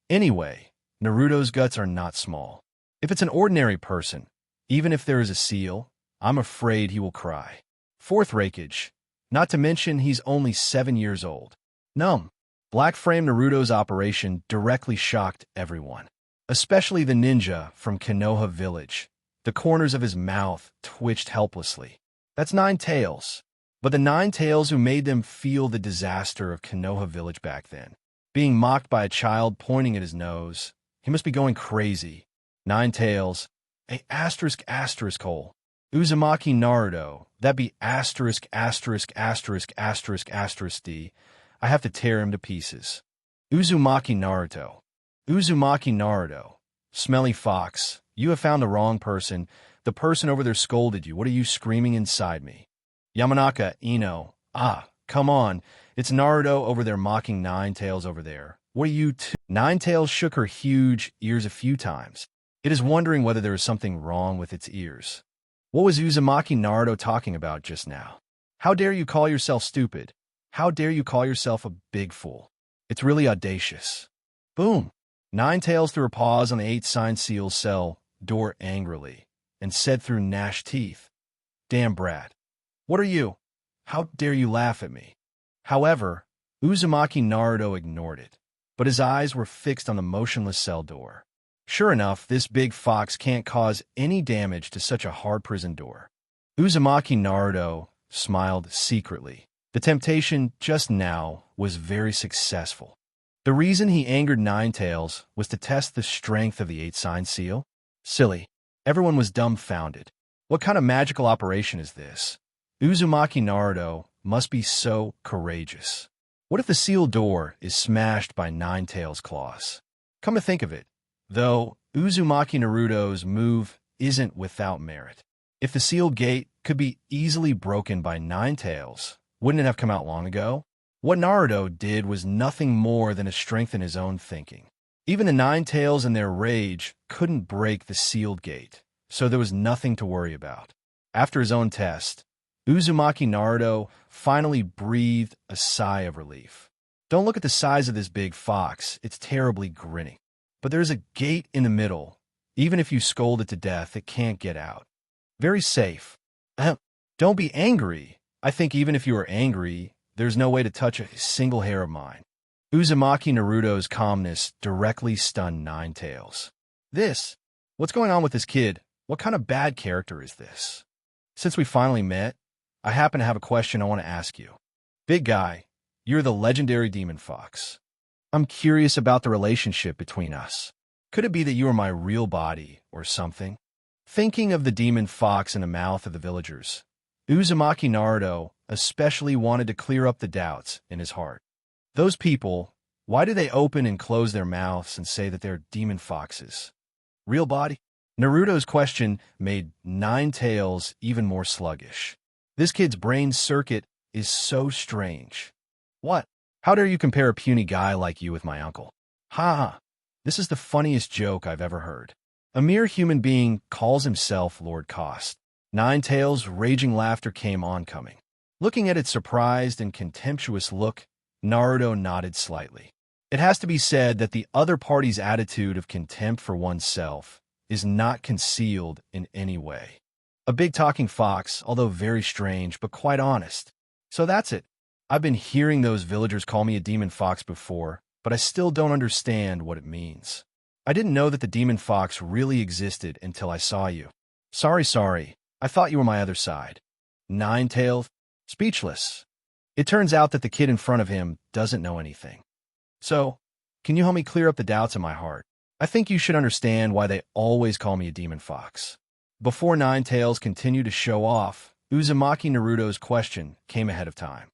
Anyway, Naruto's guts are not small. If it's an ordinary person, even if there is a seal, I'm afraid he will cry. 4th Hokage. Not to mention he's only 7 years old. Numb. Black Frame Naruto's operation directly shocked everyone, especially the ninja from Konoha village. The corners of his mouth twitched helplessly. That's 9 Tails. But the 9 Tails who made them feel the disaster of Konoha village back then. Being mocked by a child pointing at his nose. He must be going crazy. 9 Tails. **** hole. Uzumaki Naruto. That be ***** D. I have to tear him to pieces. Uzumaki Naruto. Uzumaki Naruto. Smelly fox. You have found the wrong person. The person over there scolded you. What are you screaming inside me? Yamanaka Ino. Ah, come on. It's Naruto over there mocking 9 Tails over there. What are you 9 Tails shook her huge ears a few times. It is wondering whether there is something wrong with its ears. What was Uzumaki Naruto talking about just now? How dare you call yourself stupid? How dare you call yourself a big fool? It's really audacious. Boom. 9 Tails threw her paws on the 8 sign seal cell door angrily and said through gnashed teeth, Damn brat. What are you? How dare you laugh at me? However, Uzumaki Naruto ignored it, but his eyes were fixed on the motionless cell door. Sure enough, this big fox can't cause any damage to such a hard prison door. Uzumaki Naruto smiled secretly. The temptation just now was very successful. The reason he angered Ninetales was to test the strength of the eight-sign seal? Silly. Everyone was dumbfounded. What kind of magical operation is this? Uzumaki Naruto must be so courageous. What if the sealed door is smashed by Ninetales' claws? Come to think of it, though, Uzumaki Naruto's move isn't without merit. If the sealed gate could be easily broken by Ninetales, wouldn't it have come out long ago? What Naruto did was nothing more than to strengthen his own thinking. Even the Ninetales in their rage couldn't break the sealed gate, so there was nothing to worry about. After his own test, Uzumaki Naruto finally breathed a sigh of relief. Don't look at the size of this big fox, it's terribly grinning. But there's a gate in the middle. Even if you scold it to death, it can't get out. Very safe. Don't be angry. I think even if you are angry, there's no way to touch a single hair of mine. Uzumaki Naruto's calmness directly stunned Ninetales. What's going on with this kid? What kind of bad character is this? Since we finally met, I happen to have a question I want to ask you. Big guy, you're the legendary demon fox. I'm curious about the relationship between us. Could it be that you are my real body or something? Thinking of the demon fox in the mouth of the villagers, Uzumaki Naruto especially wanted to clear up the doubts in his heart. Those people, why do they open and close their mouths and say that they're demon foxes? Real body? Naruto's question made Ninetales even more sluggish. This kid's brain circuit is so strange. What? How dare you compare a puny guy like you with my uncle? Ha ha. This is the funniest joke I've ever heard. A mere human being calls himself Lord Cost. Ninetales' raging laughter came oncoming. Looking at its surprised and contemptuous look, Naruto nodded slightly. It has to be said that the other party's attitude of contempt for oneself is not concealed in any way. A big talking fox, although very strange, but quite honest. So that's it. I've been hearing those villagers call me a demon fox before, but I still don't understand what it means. I didn't know that the demon fox really existed until I saw you. Sorry. I thought you were my other side. Ninetales, speechless. It turns out that the kid in front of him doesn't know anything. So, can you help me clear up the doubts in my heart? I think you should understand why they always call me a demon fox. Before Ninetales continued to show off, Uzumaki Naruto's question came ahead of time.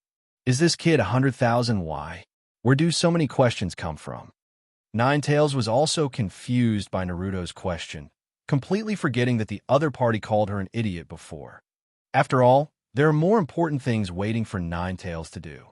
Is this kid 100,000 why? Where do so many questions come from? Ninetales was also confused by Naruto's question, completely forgetting that the other party called her an idiot before. After all, there are more important things waiting for Ninetales to do.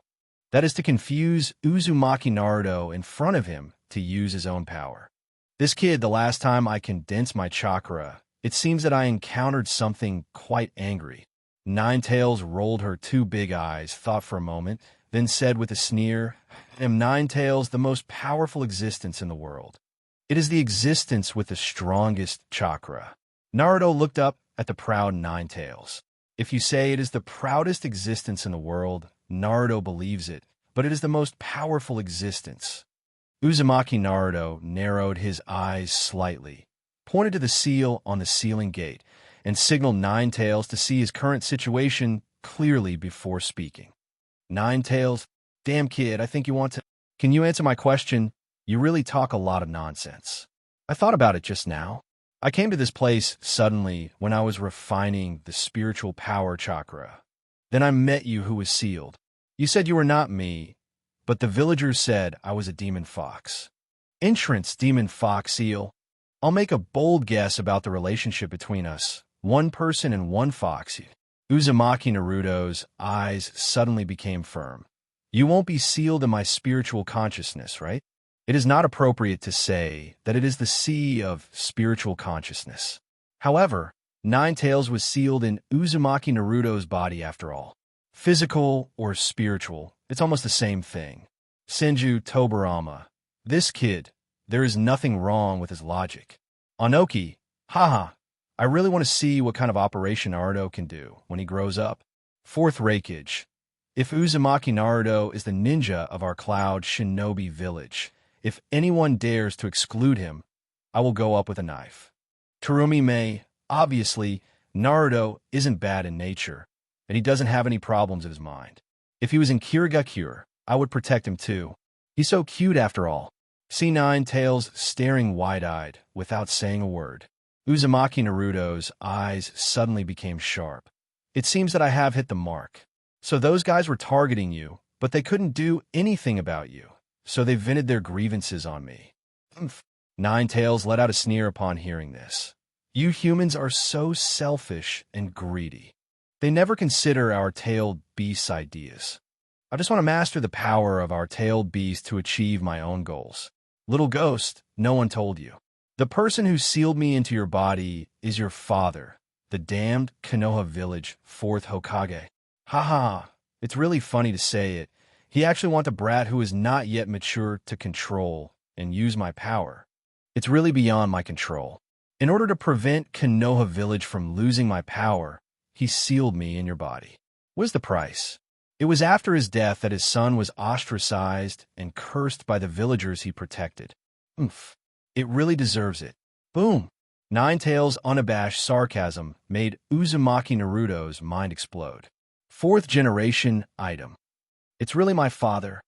That is to confuse Uzumaki Naruto in front of him to use his own power. This kid, the last time I condensed my chakra, it seems that I encountered something quite angry. Ninetales rolled her two big eyes, thought for a moment, then said with a sneer, Am Ninetales the most powerful existence in the world? It is the existence with the strongest chakra. Naruto looked up at the proud Ninetales. If you say it is the proudest existence in the world, Naruto believes it, but it is the most powerful existence. Uzumaki Naruto narrowed his eyes slightly, pointed to the seal on the sealing gate, and signaled Ninetales to see his current situation clearly before speaking. Ninetales, damn kid, I think you want to... Can you answer my question? You really talk a lot of nonsense. I thought about it just now. I came to this place suddenly when I was refining the spiritual power chakra. Then I met you who was sealed. You said you were not me, but the villagers said I was a demon fox. Entrance, demon fox seal. I'll make a bold guess about the relationship between us. One person and one fox. Uzumaki Naruto's eyes suddenly became firm. You won't be sealed in my spiritual consciousness, right? It is not appropriate to say that it is the sea of spiritual consciousness. However, Ninetales was sealed in Uzumaki Naruto's body after all. Physical or spiritual, it's almost the same thing. Senju Tobarama. This kid, there is nothing wrong with his logic. Anoki, haha, I really want to see what kind of operation Naruto can do when he grows up. Fourth Reikage. If Uzumaki Naruto is the ninja of our Cloud Shinobi village, if anyone dares to exclude him, I will go up with a knife. Terumi May, obviously, Naruto isn't bad in nature, and he doesn't have any problems of his mind. If he was in Kirigakure, I would protect him too. He's so cute after all. See Nine Tails staring wide-eyed, without saying a word. Uzumaki Naruto's eyes suddenly became sharp. It seems that I have hit the mark. So those guys were targeting you, but they couldn't do anything about you. So they vented their grievances on me. Humph. Nine Tails let out a sneer upon hearing this. You humans are so selfish and greedy. They never consider our tailed beast's ideas. I just want to master the power of our tailed beast to achieve my own goals. Little ghost, no one told you. The person who sealed me into your body is your father, the damned Konoha village 4th Hokage. Haha, it's really funny to say it. He actually wants a brat who is not yet mature to control and use my power. It's really beyond my control. In order to prevent Konoha village from losing my power, he sealed me in your body. What is the price? It was after his death that his son was ostracized and cursed by the villagers he protected. Oomph. It really deserves it. Boom. Nine Tails' unabashed sarcasm made Uzumaki Naruto's mind explode. 4th generation item. It's really my father.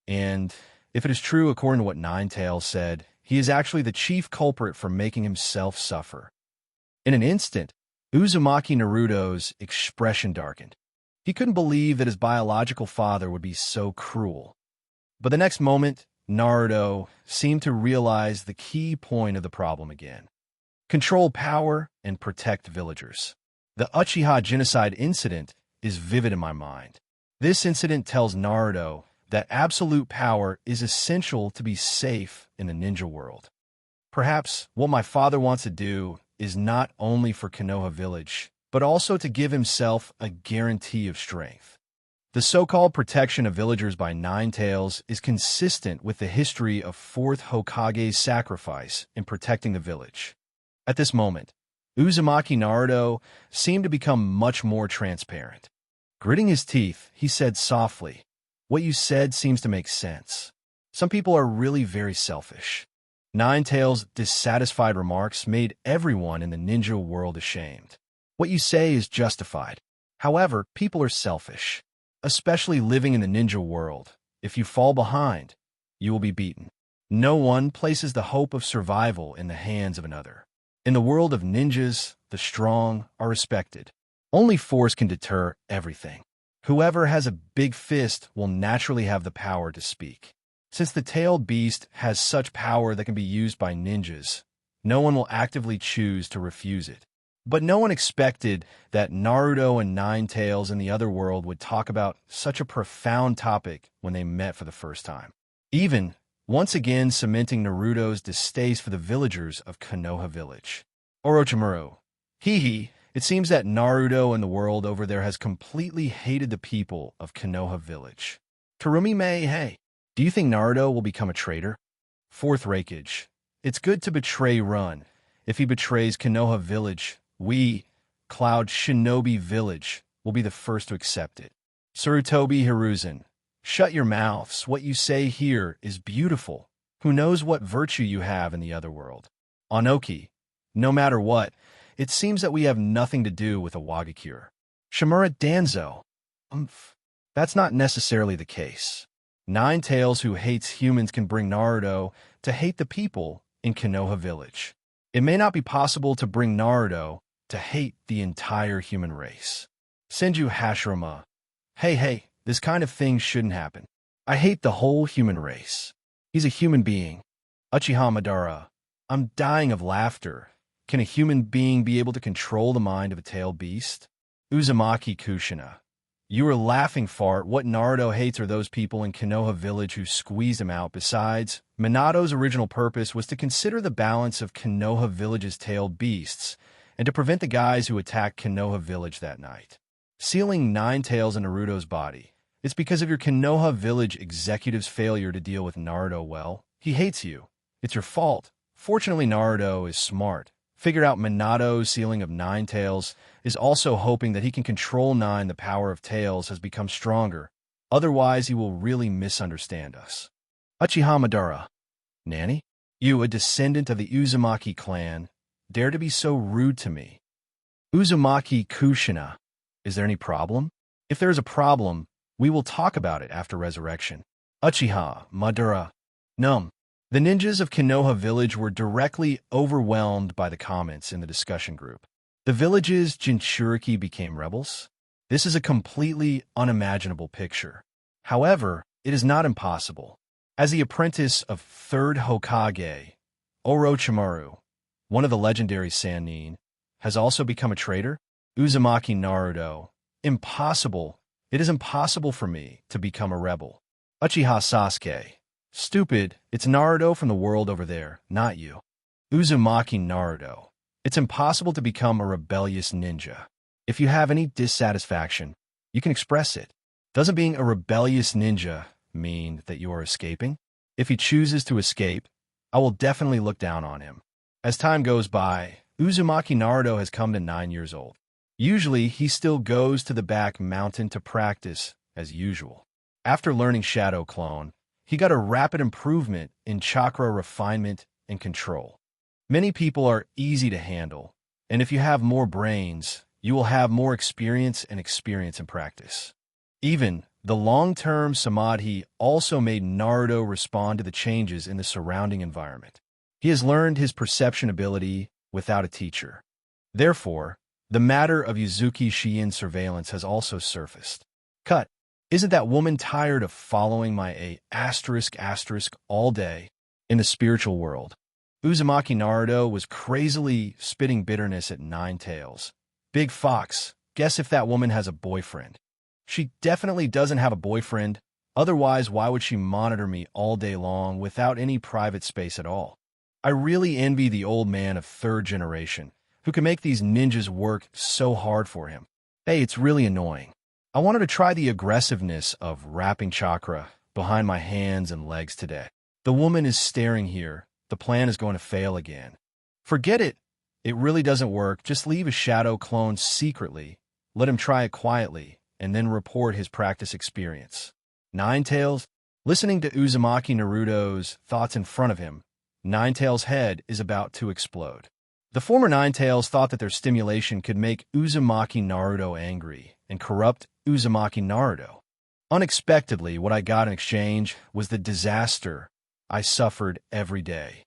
And if it is true according to what Nine Tails said, he is actually the chief culprit for making himself suffer. In an instant, Uzumaki Naruto's expression darkened. He couldn't believe that his biological father would be so cruel. But the next moment, Naruto seemed to realize the key point of the problem again. Control power and protect villagers. The Uchiha genocide incident is vivid in my mind. This incident tells Naruto that absolute power is essential to be safe in the ninja world. Perhaps what my father wants to do is not only for Konoha village, but also to give himself a guarantee of strength. The so-called protection of villagers by Nine Tails is consistent with the history of 4th Hokage's sacrifice in protecting the village. At this moment, Uzumaki Naruto seemed to become much more transparent. Gritting his teeth, he said softly, "What you said seems to make sense. Some people are really very selfish." Nine Tails' dissatisfied remarks made everyone in the ninja world ashamed. What you say is justified. However, people are selfish, especially living in the ninja world. If you fall behind, you will be beaten. No one places the hope of survival in the hands of another. In the world of ninjas, the strong are respected. Only force can deter everything. Whoever has a big fist will naturally have the power to speak. Since the tailed beast has such power that can be used by ninjas, no one will actively choose to refuse it. But no one expected that Naruto and Nine Tails in the other world would talk about such a profound topic when they met for the first time. Even, once again cementing Naruto's distaste for the villagers of Konoha village. Orochimaru. Hee. It seems that Naruto and the world over there has completely hated the people of Konoha village. Terumi Mei, hey. Do you think Naruto will become a traitor? 4th Raikage. It's good to betray Run. If he betrays Konoha village, we, Cloud Shinobi Village, will be the first to accept it. Sarutobi Hiruzen. Shut your mouths. What you say here is beautiful. Who knows what virtue you have in the other world? Onoki. No matter what, it seems that we have nothing to do with a Wagakure. Shimura Danzo. That's not necessarily the case. Nine Tails who hates humans can bring Naruto to hate the people in Konoha village. It may not be possible to bring Naruto to hate the entire human race. Senju Hashirama. Hey, this kind of thing shouldn't happen. I hate the whole human race. He's a human being. Uchiha Madara. I'm dying of laughter. Can a human being be able to control the mind of a tailed beast? Uzumaki Kushina. You were laughing, fart. What Naruto hates are those people in Konoha village who squeezed him out. Besides, Minato's original purpose was to consider the balance of Konoha village's tailed beasts and to prevent the guys who attacked Konoha village that night. Sealing Nine Tails in Naruto's body. It's because of your Konoha village executive's failure to deal with Naruto well. He hates you. It's your fault. Fortunately, Naruto is smart. Figured out Minato's sealing of Nine Tails, is also hoping that he can control Nine. The power of Tails has become stronger. Otherwise, he will really misunderstand us. Uchiha Madara. Nanny? You, a descendant of the Uzumaki clan, dare to be so rude to me. Uzumaki Kushina. Is there any problem? If there is a problem, we will talk about it after resurrection. Uchiha, Madara, Num. The ninjas of Konoha village were directly overwhelmed by the comments in the discussion group. The village's Jinchuriki became rebels? This is a completely unimaginable picture. However, it is not impossible. As the apprentice of third Hokage, Orochimaru, one of the legendary Sannin, has also become a traitor? Uzumaki Naruto. Impossible. It is impossible for me to become a rebel. Uchiha Sasuke. Stupid, it's Naruto from the world over there, not you. Uzumaki Naruto. It's impossible to become a rebellious ninja. If you have any dissatisfaction, you can express it. Doesn't being a rebellious ninja mean that you are escaping? If he chooses to escape, I will definitely look down on him. As time goes by, Uzumaki Naruto has come to 9 years old. Usually, he still goes to the back mountain to practice, as usual. After learning Shadow Clone, he got a rapid improvement in chakra refinement and control. Many people are easy to handle, and if you have more brains, you will have more experience in practice. Even the long-term samadhi also made Naruto respond to the changes in the surrounding environment. He has learned his perception ability without a teacher. Therefore, the matter of Yuzuki Shiin surveillance has also surfaced. Cut. Isn't that woman tired of following my *** all day in the spiritual world? Uzumaki Naruto was crazily spitting bitterness at Nine Tails. Big Fox, guess if that woman has a boyfriend. She definitely doesn't have a boyfriend. Otherwise, why would she monitor me all day long without any private space at all? I really envy the old man of third generation who can make these ninjas work so hard for him. Hey, it's really annoying. I wanted to try the aggressiveness of wrapping chakra behind my hands and legs today. The woman is staring here. The plan is going to fail again. Forget it. It really doesn't work. Just leave a shadow clone secretly. Let him try it quietly, and then report his practice experience. Ninetails, listening to Uzumaki Naruto's thoughts in front of him, Ninetails' head is about to explode. The former Ninetails thought that their stimulation could make Uzumaki Naruto angry and corrupt Uzumaki Naruto. Unexpectedly, what I got in exchange was the disaster I suffered every day.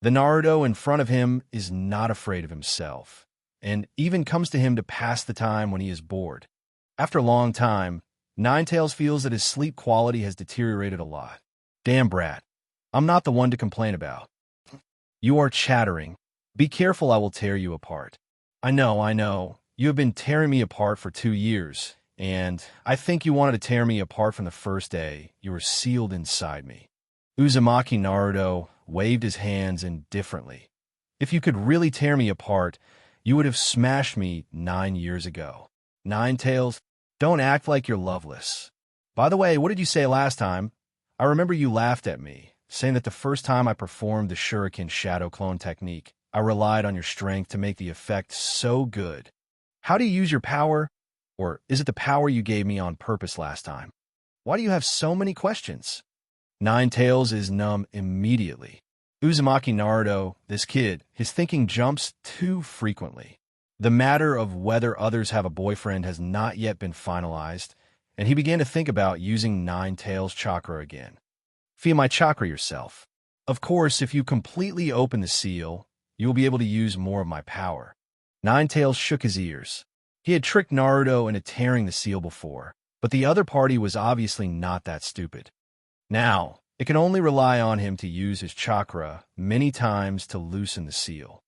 The Naruto in front of him is not afraid of himself, and even comes to him to pass the time when he is bored. After a long time, Ninetails feels that his sleep quality has deteriorated a lot. Damn brat, I'm not the one to complain about. You are chattering. Be careful, I will tear you apart. I know. You have been tearing me apart for 2 years, and I think you wanted to tear me apart from the first day you were sealed inside me. Uzumaki Naruto waved his hands indifferently. If you could really tear me apart, you would have smashed me 9 years ago. Ninetails, don't act like you're loveless. By the way, what did you say last time? I remember you laughed at me, saying that the first time I performed the Shuriken shadow clone technique, I relied on your strength to make the effect so good. How do you use your power? Or is it the power you gave me on purpose last time? Why do you have so many questions? Ninetails is numb immediately. Uzumaki Naruto, this kid, his thinking jumps too frequently. The matter of whether others have a boyfriend has not yet been finalized, and he began to think about using Ninetails' chakra again. Feel my chakra yourself. Of course, if you completely open the seal, you will be able to use more of my power. Ninetails shook his ears. He had tricked Naruto into tearing the seal before, but the other party was obviously not that stupid. Now, it can only rely on him to use his chakra many times to loosen the seal.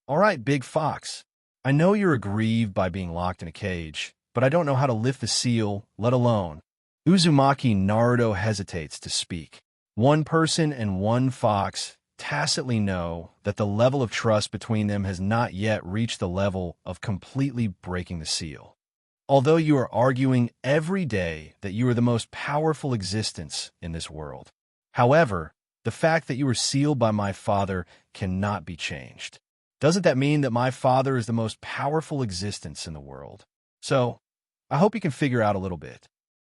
All right, Big Fox. I know you're aggrieved by being locked in a cage, but I don't know how to lift the seal, let alone. Uzumaki Naruto hesitates to speak. One person and one fox tacitly know that the level of trust between them has not yet reached the level of completely breaking the seal. Although you are arguing every day that you are the most powerful existence in this world. However, the fact that you were sealed by my father cannot be changed. Doesn't that mean that my father is the most powerful existence in the world? So, I hope you can figure out a little bit.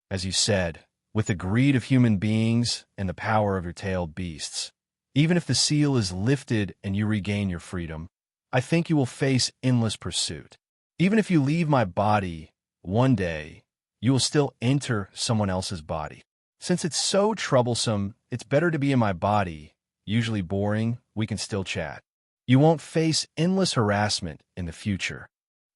As you said, with the greed of human beings and the power of your tailed beasts, even if the seal is lifted and you regain your freedom, I think you will face endless pursuit. Even if you leave my body, one day, you will still enter someone else's body. Since it's so troublesome, it's better to be in my body. Usually boring, we can still chat. You won't face endless harassment in the future.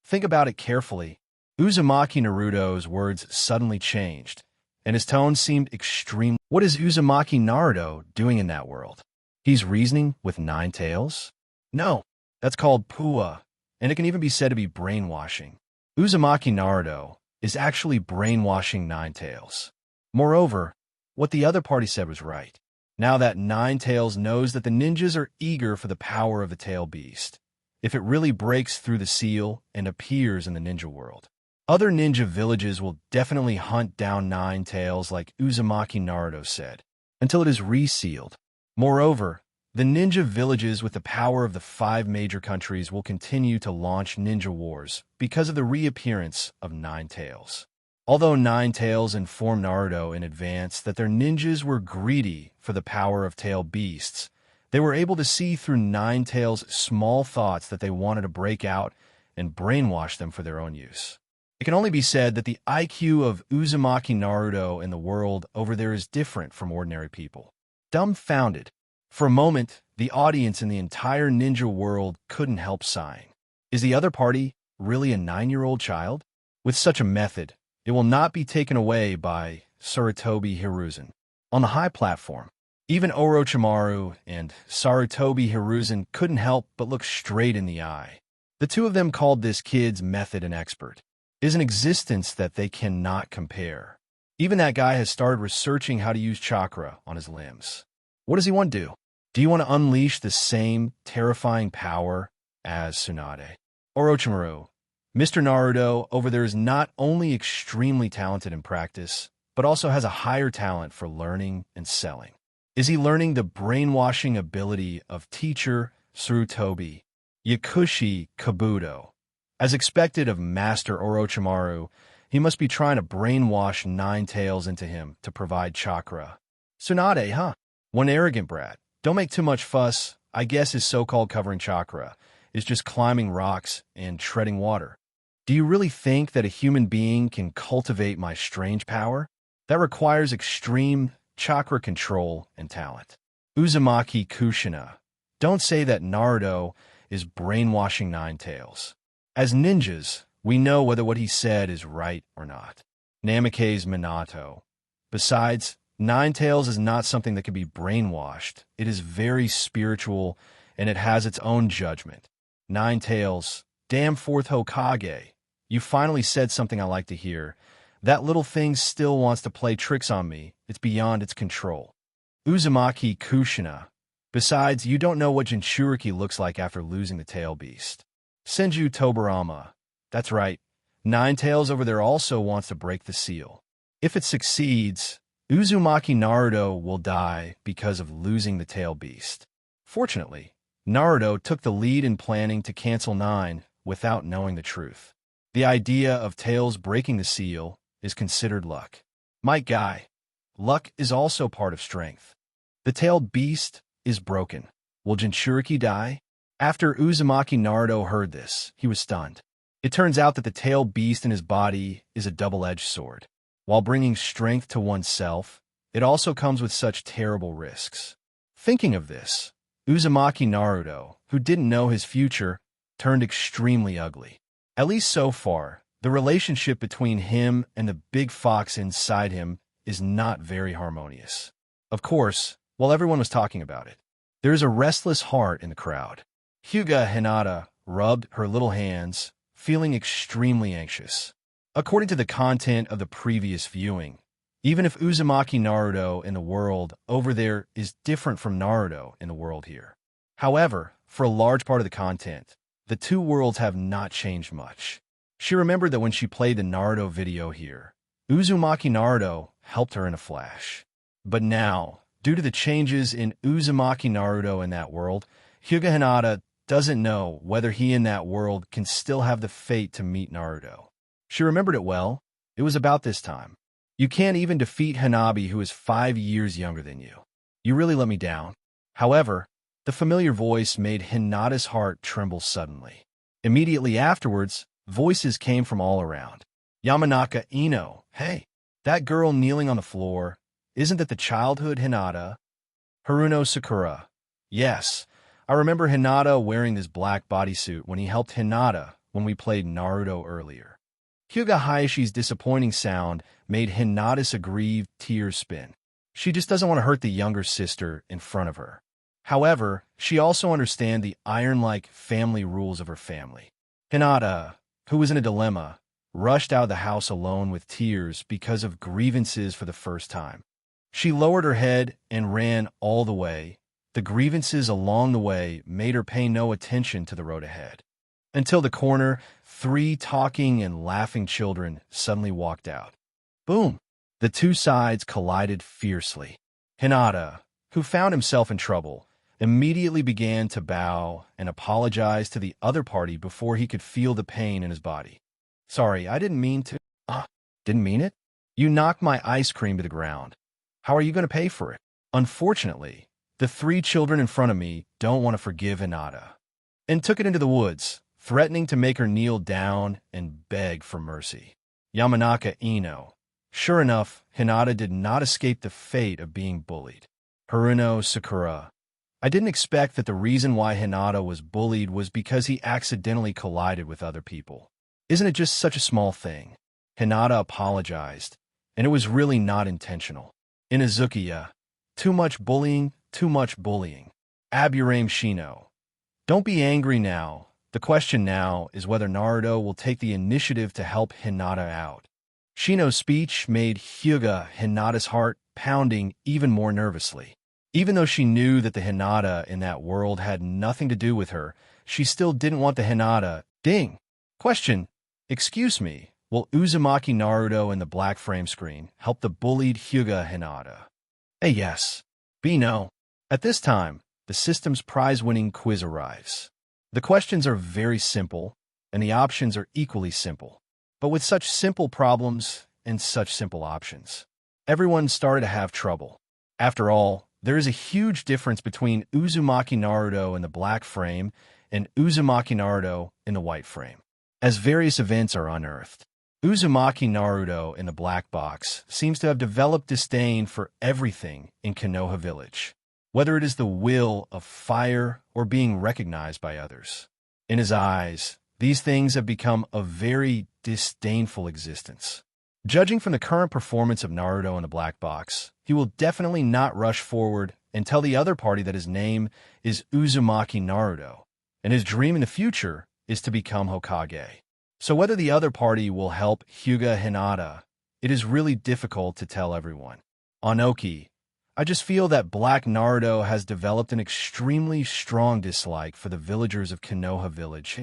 Think about it carefully. Uzumaki Naruto's words suddenly changed, and his tone seemed extreme. What is Uzumaki Naruto doing in that world? He's reasoning with nine tails? No, that's called Pua, and it can even be said to be brainwashing. Uzumaki Naruto is actually brainwashing Nine Tails. Moreover, what the other party said was right. Now that Nine Tails knows that the ninjas are eager for the power of the tail beast, if it really breaks through the seal and appears in the ninja world, other ninja villages will definitely hunt down Nine Tails like Uzumaki Naruto said, until it is resealed. Moreover, the ninja villages with the power of the 5 major countries will continue to launch ninja wars because of the reappearance of Nine Tails. Although Nine Tails informed Naruto in advance that their ninjas were greedy for the power of tail beasts, they were able to see through Nine Tails' small thoughts that they wanted to break out and brainwash them for their own use. It can only be said that the IQ of Uzumaki Naruto in the world over there is different from ordinary people. Dumbfounded. For a moment, the audience in the entire ninja world couldn't help sighing. Is the other party really a 9-year-old child? With such a method, it will not be taken away by Sarutobi Hiruzen. On the high platform, even Orochimaru and Sarutobi Hiruzen couldn't help but look straight in the eye. The two of them called this kid's method an expert. It is an existence that they cannot compare. Even that guy has started researching how to use chakra on his limbs. What does he want to do? Do you want to unleash the same terrifying power as Tsunade? Orochimaru, Mr. Naruto over there is not only extremely talented in practice, but also has a higher talent for learning and selling. Is he learning the brainwashing ability of teacher Sarutobi Yakushi Kabuto? As expected of Master Orochimaru, he must be trying to brainwash Nine Tails into him to provide chakra. Tsunade, huh? One arrogant brat. Don't make too much fuss. I guess his so-called covering chakra is just climbing rocks and treading water. Do you really think that a human being can cultivate my strange power? That requires extreme chakra control and talent. Uzumaki Kushina. Don't say that Naruto is brainwashing Nine Tails. As ninjas, we know whether what he said is right or not. Namikaze Minato. Besides, Nine Tails is not something that can be brainwashed. It is very spiritual, and it has its own judgment. Nine Tails, damn fourth Hokage. You finally said something I like to hear. That little thing still wants to play tricks on me. It's beyond its control. Uzumaki Kushina. Besides, you don't know what Jinchuriki looks like after losing the tail beast. Senju Tobarama. That's right. Nine Tails over there also wants to break the seal. If it succeeds, Uzumaki Naruto will die because of losing the tail beast. Fortunately, Naruto took the lead in planning to cancel Nine without knowing the truth. The idea of Tails breaking the seal is considered luck. My guy, luck is also part of strength. The tailed beast is broken. Will Jinchuriki die? After Uzumaki Naruto heard this, he was stunned. It turns out that the tailed beast in his body is a double-edged sword. While bringing strength to oneself, it also comes with such terrible risks. Thinking of this, Uzumaki Naruto, who didn't know his future, turned extremely ugly. At least so far, the relationship between him and the big fox inside him is not very harmonious. Of course, while everyone was talking about it, there is a restless heart in the crowd. Hyuga Hinata rubbed her little hands, feeling extremely anxious. According to the content of the previous viewing, even if Uzumaki Naruto in the world over there is different from Naruto in the world here. However, for a large part of the content, the two worlds have not changed much. She remembered that when she played the Naruto video here, Uzumaki Naruto helped her in a flash. But now, due to the changes in Uzumaki Naruto in that world, Hyuga Hinata doesn't know whether he in that world can still have the fate to meet Naruto. She remembered it well. It was about this time. You can't even defeat Hanabi, who is 5 years younger than you. You really let me down. However, the familiar voice made Hinata's heart tremble suddenly. Immediately afterwards, voices came from all around. Yamanaka Ino, hey, that girl kneeling on the floor, isn't that the childhood Hinata? Haruno Sakura, yes, I remember Hinata wearing this black bodysuit when he helped Hinata when we played Naruto earlier. Hyuga Hayashi's disappointing sound made Hinata's aggrieved tears spin. She just doesn't want to hurt the younger sister in front of her. However, she also understands the iron-like family rules of her family. Hinata, who was in a dilemma, rushed out of the house alone with tears because of grievances for the first time. She lowered her head and ran all the way. The grievances along the way made her pay no attention to the road ahead. Until the corner, 3 talking and laughing children suddenly walked out. Boom! The 2 sides collided fiercely. Hinata, who found himself in trouble, immediately began to bow and apologize to the other party before he could feel the pain in his body. Sorry, I didn't mean to. Didn't mean it? You knocked my ice cream to the ground. How are you going to pay for it? Unfortunately, the 3 children in front of me don't want to forgive Hinata, and took it into the woods, threatening to make her kneel down and beg for mercy. Yamanaka Ino. Sure enough, Hinata did not escape the fate of being bullied. Haruno Sakura. I didn't expect that the reason why Hinata was bullied was because he accidentally collided with other people. Isn't it just such a small thing? Hinata apologized, and it was really not intentional. Inazukiya. Too much bullying, too much bullying. Aburame Shino. Don't be angry now. The question now is whether Naruto will take the initiative to help Hinata out. Shino's speech made Hyuga Hinata's heart pounding even more nervously. Even though she knew that the Hinata in that world had nothing to do with her, she still didn't want the Hinata. Ding! Question. Excuse me, will Uzumaki Naruto in the black frame screen help the bullied Hyuga Hinata? A yes. B no. At this time, the system's prize-winning quiz arrives. The questions are very simple, and the options are equally simple. But with such simple problems and such simple options, everyone started to have trouble. After all, there is a huge difference between Uzumaki Naruto in the black frame and Uzumaki Naruto in the white frame, as various events are unearthed. Uzumaki Naruto in the black box seems to have developed disdain for everything in Konoha Village, whether it is the will of fire or being recognized by others. In his eyes, these things have become a very disdainful existence. Judging from the current performance of Naruto in the black box, he will definitely not rush forward and tell the other party that his name is Uzumaki Naruto, and his dream in the future is to become Hokage. So whether the other party will help Hyuga Hinata, it is really difficult to tell everyone. Onoki, I just feel that Black Naruto has developed an extremely strong dislike for the villagers of Konoha Village.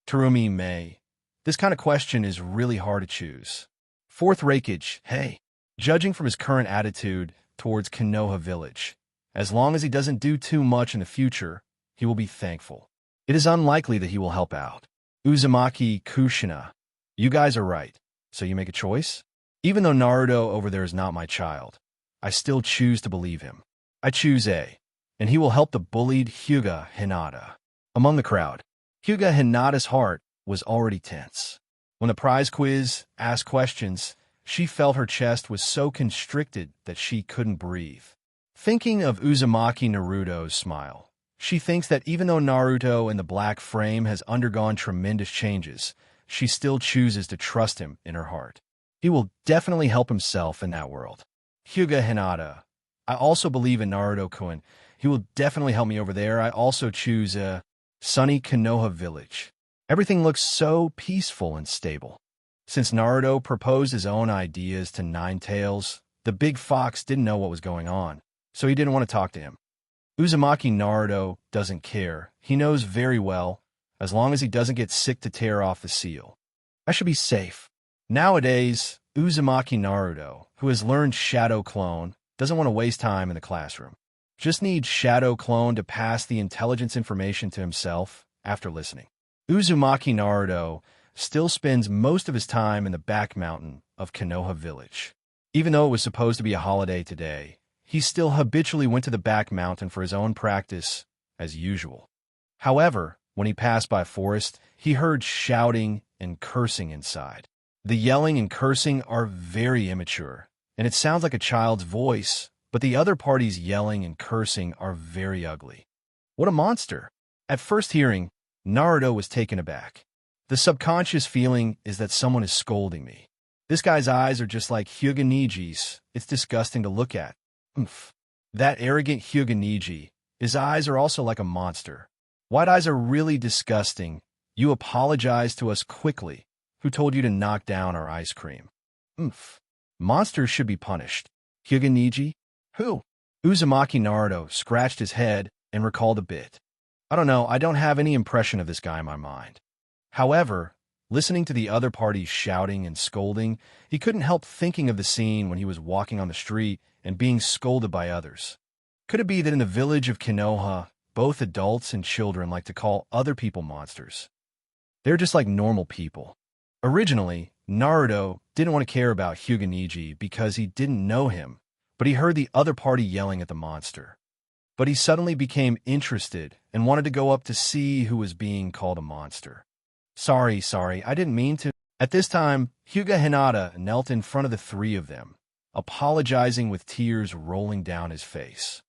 Terumi Mei, this kind of question is really hard to choose. Fourth Hokage, hey, judging from his current attitude towards Konoha Village, as long as he doesn't do too much in the future, he will be thankful. It is unlikely that he will help out. Uzumaki Kushina, you guys are right, so you make a choice? Even though Naruto over there is not my child, I still choose to believe him. I choose A, and he will help the bullied Hyuga Hinata. Among the crowd, Hyuga Hinata's heart was already tense. When the prize quiz asked questions, she felt her chest was so constricted that she couldn't breathe. Thinking of Uzumaki Naruto's smile, she thinks that even though Naruto in the black frame has undergone tremendous changes, she still chooses to trust him in her heart. He will definitely help himself in that world. Hyuga Hinata, I also believe in Naruto-kun. He will definitely help me over there. I also choose sunny Konoha Village. Everything looks so peaceful and stable. Since Naruto proposed his own ideas to Ninetales, the big fox didn't know what was going on, so he didn't want to talk to him. Uzumaki Naruto doesn't care. He knows very well, as long as he doesn't get sick to tear off the seal. I should be safe. Nowadays, Uzumaki Naruto, who has learned Shadow Clone, doesn't want to waste time in the classroom. Just needs Shadow Clone to pass the intelligence information to himself after listening. Uzumaki Naruto still spends most of his time in the back mountain of Konoha Village. Even though it was supposed to be a holiday today, he still habitually went to the back mountain for his own practice, as usual. However, when he passed by a forest, he heard shouting and cursing inside. The yelling and cursing are very immature, and it sounds like a child's voice, but the other party's yelling and cursing are very ugly. What a monster! At first hearing, Naruto was taken aback. The subconscious feeling is that someone is scolding me. This guy's eyes are just like Hokages. It's disgusting to look at. Oomph. That arrogant Hokage. His eyes are also like a monster. White eyes are really disgusting. You apologize to us quickly. Who told you to knock down our ice cream? Oomph. Monsters should be punished. Hokage? Who? Uzumaki Naruto scratched his head and recalled a bit. I don't know, I don't have any impression of this guy in my mind. However, listening to the other parties shouting and scolding, he couldn't help thinking of the scene when he was walking on the street and being scolded by others. Could it be that in the village of Konoha, both adults and children like to call other people monsters? They're just like normal people. Originally, Naruto didn't want to care about Hokage because he didn't know him, but he heard the other party yelling at the monster. But he suddenly became interested and wanted to go up to see who was being called a monster. Sorry, I didn't mean to. At this time, Hyuga Hinata knelt in front of the three of them, apologizing with tears rolling down his face.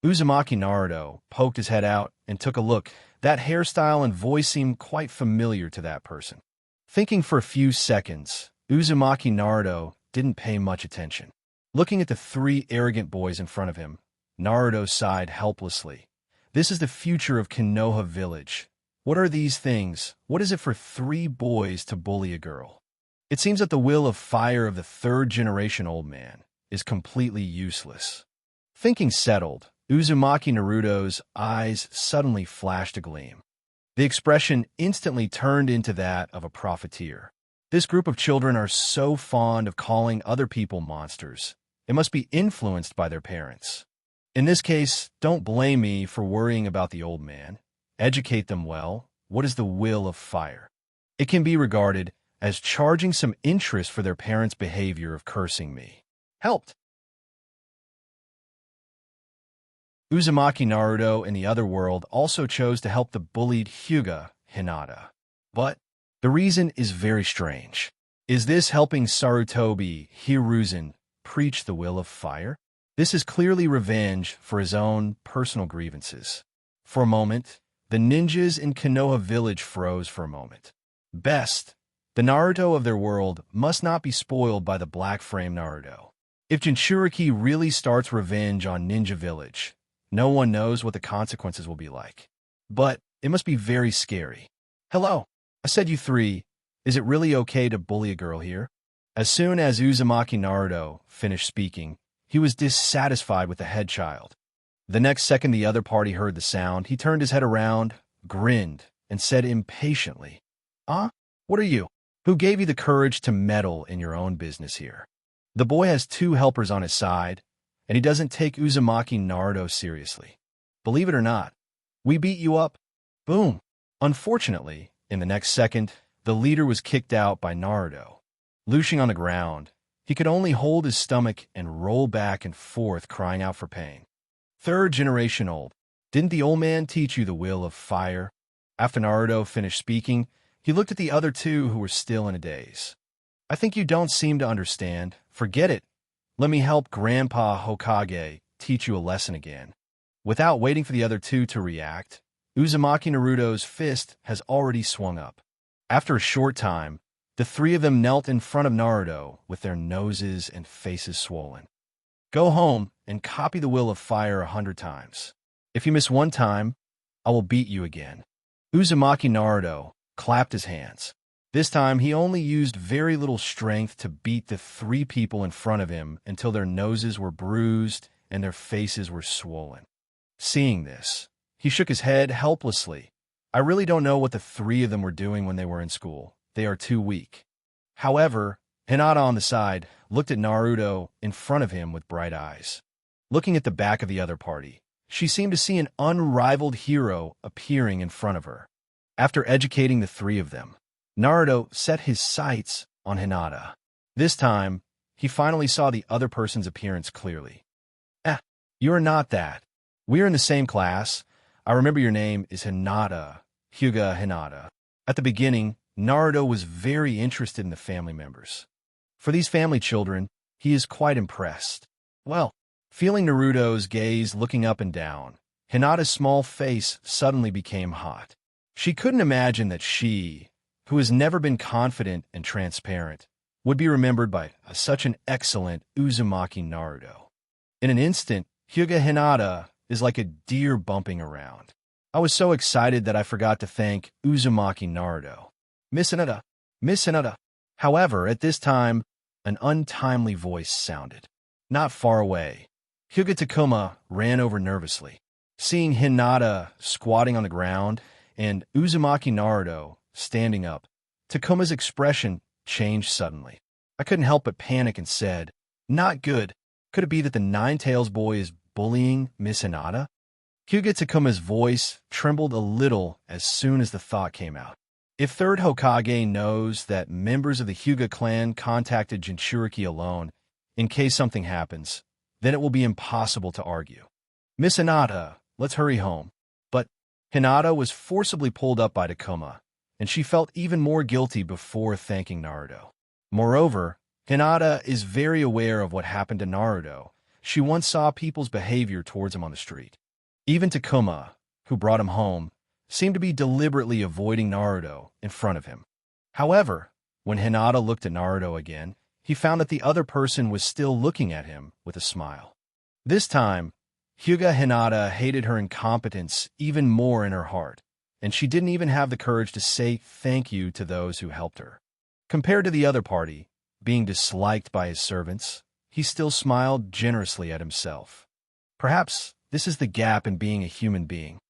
Uzumaki Naruto poked his head out and took a look. That hairstyle and voice seemed quite familiar to that person. Thinking for a few seconds, Uzumaki Naruto didn't pay much attention. Looking at the three arrogant boys in front of him, Naruto sighed helplessly. This is the future of Konoha Village. What are these things? What is it for three boys to bully a girl? It seems that the will of fire of the third-generation old man is completely useless. Thinking settled, Uzumaki Naruto's eyes suddenly flashed a gleam. The expression instantly turned into that of a profiteer. This group of children are so fond of calling other people monsters. It must be influenced by their parents. In this case, don't blame me for worrying about the old man. Educate them well. What is the will of fire? It can be regarded as charging some interest for their parents' behavior of cursing me. Helped. Uzumaki Naruto in the other world also chose to help the bullied Hyuga Hinata. But the reason is very strange. Is this helping Sarutobi Hiruzen preach the will of fire? This is clearly revenge for his own personal grievances. For a moment, the ninjas in Konoha Village froze for a moment. Best, the Naruto of their world must not be spoiled by the Black Frame Naruto. If Jinchuriki really starts revenge on Ninja Village, no one knows what the consequences will be like. But it must be very scary. Hello, I said you three. Is it really okay to bully a girl here? As soon as Uzumaki Naruto finished speaking, he was dissatisfied with the head child. The next second the other party heard the sound, he turned his head around, grinned, and said impatiently, What are you? Who gave you the courage to meddle in your own business here? The boy has two helpers on his side, and he doesn't take Uzumaki Naruto seriously. Believe it or not, we beat you up. Boom. Unfortunately, in the next second, the leader was kicked out by Naruto. Looshing on the ground, he could only hold his stomach and roll back and forth, crying out for pain. Third generation old, didn't the old man teach you the will of fire? After Naruto finished speaking, he looked at the other two who were still in a daze. I think you don't seem to understand. Forget it. Let me help Grandpa Hokage teach you a lesson again. Without waiting for the other two to react, Uzumaki Naruto's fist has already swung up. After a short time, the three of them knelt in front of Naruto with their noses and faces swollen. Go home and copy the will of fire 100 times. If you miss one time, I will beat you again. Uzumaki Naruto clapped his hands. This time, he only used very little strength to beat the three people in front of him until their noses were bruised and their faces were swollen. Seeing this, he shook his head helplessly. I really don't know what the three of them were doing when they were in school. They are too weak. However, Hinata on the side looked at Naruto in front of him with bright eyes. Looking at the back of the other party, she seemed to see an unrivaled hero appearing in front of her. After educating the three of them, Naruto set his sights on Hinata. This time, he finally saw the other person's appearance clearly. You are not that. We are in the same class. I remember your name is Hinata, Hyuga Hinata. At the beginning, Naruto was very interested in the family members. For these family children, he is quite impressed. Well, feeling Naruto's gaze looking up and down, Hinata's small face suddenly became hot. She couldn't imagine that she, who has never been confident and transparent, would be remembered by such an excellent Uzumaki Naruto. In an instant, Hyuga Hinata is like a deer bumping around. I was so excited that I forgot to thank Uzumaki Naruto. Miss Hinata, Miss Hinata. However, at this time, an untimely voice sounded. Not far away, Hyuga Takuma ran over nervously. Seeing Hinata squatting on the ground and Uzumaki Naruto standing up, Takuma's expression changed suddenly. I couldn't help but panic and said, "Not good. Could it be that the Nine-Tails boy is bullying Miss Hinata?" Hyuga Takuma's voice trembled a little as soon as the thought came out. If Third Hokage knows that members of the Hyuga clan contacted Jinchuriki alone in case something happens, then it will be impossible to argue. "Miss Hinata, let's hurry home." But Hinata was forcibly pulled up by Takuma, and she felt even more guilty before thanking Naruto. Moreover, Hinata is very aware of what happened to Naruto. She once saw people's behavior towards him on the street. Even Takuma, who brought him home, seemed to be deliberately avoiding Naruto in front of him. However, when Hinata looked at Naruto again, he found that the other person was still looking at him with a smile. This time, Hyuga Hinata hated her incompetence even more in her heart, and she didn't even have the courage to say thank you to those who helped her. Compared to the other party, being disliked by his servants, he still smiled generously at himself. Perhaps this is the gap in being a human being.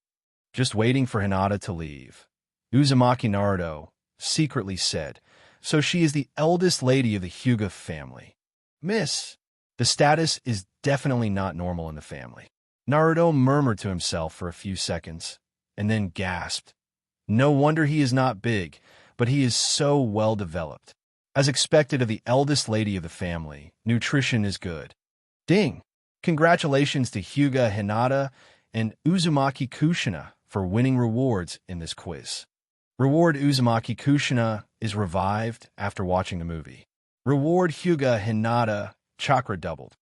Just waiting for Hinata to leave, Uzumaki Naruto secretly said, "So she is the eldest lady of the Hyuga family. Miss, the status is definitely not normal in the family." Naruto murmured to himself for a few seconds, and then gasped. No wonder he is not big, but he is so well developed. As expected of the eldest lady of the family, nutrition is good. Ding! Congratulations to Hyuga Hinata and Uzumaki Kushina for winning rewards in this quiz. Reward Uzumaki Kushina is revived after watching the movie. Reward Hyuga Hinata chakra doubled.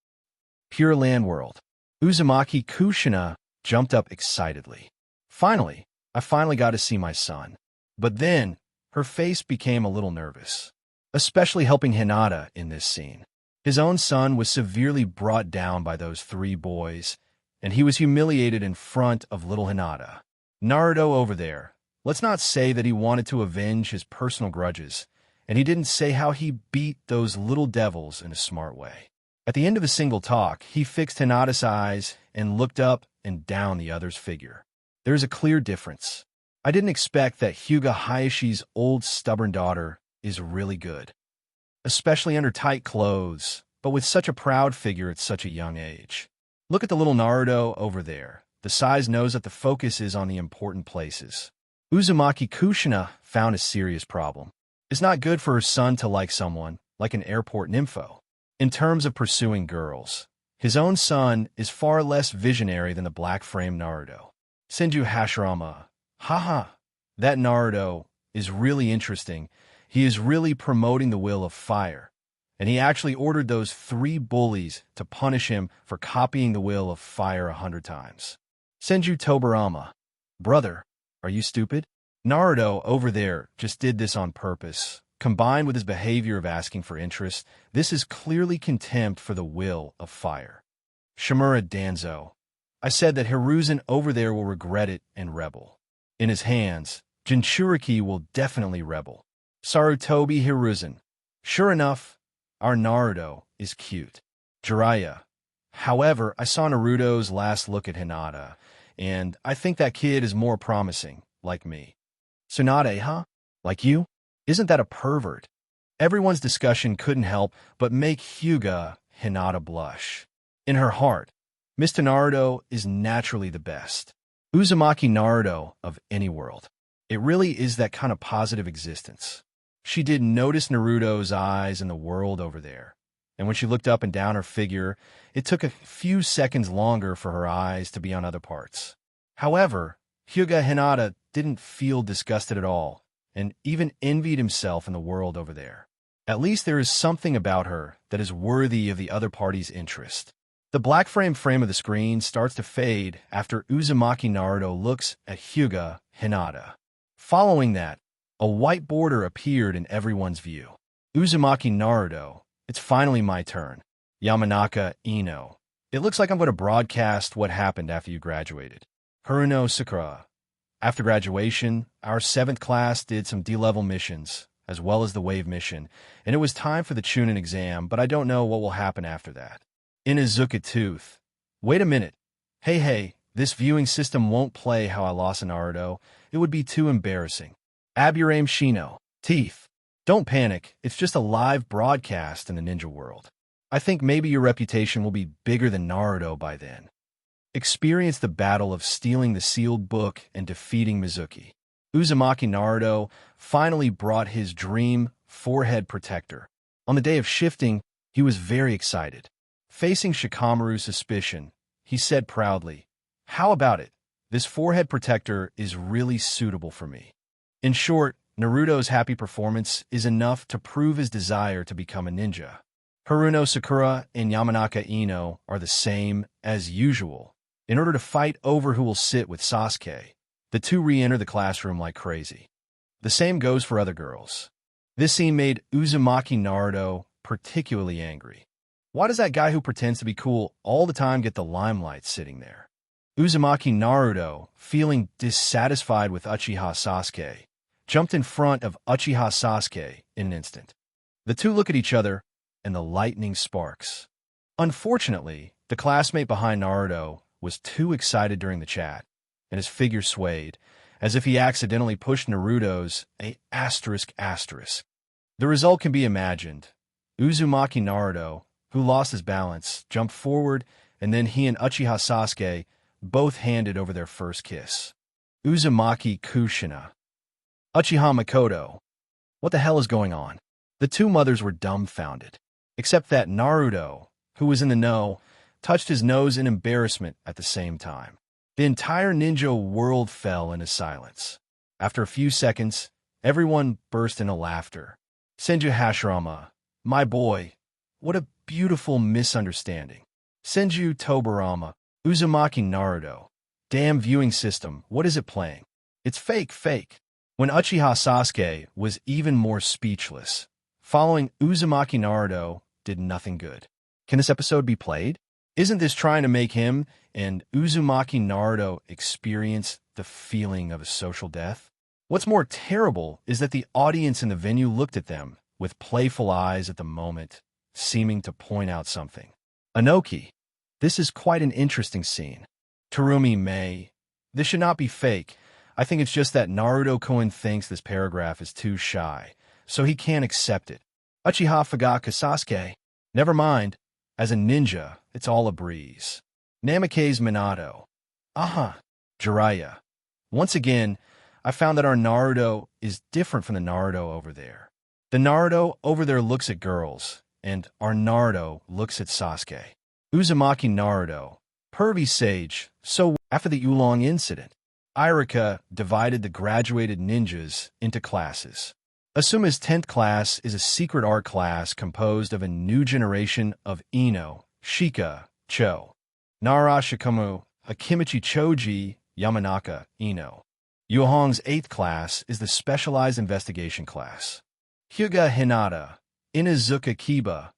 Pure Land World. Uzumaki Kushina jumped up excitedly. Finally, I finally got to see my son. But then, her face became a little nervous, especially helping Hinata in this scene. His own son was severely brought down by those three boys, and he was humiliated in front of little Hinata. Naruto over there, let's not say that he wanted to avenge his personal grudges, and he didn't say how he beat those little devils in a smart way. At the end of a single talk, he fixed Hinata's eyes and looked up and down the other's figure. There is a clear difference. I didn't expect that Hyuga Hayashi's old stubborn daughter is really good, especially under tight clothes, but with such a proud figure at such a young age. Look at the little Naruto over there. The size knows that the focus is on the important places. Uzumaki Kushina found a serious problem. It's not good for her son to like someone, like an airport nympho. In terms of pursuing girls, his own son is far less visionary than the black-framed Naruto. Senju Hashirama. Haha, that Naruto is really interesting. He is really promoting the will of fire. And he actually ordered those three bullies to punish him for copying the will of fire 100 times. Senju Tobarama. Brother, are you stupid? Naruto over there just did this on purpose. Combined with his behavior of asking for interest, this is clearly contempt for the will of fire. Shimura Danzo. I said that Hiruzen over there will regret it and rebel. In his hands, Jinchuriki will definitely rebel. Sarutobi Hiruzen. Sure enough, our Naruto is cute. Jiraiya. However, I saw Naruto's last look at Hinata, and I think that kid is more promising, like me. Tsunade, huh? Like you? Isn't that a pervert? Everyone's discussion couldn't help but make Hyuga Hinata blush. In her heart, Mr. Naruto is naturally the best. Uzumaki Naruto of any world. It really is that kind of positive existence. She did notice Naruto's eyes in the world over there, and when she looked up and down her figure, it took a few seconds longer for her eyes to be on other parts. However, Hyuga Hinata didn't feel disgusted at all, and even envied himself in the world over there. At least there is something about her that is worthy of the other party's interest. The black frame of the screen starts to fade after Uzumaki Naruto looks at Hyuga Hinata. Following that, a white border appeared in everyone's view. Uzumaki Naruto, it's finally my turn. Yamanaka Ino. It looks like I'm going to broadcast what happened after you graduated. Haruno Sakura. After graduation, our 7th class did some D-level missions, as well as the wave mission, and it was time for the Chunin exam, but I don't know what will happen after that. Inuzuka Tooth. Wait a minute. Hey, this viewing system won't play how I lost in Naruto. It would be too embarrassing. Aburame Shino. Teeth. Don't panic, it's just a live broadcast in the ninja world. I think maybe your reputation will be bigger than Naruto by then. Experience the battle of stealing the sealed book and defeating Mizuki. Uzumaki Naruto finally brought his dream forehead protector. On the day of shifting, he was very excited. Facing Shikamaru's suspicion, he said proudly, "How about it? This forehead protector is really suitable for me." In short, Naruto's happy performance is enough to prove his desire to become a ninja. Haruno Sakura and Yamanaka Ino are the same as usual. In order to fight over who will sit with Sasuke, the two re-enter the classroom like crazy. The same goes for other girls. This scene made Uzumaki Naruto particularly angry. Why does that guy who pretends to be cool all the time get the limelight sitting there? Uzumaki Naruto, feeling dissatisfied with Uchiha Sasuke, jumped in front of Uchiha Sasuke in an instant. The two look at each other, and the lightning sparks. Unfortunately, the classmate behind Naruto was too excited during the chat, and his figure swayed, as if he accidentally pushed Naruto's ***. The result can be imagined. Uzumaki Naruto, who lost his balance, jumped forward, and then he and Uchiha Sasuke both handed over their first kiss. Uzumaki Kushina. Uchiha Makoto. What the hell is going on? The two mothers were dumbfounded, except that Naruto, who was in the know, touched his nose in embarrassment at the same time. The entire ninja world fell into silence. After a few seconds, everyone burst into laughter. Senju Hashirama, my boy, what a beautiful misunderstanding. Senju Tobarama, Uzumaki Naruto. Damn viewing system, what is it playing? It's fake. When Uchiha Sasuke was even more speechless, following Uzumaki Naruto did nothing good. Can this episode be played? Isn't this trying to make him and Uzumaki Naruto experience the feeling of a social death? What's more terrible is that the audience in the venue looked at them with playful eyes at the moment, seeming to point out something. Anoki, this is quite an interesting scene. Terumi Mei, this should not be fake. I think it's just that Naruto-kun thinks this paragraph is too shy, so he can't accept it. Uchiha Fugaka Sasuke, never mind. As a ninja, it's all a breeze. Namikaze Minato. Aha, Jiraiya. Once again, I found that our Naruto is different from the Naruto over there. The Naruto over there looks at girls, and our Naruto looks at Sasuke. Uzumaki Naruto. Pervy Sage. So after the Oolong incident, Irika divided the graduated ninjas into classes. Asuma's 10th class is a secret art class composed of a new generation of Ino, Shika, Cho. Nara Shikamu, Akimichi Choji, Yamanaka, Ino. Yuhong's 8th class is the specialized investigation class. Hyuga Hinata, Inuzuka Kiba,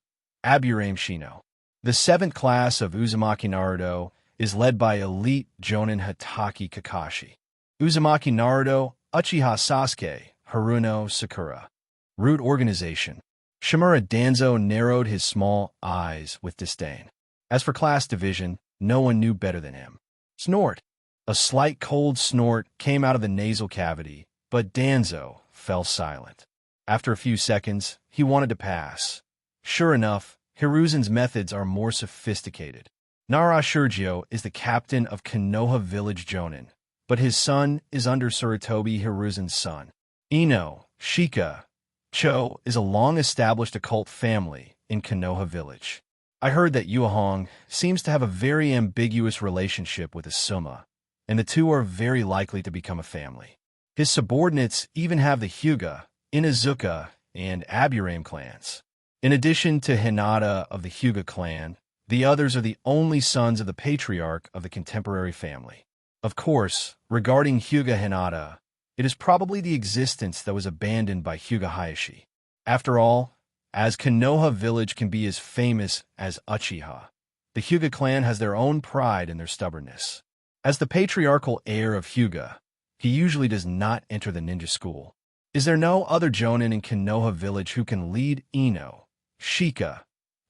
Aburame Shino. The 7th class of Uzumaki Naruto is led by elite Jonin Hatake Kakashi. Uzumaki Naruto, Uchiha Sasuke, Haruno Sakura. Root organization. Shimura Danzo narrowed his small eyes with disdain. As for class division, no one knew better than him. Snort. A slight cold snort came out of the nasal cavity, but Danzo fell silent. After a few seconds, he wanted to pass. Sure enough, Hiruzen's methods are more sophisticated. Nara Shurgyo is the captain of Konoha Village Jonin, but his son is under Sarutobi Hiruzen's son. Ino, Shika, Cho is a long-established occult family in Konoha Village. I heard that Yuhong seems to have a very ambiguous relationship with Asuma, and the two are very likely to become a family. His subordinates even have the Hyuga, Inazuka, and Aburame clans. In addition to Hinata of the Hyuga clan, the others are the only sons of the patriarch of the contemporary family. Of course, regarding Hyuga Hinata, it is probably the existence that was abandoned by Hyuga Hayashi. After all, as Konoha village can be as famous as Uchiha, the Hyuga clan has their own pride and their stubbornness. As the patriarchal heir of Hyuga, he usually does not enter the ninja school. Is there no other jonin in Konoha village who can lead Ino, Shika,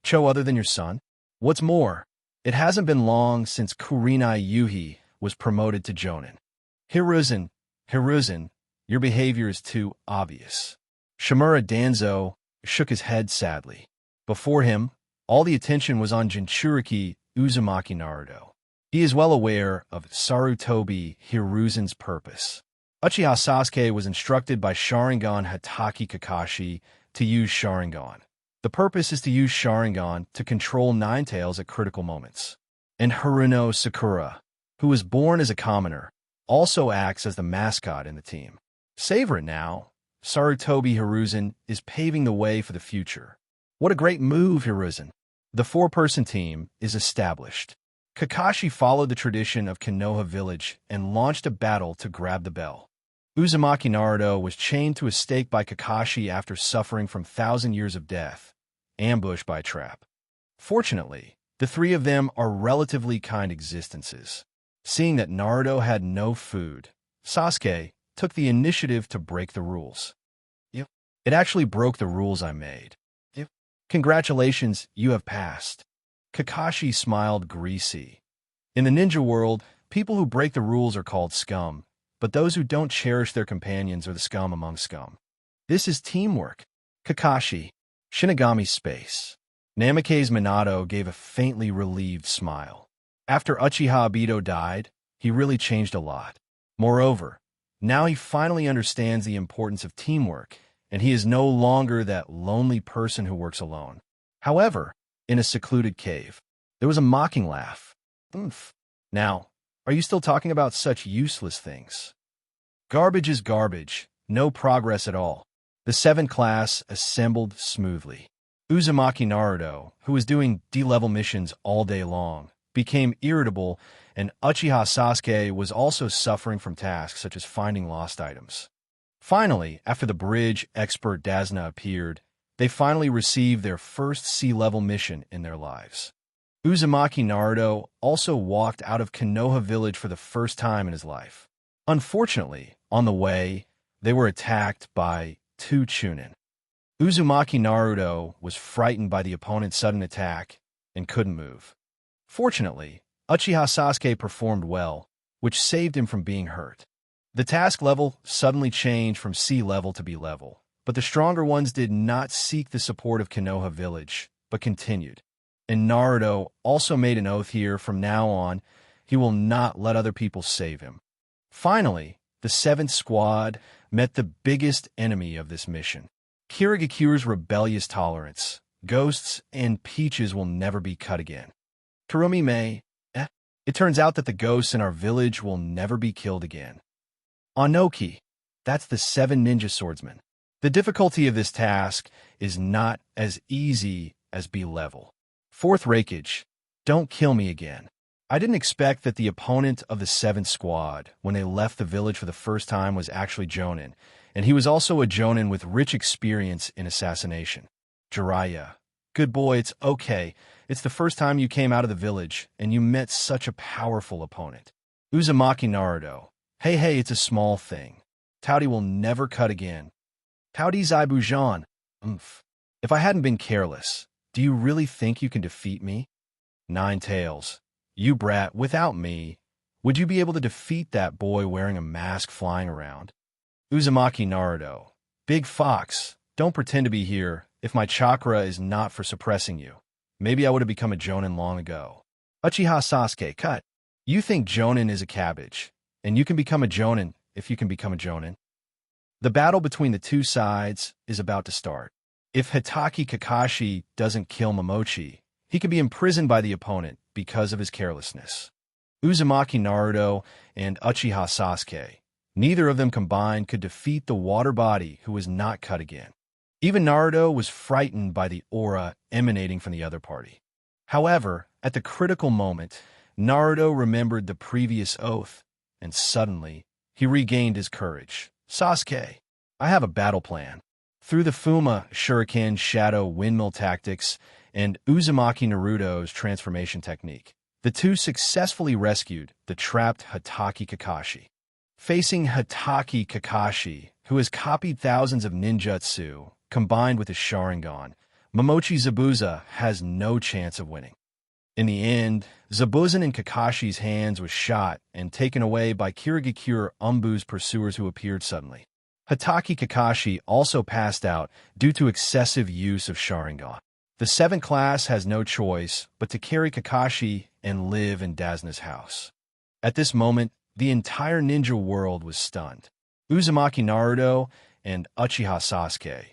Cho other than your son? What's more, it hasn't been long since Kurenai Yuhi was promoted to jonin. Hiruzen, your behavior is too obvious. Shimura Danzo shook his head sadly. Before him, all the attention was on Jinchuriki Uzumaki Naruto. He is well aware of Sarutobi Hiruzen's purpose. Uchiha Sasuke was instructed by Sharingan Hatake Kakashi to use Sharingan. The purpose is to use Sharingan to control Nine Tails at critical moments. And Haruno Sakura, who was born as a commoner, also acts as the mascot in the team. Savor it now. Sarutobi Hiruzen is paving the way for the future. What a great move, Hiruzen. The four-person team is established. Kakashi followed the tradition of Konoha village and launched a battle to grab the bell. Uzumaki Naruto was chained to a stake by Kakashi after suffering from 1,000 years of death, ambushed by a trap. Fortunately, the three of them are relatively kind existences. Seeing that Naruto had no food, Sasuke took the initiative to break the rules. It actually broke the rules I made. Congratulations, you have passed. Kakashi smiled greasy. In the ninja world, people who break the rules are called scum, but those who don't cherish their companions are the scum among scum. This is teamwork. Kakashi, Shinigami space. Namake's Minato gave a faintly relieved smile. After Uchiha Obito died, he really changed a lot. Moreover, now he finally understands the importance of teamwork, and he is no longer that lonely person who works alone. However, in a secluded cave, there was a mocking laugh. Oomph. Now, are you still talking about such useless things? Garbage is garbage, no progress at all. The 7th class assembled smoothly. Uzumaki Naruto, who was doing D-level missions all day long, became irritable, and Uchiha Sasuke was also suffering from tasks such as finding lost items. Finally, after the bridge expert Dazna appeared, they finally received their first C-level mission in their lives. Uzumaki Naruto also walked out of Konoha village for the first time in his life. Unfortunately, on the way, they were attacked by 2 Chunin. Uzumaki Naruto was frightened by the opponent's sudden attack and couldn't move. Fortunately, Uchiha Sasuke performed well, which saved him from being hurt. The task level suddenly changed from C level to B level, but the stronger ones did not seek the support of Konoha village, but continued. And Naruto also made an oath here from now on, he will not let other people save him. Finally, the 7th squad met the biggest enemy of this mission. Kirigakure's rebellious tolerance. Ghosts and peaches will never be cut again. Kurumi Mei, it turns out that the ghosts in our village will never be killed again. Anoki, that's the 7 ninja swordsmen. The difficulty of this task is not as easy as B level. 4th Reikage, don't kill me again. I didn't expect that the opponent of the 7th squad, when they left the village for the first time, was actually Jonin, and he was also a Jonin with rich experience in assassination. Jiraiya, good boy, it's okay. It's the first time you came out of the village, and you met such a powerful opponent. Uzumaki Naruto, hey, it's a small thing. Taudi will never cut again. Taudi Zaibujan, If I hadn't been careless, do you really think you can defeat me? Nine Tails, you brat, without me, would you be able to defeat that boy wearing a mask flying around? Uzumaki Naruto, Big Fox, don't pretend to be here if my chakra is not for suppressing you. Maybe I would have become a Jonin long ago. Uchiha Sasuke, cut. You think Jonin is a cabbage, and you can become a Jonin if you can become a Jonin. The battle between the two sides is about to start. If Hatake Kakashi doesn't kill Momochi, he can be imprisoned by the opponent because of his carelessness. Uzumaki Naruto and Uchiha Sasuke, Neither of them combined could defeat the water body who was not cut again. Even Naruto was frightened by the aura emanating from the other party. However, at the critical moment, Naruto remembered the previous oath, and suddenly, he regained his courage. Sasuke, I have a battle plan. Through the Fuma Shuriken Shadow Windmill tactics and Uzumaki Naruto's transformation technique, the two successfully rescued the trapped Hitachi Kakashi. Facing Hitachi Kakashi, who has copied thousands of ninjutsu, combined with his Sharingan, Momochi Zabuza has no chance of winning. In the end, Zabuza in Kakashi's hands was shot and taken away by Kirigakure Umbu's pursuers who appeared suddenly. Hitachi Kakashi also passed out due to excessive use of Sharingan. The 7th class has no choice but to carry Kakashi and live in Dazna's house. At this moment, the entire ninja world was stunned. Uzumaki Naruto and Uchiha Sasuke,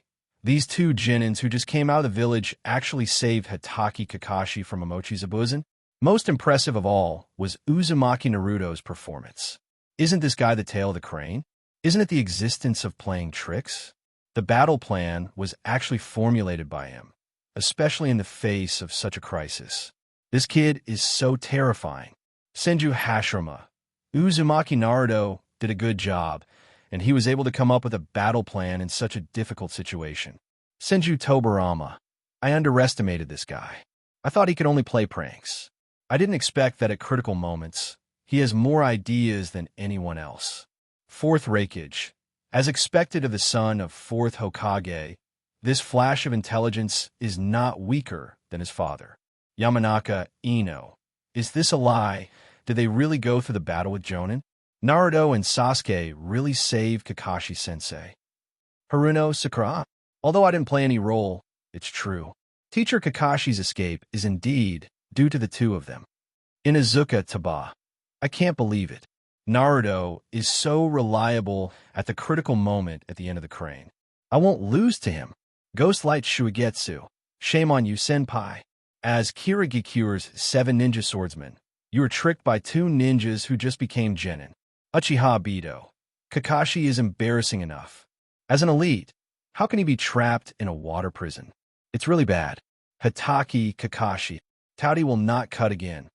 these two Genins who just came out of the village, actually saved Hitachi Kakashi from Momochi Zabuza. Most impressive of all was Uzumaki Naruto's performance. Isn't this guy the tail of the crane? Isn't it the existence of playing tricks? The battle plan was actually formulated by him, especially in the face of such a crisis. This kid is so terrifying. Senju Hashirama. Uzumaki Naruto did a good job, and he was able to come up with a battle plan in such a difficult situation. Senju Tobirama. I underestimated this guy. I thought he could only play pranks. I didn't expect that at critical moments, he has more ideas than anyone else. 4th Raikage. As expected of the son of 4th Hokage, this flash of intelligence is not weaker than his father. Yamanaka Ino. Is this a lie? Did they really go through the battle with Jonin? Naruto and Sasuke really saved Kakashi-sensei. Haruno Sakura. Although I didn't play any role, it's true. Teacher Kakashi's escape is indeed due to the two of them. Inuzuka Taba. I can't believe it. Naruto is so reliable at the critical moment at the end of the crane. I won't lose to him. Ghost Light Shuigetsu. Shame on you, senpai. As Kirigakure's 7 ninja swordsmen, you were tricked by 2 ninjas who just became genin. Uchiha Bido. Kakashi is embarrassing enough. As an elite, how can he be trapped in a water prison? It's really bad. Hitachi Kakashi. Tauti will not cut again.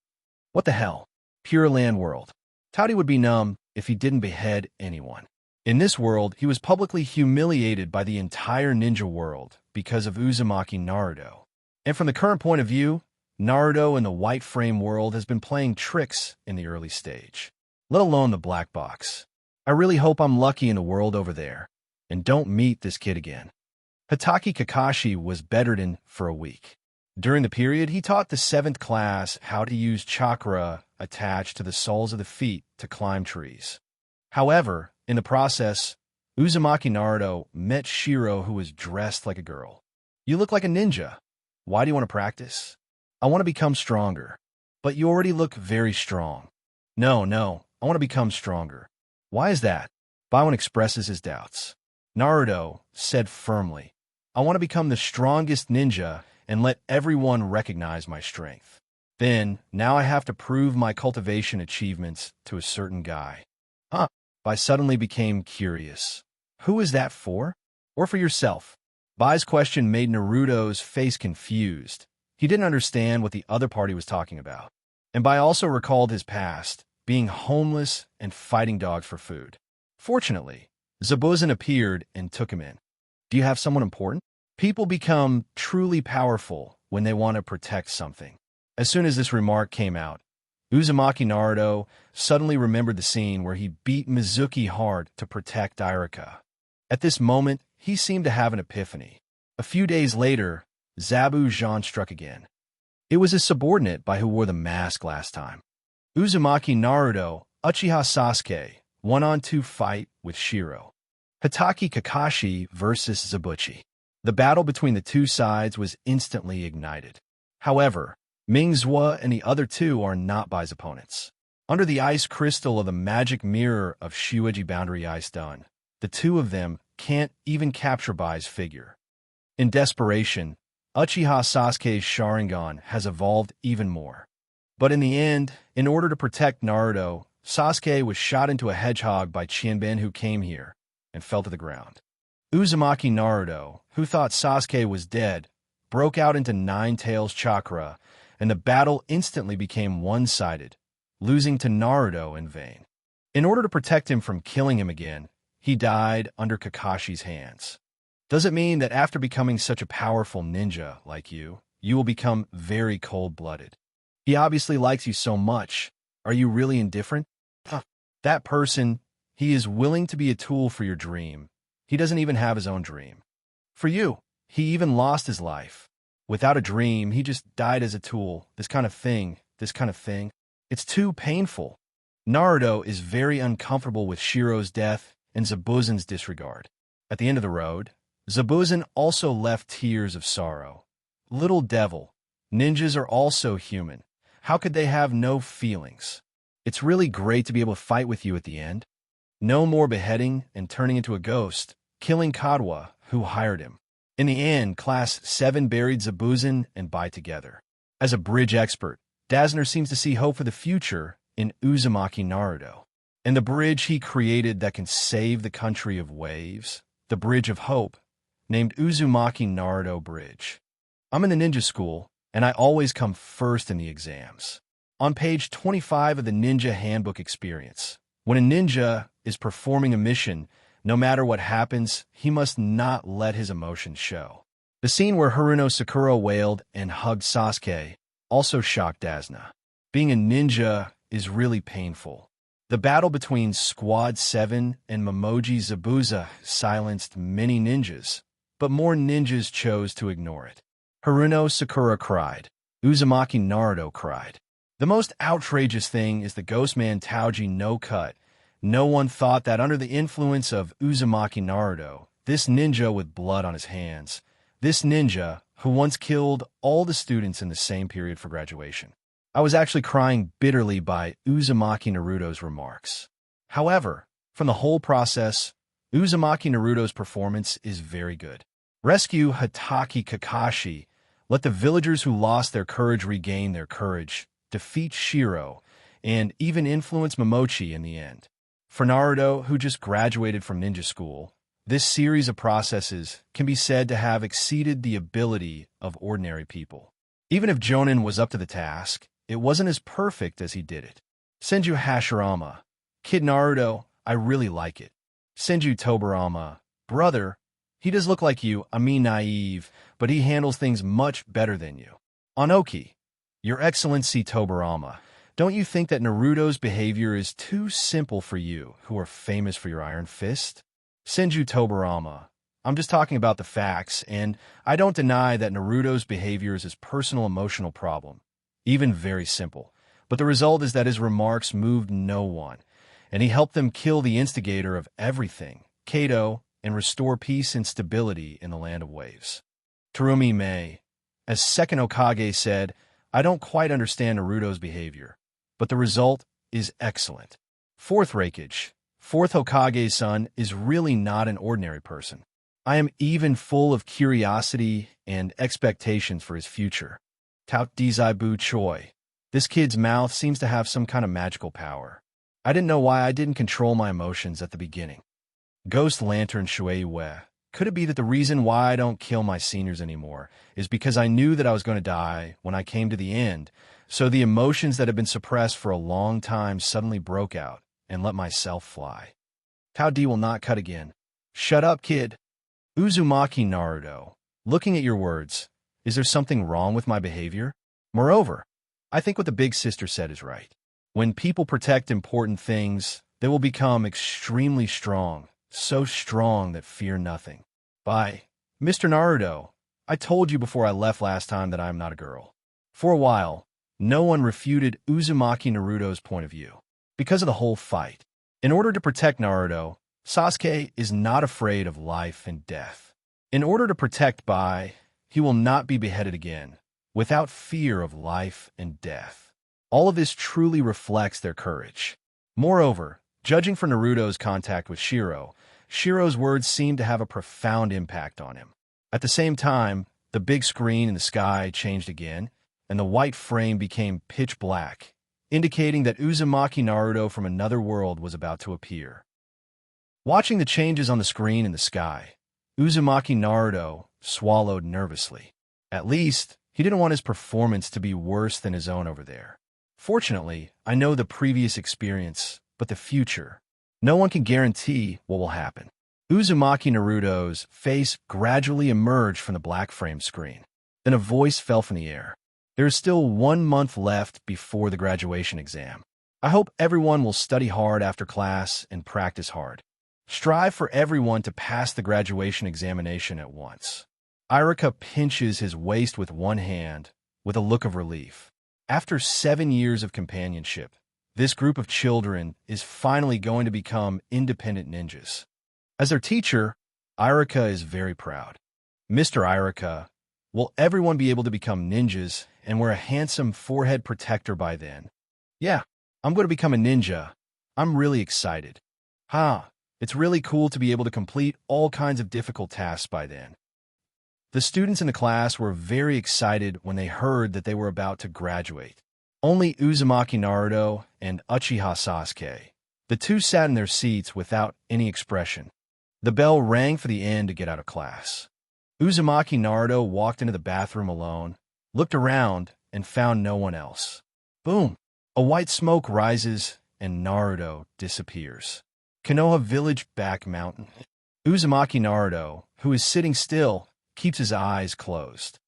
What the hell? Pure Land world. Tauti would be numb if he didn't behead anyone. In this world, he was publicly humiliated by the entire ninja world because of Uzumaki Naruto. And from the current point of view, Naruto in the white frame world has been playing tricks in the early stage, let alone the black box. I really hope I'm lucky in the world over there and don't meet this kid again. Hitachi Kakashi was bedridden for a week. During the period, he taught the 7th class how to use chakra attached to the soles of the feet to climb trees. However, in the process, Uzumaki Naruto met Shiro, who was dressed like a girl. You look like a ninja. Why do you want to practice? I want to become stronger. But you already look very strong. No, I want to become stronger. Why is that? Baiwan expresses his doubts. Naruto said firmly, I want to become the strongest ninja and let everyone recognize my strength. Then, now I have to prove my cultivation achievements to a certain guy. Bai suddenly became curious. Who is that for? Or for yourself? Bai's question made Naruto's face confused. He didn't understand what the other party was talking about. And Bai also recalled his past, being homeless and fighting dogs for food. Fortunately, Zabuza appeared and took him in. Do you have someone important? People become truly powerful when they want to protect something. As soon as this remark came out, Uzumaki Naruto suddenly remembered the scene where he beat Mizuki hard to protect Irika. At this moment, he seemed to have an epiphany. A few days later, Zabu Jean struck again. It was his subordinate by who wore the mask last time. Uzumaki Naruto, Uchiha Sasuke, 1-on-2 fight with Shiro. Hitachi Kakashi versus Zabuchi. The battle between the two sides was instantly ignited. However, Mingzhua and the other two are not Bai's opponents. Under the ice crystal of the magic mirror of Shueiji Boundary Ice Dun, the two of them can't even capture Bai's figure. In desperation, Uchiha Sasuke's Sharingan has evolved even more. But in the end, in order to protect Naruto, Sasuke was shot into a hedgehog by Qianbin, who came here and fell to the ground. Uzumaki Naruto, who thought Sasuke was dead, broke out into Nine Tails chakra, and the battle instantly became one-sided, losing to Naruto in vain. In order to protect him from killing him again, he died under Kakashi's hands. Does it mean that after becoming such a powerful ninja like you will become very cold-blooded? He obviously likes you so much. Are you really indifferent? That person, he is willing to be a tool for your dream. He doesn't even have his own dream. For you, he even lost his life. Without a dream, he just died as a tool. This kind of thing. It's too painful. Naruto is very uncomfortable with Shiro's death and Zabuza's disregard. At the end of the road, Zabuza also left tears of sorrow. Little devil, ninjas are also human. How could they have no feelings? It's really great to be able to fight with you at the end. No more beheading and turning into a ghost, killing Kadwa, who hired him. In the end, Class 7 buried Zabuza and Bai together. As a bridge expert, Dazner seems to see hope for the future in Uzumaki Naruto. And the bridge he created that can save the country of waves, the Bridge of Hope, named Uzumaki Naruto Bridge. I'm in the ninja school, and I always come first in the exams. On page 25 of the Ninja Handbook Experience, when a ninja is performing a mission, no matter what happens, he must not let his emotions show. The scene where Haruno Sakura wailed and hugged Sasuke also shocked Dazna. Being a ninja is really painful. The battle between Squad 7 and Memoji Zabuza silenced many ninjas, but more ninjas chose to ignore it. Haruno Sakura cried. Uzumaki Naruto cried. The most outrageous thing is the Ghostman Taoji no cut. No one thought that under the influence of Uzumaki Naruto, this ninja with blood on his hands, this ninja who once killed all the students in the same period for graduation. I was actually crying bitterly by Uzumaki Naruto's remarks. However, from the whole process, Uzumaki Naruto's performance is very good. Rescue Hatake Kakashi, let the villagers who lost their courage regain their courage, defeat Shiro, and even influence Momochi in the end. For Naruto, who just graduated from ninja school, this series of processes can be said to have exceeded the ability of ordinary people. Even if Jonin was up to the task, it wasn't as perfect as he did it. Senju Hashirama, Kid Naruto, I really like it. Senju Tobirama, brother, he does look like you, I mean naive, but he handles things much better than you. Onoki, Your Excellency Tobirama, don't you think that Naruto's behavior is too simple for you, who are famous for your iron fist? Senju Tobirama, I'm just talking about the facts, and I don't deny that Naruto's behavior is his personal emotional problem, even very simple. But the result is that his remarks moved no one, and he helped them kill the instigator of everything, Kato, and restore peace and stability in the land of waves. Terumi Mei, as second Hokage, said, I don't quite understand Naruto's behavior, but the result is excellent. Fourth Hokage, fourth Hokage's son, is really not an ordinary person. I am even full of curiosity and expectations for his future. Tout Dizaibu Choi, this kid's mouth seems to have some kind of magical power. I didn't know why I didn't control my emotions at the beginning. Ghost Lantern Shueiwe, could it be that the reason why I don't kill my seniors anymore is because I knew that I was going to die when I came to the end, so the emotions that had been suppressed for a long time suddenly broke out and let myself fly. Tao D will not cut again. Shut up, kid. Uzumaki Naruto, looking at your words, is there something wrong with my behavior? Moreover, I think what the big sister said is right. When people protect important things, they will become extremely strong, so strong that fear nothing. Bye. Mr. Naruto, I told you before I left last time that I am not a girl. For a while, no one refuted Uzumaki Naruto's point of view. Because of the whole fight, in order to protect Naruto, Sasuke is not afraid of life and death. In order to protect Bai, he will not be beheaded again, without fear of life and death. All of this truly reflects their courage. Moreover, judging from Naruto's contact with Shiro, Shiro's words seem to have a profound impact on him. At the same time, the big screen in the sky changed again, and the white frame became pitch black, indicating that Uzumaki Naruto from another world was about to appear. Watching the changes on the screen in the sky, Uzumaki Naruto swallowed nervously. At least, he didn't want his performance to be worse than his own over there. Fortunately, I know the previous experience, but the future. No one can guarantee what will happen. Uzumaki Naruto's face gradually emerged from the black frame screen. Then a voice fell from the air. There is still 1 month left before the graduation exam. I hope everyone will study hard after class and practice hard. Strive for everyone to pass the graduation examination at once. Iruka pinches his waist with one hand, with a look of relief. After 7 years of companionship, this group of children is finally going to become independent ninjas. As their teacher, Iruka is very proud. Mr. Iruka, will everyone be able to become ninjas and wear a handsome forehead protector by then? Yeah, I'm going to become a ninja. I'm really excited. It's really cool to be able to complete all kinds of difficult tasks by then. The students in the class were very excited when they heard that they were about to graduate. Only Uzumaki Naruto and Uchiha Sasuke. The two sat in their seats without any expression. The bell rang for the end to get out of class. Uzumaki Naruto walked into the bathroom alone, looked around, and found no one else. Boom! A white smoke rises, and Naruto disappears. Konoha Village Back Mountain. Uzumaki Naruto, who is sitting still, keeps his eyes closed.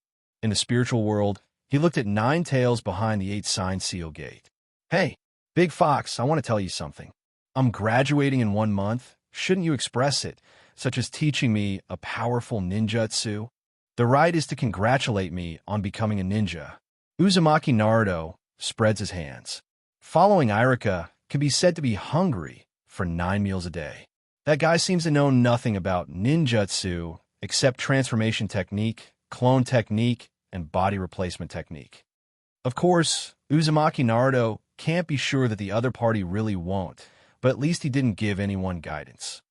In the spiritual world, he looked at 9 tails behind the 8-sign seal gate. Hey, Big Fox, I want to tell you something. I'm graduating in 1 month. Shouldn't you express it, such as teaching me a powerful ninjutsu? The right is to congratulate me on becoming a ninja. Uzumaki Naruto spreads his hands. Following Iruka can be said to be hungry for 9 meals a day. That guy seems to know nothing about ninjutsu except transformation technique, clone technique, and body replacement technique. Of course, Uzumaki Naruto can't be sure that the other party really won't, but at least he didn't give anyone guidance.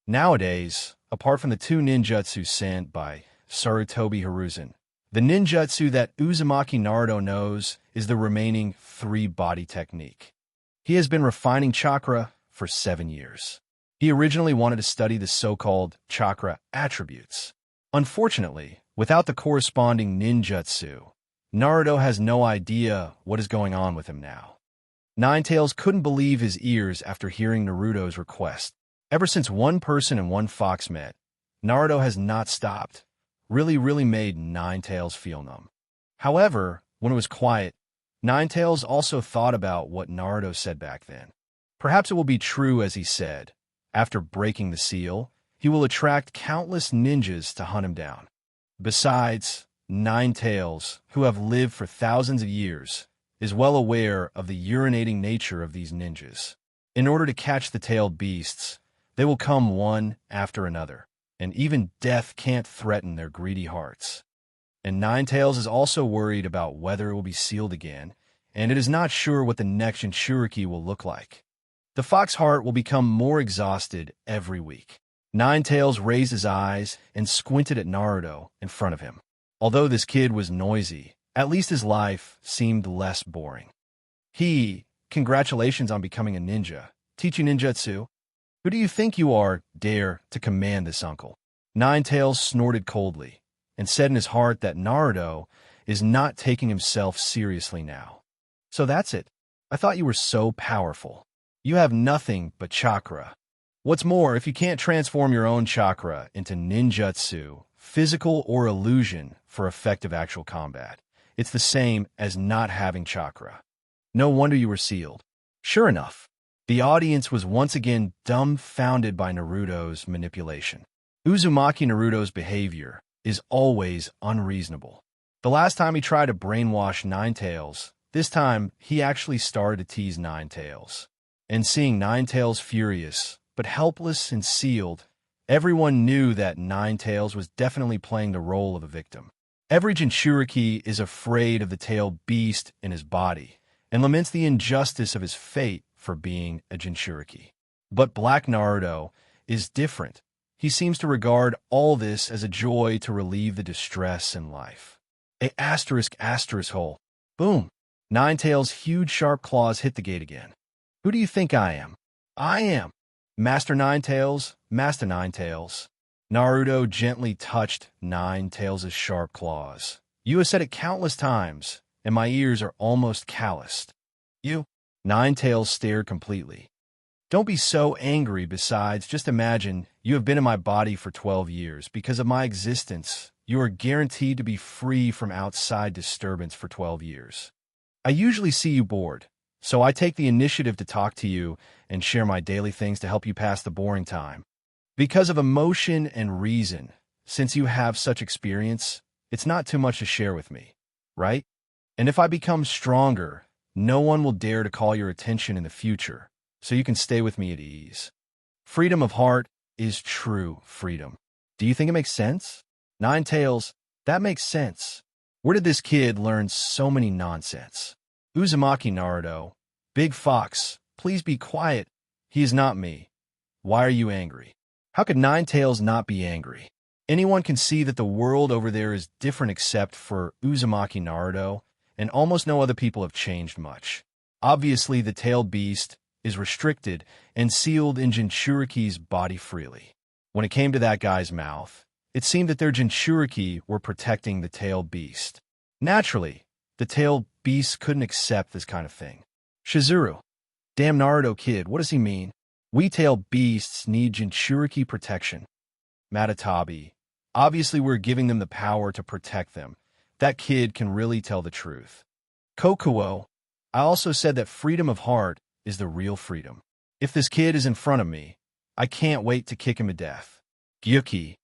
Nowadays, apart from the 2 ninjutsu sent by Sarutobi Hiruzen, the ninjutsu that Uzumaki Naruto knows is the remaining 3 body technique. He has been refining chakra for 7 years. He originally wanted to study the so-called chakra attributes. Unfortunately, without the corresponding ninjutsu, Naruto has no idea what is going on with him now. Ninetales couldn't believe his ears after hearing Naruto's request. Ever since one person and one fox met, Naruto has not stopped. Really made Ninetales feel numb. However, when it was quiet, Ninetales also thought about what Naruto said back then. Perhaps it will be true as he said. After breaking the seal, he will attract countless ninjas to hunt him down. Besides, Ninetales, who have lived for thousands of years, is well aware of the urinating nature of these ninjas. In order to catch the tailed beasts, they will come one after another, and even death can't threaten their greedy hearts. And Ninetales is also worried about whether it will be sealed again, and it is not sure what the next Jinchuriki will look like. The fox heart will become more exhausted every week. Ninetales raised his eyes and squinted at Naruto in front of him. Although this kid was noisy, at least his life seemed less boring. Congratulations on becoming a ninja. Teaching ninjutsu. Who do you think you are, dare to command this uncle? Ninetales snorted coldly and said in his heart that Naruto is not taking himself seriously now. So that's it. I thought you were so powerful. You have nothing but chakra. What's more, if you can't transform your own chakra into ninjutsu, physical or illusion for effective actual combat, it's the same as not having chakra. No wonder you were sealed. Sure enough, the audience was once again dumbfounded by Naruto's manipulation. Uzumaki Naruto's behavior is always unreasonable. The last time he tried to brainwash Ninetales, this time he actually started to tease Ninetales. And seeing Ninetales furious, but helpless and sealed, everyone knew that Ninetales was definitely playing the role of a victim. Every Jinchuriki is afraid of the tailed beast in his body, and laments the injustice of his fate for being a Jinchuriki. But Black Naruto is different. He seems to regard all this as a joy to relieve the distress in life. Hole. Boom. Ninetales' huge sharp claws hit the gate again. Who do you think I am? I am Master Ninetales, Master Ninetales. Naruto gently touched Ninetales' sharp claws. You have said it countless times, and my ears are almost calloused. You? Ninetales stared completely. Don't be so angry. Besides, just imagine you have been in my body for 12 years. Because of my existence, you are guaranteed to be free from outside disturbance for 12 years. I usually see you bored, so I take the initiative to talk to you and share my daily things to help you pass the boring time. Because of emotion and reason, since you have such experience, it's not too much to share with me, right? And if I become stronger, no one will dare to call your attention in the future, so you can stay with me at ease. Freedom of heart is true freedom. Do you think it makes sense? Ninetales, that makes sense. Where did this kid learn so many nonsense? Uzumaki Naruto, Big Fox, please be quiet. He is not me. Why are you angry? How could Ninetales not be angry? Anyone can see that the world over there is different except for Uzumaki Naruto, and almost no other people have changed much. Obviously, the tailed beast is restricted and sealed in Jinchuriki's body freely. When it came to that guy's mouth, it seemed that their Jinchuriki were protecting the tailed beast. Naturally, the tailed beast couldn't accept this kind of thing. Shizuru, damn Naruto kid, what does he mean? We tailed beasts need Jinchuriki protection. Matatabi, obviously we're giving them the power to protect them. That kid can really tell the truth. Kokuo, I also said that freedom of heart is the real freedom. If this kid is in front of me, I can't wait to kick him to death. Gyuki,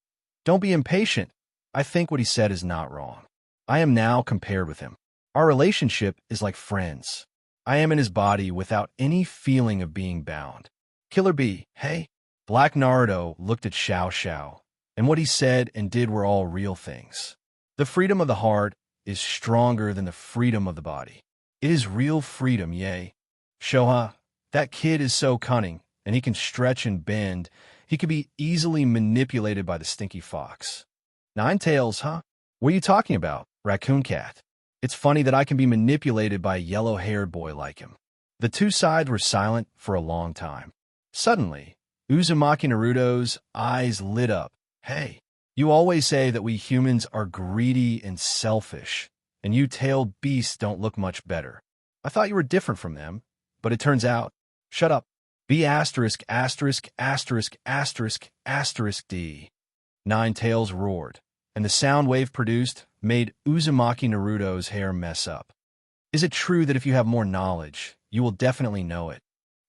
don't be impatient. I think what he said is not wrong. I am now compared with him. Our relationship is like friends. I am in his body without any feeling of being bound. Killer Bee, hey? Black Naruto looked at Xiao Xiao, and what he said and did were all real things. The freedom of the heart is stronger than the freedom of the body. It is real freedom, yay. Shoha, that kid is so cunning, and he can stretch and bend. He could be easily manipulated by the stinky fox. Ninetales, huh? What are you talking about, Raccoon Cat? It's funny that I can be manipulated by a yellow-haired boy like him. The two sides were silent for a long time. Suddenly, Uzumaki Naruto's eyes lit up. Hey, you always say that we humans are greedy and selfish, and you tailed beasts don't look much better. I thought you were different from them, but it turns out, shut up. B asterisk asterisk asterisk asterisk asterisk D. Ninetales roared, and the sound wave produced made Uzumaki Naruto's hair mess up. Is it true that if you have more knowledge, you will definitely know it?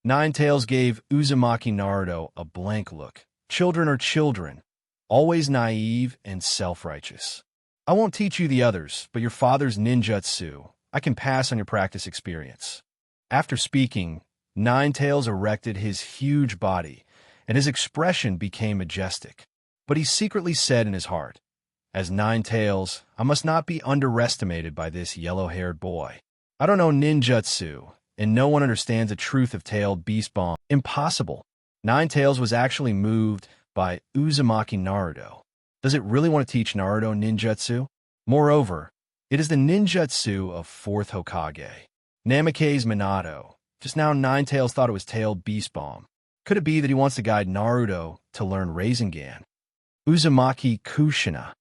Ninetales gave Uzumaki Naruto a blank look. Children are children, always naive and self-righteous. I won't teach you the others, but your father's ninjutsu, I can pass on your practice experience. After speaking, Ninetales erected his huge body, and his expression became majestic. But he secretly said in his heart, as Ninetales, I must not be underestimated by this yellow-haired boy. I don't know ninjutsu, and no one understands the truth of tailed beast bomb. Impossible. Ninetales was actually moved by Uzumaki Naruto. Does it really want to teach Naruto ninjutsu? Moreover, it is the ninjutsu of 4th Hokage, Namake's Minato. Just now, Ninetales thought it was tailed beast bomb. Could it be that he wants to guide Naruto to learn Rasengan? Uzumaki Kushina.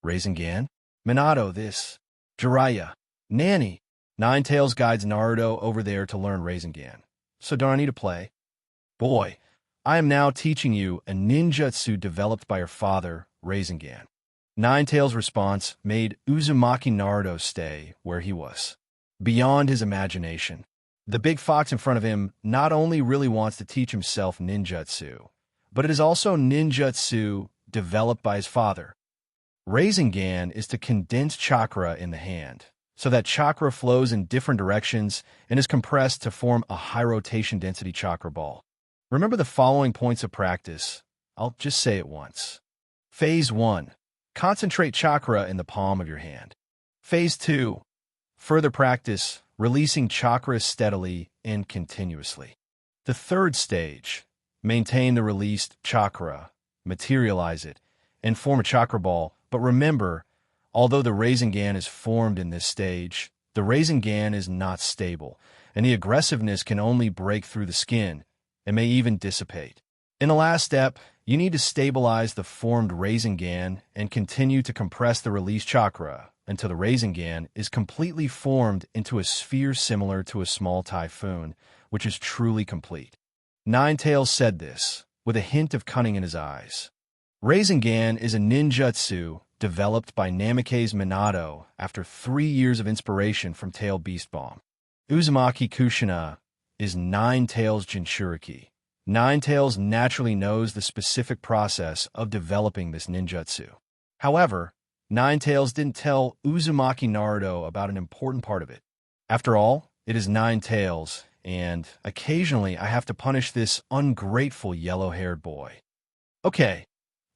Rasengan? Minato this. Jiraiya. Nani. Ninetales guides Naruto over there to learn Rasengan. So don't I need to play? Boy, I am now teaching you a ninjutsu developed by your father, Rasengan. Ninetales' response made Uzumaki Naruto stay where he was. Beyond his imagination. The big fox in front of him not only really wants to teach himself ninjutsu, but it is also ninjutsu developed by his father. Rasengan is to condense chakra in the hand, so that chakra flows in different directions and is compressed to form a high rotation density chakra ball. Remember the following points of practice. I'll just say it once. Phase 1. Concentrate chakra in the palm of your hand. Phase 2. Further practice, releasing chakra steadily and continuously. The third stage. Maintain the released chakra, materialize it, and form a chakra ball. But remember, although the Rasengan is formed in this stage, The Rasengan is not stable, and the aggressiveness can only break through the skin and may even dissipate. In the last step, you need to stabilize the formed Rasengan and continue to compress the release chakra until the Rasengan is completely formed into a sphere similar to a small typhoon, which is truly complete. Ninetales said this, with a hint of cunning in his eyes. Rasengan is a ninjutsu developed by Namikaze Minato after 3 years of inspiration from Tail Beast Bomb. Uzumaki Kushina is Ninetales Jinchuriki. Ninetales naturally knows the specific process of developing this ninjutsu. However, Ninetales didn't tell Uzumaki Naruto about an important part of it. After all, it is Ninetales, and occasionally I have to punish this ungrateful yellow-haired boy. Okay,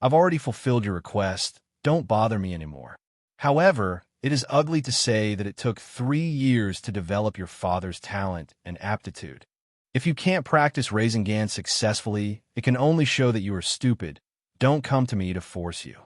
I've already fulfilled your request. Don't bother me anymore. However, it is ugly to say that it took 3 years to develop your father's talent and aptitude. If you can't practice Rasengan successfully, it can only show that you are stupid. Don't come to me to force you.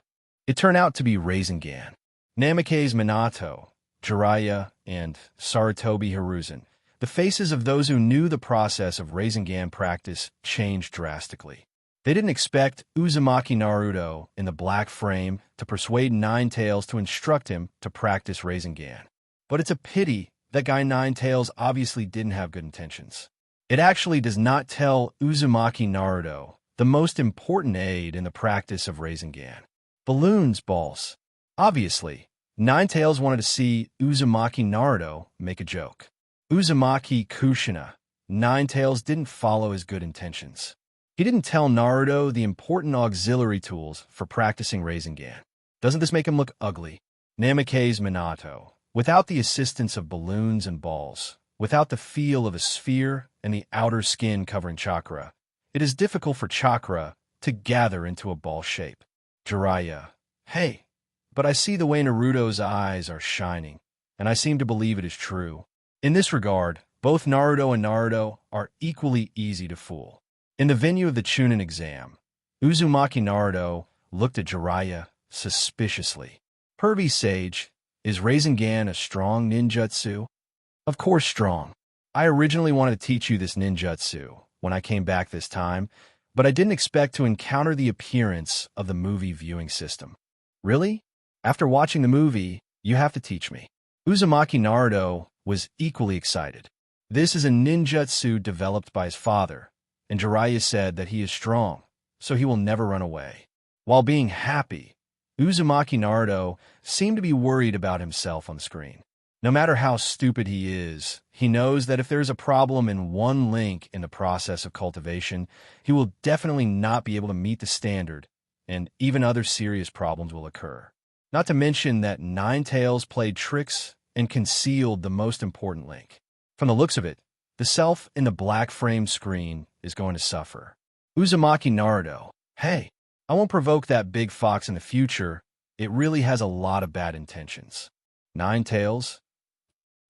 It turned out to be Rasengan. Namikaze Minato, Jiraiya, and Sarutobi Hiruzen. The faces of those who knew the process of Rasengan practice changed drastically. They didn't expect Uzumaki Naruto in the black frame to persuade Ninetales to instruct him to practice Rasengan. But it's a pity that guy Ninetales obviously didn't have good intentions. It actually does not tell Uzumaki Naruto the most important aid in the practice of Rasengan. Balloons, balls. Obviously, Ninetales wanted to see Uzumaki Naruto make a joke. Uzumaki Kushina. Ninetales didn't follow his good intentions. He didn't tell Naruto the important auxiliary tools for practicing Rasengan. Doesn't this make him look ugly? Namikaze Minato. Without the assistance of balloons and balls, without the feel of a sphere and the outer skin covering chakra, it is difficult for chakra to gather into a ball shape. Jiraiya. Hey, but I see the way Naruto's eyes are shining, and I seem to believe it is true. In this regard, both Naruto and Naruto are equally easy to fool. In the venue of the Chunin exam, Uzumaki Naruto looked at Jiraiya suspiciously. Pervy Sage, is Rasengan a strong ninjutsu? Of course strong. I originally wanted to teach you this ninjutsu when I came back this time, but I didn't expect to encounter the appearance of the movie viewing system. Really? After watching the movie, you have to teach me. Uzumaki Naruto was equally excited. This is a ninjutsu developed by his father, and Jiraiya said that he is strong, so he will never run away. While being happy, Uzumaki Naruto seemed to be worried about himself on the screen. No matter how stupid he is, he knows that if there is a problem in one link in the process of cultivation, he will definitely not be able to meet the standard, and even other serious problems will occur. Not to mention that Ninetales played tricks and concealed the most important link. From the looks of it, the self in the black frame screen is going to suffer. Uzumaki Naruto. Hey, I won't provoke that big fox in the future. It really has a lot of bad intentions. Ninetales.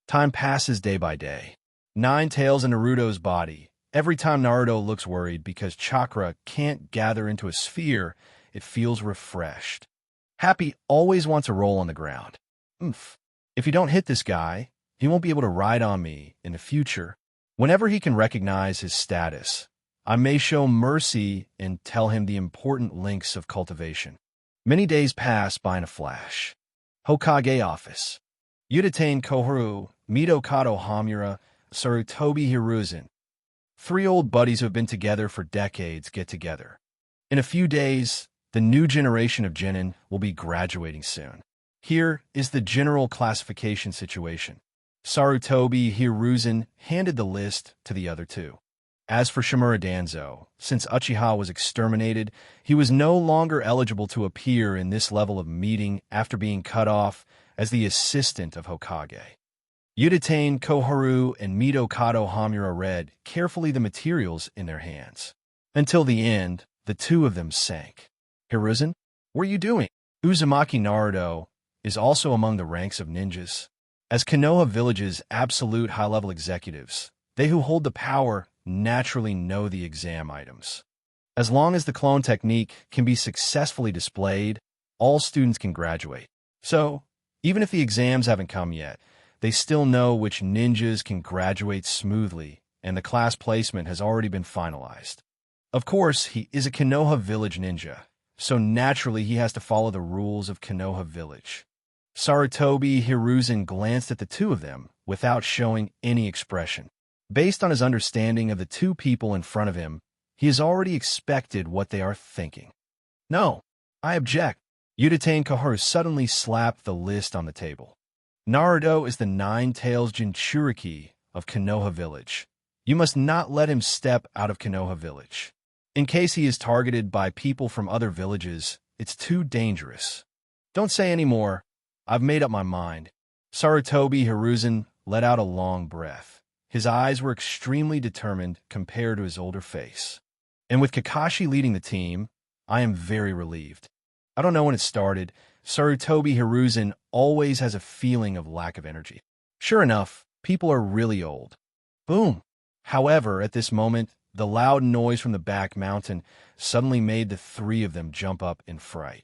Time passes day by day. Ninetales in Naruto's body. Every time Naruto looks worried because chakra can't gather into a sphere, it feels refreshed. Happy always wants a roll on the ground. Oomph. If you don't hit this guy, he won't be able to ride on me in the future. Whenever he can recognize his status, I may show mercy and tell him the important links of cultivation. Many days pass by in a flash. Hokage office. Uchiha Koharu, Mito Kato Hamura, Sarutobi Hiruzen. 3 old buddies who have been together for decades get together. In a few days, the new generation of genin will be graduating soon. Here is the general classification situation. Sarutobi Hiruzen handed the list to the other 2. As for Shimura Danzo, since Uchiha was exterminated, he was no longer eligible to appear in this level of meeting after being cut off as the assistant of Hokage. Uchiha Koharu and Mito Kato Hamura read carefully the materials in their hands. Until the end, the 2 of them sank. Hiruzen, what are you doing? Uzumaki Naruto is also among the ranks of ninjas. As Konoha Village's absolute high-level executives, they who hold the power naturally know the exam items. As long as the clone technique can be successfully displayed, all students can graduate. So, even if the exams haven't come yet, they still know which ninjas can graduate smoothly, and the class placement has already been finalized. Of course, he is a Konoha village ninja, so naturally he has to follow the rules of Konoha village. Sarutobi Hiruzen glanced at the two of them without showing any expression. Based on his understanding of the two people in front of him, he has already expected what they are thinking. No, I object. Uchiha Kaharu suddenly slapped the list on the table. Naruto is the Nine-Tails Jinchuriki of Konoha village. You must not let him step out of Konoha village. In case he is targeted by people from other villages, it's too dangerous. Don't say any more. I've made up my mind. Sarutobi Hiruzen let out a long breath. His eyes were extremely determined compared to his older face. And with Kakashi leading the team, I am very relieved. I don't know when it started. Sarutobi Hiruzen always has a feeling of lack of energy. Sure enough, people are really old. Boom! However, at this moment, the loud noise from the back mountain suddenly made the three of them jump up in fright.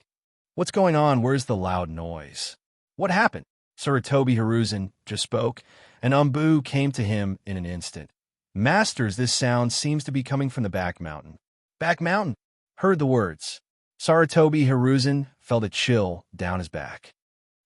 What's going on? Where's the loud noise? What happened? Sarutobi Hiruzen just spoke, and Umbu came to him in an instant. Masters, this sound seems to be coming from the back mountain. Back mountain! Heard the words. Sarutobi Hiruzen felt a chill down his back.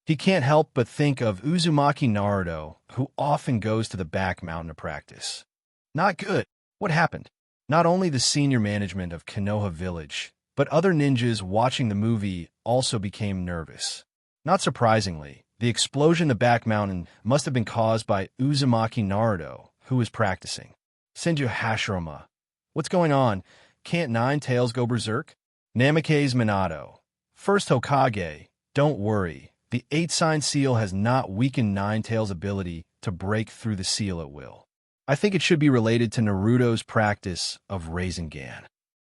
He can't help but think of Uzumaki Naruto, who often goes to the back mountain to practice. Not good. What happened? Not only the senior management of Konoha village, but other ninjas watching the movie also became nervous. Not surprisingly, the explosion in the back mountain must have been caused by Uzumaki Naruto, who was practicing. Senju Hashirama. What's going on? Can't Nine-Tails go berserk? Namikaze Minato. First Hokage. Don't worry. The 8-sign seal has not weakened Nine-Tails' ability to break through the seal at will. I think it should be related to Naruto's practice of Rasengan.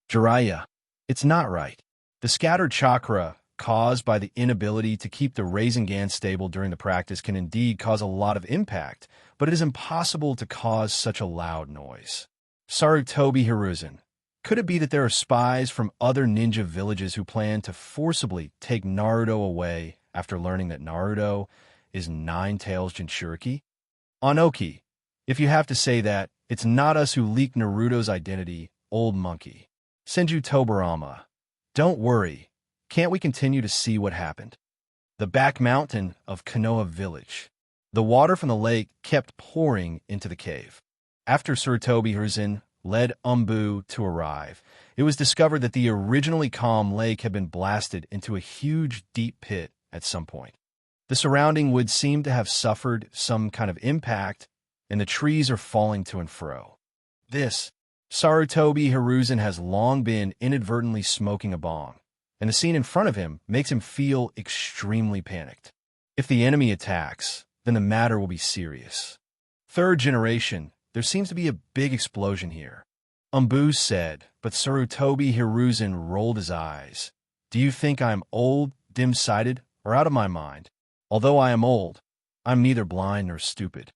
Jiraiya. It's not right. The scattered chakra caused by the inability to keep the Rasengan stable during the practice can indeed cause a lot of impact, but it is impossible to cause such a loud noise. Sarutobi Hiruzen. Could it be that there are spies from other ninja villages who plan to forcibly take Naruto away after learning that Naruto is Nine-Tails Jinchuriki? Anoki. If you have to say that, it's not us who leaked Naruto's identity, old monkey. Senju Tobarama. Don't worry. Can't we continue to see what happened? The back mountain of Konoha village. The water from the lake kept pouring into the cave. After Sarutobi Hiruzen led Umbu to arrive, it was discovered that the originally calm lake had been blasted into a huge deep pit at some point. The surrounding wood seemed to have suffered some kind of impact, and the trees are falling to and fro. Sarutobi Hiruzen has long been inadvertently smoking a bong, and the scene in front of him makes him feel extremely panicked. If the enemy attacks, then the matter will be serious. Third generation, there seems to be a big explosion here. Umbu said, but Sarutobi Hiruzen rolled his eyes. Do you think I'm old, dim-sighted, or out of my mind? Although I am old, I'm neither blind nor stupid.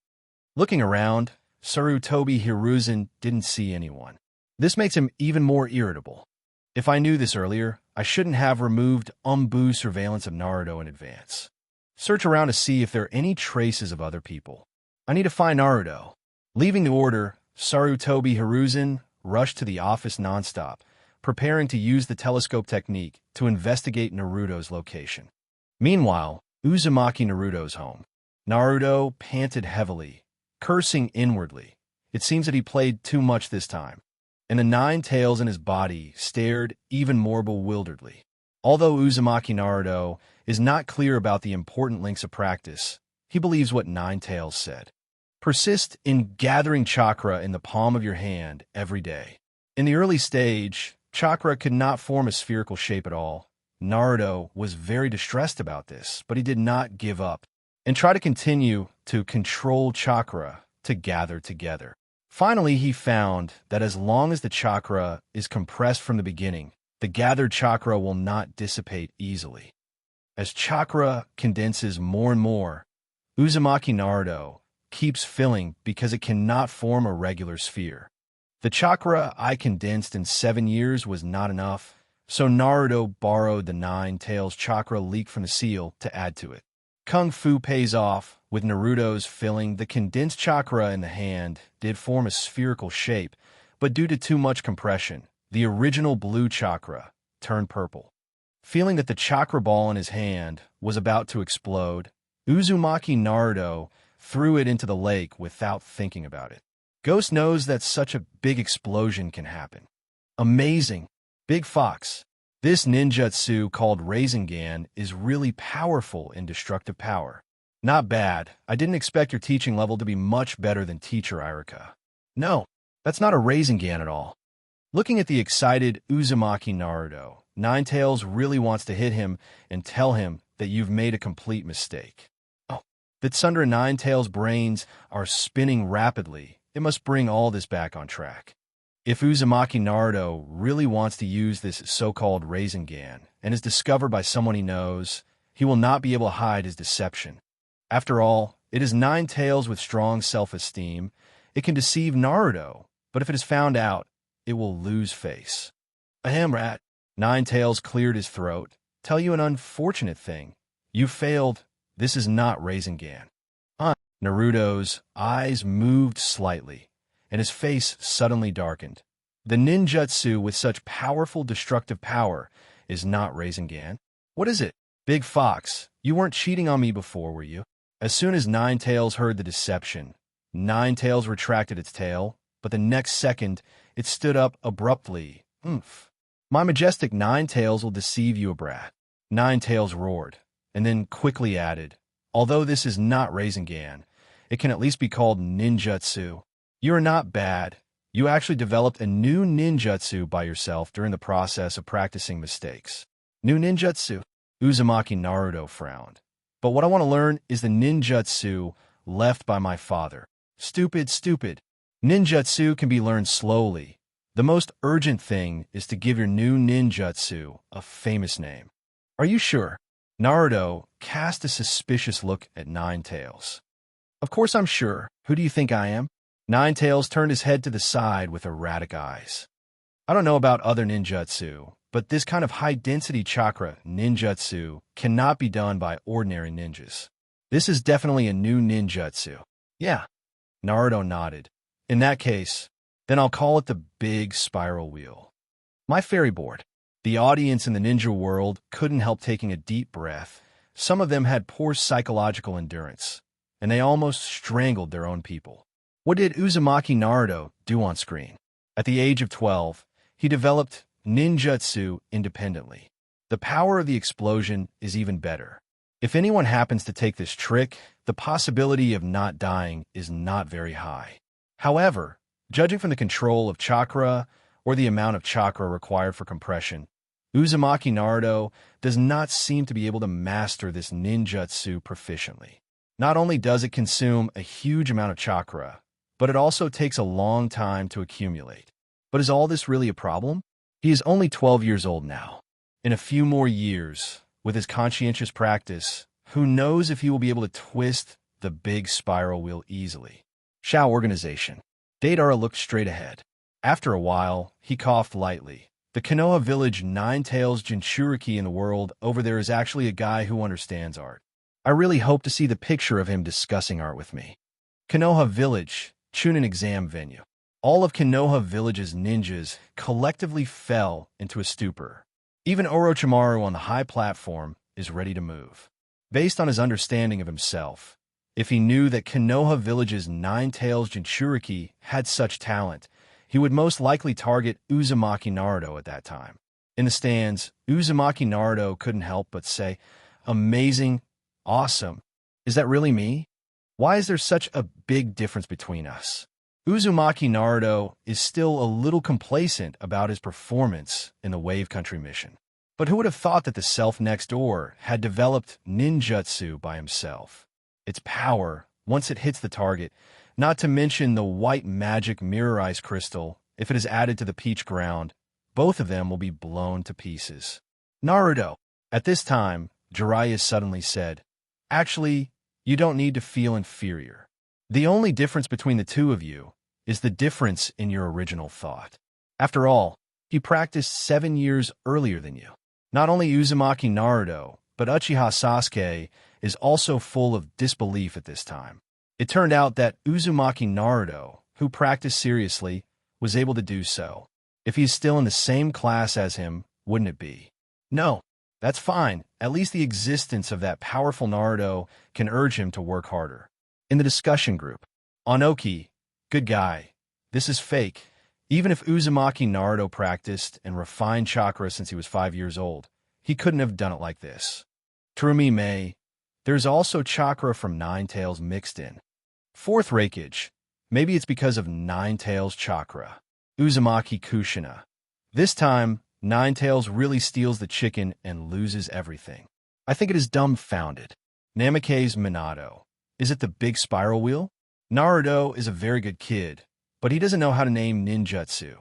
Looking around, Sarutobi Hiruzen didn't see anyone. This makes him even more irritable. If I knew this earlier, I shouldn't have removed Umbu's surveillance of Naruto in advance. Search around to see if there are any traces of other people. I need to find Naruto. Leaving the order, Sarutobi Hiruzen rushed to the office nonstop, preparing to use the telescope technique to investigate Naruto's location. Meanwhile, Uzumaki Naruto's home. Naruto panted heavily, cursing inwardly. It seems that he played too much this time, and the 9 tails in his body stared even more bewilderedly. Although Uzumaki Naruto is not clear about the important links of practice, he believes what 9 tails said. Persist in gathering chakra in the palm of your hand every day. In the early stage, chakra could not form a spherical shape at all. Naruto was very distressed about this, but he did not give up and try to continue to control chakra to gather together. Finally, he found that as long as the chakra is compressed from the beginning, the gathered chakra will not dissipate easily. As chakra condenses more and more, Uzumaki Naruto keeps filling because it cannot form a regular sphere. The chakra I condensed in 7 years was not enough, so Naruto borrowed the 9 tails chakra leak from the seal to add to it. Kung Fu pays off, with Naruto's filling. The condensed chakra in the hand did form a spherical shape, but due to too much compression, the original blue chakra turned purple. Feeling that the chakra ball in his hand was about to explode, Uzumaki Naruto threw it into the lake without thinking about it. Ghost knows that such a big explosion can happen. Amazing. Big Fox. This ninjutsu called Rasengan is really powerful in destructive power. Not bad. I didn't expect your teaching level to be much better than Teacher Irika. No, that's not a Rasengan at all. Looking at the excited Uzumaki Naruto, Ninetales really wants to hit him and tell him that you've made a complete mistake. Oh, that Sundra Ninetales' brains are spinning rapidly. It must bring all this back on track. If Uzumaki Naruto really wants to use this so-called Rasengan and is discovered by someone he knows, he will not be able to hide his deception. After all, it is Ninetales with strong self-esteem. It can deceive Naruto, but if it is found out, it will lose face. Ahem, rat. Ninetales cleared his throat. Tell you an unfortunate thing. You failed. This is not Rasengan. Naruto's eyes moved slightly, and his face suddenly darkened. The ninjutsu with such powerful destructive power is not Rasengan. What is it? Big Fox, you weren't cheating on me before, were you? As soon as Ninetales heard the deception, Ninetales retracted its tail, but the next second, it stood up abruptly. Oomph. My majestic Ninetales will deceive you, a brat. Ninetales roared, and then quickly added, although this is not Rasengan, it can at least be called ninjutsu. You are not bad. You actually developed a new ninjutsu by yourself during the process of practicing mistakes. New ninjutsu? Uzumaki Naruto frowned. But what I want to learn is the ninjutsu left by my father. Stupid, stupid. Ninjutsu can be learned slowly. The most urgent thing is to give your new ninjutsu a famous name. Are you sure? Naruto cast a suspicious look at Ninetales. Of course I'm sure. Who do you think I am? Ninetales turned his head to the side with erratic eyes. I don't know about other ninjutsu, but this kind of high-density chakra ninjutsu cannot be done by ordinary ninjas. This is definitely a new ninjutsu. Yeah. Naruto nodded. In that case, then I'll call it the Big Spiral Wheel. My fairy board. The audience in the ninja world couldn't help taking a deep breath. Some of them had poor psychological endurance, and they almost strangled their own people. What did Uzumaki Naruto do on screen? At the age of 12, he developed ninjutsu independently. The power of the explosion is even better. If anyone happens to take this trick, the possibility of not dying is not very high. However, judging from the control of chakra or the amount of chakra required for compression, Uzumaki Naruto does not seem to be able to master this ninjutsu proficiently. Not only does it consume a huge amount of chakra, but it also takes a long time to accumulate. But is all this really a problem? He is only 12 years old now. In a few more years, with his conscientious practice, who knows if he will be able to twist the big spiral wheel easily. Shao Organization. Deidara looked straight ahead. After a while, he coughed lightly. The Konoha village Ninetales Jinchuriki in the world over there is actually a guy who understands art. I really hope to see the picture of him discussing art with me. Konoha Village, Chunin exam venue. All of Konoha Village's ninjas collectively fell into a stupor. Even Orochimaru on the high platform is ready to move. Based on his understanding of himself, if he knew that Konoha Village's Ninetales Jinchuriki had such talent, he would most likely target Uzumaki Naruto at that time. In the stands, Uzumaki Naruto couldn't help but say, "Amazing, awesome. Is that really me? Why is there such a big difference between us?" Uzumaki Naruto is still a little complacent about his performance in the Wave Country mission. But who would have thought that the self next door had developed ninjutsu by himself? Its power, once it hits the target, not to mention the white magic mirror ice crystal, if it is added to the peach ground, both of them will be blown to pieces. Naruto. At this time, Jiraiya suddenly said, "Actually, you don't need to feel inferior. The only difference between the two of you is the difference in your original thought. After all, he practiced 7 years earlier than you. Not only Uzumaki Naruto, but Uchiha Sasuke is also full of disbelief at this time. It turned out that Uzumaki Naruto, who practiced seriously, was able to do so. If he's still in the same class as him, wouldn't it be? No, that's fine. At least the existence of that powerful Naruto can urge him to work harder. In the discussion group, Onoki, good guy. This is fake. Even if Uzumaki Naruto practiced and refined chakra since he was 5 years old, he couldn't have done it like this. Terumi Mei, there's also chakra from Nine Tails mixed in. Fourth Hokage, maybe it's because of Nine Tails chakra. Uzumaki Kushina. This time, Nine Tails really steals the chicken and loses everything. I think it is dumbfounded. Namikaze Minato. Is it the big spiral wheel? Naruto is a very good kid, but he doesn't know how to name ninjutsu.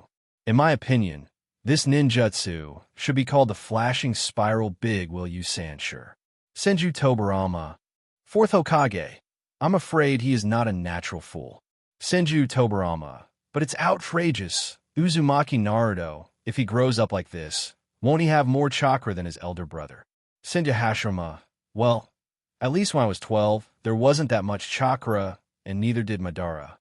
In my opinion, this ninjutsu should be called the Flashing Spiral Big Will You Sansure. Senju Tobarama. Fourth Hokage. I'm afraid he is not a natural fool. Senju Tobarama. But it's outrageous. Uzumaki Naruto, if he grows up like this, won't he have more chakra than his elder brother? Senju Hashirama. Well, at least when I was 12, there wasn't that much chakra, and neither did Madara.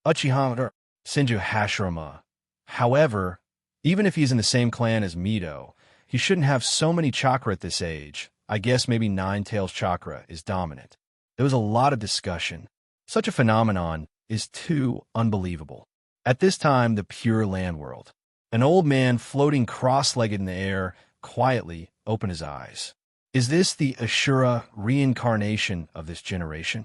Uchiha. Senju Hashirama. However, even if he's in the same clan as Mito, he shouldn't have so many chakra at this age. I guess maybe Nine Tails chakra is dominant. There was a lot of discussion. Such a phenomenon is too unbelievable. At this time, the Pure Land world. An old man floating cross-legged in the air quietly opened his eyes. Is this the Ashura reincarnation of this generation?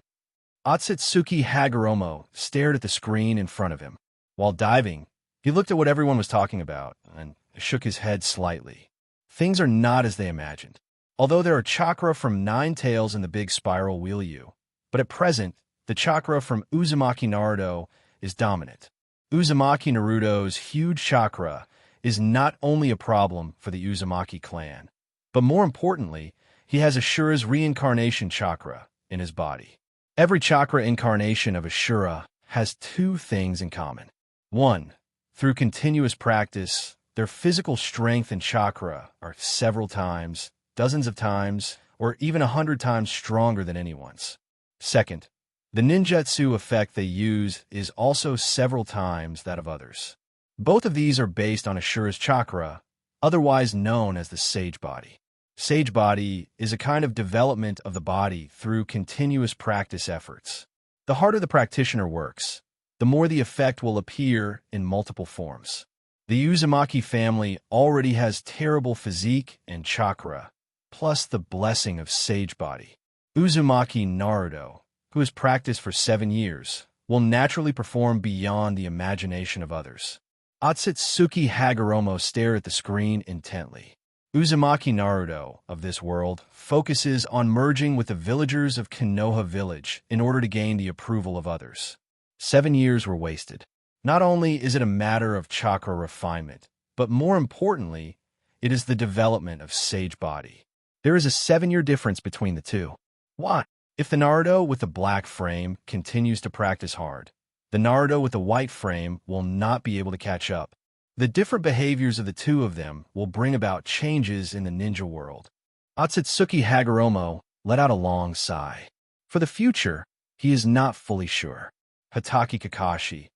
Otsutsuki Hagoromo stared at the screen in front of him. While diving, he looked at what everyone was talking about and shook his head slightly. Things are not as they imagined. Although there are chakra from Nine Tails in the big spiral wheel U, but at present, the chakra from Uzumaki Naruto is dominant. Uzumaki Naruto's huge chakra is not only a problem for the Uzumaki clan, but more importantly, he has Ashura's reincarnation chakra in his body. Every chakra incarnation of Ashura has two things in common. One, through continuous practice, their physical strength and chakra are several times, dozens of times, or even 100 times stronger than anyone's. Second, the ninjutsu effect they use is also several times that of others. Both of these are based on Ashura's chakra, otherwise known as the sage body. Sage body is a kind of development of the body through continuous practice efforts. The harder the practitioner works, the more the effect will appear in multiple forms. The Uzumaki family already has terrible physique and chakra, plus the blessing of sage body. Uzumaki Naruto, who has practiced for 7 years, will naturally perform beyond the imagination of others. Otsutsuki Hagoromo stared at the screen intently. Uzumaki Naruto, of this world, focuses on merging with the villagers of Konoha village in order to gain the approval of others. 7 years were wasted. Not only is it a matter of chakra refinement, but more importantly, it is the development of sage body. There is a 7-year difference between the two. Why? If the Naruto with the black frame continues to practice hard, the Naruto with the white frame will not be able to catch up. The different behaviors of the two of them will bring about changes in the ninja world. Otsutsuki Hagoromo let out a long sigh. For the future, he is not fully sure. Hatake Kakashi.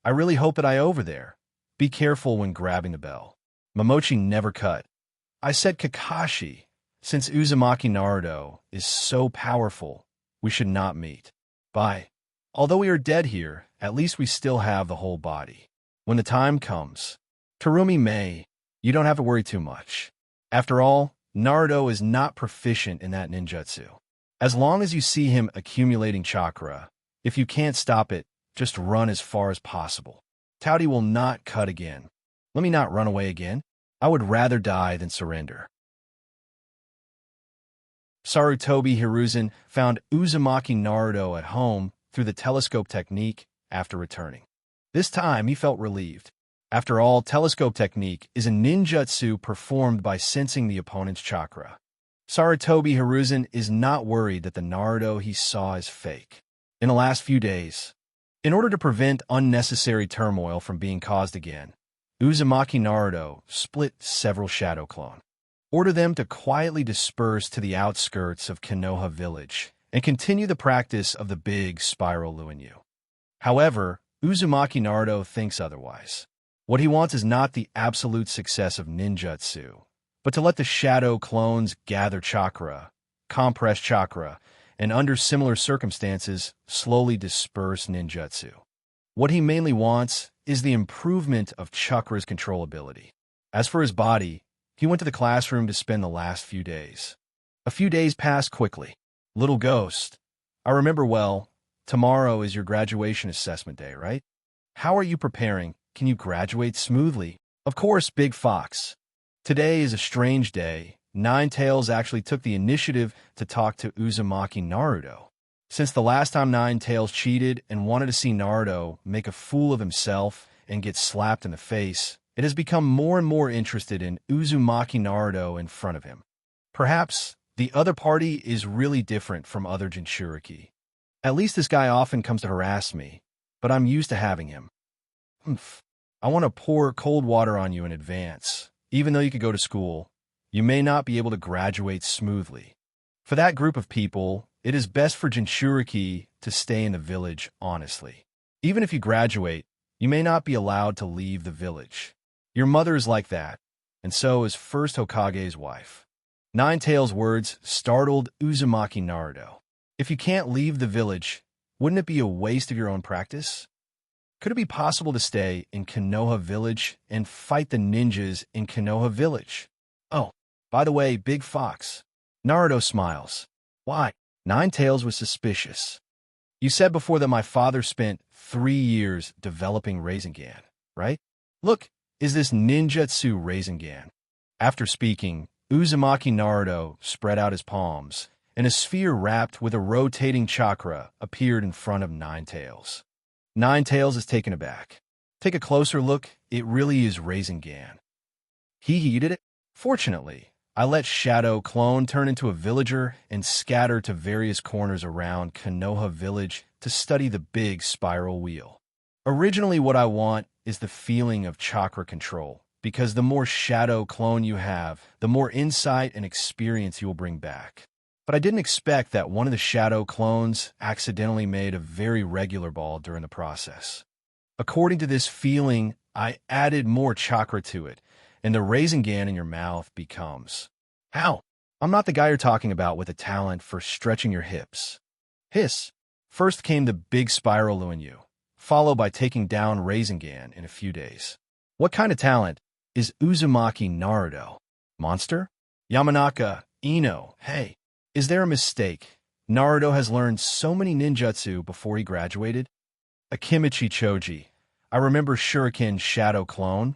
I really hope that I over there. Be careful when grabbing the bell. Momochi never cut. I said Kakashi. Since Uzumaki Naruto is so powerful, we should not meet. Bye. Although we are dead here, at least we still have the whole body. When the time comes, Terumi Mei, you don't have to worry too much. After all, Naruto is not proficient in that ninjutsu. As long as you see him accumulating chakra, if you can't stop it, just run as far as possible. Touty will not cut again. Let me not run away again. I would rather die than surrender. Sarutobi Hiruzen found Uzumaki Naruto at home through the telescope technique after returning. This time he felt relieved. After all, telescope technique is a ninjutsu performed by sensing the opponent's chakra. Sarutobi Hiruzen is not worried that the Naruto he saw is fake. In the last few days, in order to prevent unnecessary turmoil from being caused again, Uzumaki Naruto split several shadow clones. Order them to quietly disperse to the outskirts of Konoha village and continue the practice of the big spiral Luinyu. However, Uzumaki Naruto thinks otherwise. What he wants is not the absolute success of ninjutsu, but to let the shadow clones gather chakra, compress chakra, and under similar circumstances, slowly disperse ninjutsu. What he mainly wants is the improvement of chakra's controllability. As for his body, he went to the classroom to spend the last few days. A few days passed quickly. Little ghost, I remember well, tomorrow is your graduation assessment day, right? How are you preparing? Can you graduate smoothly? Of course, Big Fox. Today is a strange day. Ninetales actually took the initiative to talk to Uzumaki Naruto. Since the last time Ninetales cheated and wanted to see Naruto make a fool of himself and get slapped in the face, it has become more and more interested in Uzumaki Naruto in front of him. Perhaps the other party is really different from other Jinchuriki. At least this guy often comes to harass me, but I'm used to having him. I want to pour cold water on you in advance. Even though you could go to school, you may not be able to graduate smoothly. For that group of people, it is best for Jinchuriki to stay in the village honestly. Even if you graduate, you may not be allowed to leave the village. Your mother is like that, and so is first Hokage's wife. Ninetales' words startled Uzumaki Naruto. If you can't leave the village, wouldn't it be a waste of your own practice? Could it be possible to stay in Konoha village and fight the ninjas in Konoha village? Oh, by the way, Big Fox. Naruto smiles. Why? Ninetales was suspicious. You said before that my father spent 3 years developing Rasengan, right? Look, is this ninjutsu Rasengan? After speaking, Uzumaki Naruto spread out his palms, and a sphere wrapped with a rotating chakra appeared in front of Ninetales. Ninetales is taken aback. Take a closer look, it really is Rasengan. He did it? Fortunately, I let Shadow Clone turn into a villager and scatter to various corners around Konoha village to study the big spiral wheel. Originally, what I want is the feeling of chakra control, because the more Shadow Clone you have, the more insight and experience you will bring back. But I didn't expect that one of the Shadow Clones accidentally made a very regular ball during the process. According to this feeling, I added more chakra to it, and the Rasengan in your mouth becomes. How? I'm not the guy you're talking about with a talent for stretching your hips. Hiss. First came the big spiral Luinyu, followed by taking down Rasengan in a few days. What kind of talent is Uzumaki Naruto? Monster? Yamanaka, Ino, hey. Is there a mistake? Naruto has learned so many ninjutsu before he graduated. Akimichi Choji. I remember Shuriken Shadow Clone,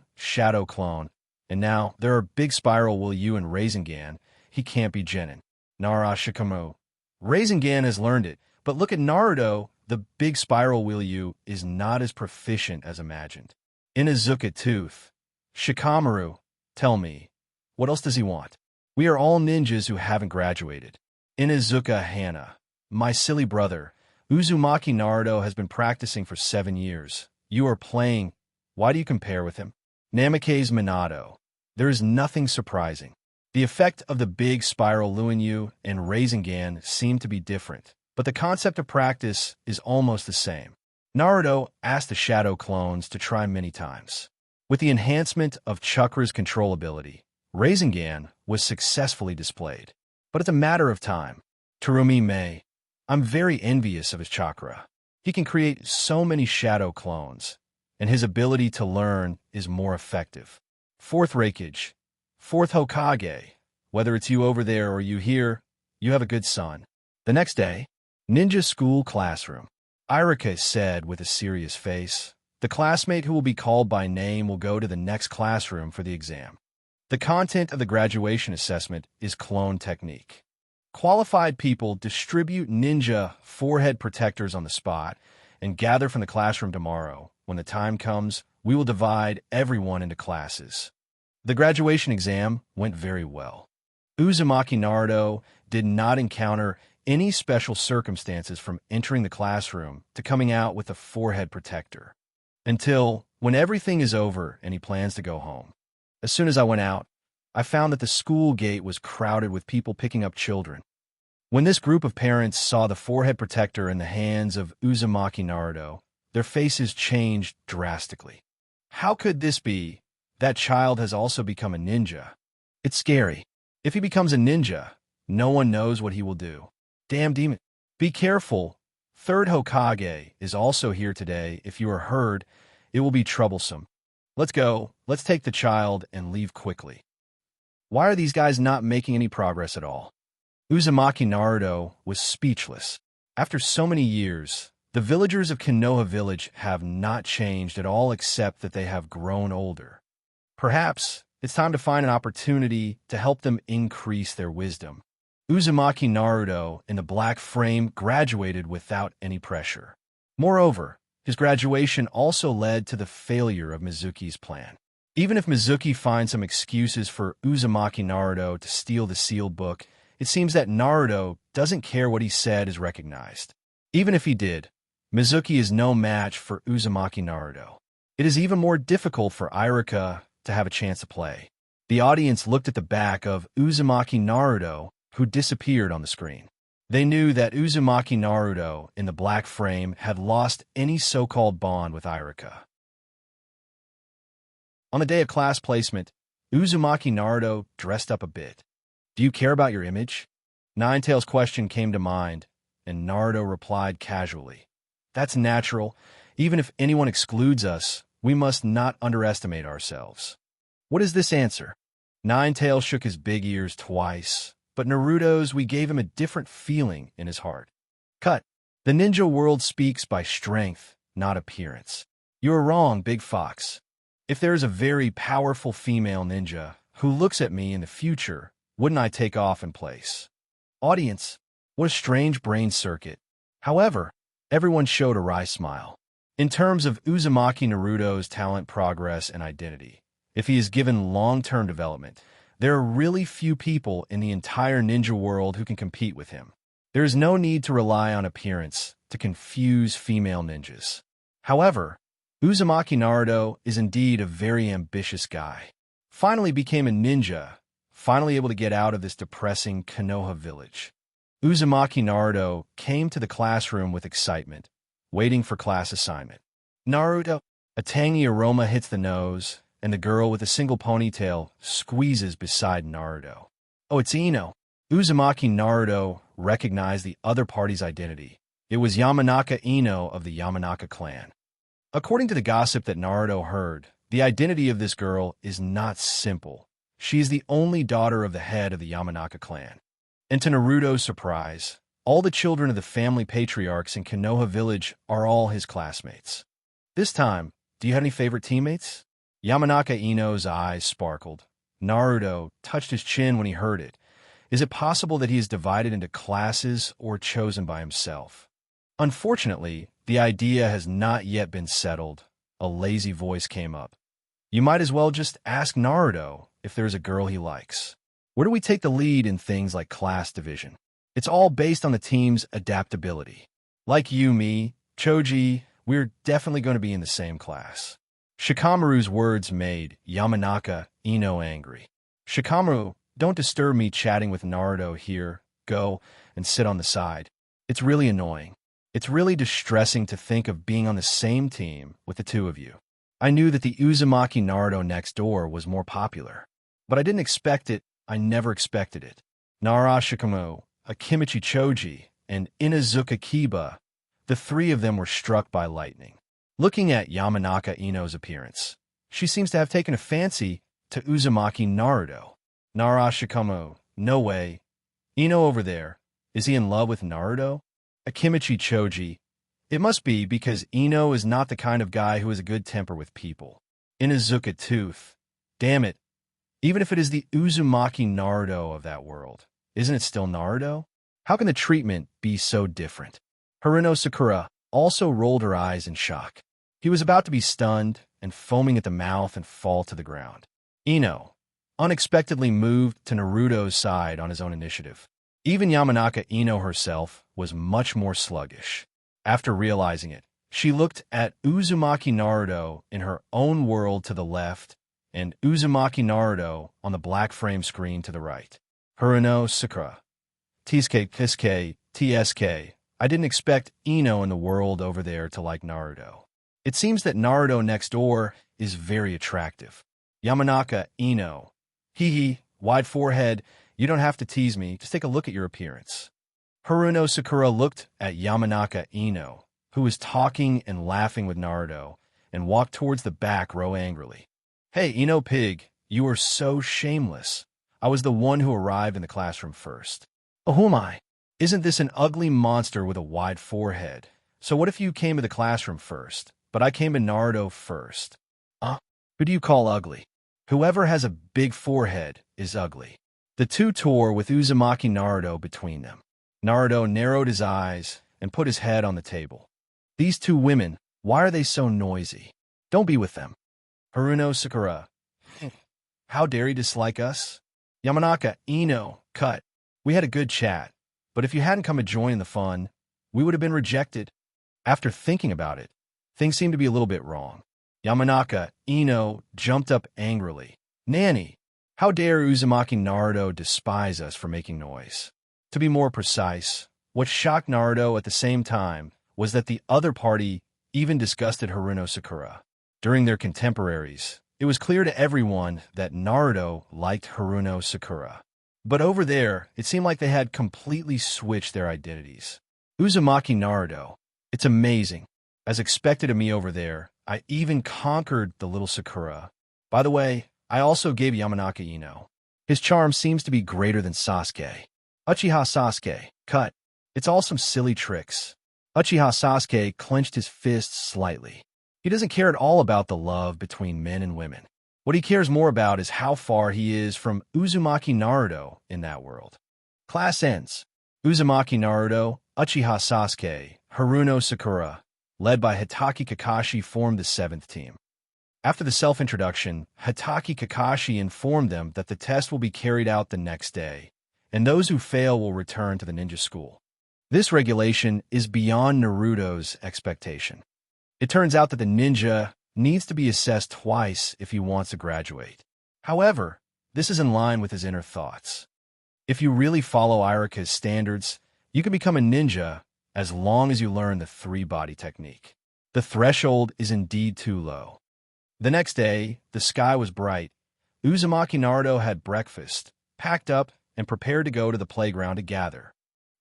and now there are Big Spiral Will You and Rasengan. He can't be Genin. Nara Shikamo. Rasengan has learned it, but look at Naruto. The Big Spiral Will You is not as proficient as imagined. Inazuka Tooth. Shikamaru, tell me, what else does he want? We are all ninjas who haven't graduated. Inazuka Hana. My silly brother. Uzumaki Naruto has been practicing for 7 years. You are playing. Why do you compare with him? Namikaze Minato. There is nothing surprising. The effect of the big spiral Luinyu and Rasengan seem to be different, but the concept of practice is almost the same. Naruto asked the Shadow Clones to try many times. With the enhancement of chakra's controllability, Rasengan was successfully displayed. But it's a matter of time. Terumi Mei. I'm very envious of his chakra. He can create so many Shadow Clones, and his ability to learn is more effective. Fourth Hokage. Fourth Hokage. Whether it's you over there or you here, you have a good son. The next day, ninja school classroom. Irika said with a serious face, the classmate who will be called by name will go to the next classroom for the exam. The content of the graduation assessment is clone technique. Qualified people distribute ninja forehead protectors on the spot and gather from the classroom tomorrow. When the time comes, we will divide everyone into classes. The graduation exam went very well. Uzumaki Naruto did not encounter any special circumstances from entering the classroom to coming out with a forehead protector, until when everything is over and he plans to go home. As soon as I went out, I found that the school gate was crowded with people picking up children. When this group of parents saw the forehead protector in the hands of Uzumaki Naruto, their faces changed drastically. How could this be? That child has also become a ninja. It's scary. If he becomes a ninja, no one knows what he will do. Damn demon. Be careful. Third Hokage is also here today. If you are heard, it will be troublesome. Let's go. Let's take the child and leave quickly. Why are these guys not making any progress at all? Uzumaki Naruto was speechless. After so many years, the villagers of Konoha village have not changed at all except that they have grown older. Perhaps it's time to find an opportunity to help them increase their wisdom. Uzumaki Naruto in the black frame graduated without any pressure. Moreover, his graduation also led to the failure of Mizuki's plan. Even if Mizuki finds some excuses for Uzumaki Naruto to steal the sealed book, it seems that Naruto doesn't care what he said is recognized. Even if he did, Mizuki is no match for Uzumaki Naruto. It is even more difficult for Iruka to have a chance to play. The audience looked at the back of Uzumaki Naruto, who disappeared on the screen. They knew that Uzumaki Naruto in the black frame had lost any so-called bond with Iruka. On the day of class placement, Uzumaki Naruto dressed up a bit. Do you care about your image? Ninetales' question came to mind, and Naruto replied casually. That's natural. Even if anyone excludes us, we must not underestimate ourselves. What is this answer? Ninetales shook his big ears twice, but Naruto's we gave him a different feeling in his heart. Cut. The ninja world speaks by strength, not appearance. You are wrong, Big Fox. If there is a very powerful female ninja who looks at me in the future, wouldn't I take off in place? Audience, what a strange brain circuit. However, everyone showed a wry smile. In terms of Uzumaki Naruto's talent, progress, and identity, if he is given long-term development, there are really few people in the entire ninja world who can compete with him. There is no need to rely on appearance to confuse female ninjas. However, Uzumaki Naruto is indeed a very ambitious guy. Finally became a ninja, finally able to get out of this depressing Konoha village. Uzumaki Naruto came to the classroom with excitement, waiting for class assignment. Naruto, a tangy aroma hits the nose, and the girl with a single ponytail squeezes beside Naruto. Oh, it's Ino. Uzumaki Naruto recognized the other party's identity. It was Yamanaka Ino of the Yamanaka clan. According to the gossip that Naruto heard, the identity of this girl is not simple. She is the only daughter of the head of the Yamanaka clan. And to Naruto's surprise, all the children of the family patriarchs in Konoha village are all his classmates. This time, do you have any favorite teammates? Yamanaka Ino's eyes sparkled. Naruto touched his chin when he heard it. Is it possible that he is divided into classes or chosen by himself? Unfortunately, the idea has not yet been settled. A lazy voice came up. You might as well just ask Naruto if there's a girl he likes. Where do we take the lead in things like class division? It's all based on the team's adaptability. Like you, me, Choji, we're definitely going to be in the same class. Shikamaru's words made Yamanaka Ino angry. Shikamaru, don't disturb me chatting with Naruto here. Go and sit on the side. It's really annoying. It's really distressing to think of being on the same team with the two of you. I knew that the Uzumaki Naruto next door was more popular, but I didn't expect it. I never expected it. Nara Shikamaru, Akimichi Choji, and Inazuka Kiba, the three of them were struck by lightning. Looking at Yamanaka Ino's appearance, she seems to have taken a fancy to Uzumaki Naruto. Nara Shikamaru, no way. Ino over there, is he in love with Naruto? Akimichi Choji, it must be because Ino is not the kind of guy who has a good temper with people. Inazuka Tooth, damn it. Even if it is the Uzumaki Naruto of that world, isn't it still Naruto? How can the treatment be so different? Haruno Sakura also rolled her eyes in shock. He was about to be stunned and foaming at the mouth and fall to the ground. Ino unexpectedly moved to Naruto's side on his own initiative. Even Yamanaka Ino herself was much more sluggish. After realizing it, she looked at Uzumaki Naruto in her own world to the left and Uzumaki Naruto on the black frame screen to the right. Haruno Sakura. TSK. I didn't expect Ino in the world over there to like Naruto. It seems that Naruto next door is very attractive. Yamanaka Ino. Hee, wide forehead, you don't have to tease me, just take a look at your appearance. Haruno Sakura looked at Yamanaka Ino, who was talking and laughing with Naruto, and walked towards the back row angrily. Hey, Ino Pig, you are so shameless. I was the one who arrived in the classroom first. Oh, who am I? Isn't this an ugly monster with a wide forehead? So what if you came to the classroom first, but I came to Naruto first? Who do you call ugly? Whoever has a big forehead is ugly. The two tore with Uzumaki Naruto between them. Naruto narrowed his eyes and put his head on the table. These two women, why are they so noisy? Don't be with them. Haruno Sakura. How dare you dislike us? Yamanaka Ino, cut. We had a good chat, but if you hadn't come to join in the fun, we would have been rejected. After thinking about it, things seemed to be a little bit wrong. Yamanaka Ino jumped up angrily. Nanny, how dare Uzumaki Naruto despise us for making noise? To be more precise, what shocked Naruto at the same time was that the other party even disgusted Haruno Sakura. During their contemporaries, it was clear to everyone that Naruto liked Haruno Sakura. But over there, it seemed like they had completely switched their identities. Uzumaki Naruto, it's amazing. As expected of me over there, I even conquered the little Sakura. By the way, I also gave Yamanaka Ino. His charm seems to be greater than Sasuke. Uchiha Sasuke, cut. It's all some silly tricks. Uchiha Sasuke clenched his fists slightly. He doesn't care at all about the love between men and women. What he cares more about is how far he is from Uzumaki Naruto in that world. Class ends. Uzumaki Naruto, Uchiha Sasuke, Haruno Sakura, led by Hitaki Kakashi, formed the 7th team. After the self-introduction, Hitaki Kakashi informed them that the test will be carried out the next day, and those who fail will return to the ninja school. This regulation is beyond Naruto's expectation. It turns out that the ninja needs to be assessed twice if he wants to graduate. However, this is in line with his inner thoughts. If you really follow Irika's standards, you can become a ninja as long as you learn the 3-body technique. The threshold is indeed too low. The next day, the sky was bright. Uzumaki Naruto had breakfast, packed up, and prepared to go to the playground to gather.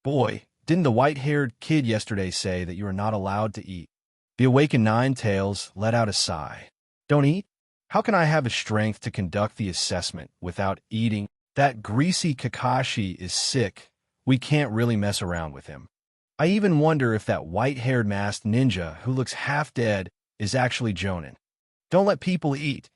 Boy, didn't the white-haired kid yesterday say that you are not allowed to eat? The awakened Nine-Tails let out a sigh. Don't eat? How can I have the strength to conduct the assessment without eating? That greasy Kakashi is sick. We can't really mess around with him. I even wonder if that white-haired masked ninja who looks half dead is actually Jonin. Don't let people eat.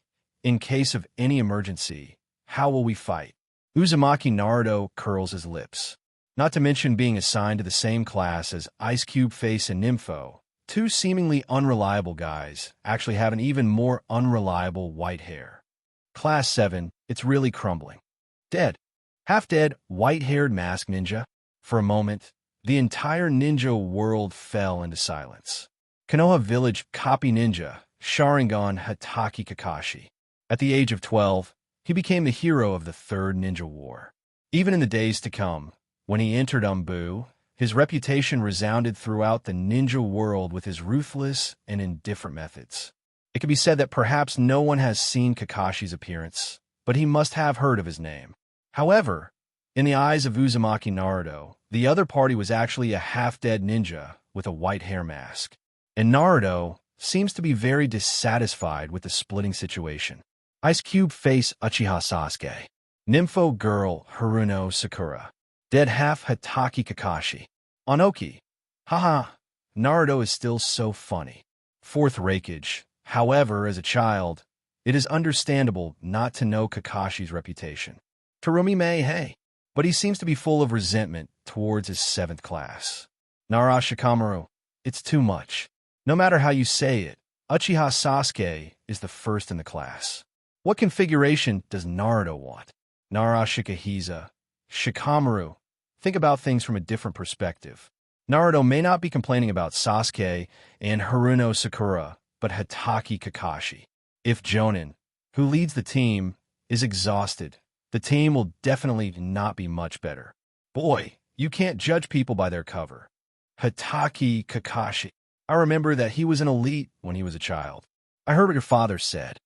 In case of any emergency, how will we fight? Uzumaki Naruto curls his lips. Not to mention being assigned to the same class as Ice Cube Face and Nympho, two seemingly unreliable guys actually have an even more unreliable white hair. Class 7, it's really crumbling. Dead. Half-dead, white-haired masked ninja. For a moment, the entire ninja world fell into silence. Konoha Village copy ninja, Sharingan Hitaki Kakashi. At the age of 12, he became the hero of the Third Ninja War. Even in the days to come, when he entered Umbu, his reputation resounded throughout the ninja world with his ruthless and indifferent methods. It can be said that perhaps no one has seen Kakashi's appearance, but he must have heard of his name. However, in the eyes of Uzumaki Naruto, the other party was actually a half-dead ninja with a white hair mask. And Naruto seems to be very dissatisfied with the splitting situation. Ice Cube Face Uchiha Sasuke. Nympho Girl Haruno Sakura. Dead half Hitaki Kakashi. Anoki. Haha, Naruto is still so funny. 4th Raikage. However, as a child, it is understandable not to know Kakashi's reputation. Terumi Mei, hey. But he seems to be full of resentment towards his 7th class. Nara Shikamaru. It's too much. No matter how you say it, Uchiha Sasuke is the first in the class. What configuration does Naruto want? Nara Shikahisa. Shikamaru. Think about things from a different perspective. Naruto may not be complaining about Sasuke and Haruno Sakura, but Hitaki Kakashi. If Jonin, who leads the team, is exhausted. The team will definitely not be much better. Boy, you can't judge people by their cover. Hitachi Kakashi. I remember that he was an elite when he was a child. I heard what your father said.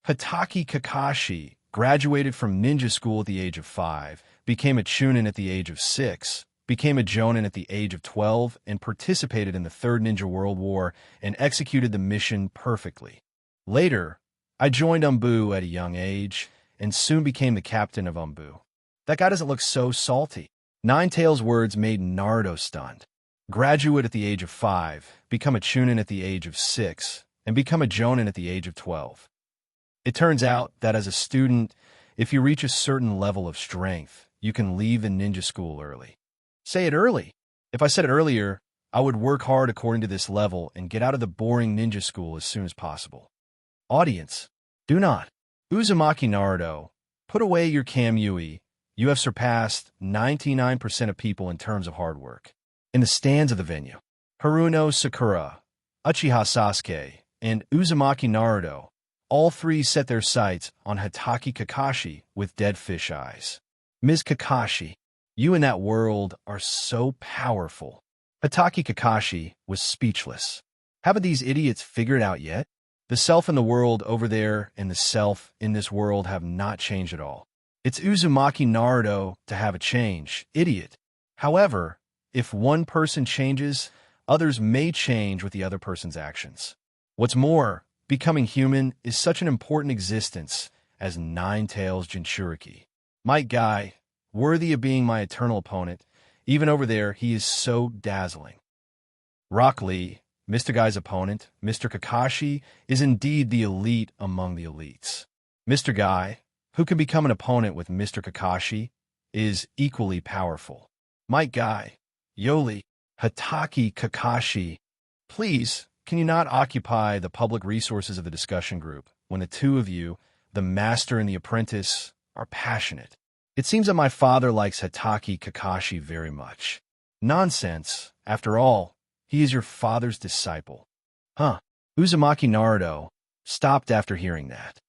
Hitachi Kakashi graduated from ninja school at the age of 5, became a Chunin at the age of 6, became a Jonin at the age of 12, and participated in the Third Ninja World War and executed the mission perfectly. Later, I joined Umbu at a young age and soon became the captain of Umbu. That guy doesn't look so salty. Nine Tails' words made Naruto stunned. Graduate at the age of 5, become a Chunin at the age of 6, and become a Jonin at the age of 12. It turns out that as a student, if you reach a certain level of strength, you can leave the ninja school early. Say it early. If I said it earlier, I would work hard according to this level and get out of the boring ninja school as soon as possible. Audience, do not. Uzumaki Naruto, put away your Kamui. You have surpassed 99% of people in terms of hard work. In the stands of the venue, Haruno Sakura, Uchiha Sasuke, and Uzumaki Naruto, all three set their sights on Hitachi Kakashi with dead fish eyes. Ms. Kakashi, you in that world are so powerful. Hitachi Kakashi was speechless. Haven't these idiots figured it out yet? The self in the world over there and the self in this world have not changed at all. It's Uzumaki Naruto to have a change, idiot. However, if one person changes, others may change with the other person's actions. What's more, becoming human is such an important existence as Nine Tails Jinchuriki. Might Guy, worthy of being my eternal opponent, even over there he is so dazzling. Rock Lee, Mr. Guy's opponent, Mr. Kakashi, is indeed the elite among the elites. Mr. Guy, who can become an opponent with Mr. Kakashi, is equally powerful. Might Guy, Yoli, Hitachi Kakashi, please, can you not occupy the public resources of the discussion group when the two of you, the master and the apprentice, are passionate? It seems that my father likes Hitachi Kakashi very much. Nonsense. After all, he is your father's disciple. Huh. Uzumaki Naruto stopped after hearing that.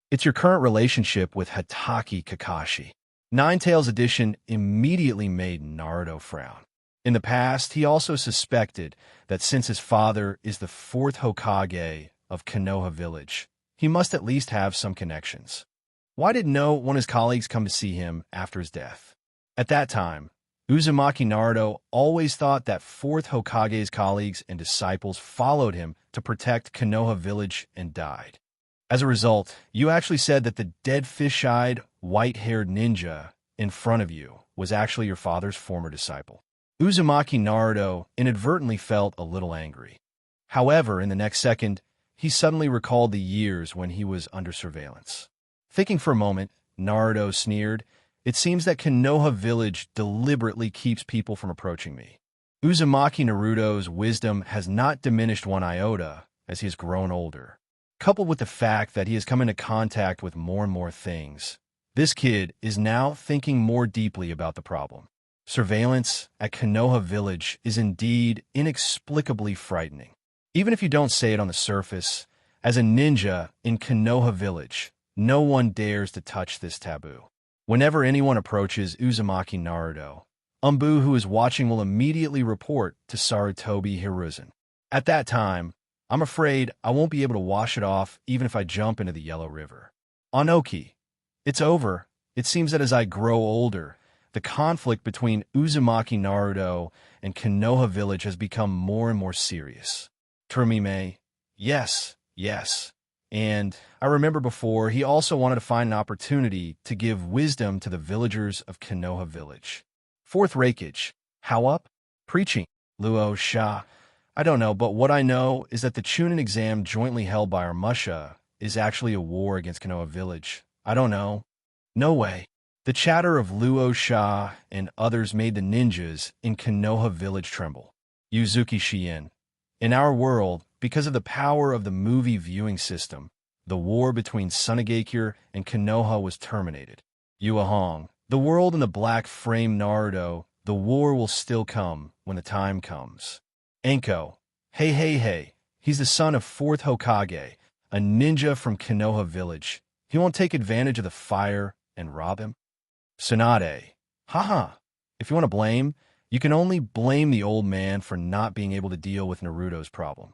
It's your current relationship with Hitachi Kakashi. Nine Tails Edition immediately made Naruto frown. In the past, he also suspected that since his father is the 4th Hokage of Konoha Village, he must at least have some connections. Why did no one of his colleagues come to see him after his death? At that time, Uzumaki Naruto always thought that 4th Hokage's colleagues and disciples followed him to protect Konoha Village and died. As a result, you actually said that the dead fish-eyed, white-haired ninja in front of you was actually your father's former disciple. Uzumaki Naruto inadvertently felt a little angry. However, in the next second, he suddenly recalled the years when he was under surveillance. Thinking for a moment, Naruto sneered, "It seems that Konoha Village deliberately keeps people from approaching me." Uzumaki Naruto's wisdom has not diminished one iota as he has grown older. Coupled with the fact that he has come into contact with more and more things, this kid is now thinking more deeply about the problem. Surveillance at Konoha Village is indeed inexplicably frightening. Even if you don't say it on the surface, as a ninja in Konoha Village, no one dares to touch this taboo. Whenever anyone approaches Uzumaki Naruto, Umbu, who is watching, will immediately report to Sarutobi Hiruzen. At that time, I'm afraid I won't be able to wash it off even if I jump into the Yellow River. Anoki, it's over. It seems that as I grow older, the conflict between Uzumaki Naruto and Konoha Village has become more and more serious. Termime, yes. And I remember before, he also wanted to find an opportunity to give wisdom to the villagers of Konoha Village. 4th Raikage, how up? Preaching, Luo Sha. I don't know, but what I know is that the Chunin exam jointly held by our Musha is actually a war against Konoha Village. I don't know. No way. The chatter of Luo Sha and others made the ninjas in Konoha Village tremble. Yuzuki Shien. In our world, because of the power of the movie viewing system, the war between Sunagakure and Konoha was terminated. Yuahong. The world in the black frame Naruto, the war will still come when the time comes. Enko. Hey. He's the son of 4th Hokage, a ninja from Konoha Village. He won't take advantage of the fire and rob him? Tsunade. Haha. If you want to blame, you can only blame the old man for not being able to deal with Naruto's problem.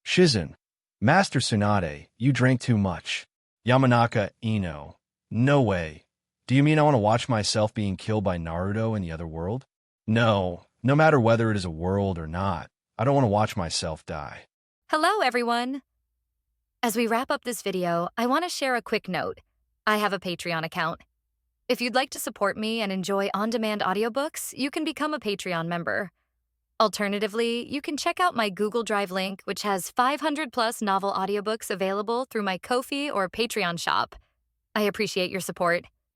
Shizen. Master Tsunade, you drank too much. Yamanaka Ino. No way. Do you mean I want to watch myself being killed by Naruto in the other world? No. No matter whether it is a world or not, I don't want to watch myself die. Hello, everyone. As we wrap up this video, I want to share a quick note. I have a Patreon account. If you'd like to support me and enjoy on-demand audiobooks, you can become a Patreon member. Alternatively, you can check out my Google Drive link, which has 500+ novel audiobooks available through my Ko-fi or Patreon shop. I appreciate your support.